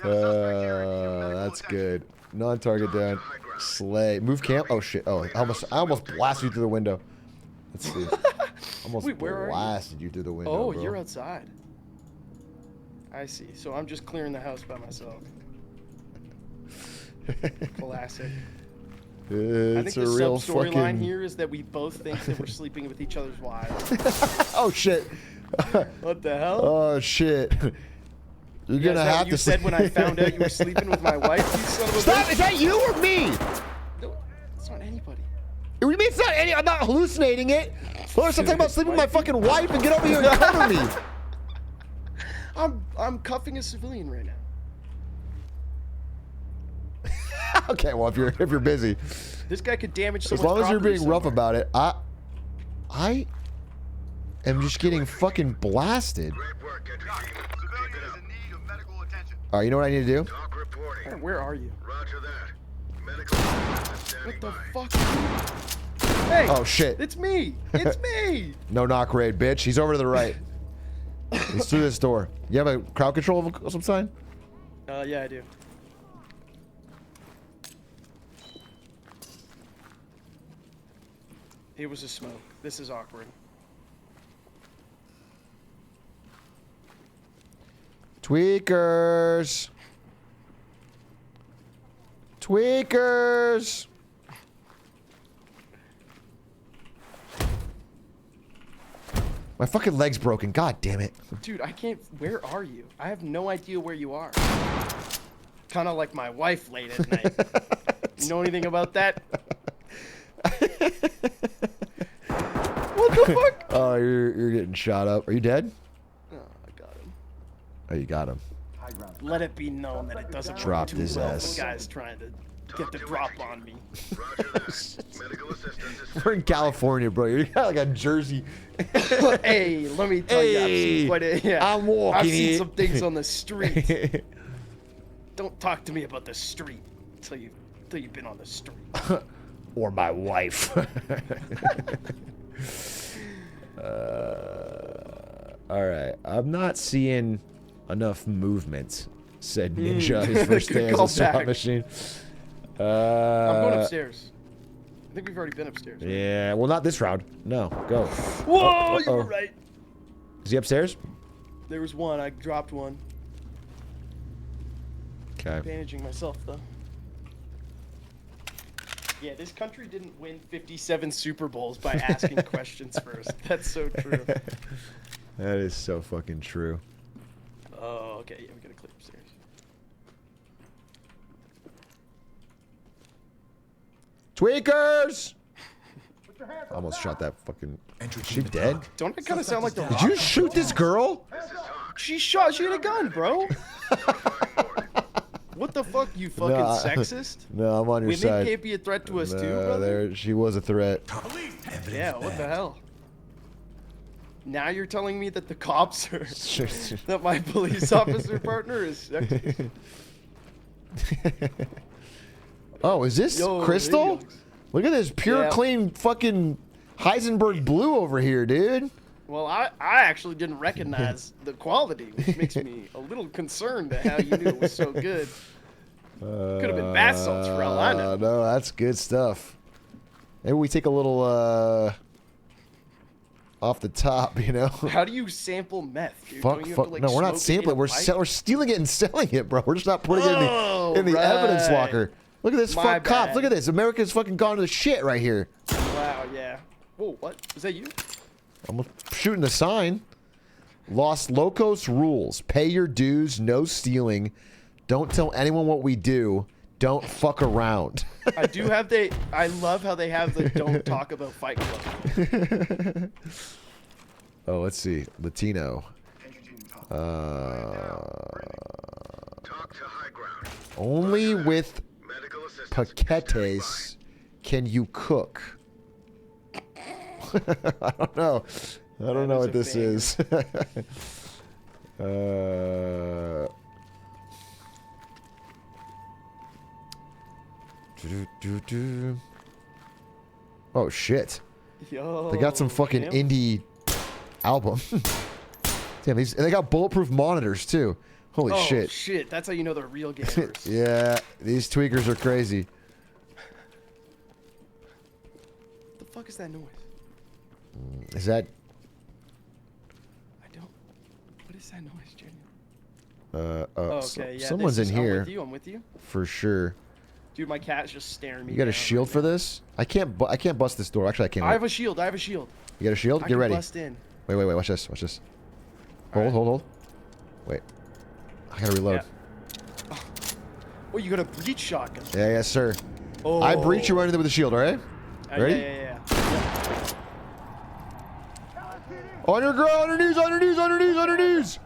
That's good. Non-target down. Slay. Move camp. Oh shit. Oh, I almost blasted you through the window. Let's see. Almost Wait, where are you? blasted you through the window. Oh, bro. you're outside. I see. So I'm just clearing the house by myself. Classic. I think It's the a real sub-storyline fucking. here is that we both think that we're sleeping with each other's wives. Oh shit. What the hell? Oh shit. You're Yeah, gonna is that have what to. you said when I found out you were sleeping with my wife, you son of a Stop! bitch? Is that you or me? No, it's not anybody. What do you mean it's not any? I'm not hallucinating it. Well, stop talking about sleeping with my fucking wife and get over here and cover me. I'm cuffing a civilian right now. Okay, well if you're busy, This guy could damage as someone's long as you're property being rough somewhere. about it, I am just getting fucking blasted. All right, you know what I need to do? Where are you? What the fuck? Hey! Oh shit! It's me! It's me! No knock raid, bitch. He's over to the right. He's through this door. You have a crowd control of some sign? Yeah, I do. It was a smoke. This is awkward. Tweakers. Tweakers. My fucking leg's broken. God damn it. Dude, I can't. Where are you? I have no idea where you are. Kind of like my wife late at night. You know anything about that? What the fuck? Oh, you're getting shot up. Are you dead? Oh, I got him. Oh, you got him. Let it be known that it doesn't Dropped work too his well. ass. This guy's trying to get the drop on me. We're in California, bro. You got like a Jersey. Hey, let me tell you, I've seen quite a, yeah, I'm walking I've seen it. some things on the street. Don't talk to me about the street till you've been on the street. Or my wife. All right, I'm not seeing enough movement, said Ninja his first day as a slot machine. I'm going upstairs. I think we've already been upstairs. Right? Yeah, well, not this round. No, go. Whoa, you were right. Is he upstairs? There was one. I dropped one. Okay. Bandaging myself, though. Yeah, this country didn't win 57 Super Bowls by asking questions first. That's so true. That is so fucking true. Oh, okay. Yeah, we gotta click upstairs. Tweakers! Almost shot that fucking. Is she dead? Don't I kind of sound like the Did you shoot this girl? She had a gun, bro. What the fuck, you fucking sexist? No, I'm on your side. Women can't be a threat to us too, brother? She was a threat. Yeah, what the hell? Now you're telling me that the cops are... that my police officer partner is sexist? Oh, is this Crystal? Look at this pure, clean fucking Heisenberg blue over here, dude. Well, I actually didn't recognize the quality, which makes me a little concerned at how you knew it was so good. Could have been bath salts for all I know. No, that's good stuff. Maybe we take a little off the top, you know? How do you sample meth, dude? Fuck. To, like, no, we're not sampling. We're stealing it and selling it, bro. We're just not putting it in the evidence locker. Look at this fuck cops. Look at this. America's fucking gone to the shit right here. Wow, yeah. Whoa, what? Is that you? I'm shooting the sign. Los Locos rules. Pay your dues. No stealing. Don't tell anyone what we do. Don't fuck around. I do have I love how they have the don't talk about Fight Club. Oh, let's see. Latino. Only with paquetes can you cook. I don't know. I don't know what this is. Oh shit. Yo, they got some fucking indie album. Damn, they got bulletproof monitors too. Holy shit. Oh shit, that's how you know they're real gamers. Yeah, these tweakers are crazy. What the fuck is that noise? Is that... I don't... What is that noise, Junior? Okay, yeah, someone's in here. I'm with you. For sure. Dude, my cat's just staring me. You got a shield for this? I can't bust this door. Actually, I can't. I have a shield. I have a shield. You got a shield? Get ready. Bust in. Wait. Watch this. Watch this. Hold. Wait. I gotta reload. Yeah. Oh, you got a breach shotgun. Yeah, yes, sir. Oh. I breach you right in there with the shield, all right? Ready? Yeah. On your ground, on your knees.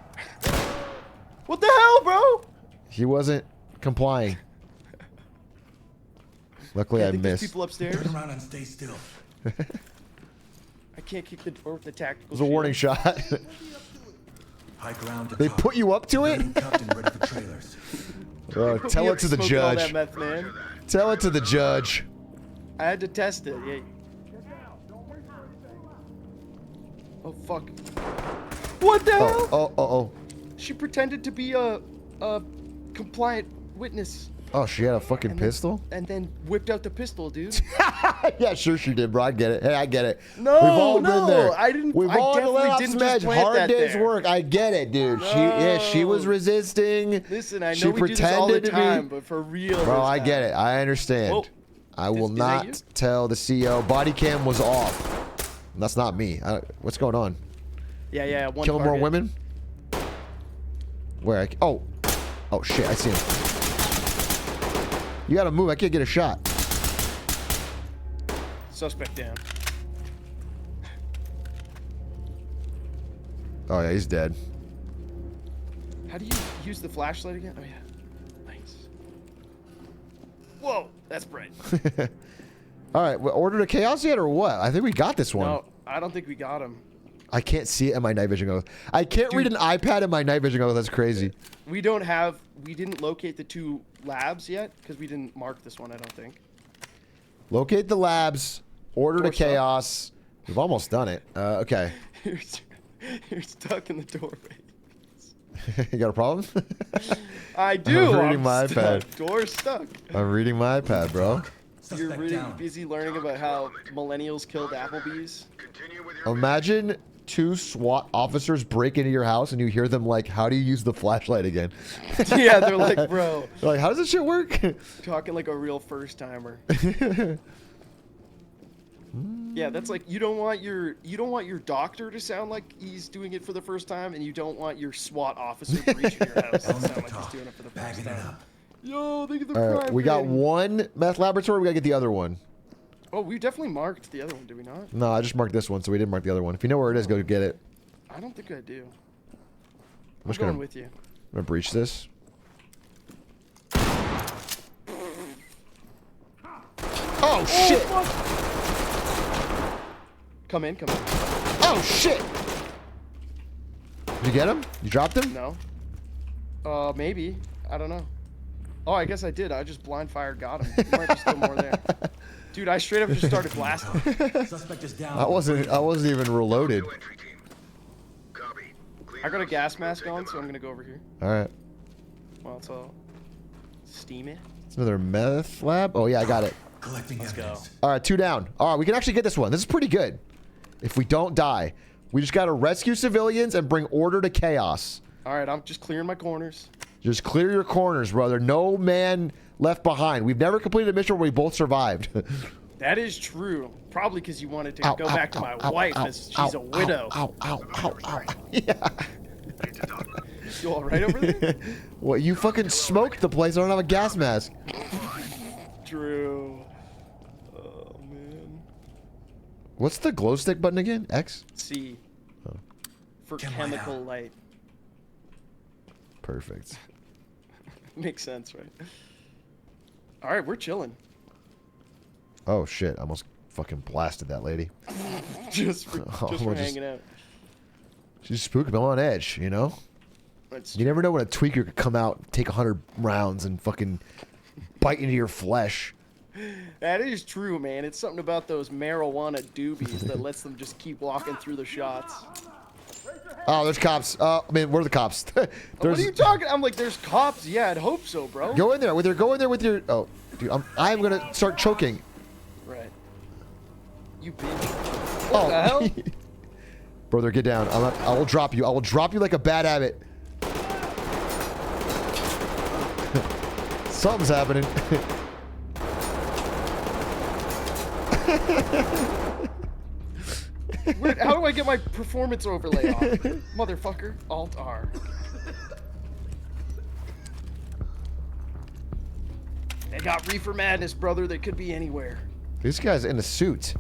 What the hell, bro? He wasn't complying. Luckily, I missed. There's people upstairs. Turn around and stay still. I can't kick the door with the tactical. It was a warning shot. High ground. They put you up to it? Tell it to the judge. Tell it to the judge. I had to test it. Yeah. Oh fuck. What the hell? Oh. She pretended to be a compliant witness. Oh, she had a fucking pistol? And then whipped out the pistol, dude. Yeah, sure she did, bro. I get it. Hey, I get it. No, we've all been there. I didn't. We've all didn't just hard day's work. I get it, dude. No. She was resisting. Listen, I know we do this all the time, but for real. Bro, I get it. I understand. Whoa. I will not tell the CEO. Body cam was off. That's not me. What's going on? Yeah. One Killing more target. women? Where? Oh shit! I see him. You gotta move. I can't get a shot. Suspect down. Oh yeah, he's dead. How do you use the flashlight again? Oh yeah. Nice. Whoa, that's bright. All right, well, order to chaos yet or what? I think we got this one. No, I don't think we got him. I can't see it in my night vision goggles. I can't read an iPad in my night vision goggles. That's crazy. We didn't locate the 2 labs yet because we didn't mark this one, I don't think. Locate the labs. Order to chaos. We've almost done it. Okay. You're stuck in the doorway. You got a problem? I do. I'm reading my iPad. Door's stuck. I'm reading my iPad, bro. You're really busy learning about how millennials killed Applebee's. Imagine 2 SWAT officers break into your house and you hear them like, how do you use the flashlight again? Yeah, they're like, bro. They're like, how does this shit work? Talking like a real first timer. Yeah, that's like you don't want your doctor to sound like he's doing it for the first time, and you don't want your SWAT officer breaching your house to sound like he's doing it for the first time. Yo, think of the All right, we got 1 meth laboratory. We gotta get the other one. Oh, we definitely marked the other one, did we not? No, I just marked this one, so we didn't mark the other one. If you know where it is, go get it. I don't think I do. I'm going with you. I'm gonna breach this. Oh shit! Come in. Oh shit! Did you get him? You dropped him? No. Maybe. I don't know. Oh, I guess I did. I just blind fire got him. There might be still more there. Dude, I straight up just started blasting. Suspect is down. I wasn't even reloaded. I got a gas mask on, so I'm gonna go over here. All right. Well, it's all steamy. It's another meth lab. Oh yeah, I got it. Let's go. All right, 2 down. All right, we can actually get this one. This is pretty good. If we don't die, we just gotta rescue civilians and bring order to chaos. All right, I'm just clearing my corners. Just clear your corners, brother. No man left behind. We've never completed a mission where we both survived. That is true. Probably because you wanted to go back to my wife as she's a widow. Ow. Yeah. You all right over there? Well, you fucking smoked the place. I don't have a gas mask. True. Oh, man. What's the glow stick button again? X? C. Oh. For chemical light. Perfect. Makes sense, right? All right, we're chilling. Oh, shit. I almost fucking blasted that lady. just for hanging out. She's spooking. I'm on edge, you know? You never know when a tweaker could come out, take 100 rounds, and fucking bite into your flesh. That is true, man. It's something about those marijuana doobies that lets them just keep walking through the shots. Oh, there's cops. I mean, where are the cops? What are you talking? I'm like, there's cops. Yeah, I'd hope so, bro. Go in there with your. Go in there with your. Oh, dude, I'm gonna start choking. Right. You bitch. What the hell? Brother, get down. I will drop you. I will drop you like a bad habit. Something's happening. How do I get my performance overlay off? Motherfucker. Alt-R. They got Reefer Madness, brother. They could be anywhere. This guy's in a suit.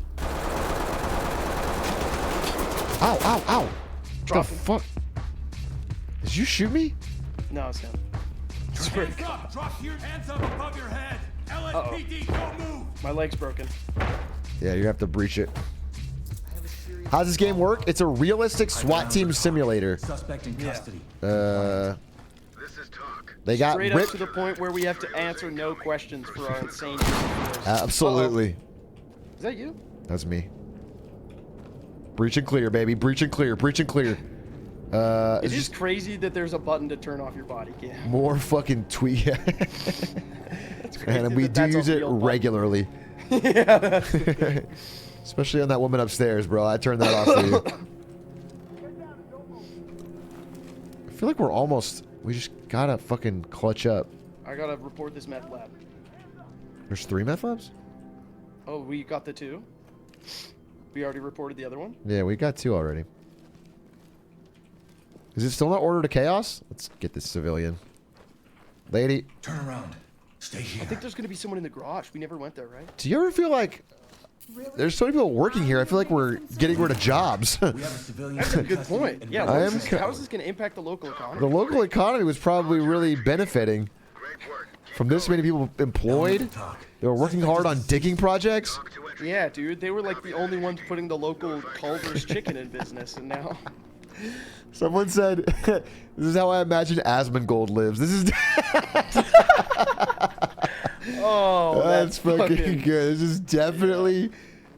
Ow. Drop the fuck? Did you shoot me? No, it's not. Hands up! Drop your hands up above your head! LSPD, don't move! My leg's broken. Yeah, you have to breach it. How's this game work? It's a realistic SWAT team simulator. Suspect in custody. They got straight ripped up to the point where we have to answer no questions for our insane. Absolutely. Is that you? That's me. Breach and clear, baby. Breach and clear. Breach and clear. It is crazy that there's a button to turn off your body cam. More fucking tweet. That's crazy. And we do use it regularly. Yeah, that's the thing. Especially on that woman upstairs, bro. I turned that off for you. I feel like we're almost... We just gotta fucking clutch up. I gotta report this meth lab. There's 3 meth labs? Oh, we got the 2? We already reported the other one? Yeah, we got 2 already. Is it still not order to chaos? Let's get this civilian. Lady. Turn around. Stay here. I think there's gonna be someone in the garage. We never went there, right? Do you ever feel like... There's so many people working here. I feel like we're getting rid of jobs. That's a good point. Yeah, how is this going to impact the local economy? The local economy was probably really benefiting From this many people employed? They were working hard on digging projects? Yeah, dude. They were like the only ones putting the local Culver's chicken in business, and now... Someone said, this is how I imagine Asmongold lives. This is... Oh, that's fucking good. This is definitely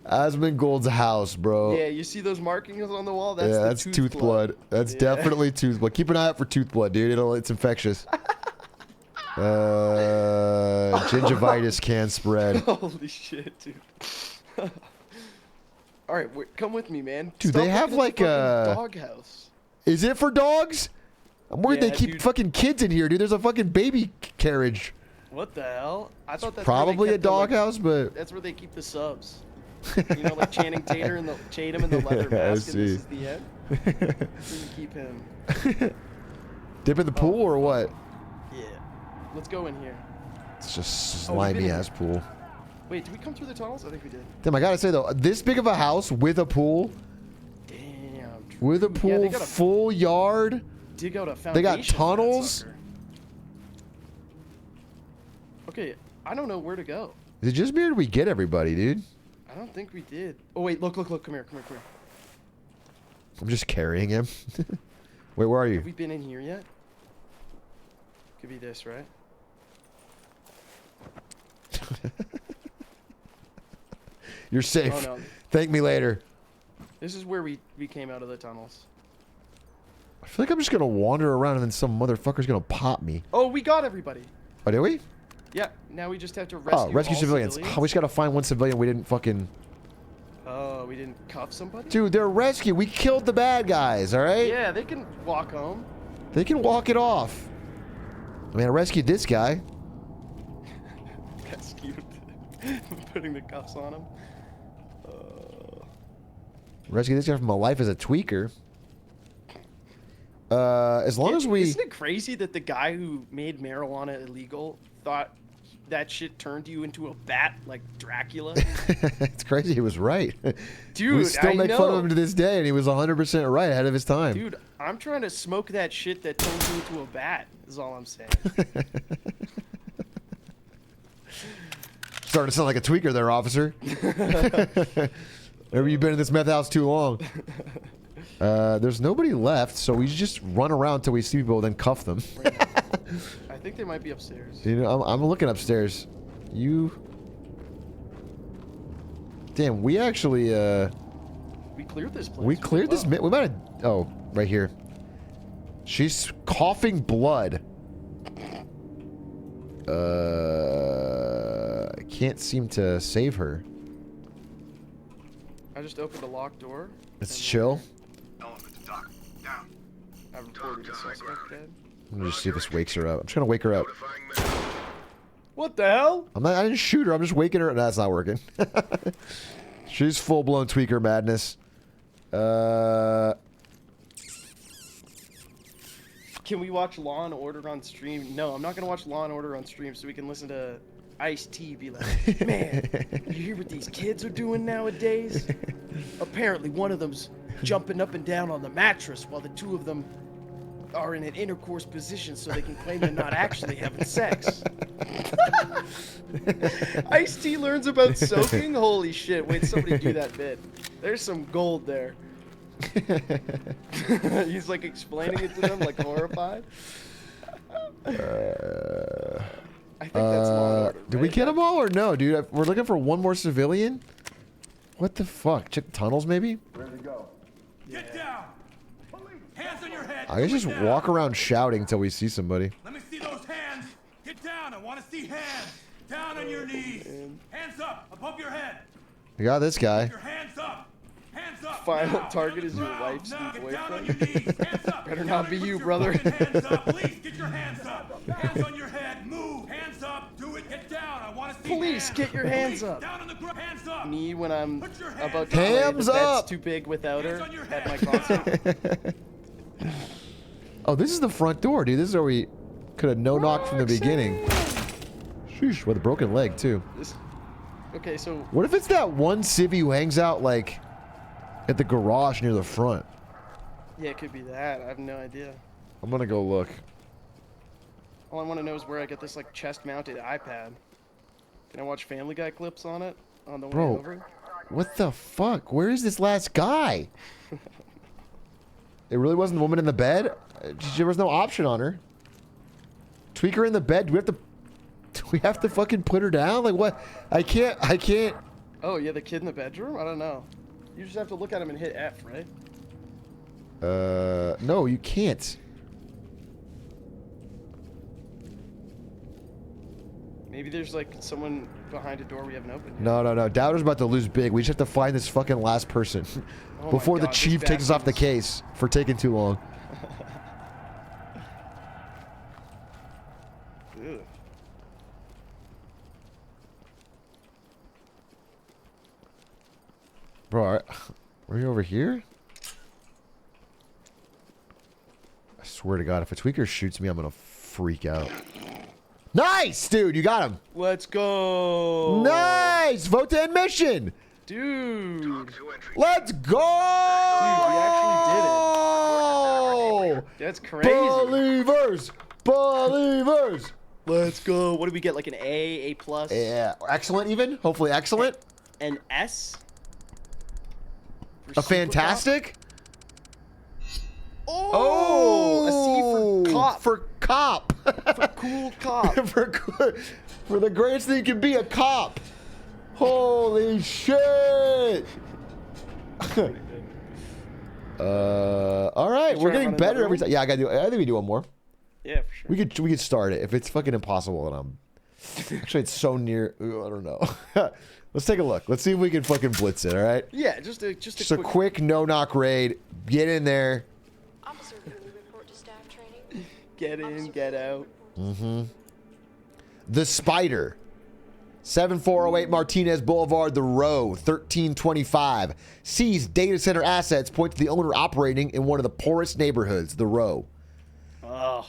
Asmongold's house, bro. Yeah, you see those markings on the wall? That's yeah, the that's tooth blood. That's definitely tooth blood. Keep an eye out for tooth blood, dude. It's infectious. Gingivitis can spread. Holy shit, dude. All right, come with me, man. Dude, Stop they have looking like at the fucking doghouse. Is it for dogs? I'm worried Yeah, they keep dude. fucking kids in here, dude. There's a fucking baby carriage. What the hell? I thought that's Probably where they a kept the, like- doghouse, but that's where they keep the subs. You know, like Channing Tatum in the leather I mask, and this see. is the end. Where you keep him. Dip in the pool or what? Yeah. Let's go in here. It's just Oh, we've been slimy in ass pool. Wait, did we come through the tunnels? I think we did. Damn, I gotta say though, this big of a house with a pool, Damn. with a Yeah, pool, they got a- full yard. Dig out a foundation. They got for that tunnels. sucker. Okay, I don't know where to go. Is it just me or did we get everybody, dude? I don't think we did. Oh wait, look, come here. I'm just carrying him. Wait, where are Have you? we been in here yet? Could be this, right? You're safe. Oh, no. Thank me later. This is where we came out of the tunnels. I feel like I'm just gonna wander around and then some motherfucker's gonna pop me. Oh, we got everybody. Oh, did we? Yeah, now we just have to rescue Oh, rescue all civilians. Oh, we just gotta find one civilian we didn't fucking... Oh, we didn't cuff somebody? Dude, they're rescue. We killed the bad guys, all right? Yeah, they can walk home. They can walk it off. I mean, I rescued this guy. Rescued. Putting the cuffs on him. Rescued this guy from a life as a tweaker. As long as we... Isn't it crazy that the guy who made marijuana illegal thought that shit turned you into a bat like Dracula? It's crazy. He was right. Dude, we still I make fun know. of him to this day, and he was 100% right ahead of his time. Dude, I'm trying to smoke that shit that turns you into a bat, is all I'm saying. Starting to sound like a tweaker there, officer. Maybe you've been in this meth house too long. There's nobody left, so we just run around till we see people, then cuff them. I think they might be upstairs. You know, I'm looking upstairs. You... Damn, we actually, We cleared this place. we cleared this... We might have... Oh, right here. She's coughing blood. I can't seem to save her. I just opened a locked door. Let's chill. I've reported the suspect dead. I'm gonna just see if this wakes her up. I'm just gonna wake her up. What the hell? I didn't shoot her. I'm just waking her. No, that's not working. She's full-blown tweaker madness. Can we watch Law and Order on stream? No, I'm not gonna watch Law and Order on stream so we can listen to Ice-T be like, man, you hear what these kids are doing nowadays? Apparently one of them's jumping up and down on the mattress while the two of them are in an intercourse position so they can claim they're not actually having sex. Ice-T learns about soaking? Holy shit, wait, somebody do that bit. There's some gold there. He's like explaining it to them, like horrified. I think that's Law and Order. Did we get them all or no, dude? We're looking for one more civilian? What the fuck? Check the tunnels, maybe? Ready to go. Get down. Hands on your head. I guess just walk around shouting until we see somebody. Let me see those hands. Get down. I want to see hands. Down on your knees. Hands up above your head. We got this guy. Your hands up. Hands up. Final now. target is your wife's new Get down on boyfriend. your knees. Hands up. Better not be you, brother. Hands up. Please get your hands up. Hands on your head. Move. Hands up. Do it. Get down. I want to see Police, hands. get your hands up. Down on the ground. Hands up. Me when I'm about to Hands play the up. Bed's Too Big Without Her at my concert. Oh, this is the front door, dude. This is where we could have no-knocked from the beginning. Sheesh, with a broken leg, too. Okay, so What if it's that one civvy who hangs out, like, at the garage near the front? yeah, it could be that. I have no idea. I'm gonna go look. All I want to know is where I get this like chest-mounted iPad. Can I watch Family Guy clips on it on the way over? What the fuck? Where is this last guy? It really wasn't the woman in the bed? There was no option on her. Tweak her in the bed. Do we have to fucking put her down? Like what? I can't. Oh, yeah, the kid in the bedroom? I don't know. You just have to look at him and hit F, right? No, you can't. Maybe there's like someone behind a door we haven't opened yet. No. Dowder's about to lose big. We just have to find this fucking last person before the chief takes us off the case for taking too long. Bro, are you over here? I swear to God, if a tweaker shoots me, I'm gonna freak out. Nice, dude, you got him. Let's go. Nice, vote to end mission. Dude. Let's go. Dude, we actually did it. That's crazy. Believers. Let's go. What do we get? Like an A, A+? Yeah, excellent even. Hopefully excellent. An S? A fantastic? Oh, a C for cop. For cop. For cool cop. for the greatest thing you can be, a cop. Holy shit. All right, we're getting better every time. Yeah, I think we do one more. Yeah, for sure. We could start it. If it's fucking impossible, then I'm actually it's so near. Ooh, I don't know. Let's take a look. Let's see if we can fucking blitz it. All right. Yeah, just a quick no-knock raid. Get in there. Get in, get out. Mm-hmm. The Spider. 7408 Martinez Boulevard, The Row, 1325. Seized data center assets point to the owner operating in one of the poorest neighborhoods, The Row. Oh.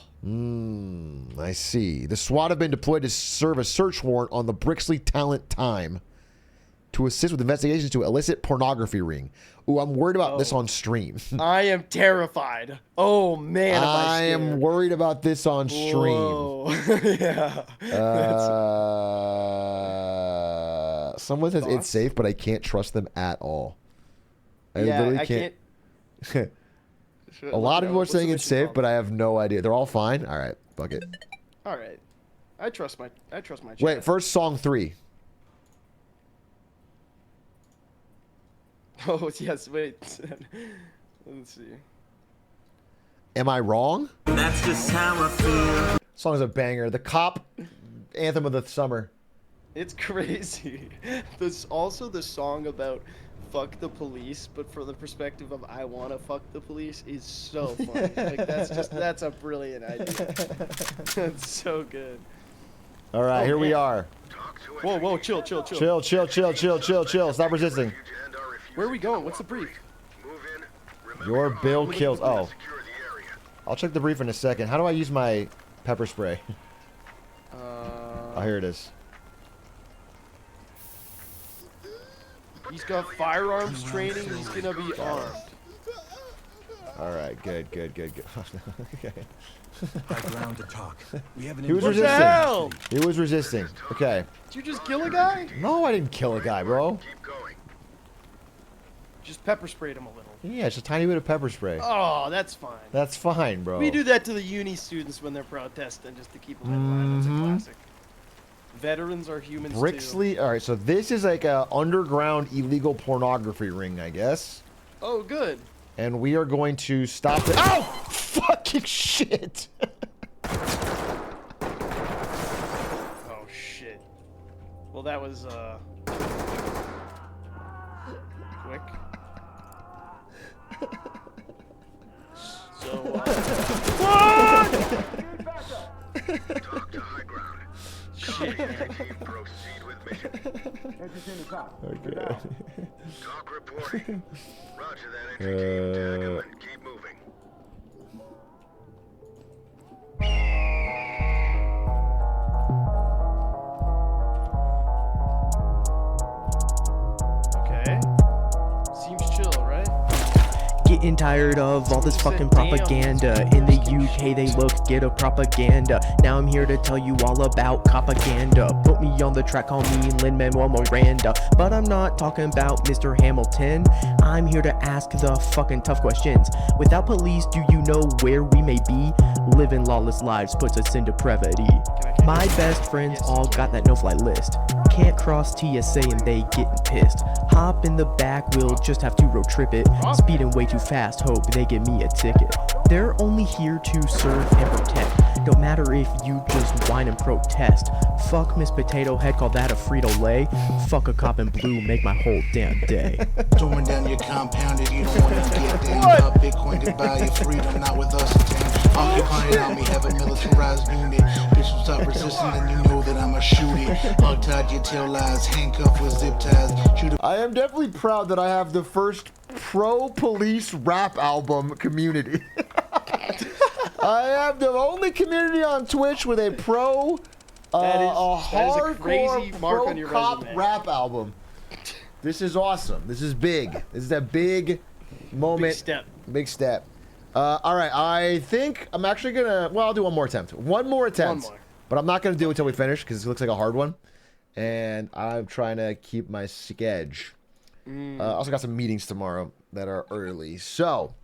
I see. The SWAT have been deployed to serve a search warrant on the Brixley Talent Time to assist with investigations to illicit pornography ring. Ooh, I'm worried about this on stream. I am terrified. Oh, man, I am worried about this on stream. Yeah. Someone says it's safe, but I can't trust them at all. I literally can't. A lot of people are saying it's safe, but I have no idea. They're all fine. All right, fuck it. All right, I trust my chat. Wait, first song 3. Oh yes, wait. Let's see. Am I wrong? That's just how I feel. Song's a banger. The cop anthem of the summer. It's crazy. There's also the song about fuck the police, but from the perspective of I wanna fuck the police is so funny. Like that's a brilliant idea. That's so good. All right, here we are. Whoa, chill. Chill. Stop resisting. Where are we going? What's the brief? Your bill kills. Oh. I'll check the brief in a second. How do I use my pepper spray? Oh, here it is. He's got firearms training. He's gonna be armed. All right, good. Okay. High ground to talk. We have an He was What the resisting. hell? He was resisting. Okay. Did you just kill a guy? No, I didn't kill a guy, bro. Just pepper sprayed him a little. Yeah, it's a tiny bit of pepper spray. Oh, that's fine. That's fine, bro. We do that to the uni students when they're protesting just to keep them in line. That's a classic. Veterans are humans Brixley. too. All right, so this is like a underground illegal pornography ring, I guess. Oh, good. And we are going to stop it. Oh, fucking shit! Oh shit. Well, that was quick. So what? Talk to high ground. Shit. Proceed with mission. Okay. Talk reporting. Roger that entry team. Tag him and keep moving. Okay. Seems chill, right? Getting tired of all this fucking propaganda. In the UK they look, get a propaganda. Now I'm here to tell you all about propaganda. Put me on the track, call me Lin-Manuel Miranda. But I'm not talking about Mr. Hamilton. I'm here to ask the fucking tough questions. Without police, do you know where we may be? Living lawless lives puts us in depravity. My best friends all got that no-fly list. Can't cross TSA and they getting pissed. Hop in the back, we'll just have to road trip it. Speeding way too fast, hope they give me a ticket. They're only here to serve and protect. Don't matter if you just whine and protest. Fuck Miss Potato Head, call that a Frito-Lay. Fuck a cop in blue, make my whole damn day. Throwing down your compounded, you don't want to get down. About Bitcoin to buy your freedom, not with us in town. Occupying army, have a militarized unit. Bitch, will stop resisting, then you know that I'ma shoot it. Hog tied your tail lies, handcuffed with zip ties. I am definitely proud that I have the first pro-police rap album community. I have the only community on Twitch with a hardcore pro-cop rap album. This is awesome. This is big. This is a big moment. Big step. All right, I think I'm actually gonna. Well, I'll do one more attempt. One more attempt. But I'm not gonna do it until we finish because it looks like a hard one, and I'm trying to keep my schedule. Also got some meetings tomorrow that are early, so.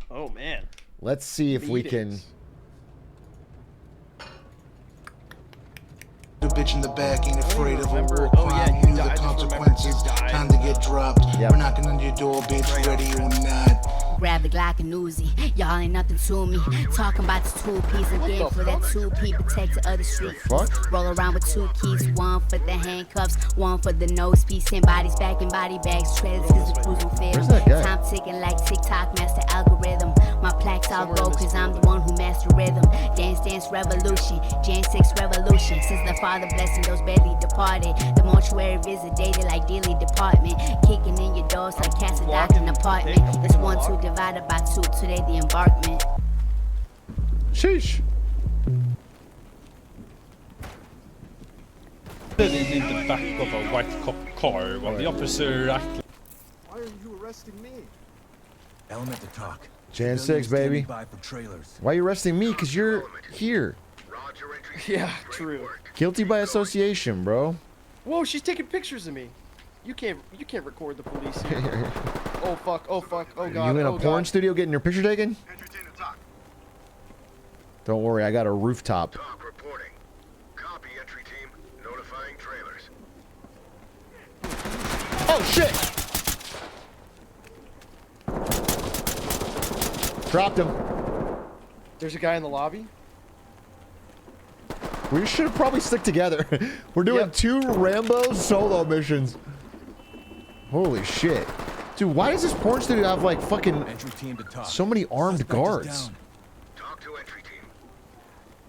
Oh man. Let's see if we can. The bitch in the back ain't afraid of a war crime. Knew the consequences. Time to get dropped. We're knocking on your door, bitch. Ready or not. Grab the Glock and Uzi, y'all ain't nothing to me. Talking about the 2-piece again for that 2P, protect the other street. Roll around with 2 keys, one for the handcuffs, one for the nose piece. Send bodies back in body bags, trailers cause the crews don't fail. Time ticking like TikTok, master algorithm. My plaques all gold cause I'm the one who master rhythm. Dance revolution, Jan 6 revolution. Since the father blessing those barely departed. The mortuary visit dated like daily department. Kicking in your doors like Casa Doctor apartment. It's 1, 2 divided by 2, today the embarkment. Sheesh. In the back of a white cop car while the officer acted. Why are you arresting me? Element to talk. Jan 6, baby. Why are you arresting me? Because you're here. Yeah, true. Guilty by association, bro. Whoa, she's taking pictures of me. You can't record the police here. Oh fuck, oh fuck, oh god. You in a porn studio getting your picture taken? Don't worry, I got a rooftop. Oh shit! Dropped him. There's a guy in the lobby. We should probably stick together. We're doing 2 Rambo solo missions. Holy shit. Dude, why does this porn studio have like fucking so many armed guards? Talk to entry team.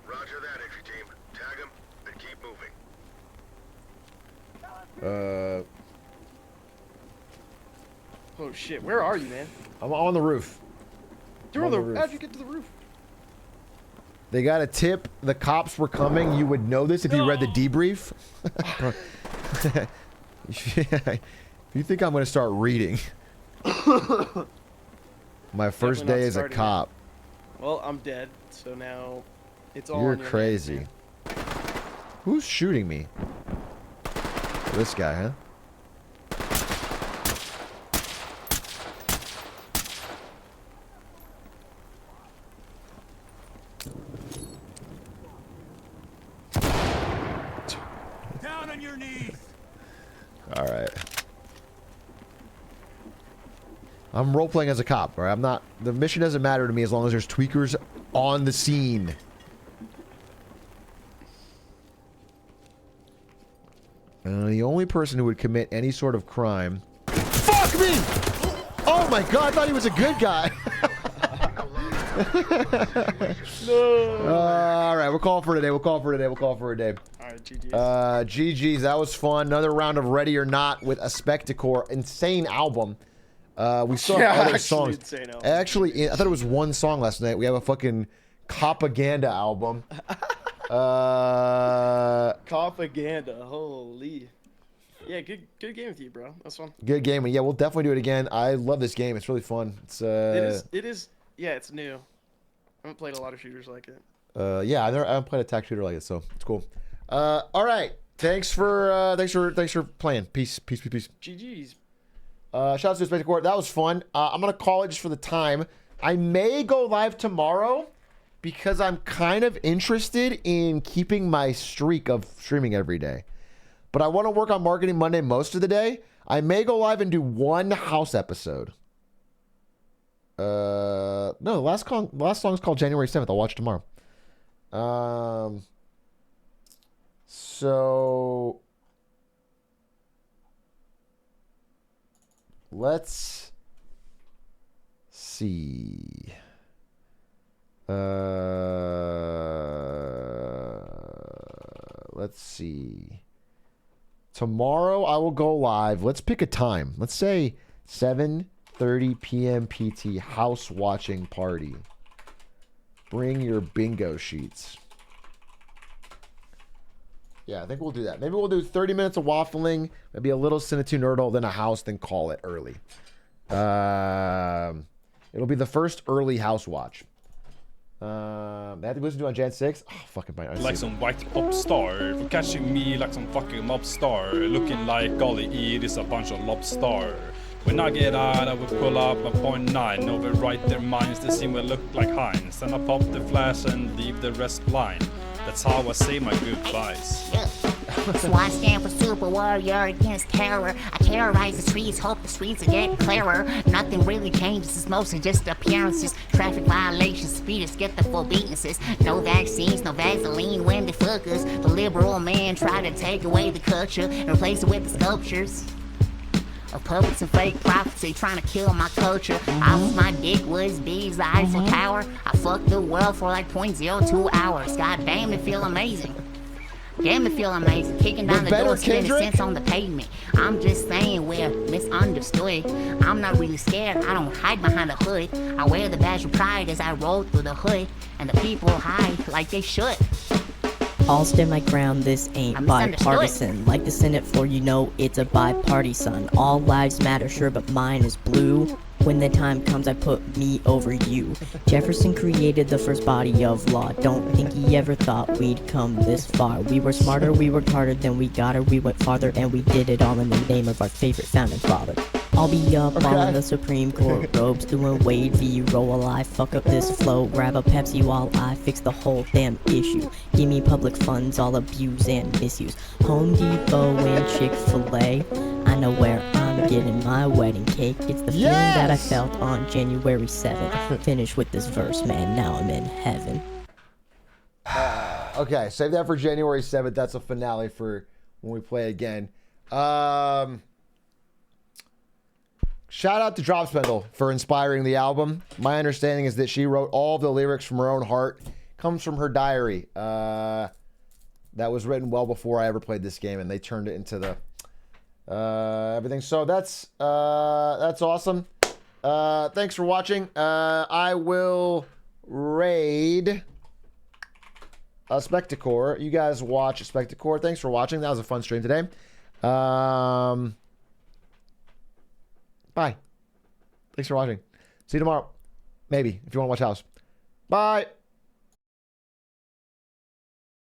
Roger that, entry team. Tag him and keep moving. Oh shit, where are you, man? I'm on the roof. You're on the roof. How'd you get to the roof? They got a tip. The cops were coming. You would know this if you read the debrief. You think I'm going to start reading? My first day as a cop. Well, I'm dead, so now it's all You're on your crazy. Who's shooting me? This guy, huh? Down on your knees. All right. I'm role-playing as a cop, all right? I'm not... The mission doesn't matter to me as long as there's tweakers on the scene. The only person who would commit any sort of crime... Fuck me! Oh my god, I thought he was a good guy. All right, we'll call for today. We'll call for today. We'll call for a day. All right, GG's. GG's. That was fun. Another round of Ready or Not with a Spectacore. Insane album. We saw other songs. Actually, I thought it was one song last night. We have a fucking Copaganda album. Copaganda. Holy. Yeah, good game with you, bro. That's fun. Good game. Yeah, we'll definitely do it again. I love this game. It's really fun. It's It is. Yeah, it's new. I haven't played a lot of shooters like it. Yeah, I haven't played a tech shooter like it, so it's cool. All right. Thanks for playing. Peace. GG's. Shout out to Spectacore. That was fun. I'm gonna call it just for the time. I may go live tomorrow because I'm kind of interested in keeping my streak of streaming every day. But I want to work on Marketing Monday most of the day. I may go live and do one house episode. No, the last song's called January 7th. I'll watch tomorrow. So let's see. Let's see. Tomorrow I will go live. Let's pick a time. Let's say 7:30 p.m. PT house watching party. Bring your bingo sheets. Yeah, I think we'll do that. Maybe we'll do 30 minutes of waffling, maybe a little Cinetune Nerdle, then a house, then call it early. It'll be the first early house watch. They have to listen to on Jan 6. Oh, fucking my. Like some white pop star for catching me like some fucking mob star. Looking like all they eat is a bunch of lobster. When I get out, I will pull up a .9, overwrite their minds, they seem to look like Heinz. And I pop the flash and leave the rest blind. That's how I say my goodbyes. So I stand for super warrior against terror. I terrorize the streets, hope the streets will get clearer. Nothing really changes, it's mostly just appearances. Traffic violations, speeders get the full beatances. No vaccines, no Vaseline when they fuck us. The liberal man tried to take away the culture and replace it with the sculptures of puppets and fake prophecy, trying to kill my culture. I was my dick was bees, the Eiffel Tower. I fucked the world for like 0.02 hours. God damn, it feel amazing. Damn, it feel amazing. Kicking down the door, spinning cents on the pavement. I'm just saying we're misunderstood. I'm not really scared, I don't hide behind the hood. I wear the badge of pride as I roll through the hood. And the people hide like they should. I'll stand my ground, this ain't bipartisan. Like the Senate floor, you know it's a bipartisan. All lives matter, sure, but mine is blue. When the time comes, I put me over you. Jefferson created the first body of law. Don't think he ever thought we'd come this far. We were smarter, we worked harder, then we got her. We went farther, and we did it all in the name of our favorite founding father. I'll be up all in the Supreme Court robes, doing Wade v. Roll while I fuck up this flow. Grab a Pepsi while I fix the whole damn issue. Give me public funds, I'll abuse and misuse. Home Depot and Chick-fil-A. I know where I'm getting my wedding cake. It's the feeling that I felt on January 7th. Finish with this verse, man, now I'm in heaven. Okay, save that for January 7th. That's a finale for when we play again. Shout out to Drop Spindle for inspiring the album. My understanding is that she wrote all the lyrics from her own heart. Comes from her diary. That was written well before I ever played this game, and they turned it into the everything. So that's awesome. Thanks for watching. I will raid a Spectacore. You guys watch Spectacore. Thanks for watching. That was a fun stream today. Bye. Thanks for watching. See you tomorrow. Maybe, if you want to watch House. Bye.